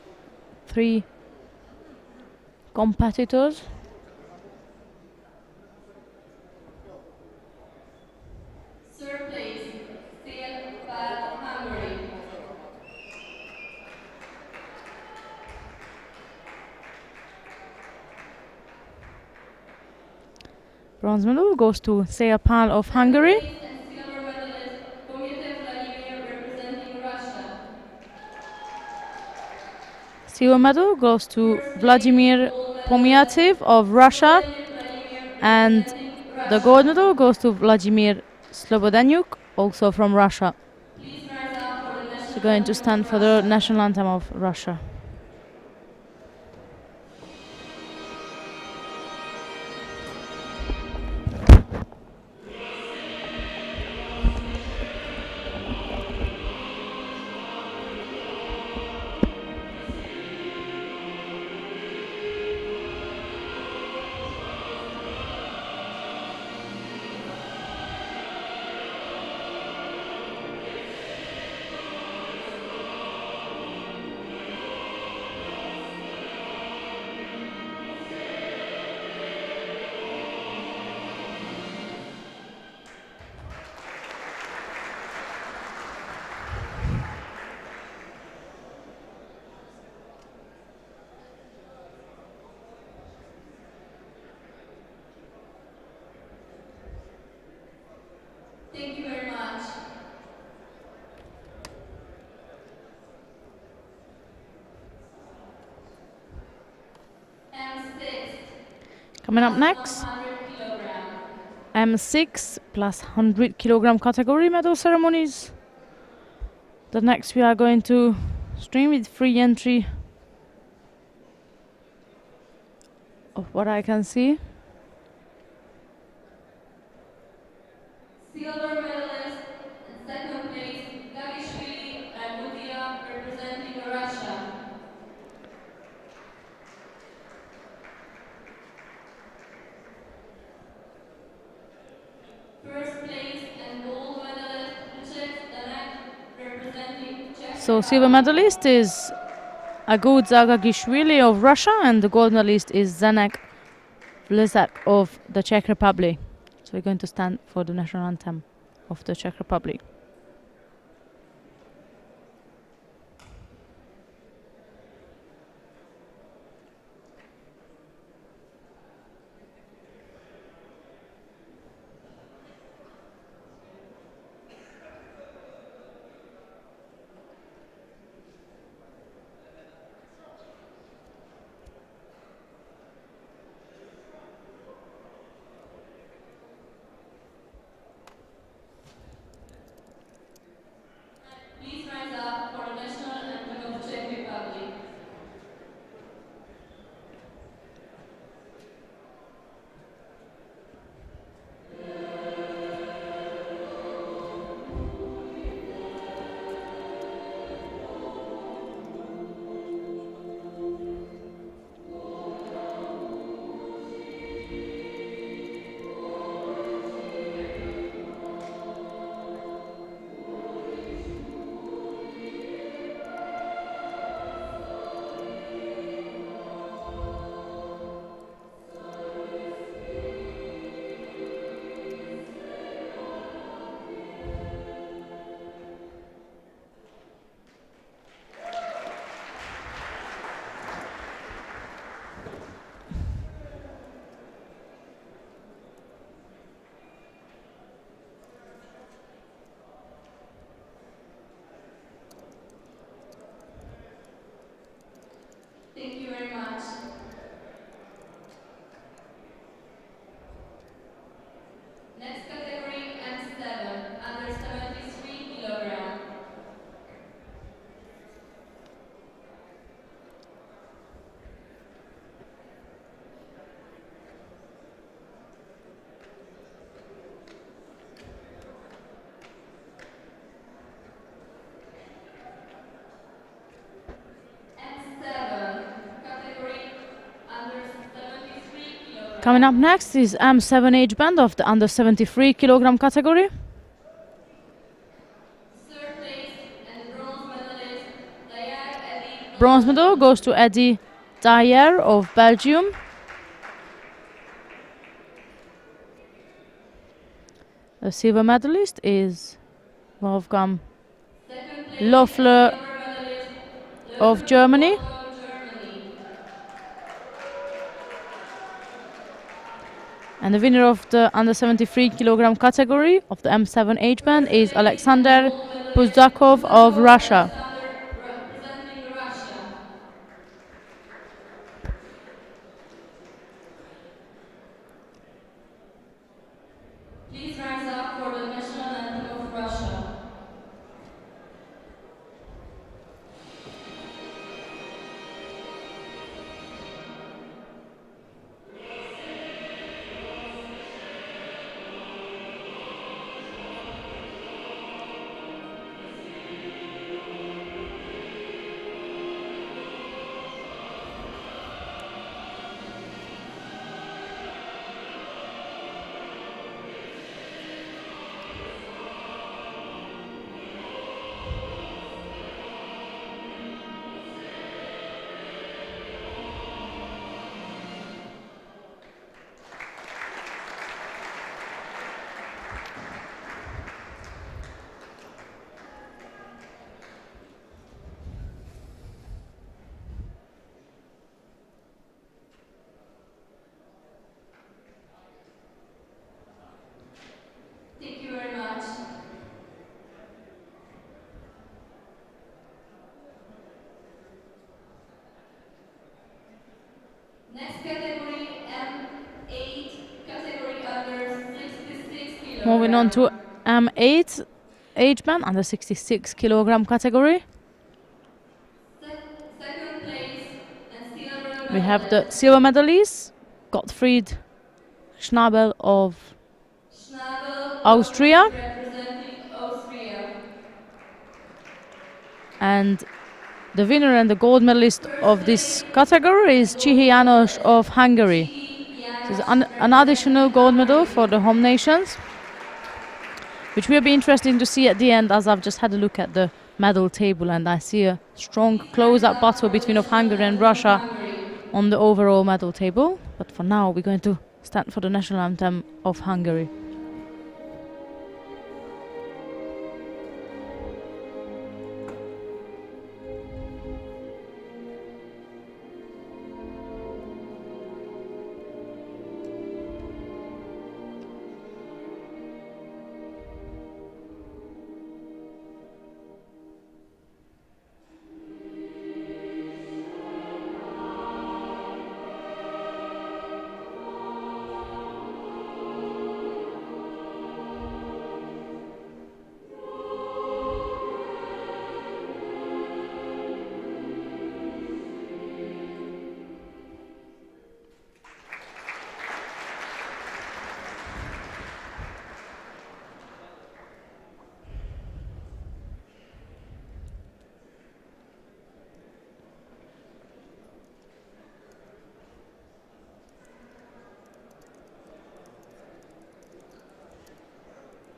3 competitors. Third place, Hungary. Bronze medal goes to Seapal of Hungary. And silver medalist, Pomietev Vladimir, representing Russia. Silver medal goes to Vladimir Pomyatev of Russia, and the gold medal goes to Vladimir Slobodanyuk, also from Russia. Please rise up for the national So going to stand for the national anthem of Russia. Coming up plus next, 100 kilogram. M6 plus 100 kilogram category medal ceremonies. The next we are going to stream with free entry of what I can see. Silver medalist and second place, Gavishvili and Mudia representing Russia. First place and gold medalist, Lucek Danek representing Czech So silver medalist is Agud Zagagishvili of Russia and the gold medalist is Zenek Vlezak of the Czech Republic. So we're going to stand for the national anthem of the Czech Republic. Please rise up for the national anthem of the Czech Republic. Thank you very much. Next category, M7, under 73 kilogram. M7, category under 73 kilogram. Coming up next is M7 age band of the under 73 kilogram category. Third place and bronze medalist, Dayar Eddie. Bronze medal goes to Eddie Dyer of Belgium. The silver medalist is Wolfgang Second place, Loeffler silver medalist, of Germany. from Germany. And the winner of the under 73 kilogram category of the M7 age band is Alexander Puzdakov of Russia. Representing Russia. Please rise up for the national anthem of Russia. Moving on to M8 age band under 66 kilogram category. Second place and silver We have the medalist, silver medalist Gottfried Schnabel of Schnabel Austria, representing Austria. and the winner and the gold medalist of this category is Csihy János of Hungary. This is an additional gold medal for the home nations, which will be interesting to see at the end, as I've just had a look at the medal table and I see a strong close-up battle between of Hungary and Russia on the overall medal table. But for now, we're going to stand for the national anthem of Hungary.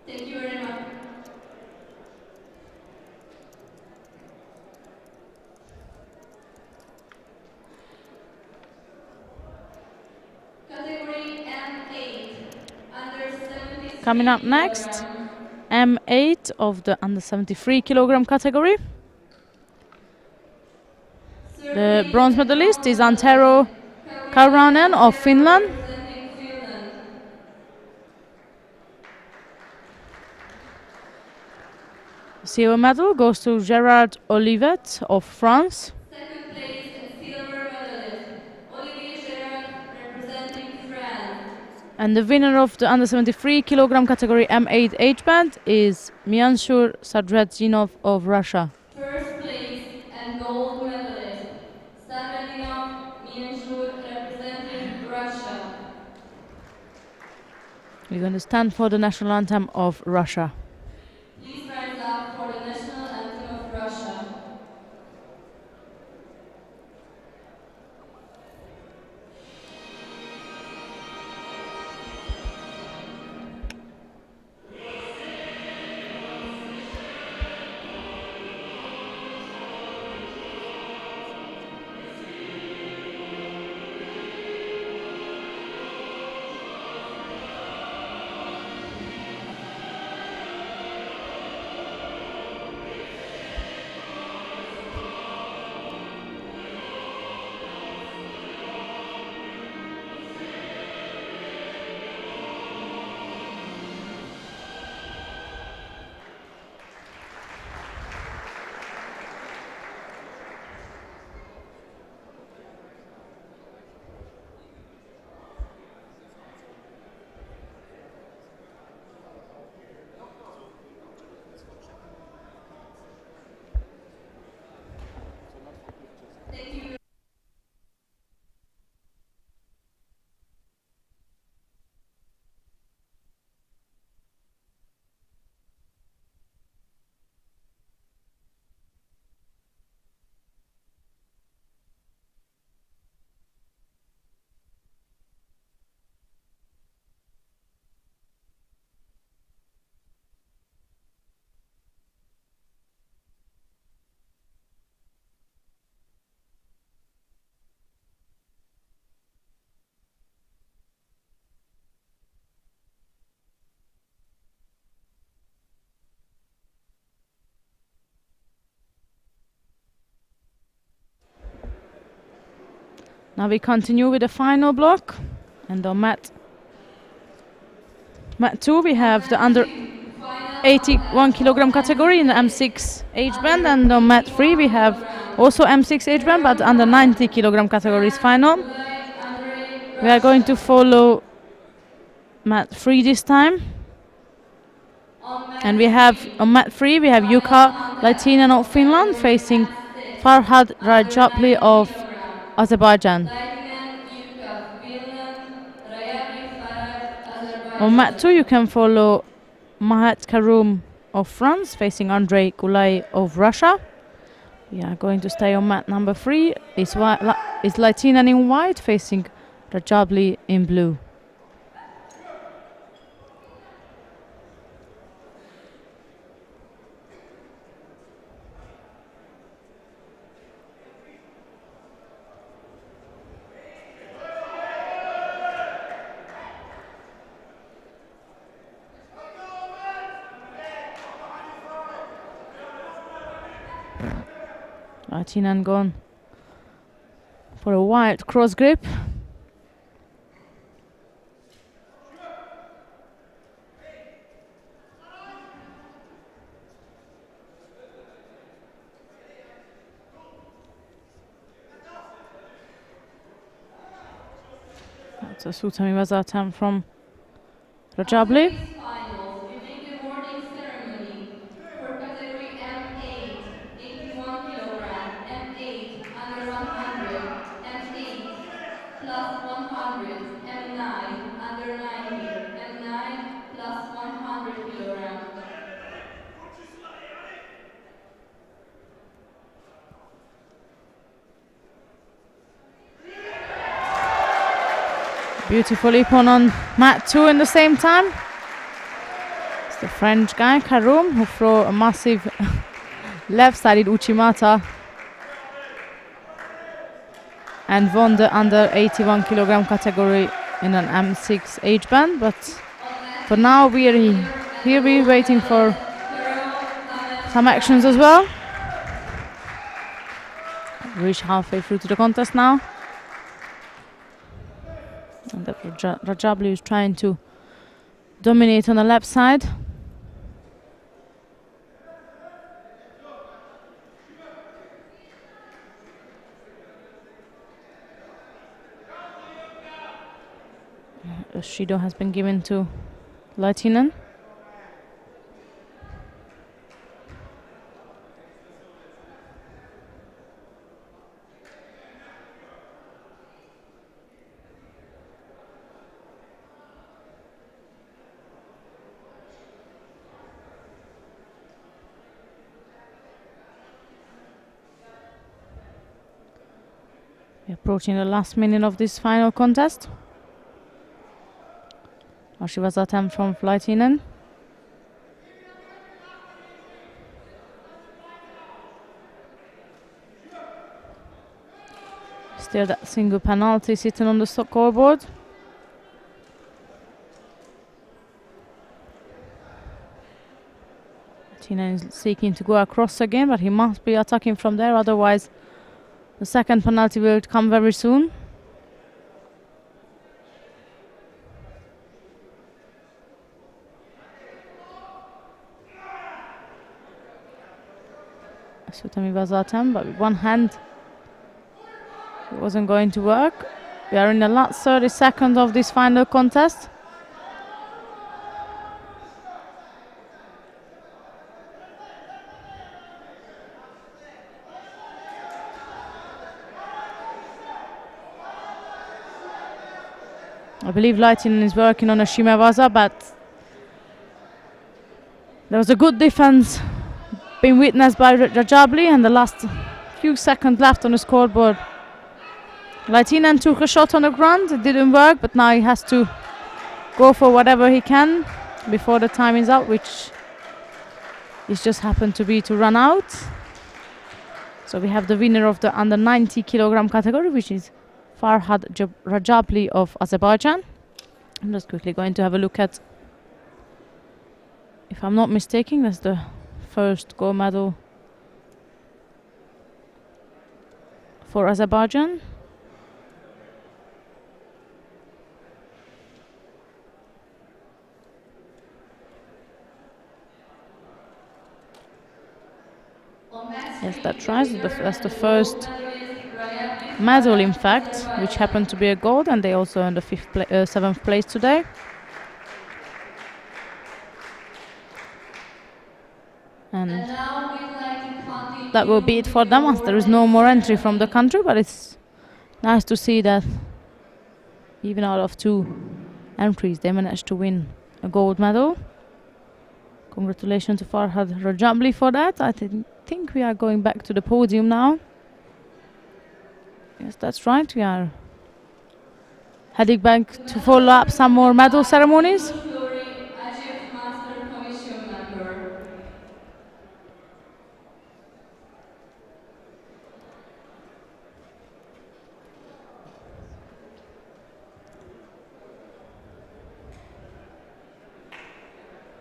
Thank you very much. Category M8, under 73 Coming up next, kilogram. M8 of the under 73 kilogram category. The bronze medalist is Antero Kauranen of Finland. Representing Finland. Silver medal goes to Gérard Olivet of France. Second place and silver medalist, Olivier Gérard, representing France. And the winner of the under 73 kilogram category M8 age band is Mianshur Sadretdinov of Russia. First place and gold medalist, Sadretdinov Mianshur, representing Russia. We're going to stand for the national anthem of Russia. Please rise up for the national anthem of Russia. Thank you. Now we continue with the final block, and on mat 2 we have the under 81 kilogram category in the M6 age band, and on mat 3 we have also M6 age band but under 90 kilogram categories final. We are going to follow mat 3 this time. And we have on mat 3 we have Jukka Laitinen of Finland facing Farhad Rajapli of Azerbaijan. Laitinen, Yuka, Finland, Rayabli, Farad, Azerbaijan. On mat 2 you can follow Mahat Karoum of France facing Andrei Kulay of Russia. We are going to stay on mat number 3. Is Laitinen in white facing Rajabli in blue. Laitinen gone for a wild cross grip. That's a Sutami Vaza attempt from Rajabli. Finals, we make the awarding ceremony for category M8, 81 kilogram, M8 under 100, M8 plus 100, M9 under 90, M9 plus 100 kilogram. Beautiful ippon on mat 2 in the same time. It's the French guy, Karoum, who threw a massive left-sided Uchimata and won the under 81 kilogram category in an M6 age band. But for now we are here we're waiting for some actions as well. Reach halfway through to the contest now. And that Rajabli is trying to dominate on the left side. Judo has been given to Laitinen. We're approaching the last minute of this final contest. Ashiva's attempt from Laitinen. Still that single penalty sitting on the scoreboard. Laitinen is seeking to go across again, but he must be attacking from there, otherwise the second penalty will come very soon. Sutami Vazatam, but with one hand it wasn't going to work. We are in the last 30 seconds of this final contest. I believe Laitinen is working on a Shimewaza, but there was a good defense being witnessed by Rajabli, and the last few seconds left on the scoreboard. Laitinen took a shot on the ground, it didn't work, but now he has to go for whatever he can before the time is up, which is just happened to be to run out. So we have the winner of the under 90 kilogram category, which is Farhad Rajapli of Azerbaijan. I'm just quickly going to have a look at, if I'm not mistaken, that's the first gold medal for Azerbaijan. Yes, that's right. That's the first medal, in fact, which happened to be a gold, and they also earned the 7th place today. And now we'd like to continue. that will be it for them, as there is no more entry from the country, but it's nice to see that even out of 2 entries they managed to win a gold medal. Congratulations to Farhad Rajabli for that. I think we are going back to the podium now. Yes, that's right, we are heading back to follow up some more medal ceremonies. Flori, Achieved Master Commission member.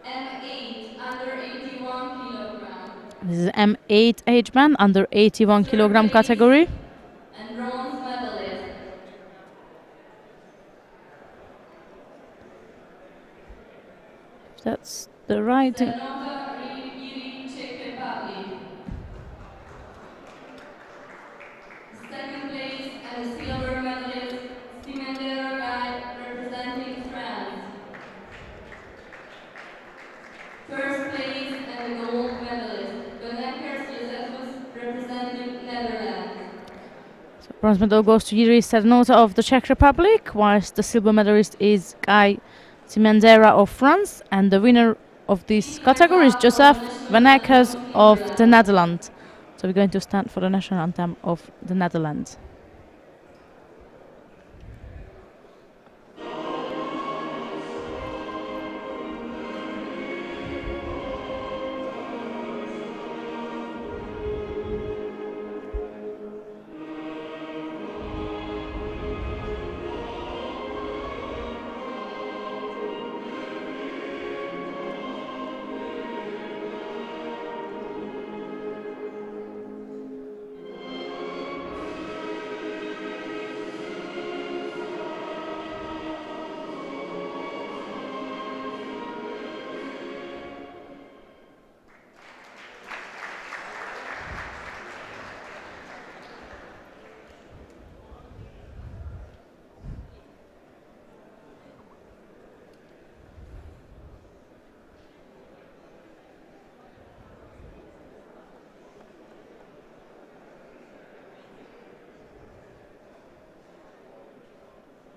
M8, under 81 kilogram. This is M8 age band, under 81 kilogram category. And bronze medalist. That's the right. Renata Iri, Czech Republic. Second place and the silver medalist, Simendera Guy, representing France. First place and the gold medalist, Benekkers Josephus, representing Netherlands. So bronze medal goes to Yuri Cernota of the Czech Republic, whilst the silver medalist is Guy Simendera of France, and the winner of this category is Joseph Benekkers of the Netherlands. So we're going to stand for the national anthem of the Netherlands.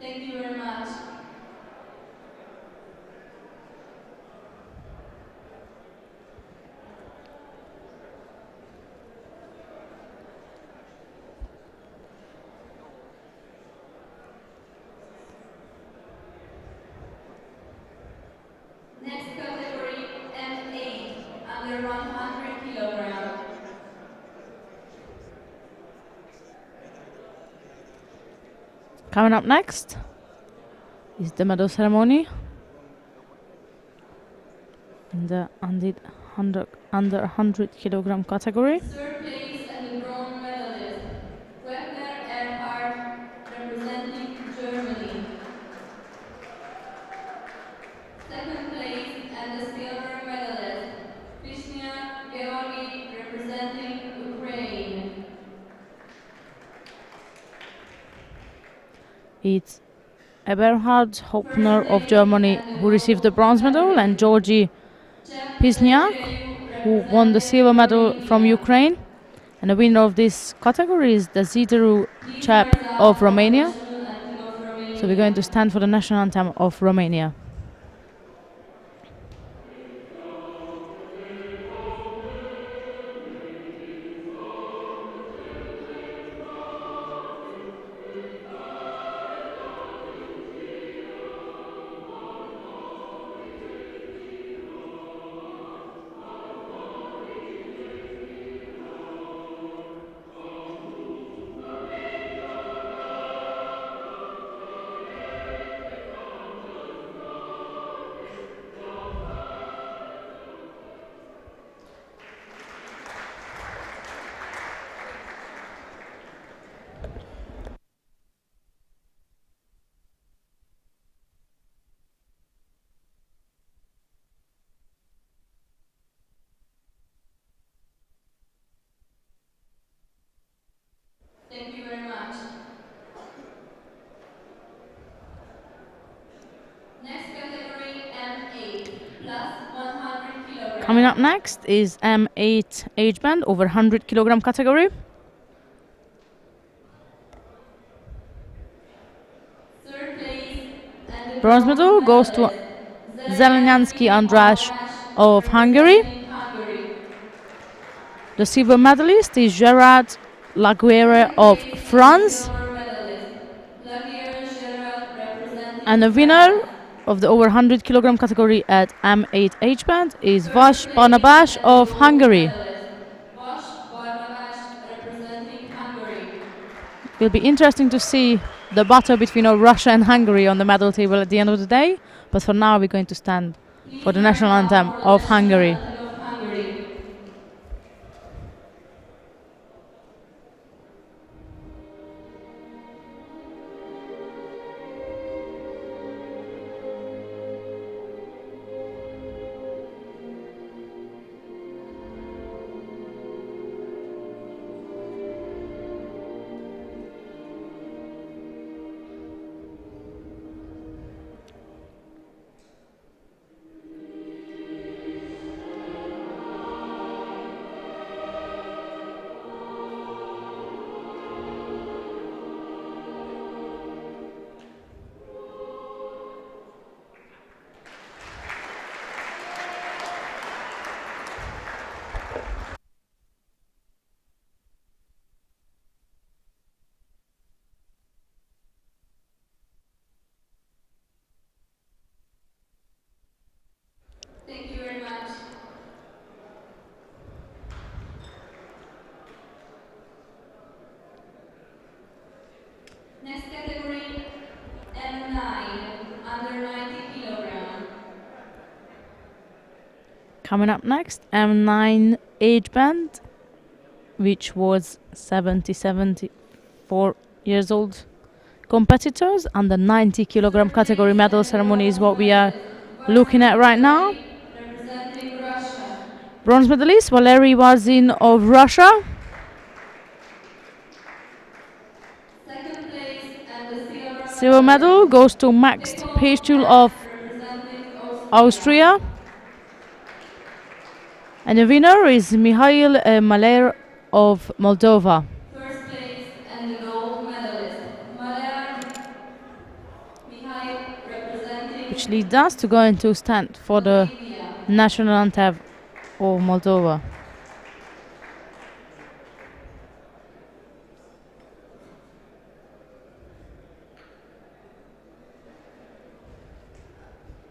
Thank you very much. Next category, M8, under 100 kilogram. Coming up next is the medal ceremony in the under 100 kilogram category. Third place and the bronze medalist, Wagner Erhard, representing Germany. Second place and the silver medalist, Vishnya Georgi, representing Ukraine. It's Eberhard Hoppner of Germany who received the bronze medal, and Georgi Pisniak who won the silver medal from Ukraine. And the winner of this category is the Zidaru Chap of Romania. So we're going to stand for the national anthem of Romania. Thank you very much. Next category, M8, plus 100 kilogram. Coming up next is M8 age band over 100 kilogram category. Third place and the Bronze medal goes to Zeleniansky András of Hungary. representing Hungary. The silver medalist is Gerard Laguerre Second of place and the France. silver medalist, Laguerre Gerard representing And the winner of the over 100 kilogram category at M8 age band is Vas Barnabás of Hungary. Vas Barnabás representing Hungary. It will be interesting to see the battle between Russia and Hungary on the medal table at the end of the day. But for now, we're going to stand for the national anthem of Hungary. Of Hungary. Thank you very much. Next category, M9, under 90 kilogram. Coming up next, M9 age band, which was 74 years old competitors, and the 90 kilogram category medal ceremony is what we are looking at right now. Representing Russia. Bronze medalist Valery Varzin of Russia. Second place and the Silver medal goes to Max Pechtul of representing Austria. And the winner is Mikhail Maler of Moldova. First place and the gold medalist, Maler Mikhail representing Which leads us to go into stand for the India. national anthem of Moldova.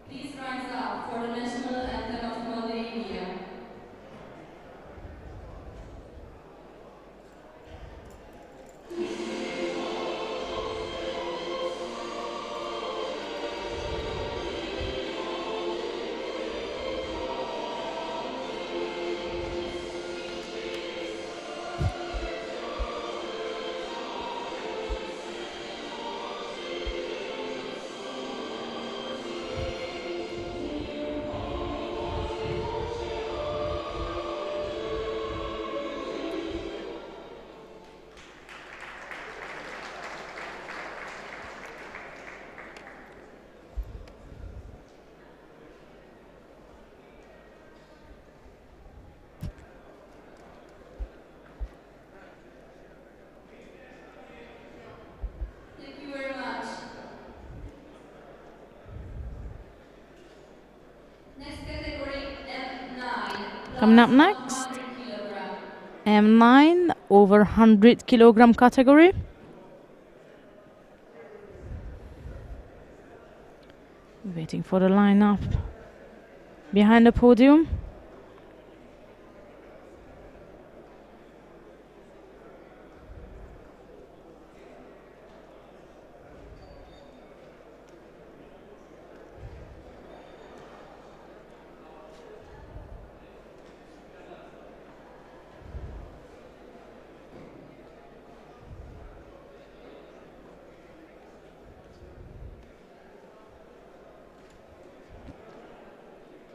Please rise up for the national anthem of Moldavia. Thank you very much. Next category, M9. Coming up next, 100 kilogram. M9 over 100 kilogram category. Waiting for the lineup behind the podium.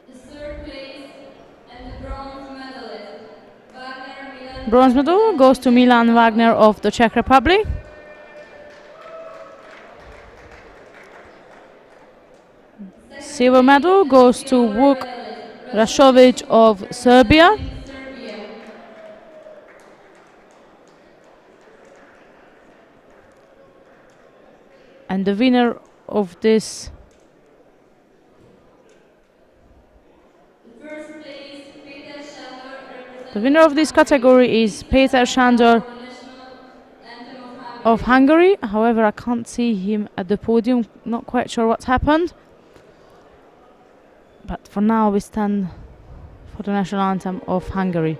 The third place and the bronze medalist, Wagner Milan. Bronze medal goes to Milan Wagner of the Czech Republic. Silver medal goes to Vuk Rashovic of Serbia. Serbia. And the winner of this First place, Peter Shandor, the winner of this category is Peter Shandor for the national anthem of Hungary. of Hungary. However, I can't see him at the podium. Not quite sure what's happened. But for now, we stand for the national anthem of Hungary.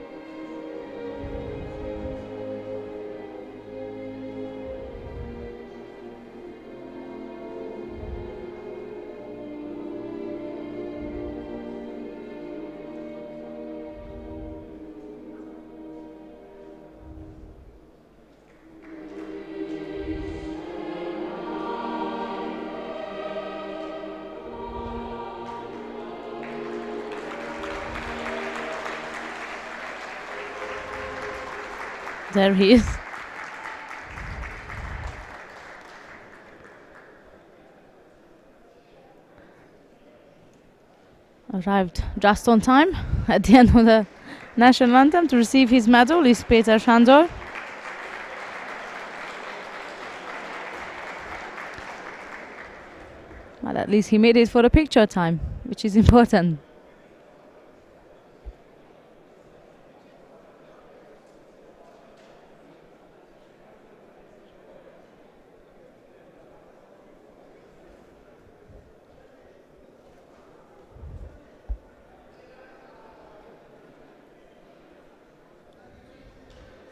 There he is. Arrived just on time at the end of the national anthem to receive his medal is Peter Shandor. But at least he made it for the picture time, which is important.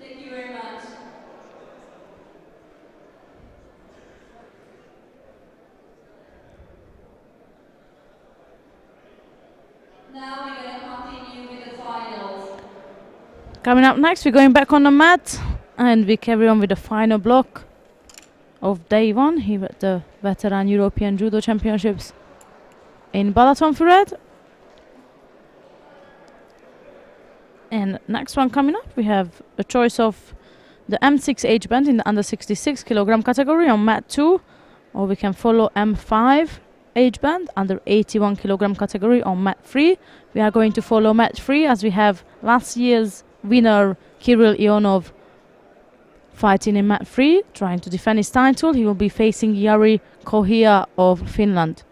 Thank you very much. Now we're going to continue with the finals. Coming up next, we're going back on the mat and we carry on with the final block of day one here at the Veteran European Judo Championships in Balatonfüred. And next one coming up, we have a choice of the M6 age band in the under 66 kilogram category on mat 2, or we can follow M5 age band under 81 kilogram category on mat 3. We are going to follow mat 3 as we have last year's winner Kirill Ionov fighting in mat 3, trying to defend his title. He will be facing Jari Kohia of Finland.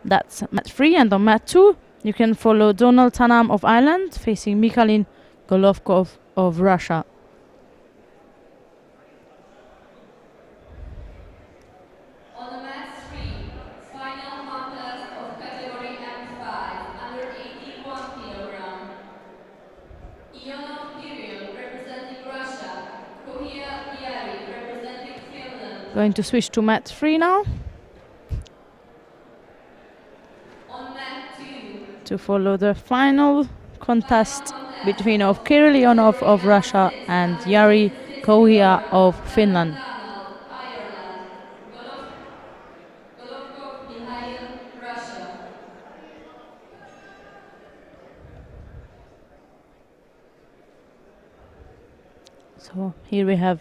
That's mat 3, and on mat 2 you can follow Donald Tanam of Ireland facing Mikhailin Golovkov of Russia. On the match 3, final contest of category M5 under 81 kilogram. Ionov Kirill representing Russia, Kohia Jari representing Finland. Going to switch to mat 3 now On mat 2, to follow the final contest between of Kirill Ionov of Russia and Jari Kohia of Finland. Donald, Ireland, Golovkov Mikhail, Russia. So here we have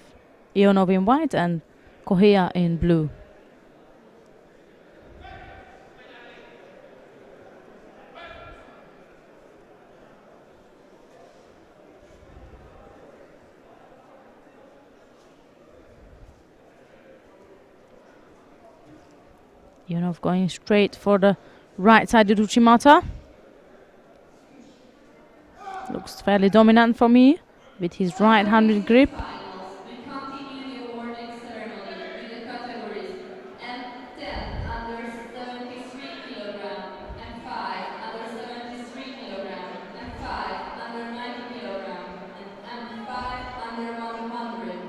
Ionov in white and Kohia in blue. Ionov going straight for the right-sided Uchimata. Looks fairly dominant for me with his right-handed grip. Finals. We continue the awarding ceremony with the categories M10 under 73 kilogram, M5 under 73 kilogram, M5 under 90 kilogram, and M5 under 100.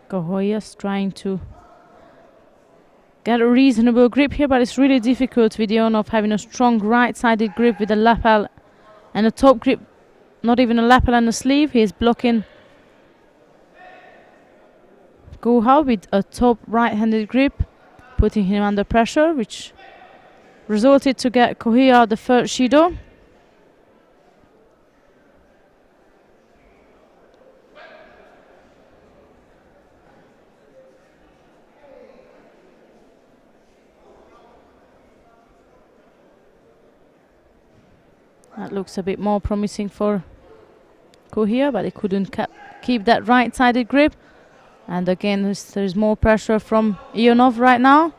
Kohoya's trying to get a reasonable grip here, but it's really difficult with Ionov having a strong right-sided grip with a lapel and a top grip, not even a lapel and a sleeve. He is blocking Koha with a top right-handed grip, putting him under pressure, which resulted to get Kohia the third Shido. That looks a bit more promising for Kohia, but he couldn't keep that right-sided grip. And again, there's more pressure from Ionov right now.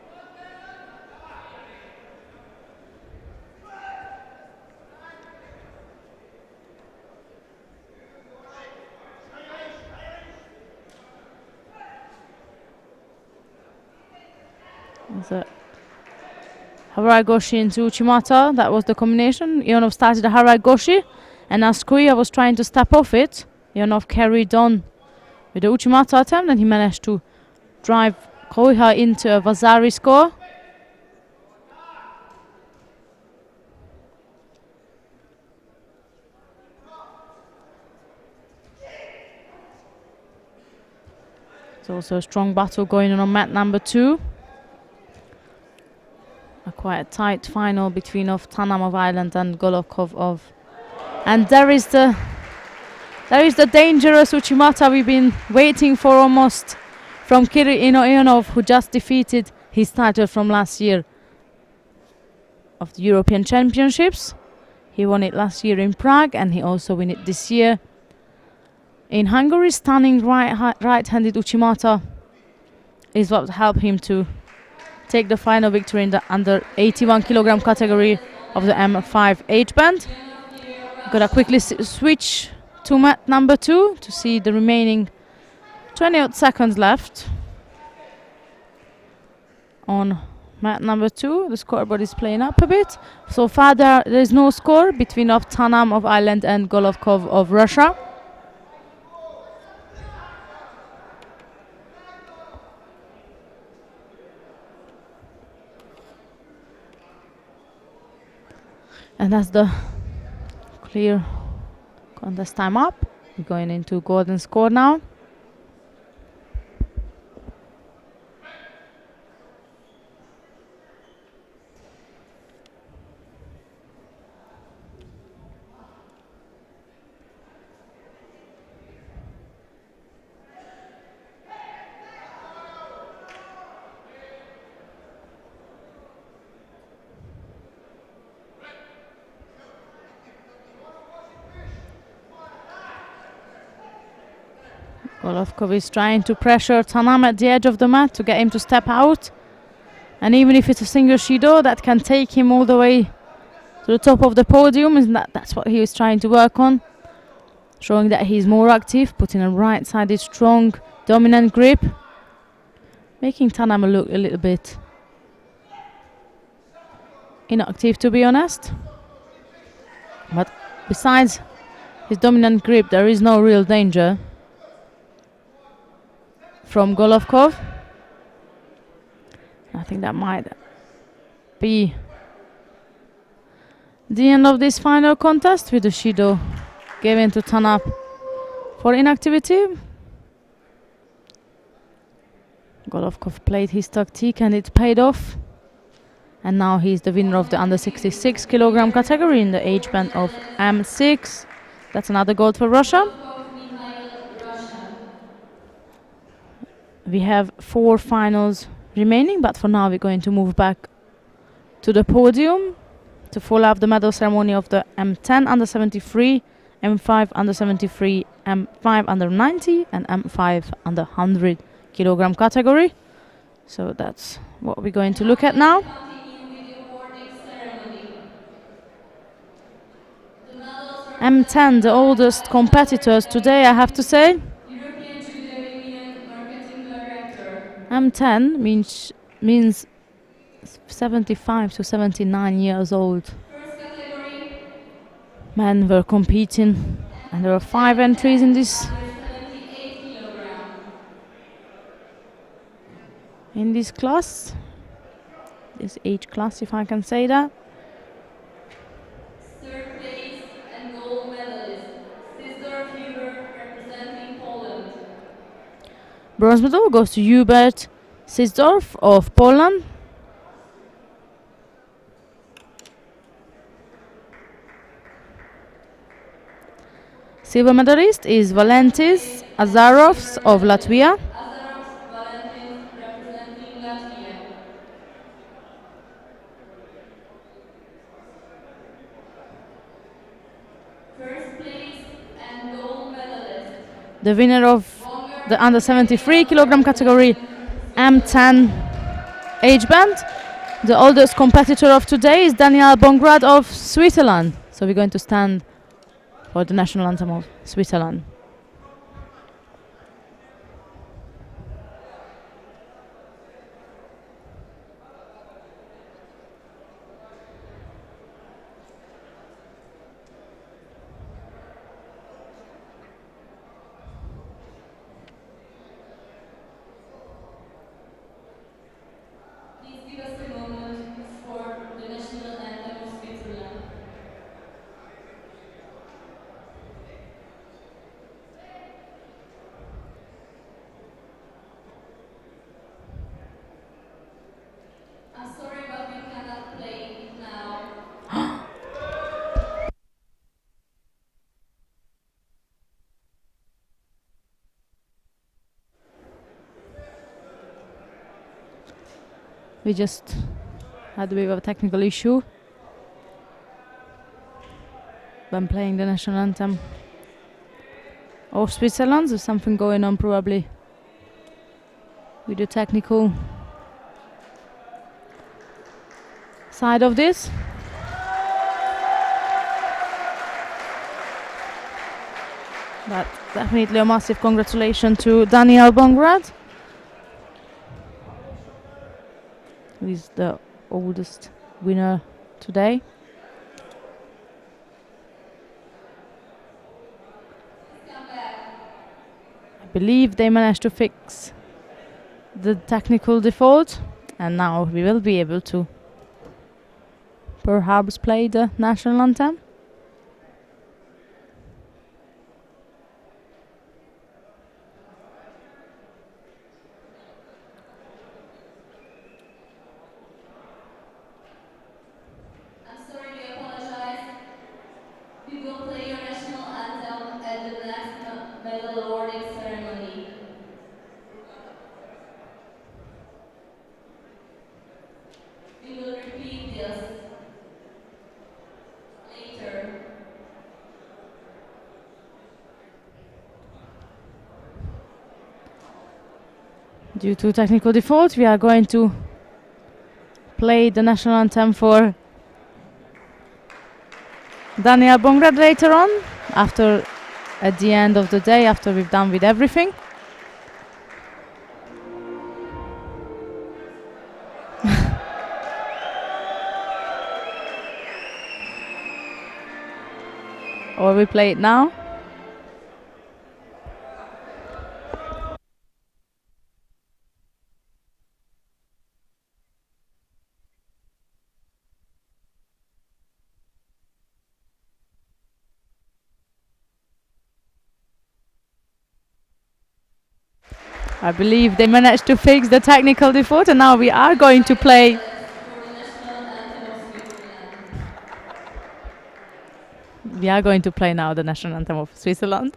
There's a Harai Goshi into Uchimata. That was the combination. Ionov started a Harai Goshi, and as Kohia was trying to step off it, Ionov carried on with the Uchimata attempt, and he managed to drive Kohia into a Vasari score. It's also a strong battle going on mat number 2. A quite tight final between of Tanam of Ireland and Golovkov of. And there is the dangerous Uchimata we've been waiting for almost from Kirill Ionov, who just defeated his title from last year of the European Championships. He won it last year in Prague, and he also won it this year in Hungary. Stunning right-handed Uchimata is what helped him to take the final victory in the under 81 kilogram category of the M5 age band. Gotta quickly switch to mat number 2 to see the remaining 20 seconds left on mat number 2. The scoreboard is playing up a bit. So far there is no score between of Tanam of Ireland and Golovkov of Russia. And that's the clear contest time up. We're going into golden score now. Golovkov is trying to pressure Tanam at the edge of the mat to get him to step out. And even if it's a single Shido, that can take him all the way to the top of the podium. And that's what he was trying to work on. Showing that he's more active, putting a right-sided strong dominant grip. Making Tanam look a little bit inactive, to be honest. But besides his dominant grip, there is no real danger from Golovkov. I think that might be the end of this final contest, with the Shido given to Tanap for inactivity. Golovkov played his tactique and it paid off. And now he's the winner of the under 66 kilogram category in the age band of M6. That's another gold for Russia. We have 4 finals remaining, but for now we're going to move back to the podium to follow up the medal ceremony of the M10 under 73, M5 under 73, M5 under 90 and M5 under 100 kilogram category. So that's what we're going to look at now. M10, the oldest competitors today, I have to say. M10 means 75 to 79 years old. Men were competing, and there were 5 entries in this class, this age class, if I can say that. Third place and gold medalist, Sister Huber representing Poland. Bronze medal goes to Hubert Sisdorf of Poland. Silver medalist is Valentis Azarovs of Latvia. Azarovs Valentins representing Latvia. First place and gold medalist. The winner of the under 73 kilogram category M10 age band. The oldest competitor of today is Daniel Bongrad of Switzerland. So we're going to stand for the national anthem of Switzerland. Please give us a moment for the national anthem of Switzerland. I'm sorry, but we cannot play now. We just had a bit of a technical issue when playing the national anthem of Switzerland. There's something going on probably with the technical side of this. But definitely a massive congratulations to Daniel Bongrad. He's the oldest winner today. Come back. I believe they managed to fix the technical default, and now we will be able to perhaps play the national anthem. I'm sorry, we apologize. We will play your national anthem at the next medal awarding ceremony. We will repeat this later. Due to technical default, we are going to play the national anthem for Daniel Bongrad later on, at the end of the day, after we've done with everything. Or we play it now. I believe they managed to fix the technical default, and now we are going to play. For the national anthem of Switzerland. We are going to play now the national anthem of Switzerland.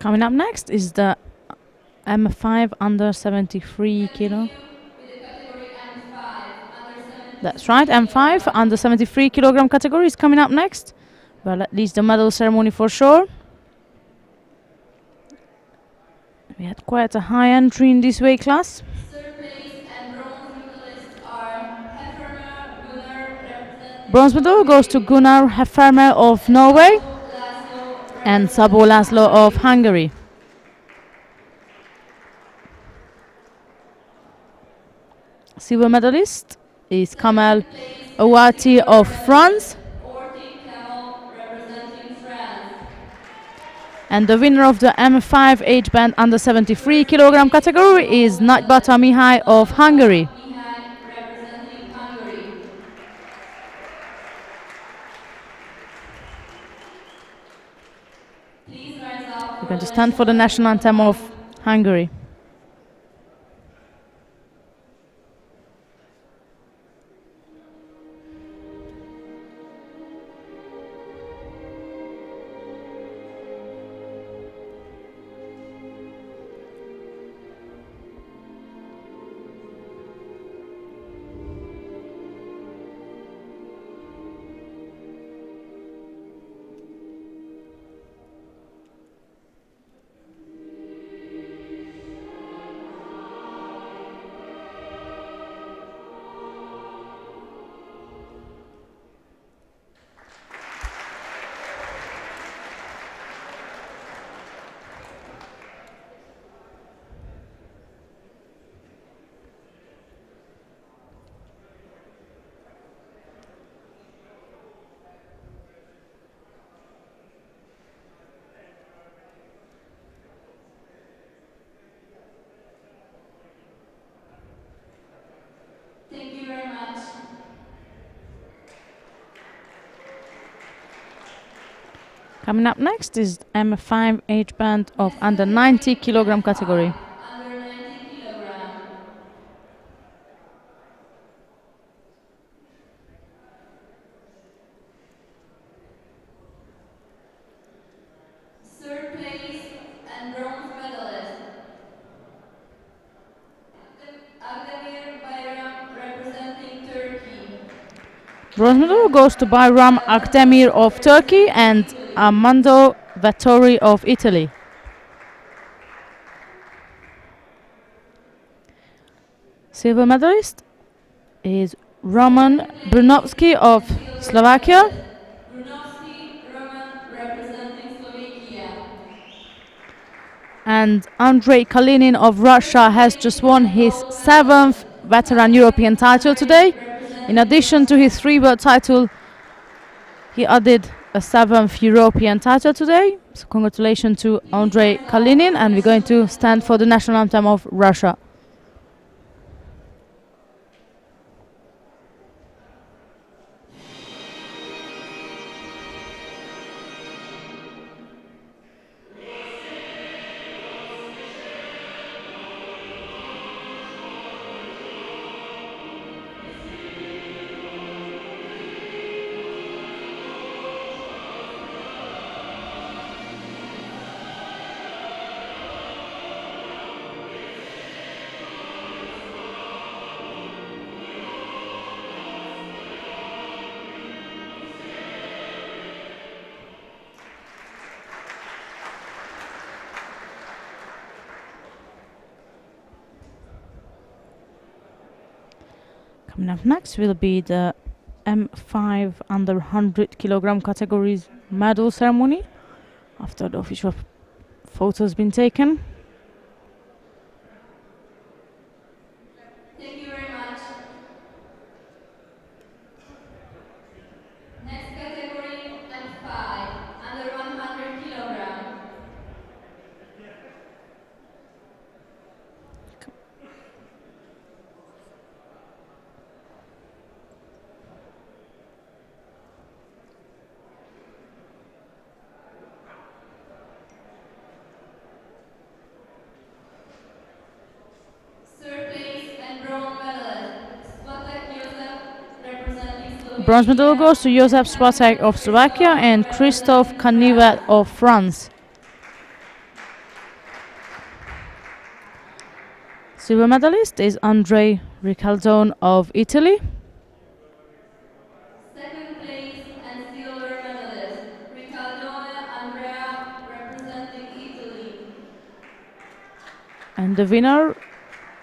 Coming up next is the M5 under 73 kilo. With the category M5, under 70. That's right, M5 under 73 kilogram category is coming up next. Well, at least the medal ceremony for sure. We had quite a high entry in this weight class. Third place and bronze medalists are Heffermer, Gunnar, representing Bronze medal goes to Gunnar Heffermer of Norway Laszlo, and Sabo Laszlo of Hungary. Silver medalist is Kamel Ouati of France. Orti Camel, representing France. And the winner of the M5 age band under 73 kilogram category is Nagybata Mihai of Hungary. Mihai, representing Hungary. Please rise up. We're going to stand for the national anthem of Hungary. Thank you very much. Coming up next is M5 age band of under 90 kilogram category. Under 90 kilogram. Third place and bronze medalist. Agdemir Bayram, representing Turkey. Bronze medal goes to Bayram Akdemir of Turkey and Armando Vettori of Italy. Silver medalist is Roman Brunovsky of Slovakia Brunovsky Roman, representing Slovakia. and Andrei Kalinin of Russia has just won his 7th veteran European title today. In addition to his 3 world title, he added a 7th European title today. So congratulations to Andrei Kalinin, and we're going to stand for the national anthem of Russia. Coming up next will be the M5 under 100 kilogram categories medal ceremony after the official photo's been taken. Thank you very much. Next category, M5, under 100 kilogram. Third place and bronze medalist, Svatek Josef, representing Slovenia. Bronze medal goes to Josef Swatek of Slovakia and Christoph Kanivet of France. Silver medalist is Andrei Ricaldone of Italy. Second place and silver medalist, Ricaldone Andrea, representing Italy. And the winner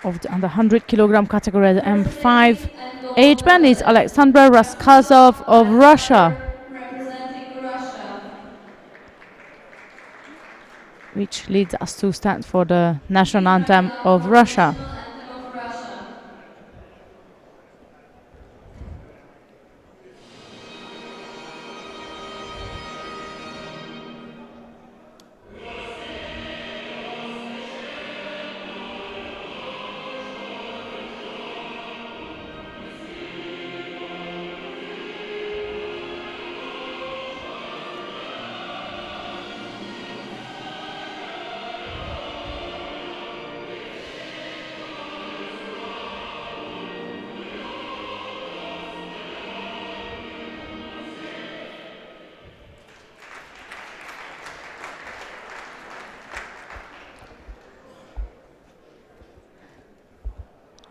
of the under 100 kilogram category at the First M5 place and gold age band is medalist, Alexander Raskazov of Russia, representing Russia. which leads us to stand for the national Please anthem rise up of for Russia. national anthem of Russia.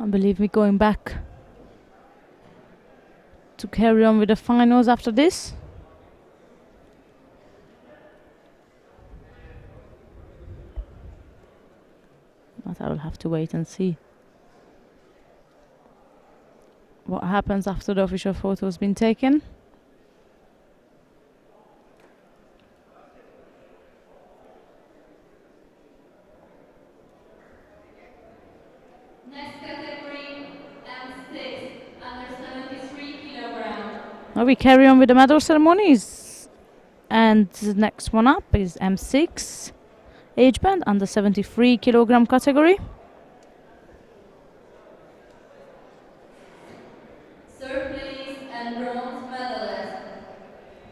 I believe we're going back to carry on with the finals after this. But I will have to wait and see what happens after the official photo has been taken. Next category, M6, under 73 kilogram. Now we carry on with the medal ceremonies, and the next one up is M6 age band under 73 kilogram category. Third place and bronze medalist,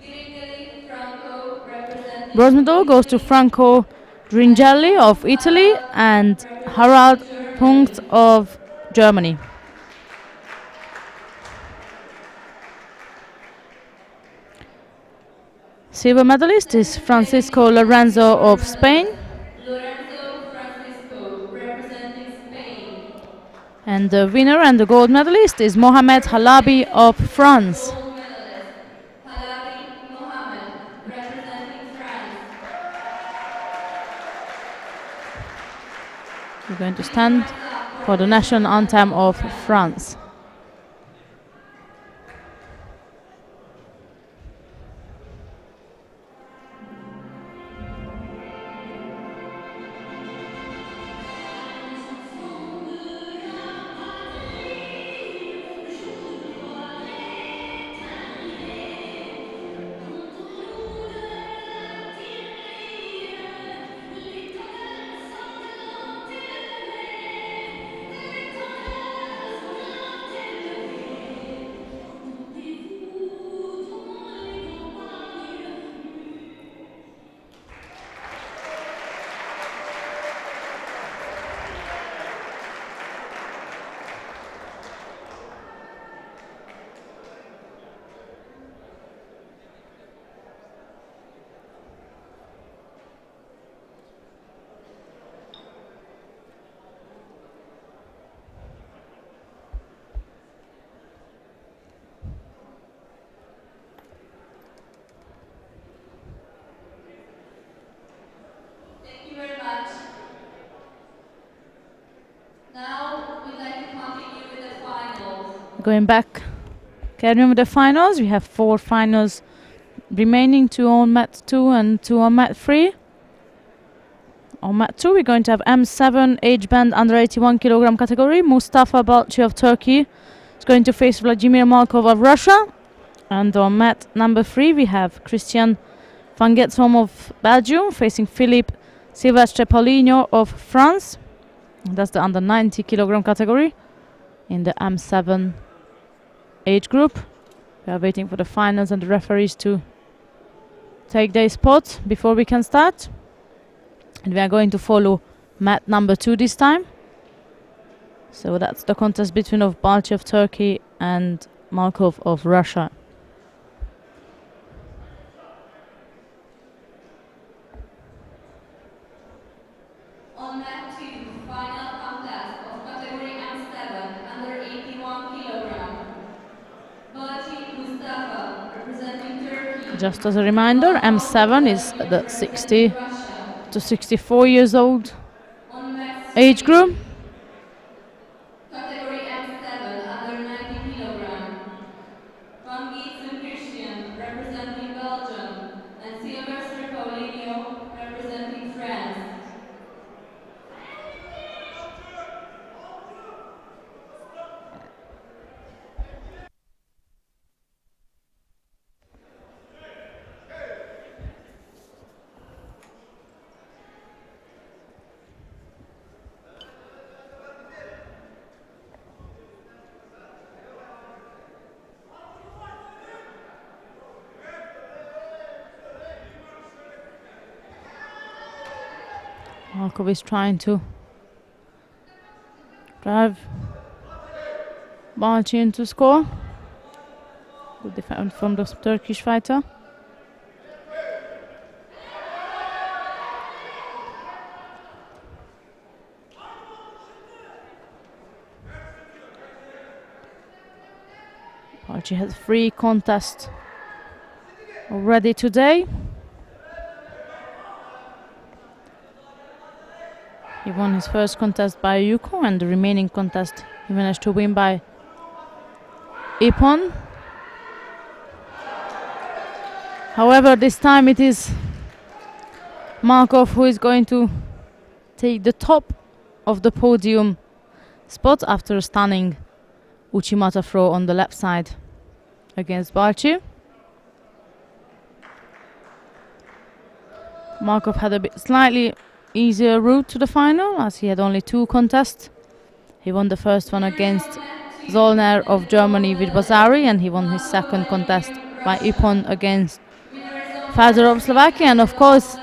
Gringeli Franco, representing Bronze medal goes to Franco Dringelli of Italy and Harald Punkt of Germany. Silver medalist is Francisco Lorenzo of Spain, Lorenzo Francisco, representing Spain. and the winner and the gold medalist is Mohamed Halabi of France. Gold medalist, Halabi Mohamed, representing France. We're going to stand for the national anthem of France. Thank you very much. Now we'd like to continue with the finals. Going back, carrying on with the finals, we have 4 finals remaining, 2 on mat 2 and 2 on mat 3. On mat 2 we're going to have M7 age band under 81 kilogram category. Mustafa Balci of Turkey is going to face Vladimir Malkov of Russia. And on mat number 3 we have Christian Van Getsom of Belgium facing Philippe Silvestre Paulinho of France. And that's the under 90 kilogram category in the M7 age group. We are waiting for the finals and the referees to take their spot before we can start. And we are going to follow mat number 2 this time. So that's the contest between of Balci of Turkey and Malkov of Russia. On mat 2, final contest of Just as a reminder, M7 is the 60 to 64 years old On mat age 3, group. category M7 under 90 kilogram. Christian representing Belgium and Sylvester Paulinho representing France. Markov is trying to drive Balci into score. Good defense from the Turkish fighter. Balci has 3 contests already today. He won his first contest by Yuko, and the remaining contest he managed to win by Ippon. However, this time it is Markov who is going to take the top of the podium spot after a stunning Uchimata throw on the left side against Balci. Markov had a bit slightly easier route to the final, as he had only 2 contests. He won the first one against Zollner of Germany with Bazari, and he won his second contest by Ippon against Fedor of Slovakia. And of course,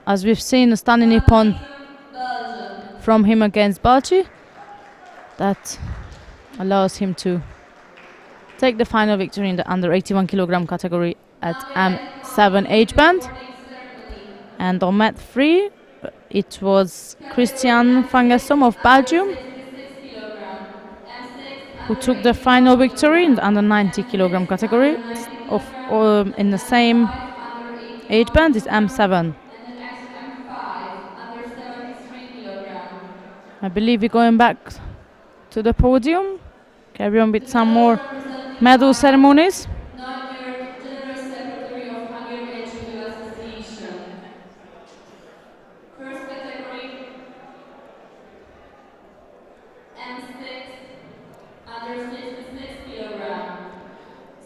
as we've seen, a stunning Ippon from him against Balci, that allows him to take the final victory in the under 81 kilogram category at M7 age band. And on mat 3, it was Christian Fangassom of Belgium who took the final victory in the under 90 kilogram category. In the same age band is M7. I believe we're going back to the podium, carry on with some more medal ceremonies. General Secretary of Hungary Judo Association. First category M6 under 66 kilogram.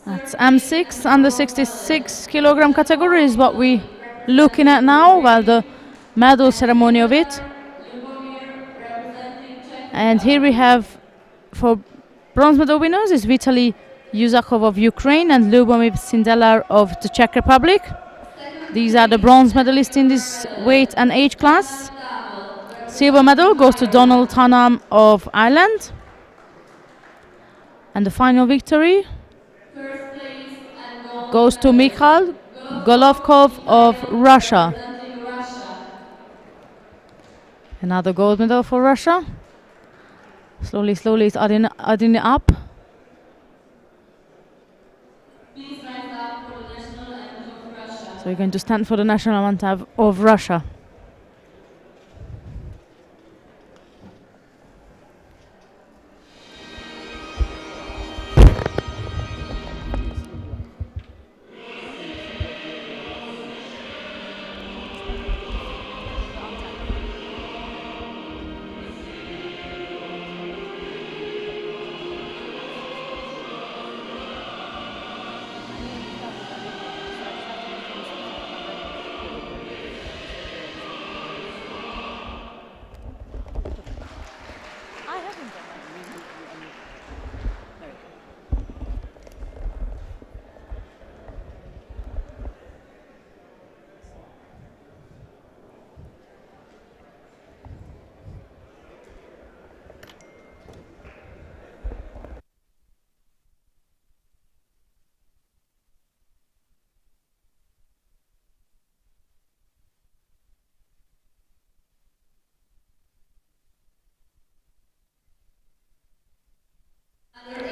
That's M6 under 66 kilogram category is what we're looking at now, while the medal ceremony of it. And here we have, for bronze medal winners, is Vitaly Yuzakov of Ukraine and Lubomir Sindelar of the Czech Republic. These are the bronze medalists in this weight and age class. Silver medal goes to Donald Tanham of Ireland. And the final victory goes to Mikhail Golovkov of Russia. Another gold medal for Russia. Slowly it's adding it up. Please rise up for the national anthem of Russia. So we're going to stand for the national anthem of Russia.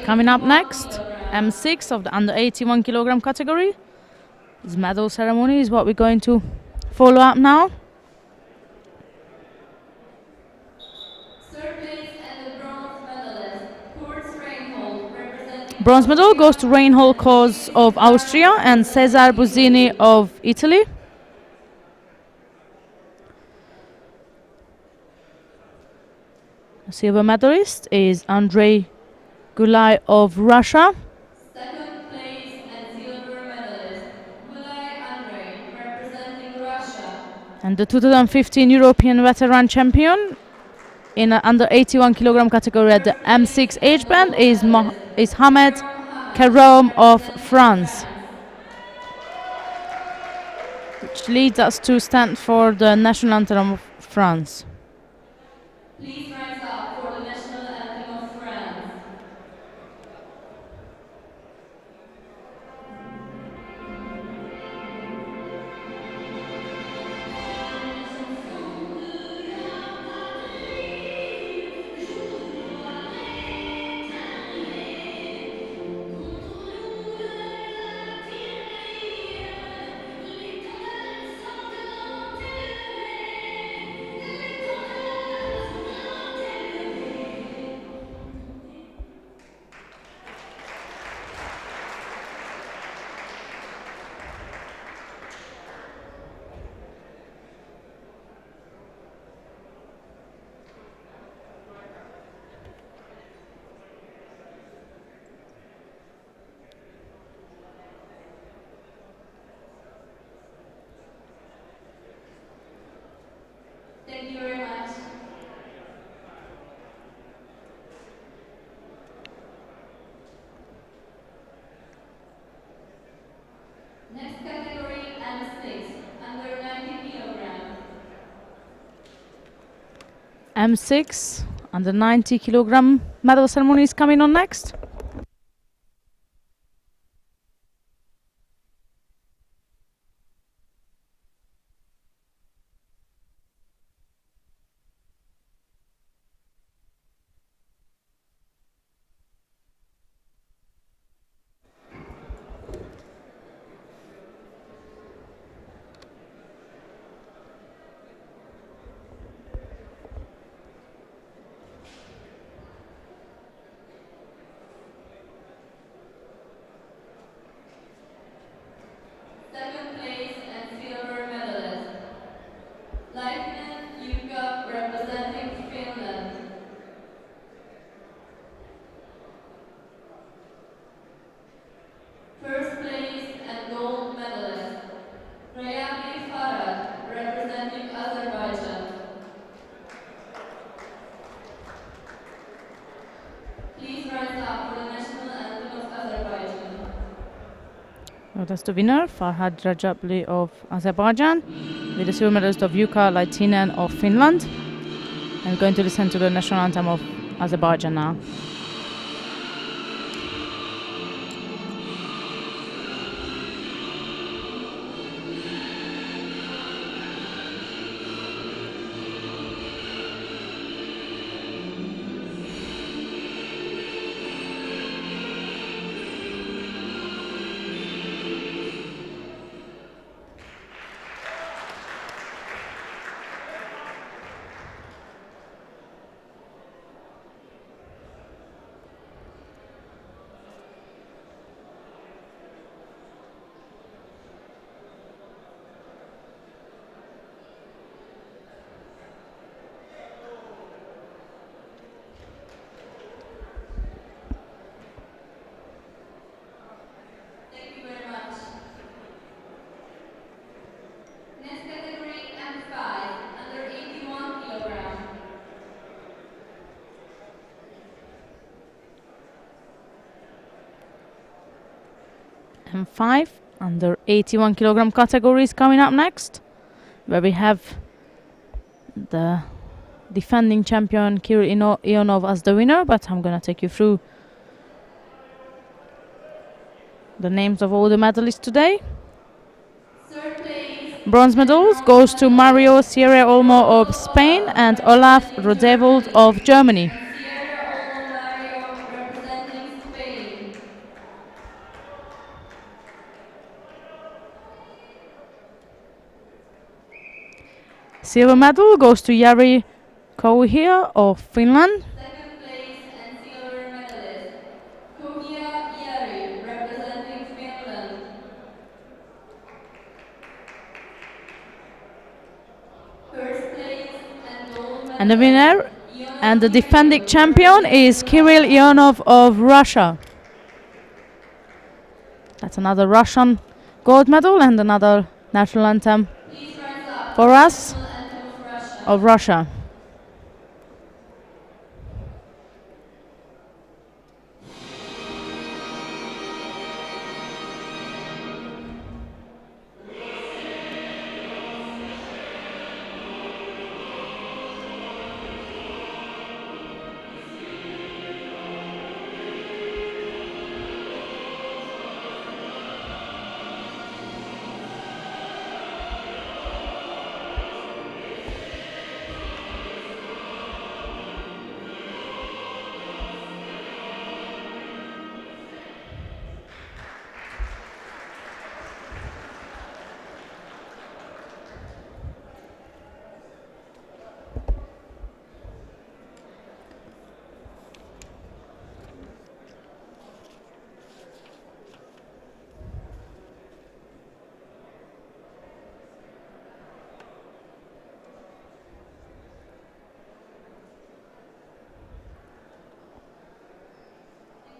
Coming up next, M6 of the under 81 kilogram category. This medal ceremony is what we're going to follow up now. Third place and the bronze medalist, Kurt Reinhold, representing Bronze medal goes to Reinhold Kos of Austria and Cesar Buzzini of Italy. The silver medalist is Andrei Gulai of Russia. Second place and silver medalist, Gulai Andrei, representing Russia. And the 2015 European veteran champion in under 81 kilogram category at the M6 age band is Hamed Karom of France, which leads us to stand for the national anthem of France. Please rise up for the national anthem of France. Thank you very much. Next category, M6, under 90 kilograms. M6 under 90 kilogram medal ceremony is coming on next. Second place and silver medalist, Lieutenant Jukka, representing Finland. First place and gold medalist, Rayami Farad, representing Azerbaijan. Please rise up for the national anthem of Azerbaijan. Well, that's the winner, Farhad Rajabli of Azerbaijan, with the silver medalist of Jukka Laitinen of Finland. I'm going to listen to the national anthem of Azerbaijan now. Thank you very much. Next category, M5, under 81 kilograms. M5 under 81 kilogram category is coming up next, where we have the defending champion Kirill Ionov as the winner, but I'm gonna take you through the names of all the medalists today. Third place, Bronze medals goes to Mario Sierra Olmo of Spain and Olaf Rodevold of Germany. Sierra Olmo Mario, representing Spain. Silver medal goes to Jari Kauhia of Finland. Second place and silver medalist, Kohia Jari, representing Finland. First place and gold medalist. And the winner and the defending champion is Kirill Ionov of Russia. That's another Russian gold medal and another national anthem Please rise up. for us National anthem of Russia. of Russia.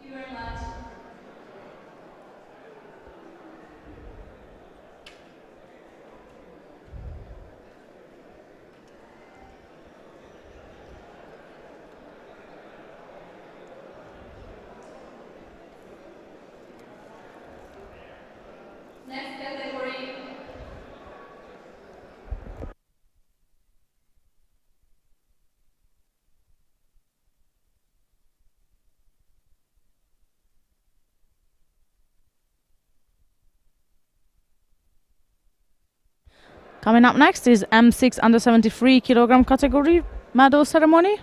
Thank you very much. Next category. Coming up next is M6 under 73 kilogram category medal ceremony.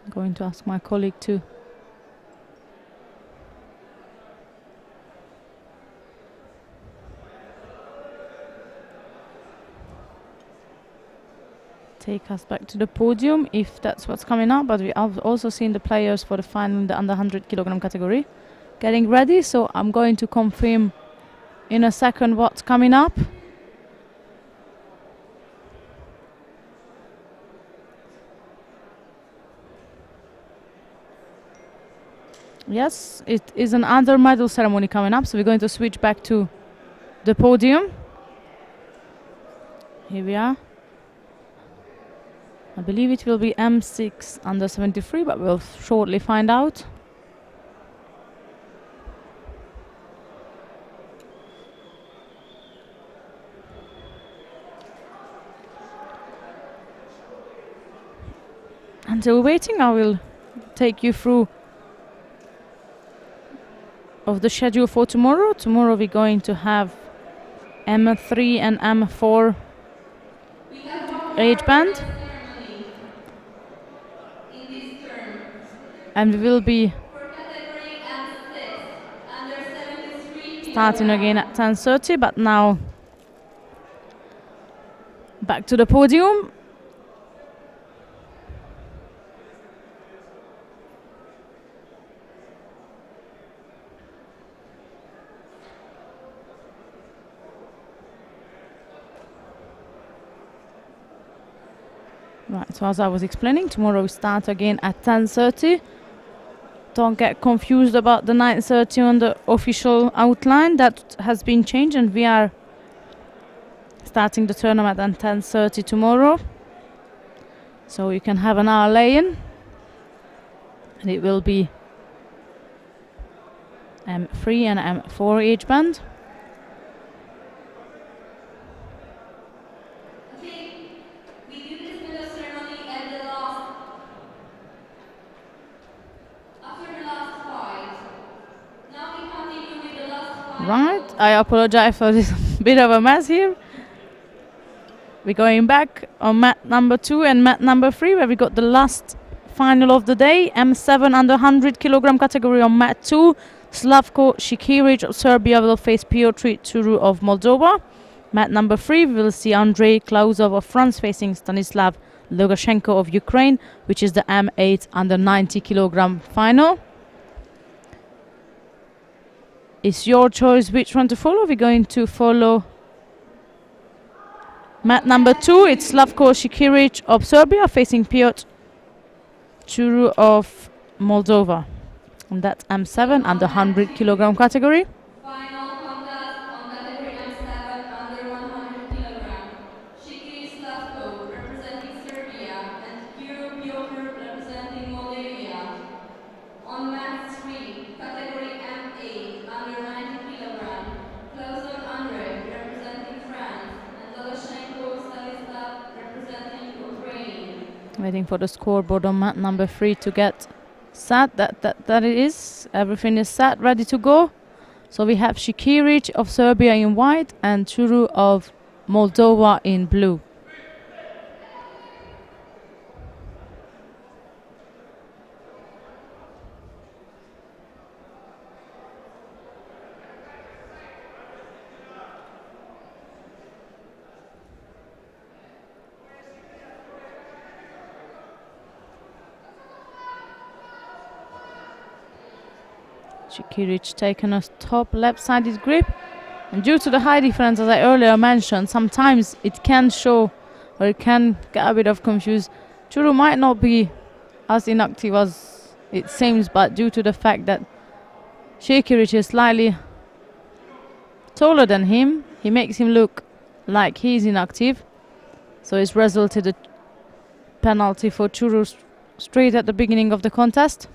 I'm going to ask my colleague to take us back to the podium if that's what's coming up, but we have also seen the players for the final in the under 100 kilogram category getting ready, so I'm going to confirm in a second what's coming up. Yes, it is another medal ceremony coming up, so we're going to switch back to the podium. Here we are. I believe it will be M6 under 73, but we'll shortly find out. Until waiting, I will take you through of the schedule for tomorrow. Tomorrow we're going to have M3 and M4 We have one age more band, ceremony in this term. and we will be For category M6, under 73 starting kilogram. again at 10:30, but now back to the podium. Right, so as I was explaining, tomorrow we start again at 10:30. Don't get confused about the 9:30 on the official outline. That has been changed, and we are starting the tournament at 10:30 tomorrow. So you can have an hour lay-in, and it will be M3 and M4 age band. Okay, we do this medal ceremony at the last, after the last fight. Now we continue with the last fight. Right, I apologize for this bit of a mess here. we're going back on mat number 2 and mat number 3, where we got the last final of the day. M7 under 100 kilogram category on mat 2. Slavko Shikiric of Serbia will face Piotr Turu of Moldova. Mat number 3, we will see Andrei Klausov of France facing Stanislav Lukashenko of Ukraine, which is the M8 under 90 kilogram final. It's your choice which one to follow. We're going to follow mat number 2. It's Slavko Shikiric of Serbia facing Piotr Turu of Moldova. And that's M7 under 100 kilogram category. Final contest on category M7 under 100 kilogram. Shiki Slavko representing Serbia and Kiro Piotr representing Moldavia. On mat 3, category M8 under 90 kilogram. Klausov Andrei representing France and Lukashenko Stanislav representing Ukraine. Waiting for the scoreboard on mat number 3 to get set. That it is. Everything is set, ready to go. So we have Shikiric of Serbia in white and Turu of Moldova in blue. Shikiric taking a top left-sided grip, and due to the high difference, as I earlier mentioned, sometimes it can show or it can get a bit of confused. Turu might not be as inactive as it seems, but due to the fact that Shikiric is slightly taller than him, he makes him look like he's inactive. So it's resulted a penalty for Turu straight at the beginning of the contest.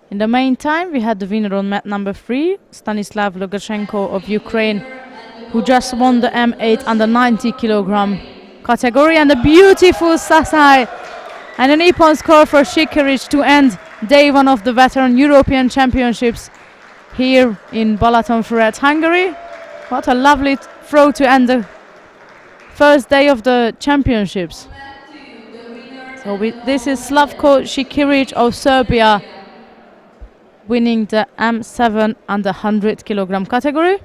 In the meantime, we had the winner on mat number 3, Stanislav Lukashenko of Ukraine, who just won the M8 under 90 kilogram category, and a beautiful Sasai and a Nippon score for Shikiric to end day 1 of the Veteran European Championships here in Balatonfüred, Hungary. What a lovely throw to end the first day of the championships. So this is Slavko Shikiric of Serbia winning the M7 under 100 kilogram category.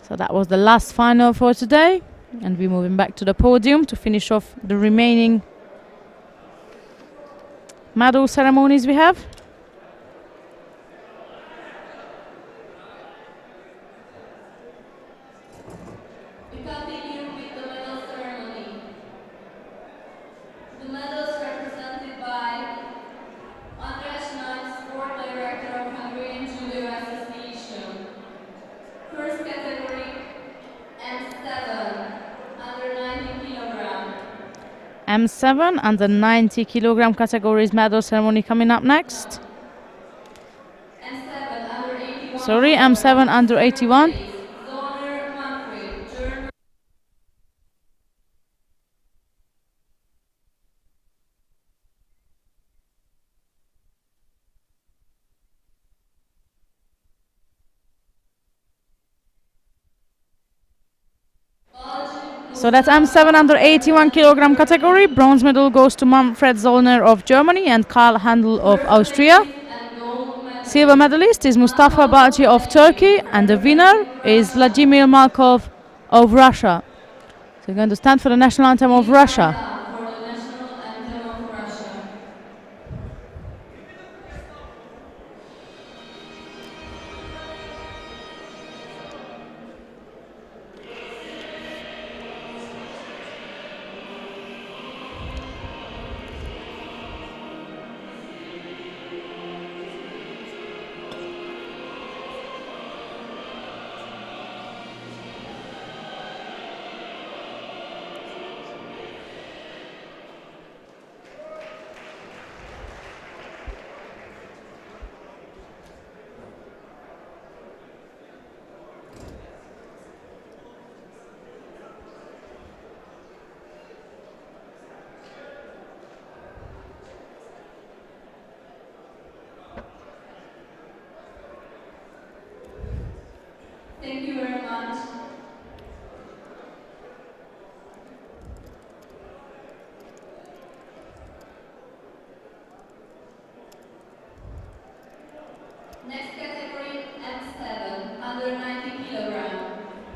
So that was the last final for today, and we're moving back to the podium to finish off the remaining medal ceremonies we have. We continue with the medal ceremony. The medals represented by András Nagy, Sport Director of Hungarian Judo Association. First category, M7, under 90 kilogram. M7 under 90 kilogram categories medal ceremony coming up next. M7 under 81. Sorry, M7 under 81. Zoner Manfred, German. So that's M7 under 81 kilogram category. Bronze medal goes to Manfred Zollner of Germany and Karl Handel of Austria. Silver medalist is Mustafa Balci of Turkey, and the winner is Vladimir Malkov of Russia. So we're going to stand for the national anthem of Russia. For the national anthem of Russia.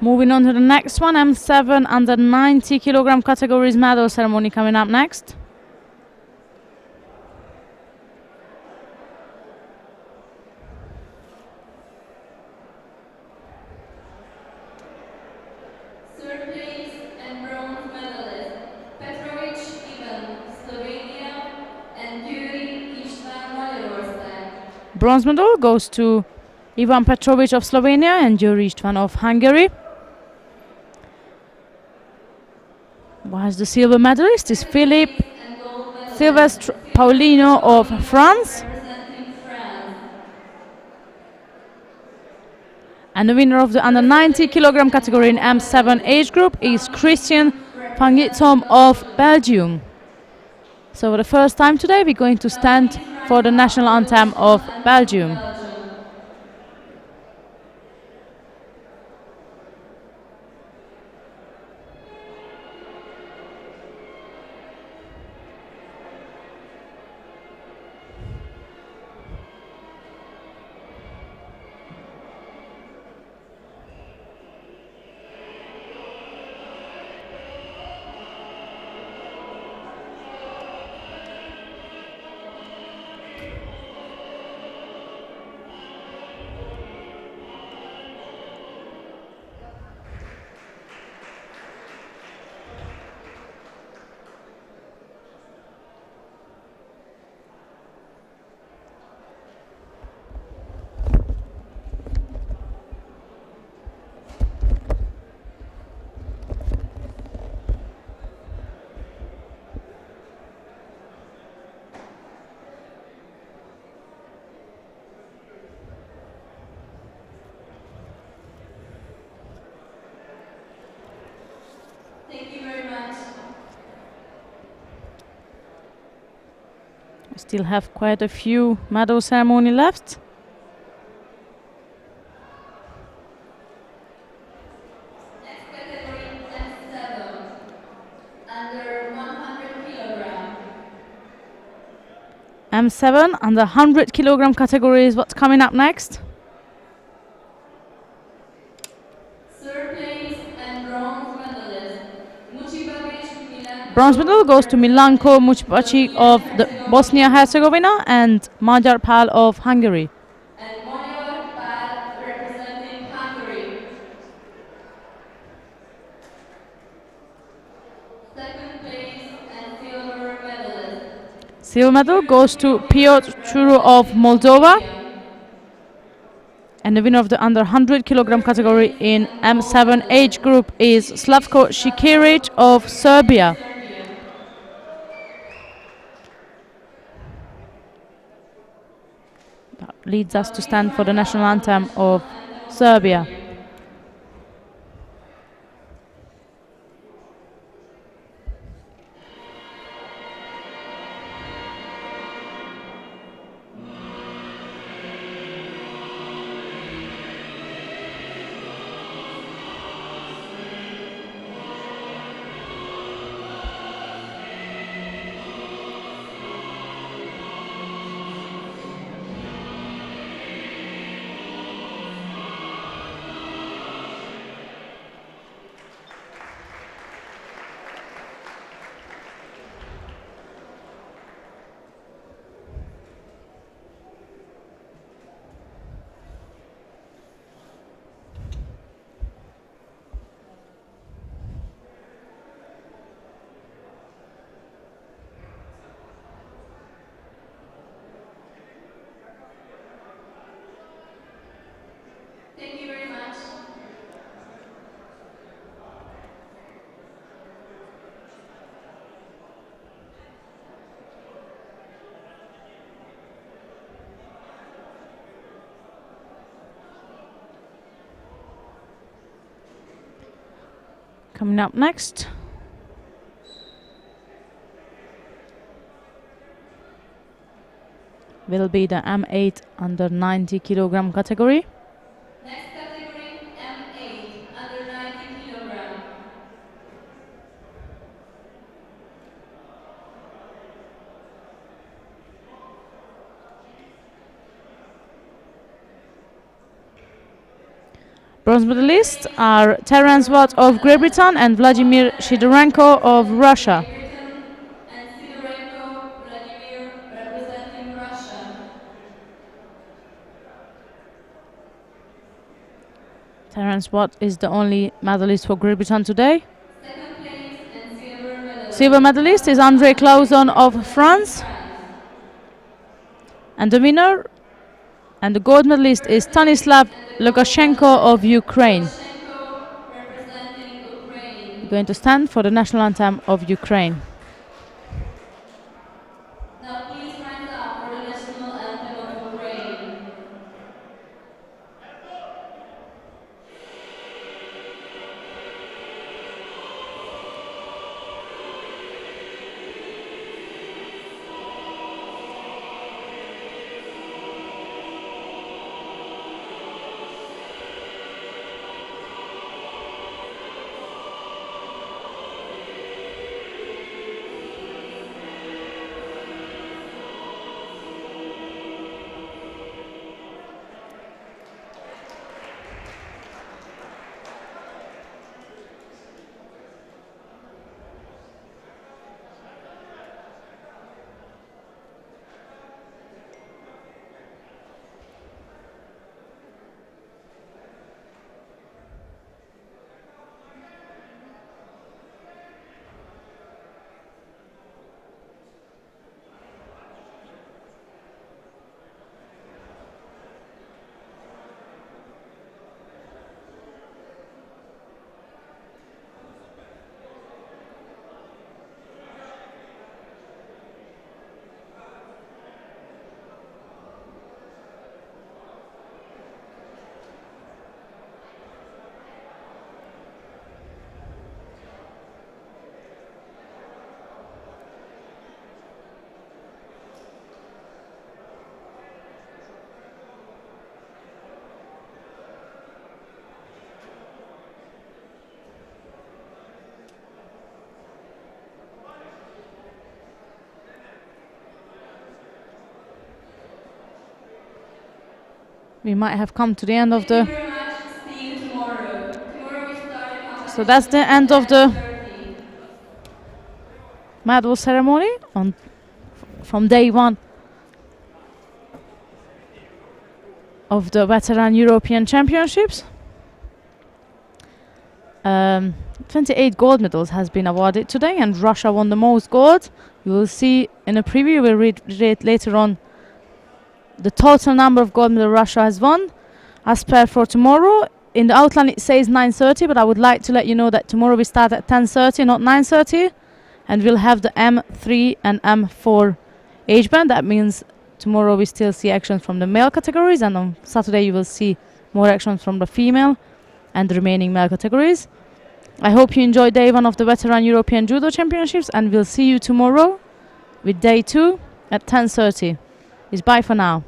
Moving on to the next one, M7 under 90 kilogram categories medal ceremony coming up next. Third place and bronze medalist Petrovic Ivan, Slovenia, and Yuri Istvan, Magyarország. Bronze medal goes to Ivan Petrovic of Slovenia and Yuri Istvan of Hungary. Whilst the silver medalist is Philippe And gold medalist Sylvestre Paulino of France. representing France. And the winner of the under 90 kilogram category in M7 age group is Christian van Gitsom of Belgium. So for the first time today we're going to stand for the national anthem of Belgium. Thank you very much. We still have quite a few medal ceremony left. Next category M7 under 100 kilogram. M7 and the 100 kilogram category is what's coming up next. Third place and bronze medalist Mucibagic Milan. Bronze medal goes to Milanko Mucibacic of the Bosnia-Herzegovina and Magyar Pál of Hungary. And Magyar Pál representing Hungary. Second place and silver medalist. Silver medal goes to Piotr Churu of Moldova. And the winner of the under 100 kilogram category in M7 age group is Slavko Šikirić of Serbia. That leads us to stand for the national anthem of Serbia. Thank you very much. Coming up next, will be the M8 under 90 kilogram category. Next category M8 under 90 kilogram. Bronze medalists are Terence Watt of Great Britain and Vladimir Shidorenko of Russia. And Sidorenko Vladimir representing Russia. Terence Watt is the only medalist for Great Britain today. Second place and silver medalist. Silver medalist is André Clauson of France. And the winner and the gold medalist is Stanislav Lukashenko of Ukraine. Lukashenko representing Ukraine. Going to stand for the national anthem of Ukraine. Now please rise up for the national anthem of Ukraine. We might have come to the end of the... Thank you very much. See you tomorrow. Tomorrow we start the competition. So that's the end of the 10:30. medal ceremony from day one of the Veteran European Championships. 28 gold medals has been awarded today, and Russia won the most gold. You will see in a preview, we'll read later on the total number of gold medals Russia has won. As per for tomorrow, in the outline it says 9:30, but I would like to let you know that tomorrow we start at 10:30, not 9:30, and we'll have the M3 and M4 age band. That means tomorrow we still see actions from the male categories, and on Saturday you will see more actions from the female and the remaining male categories. I hope you enjoyed day one of the Veteran European Judo Championships, and we'll see you tomorrow with day 2 at 10:30. It's bye for now.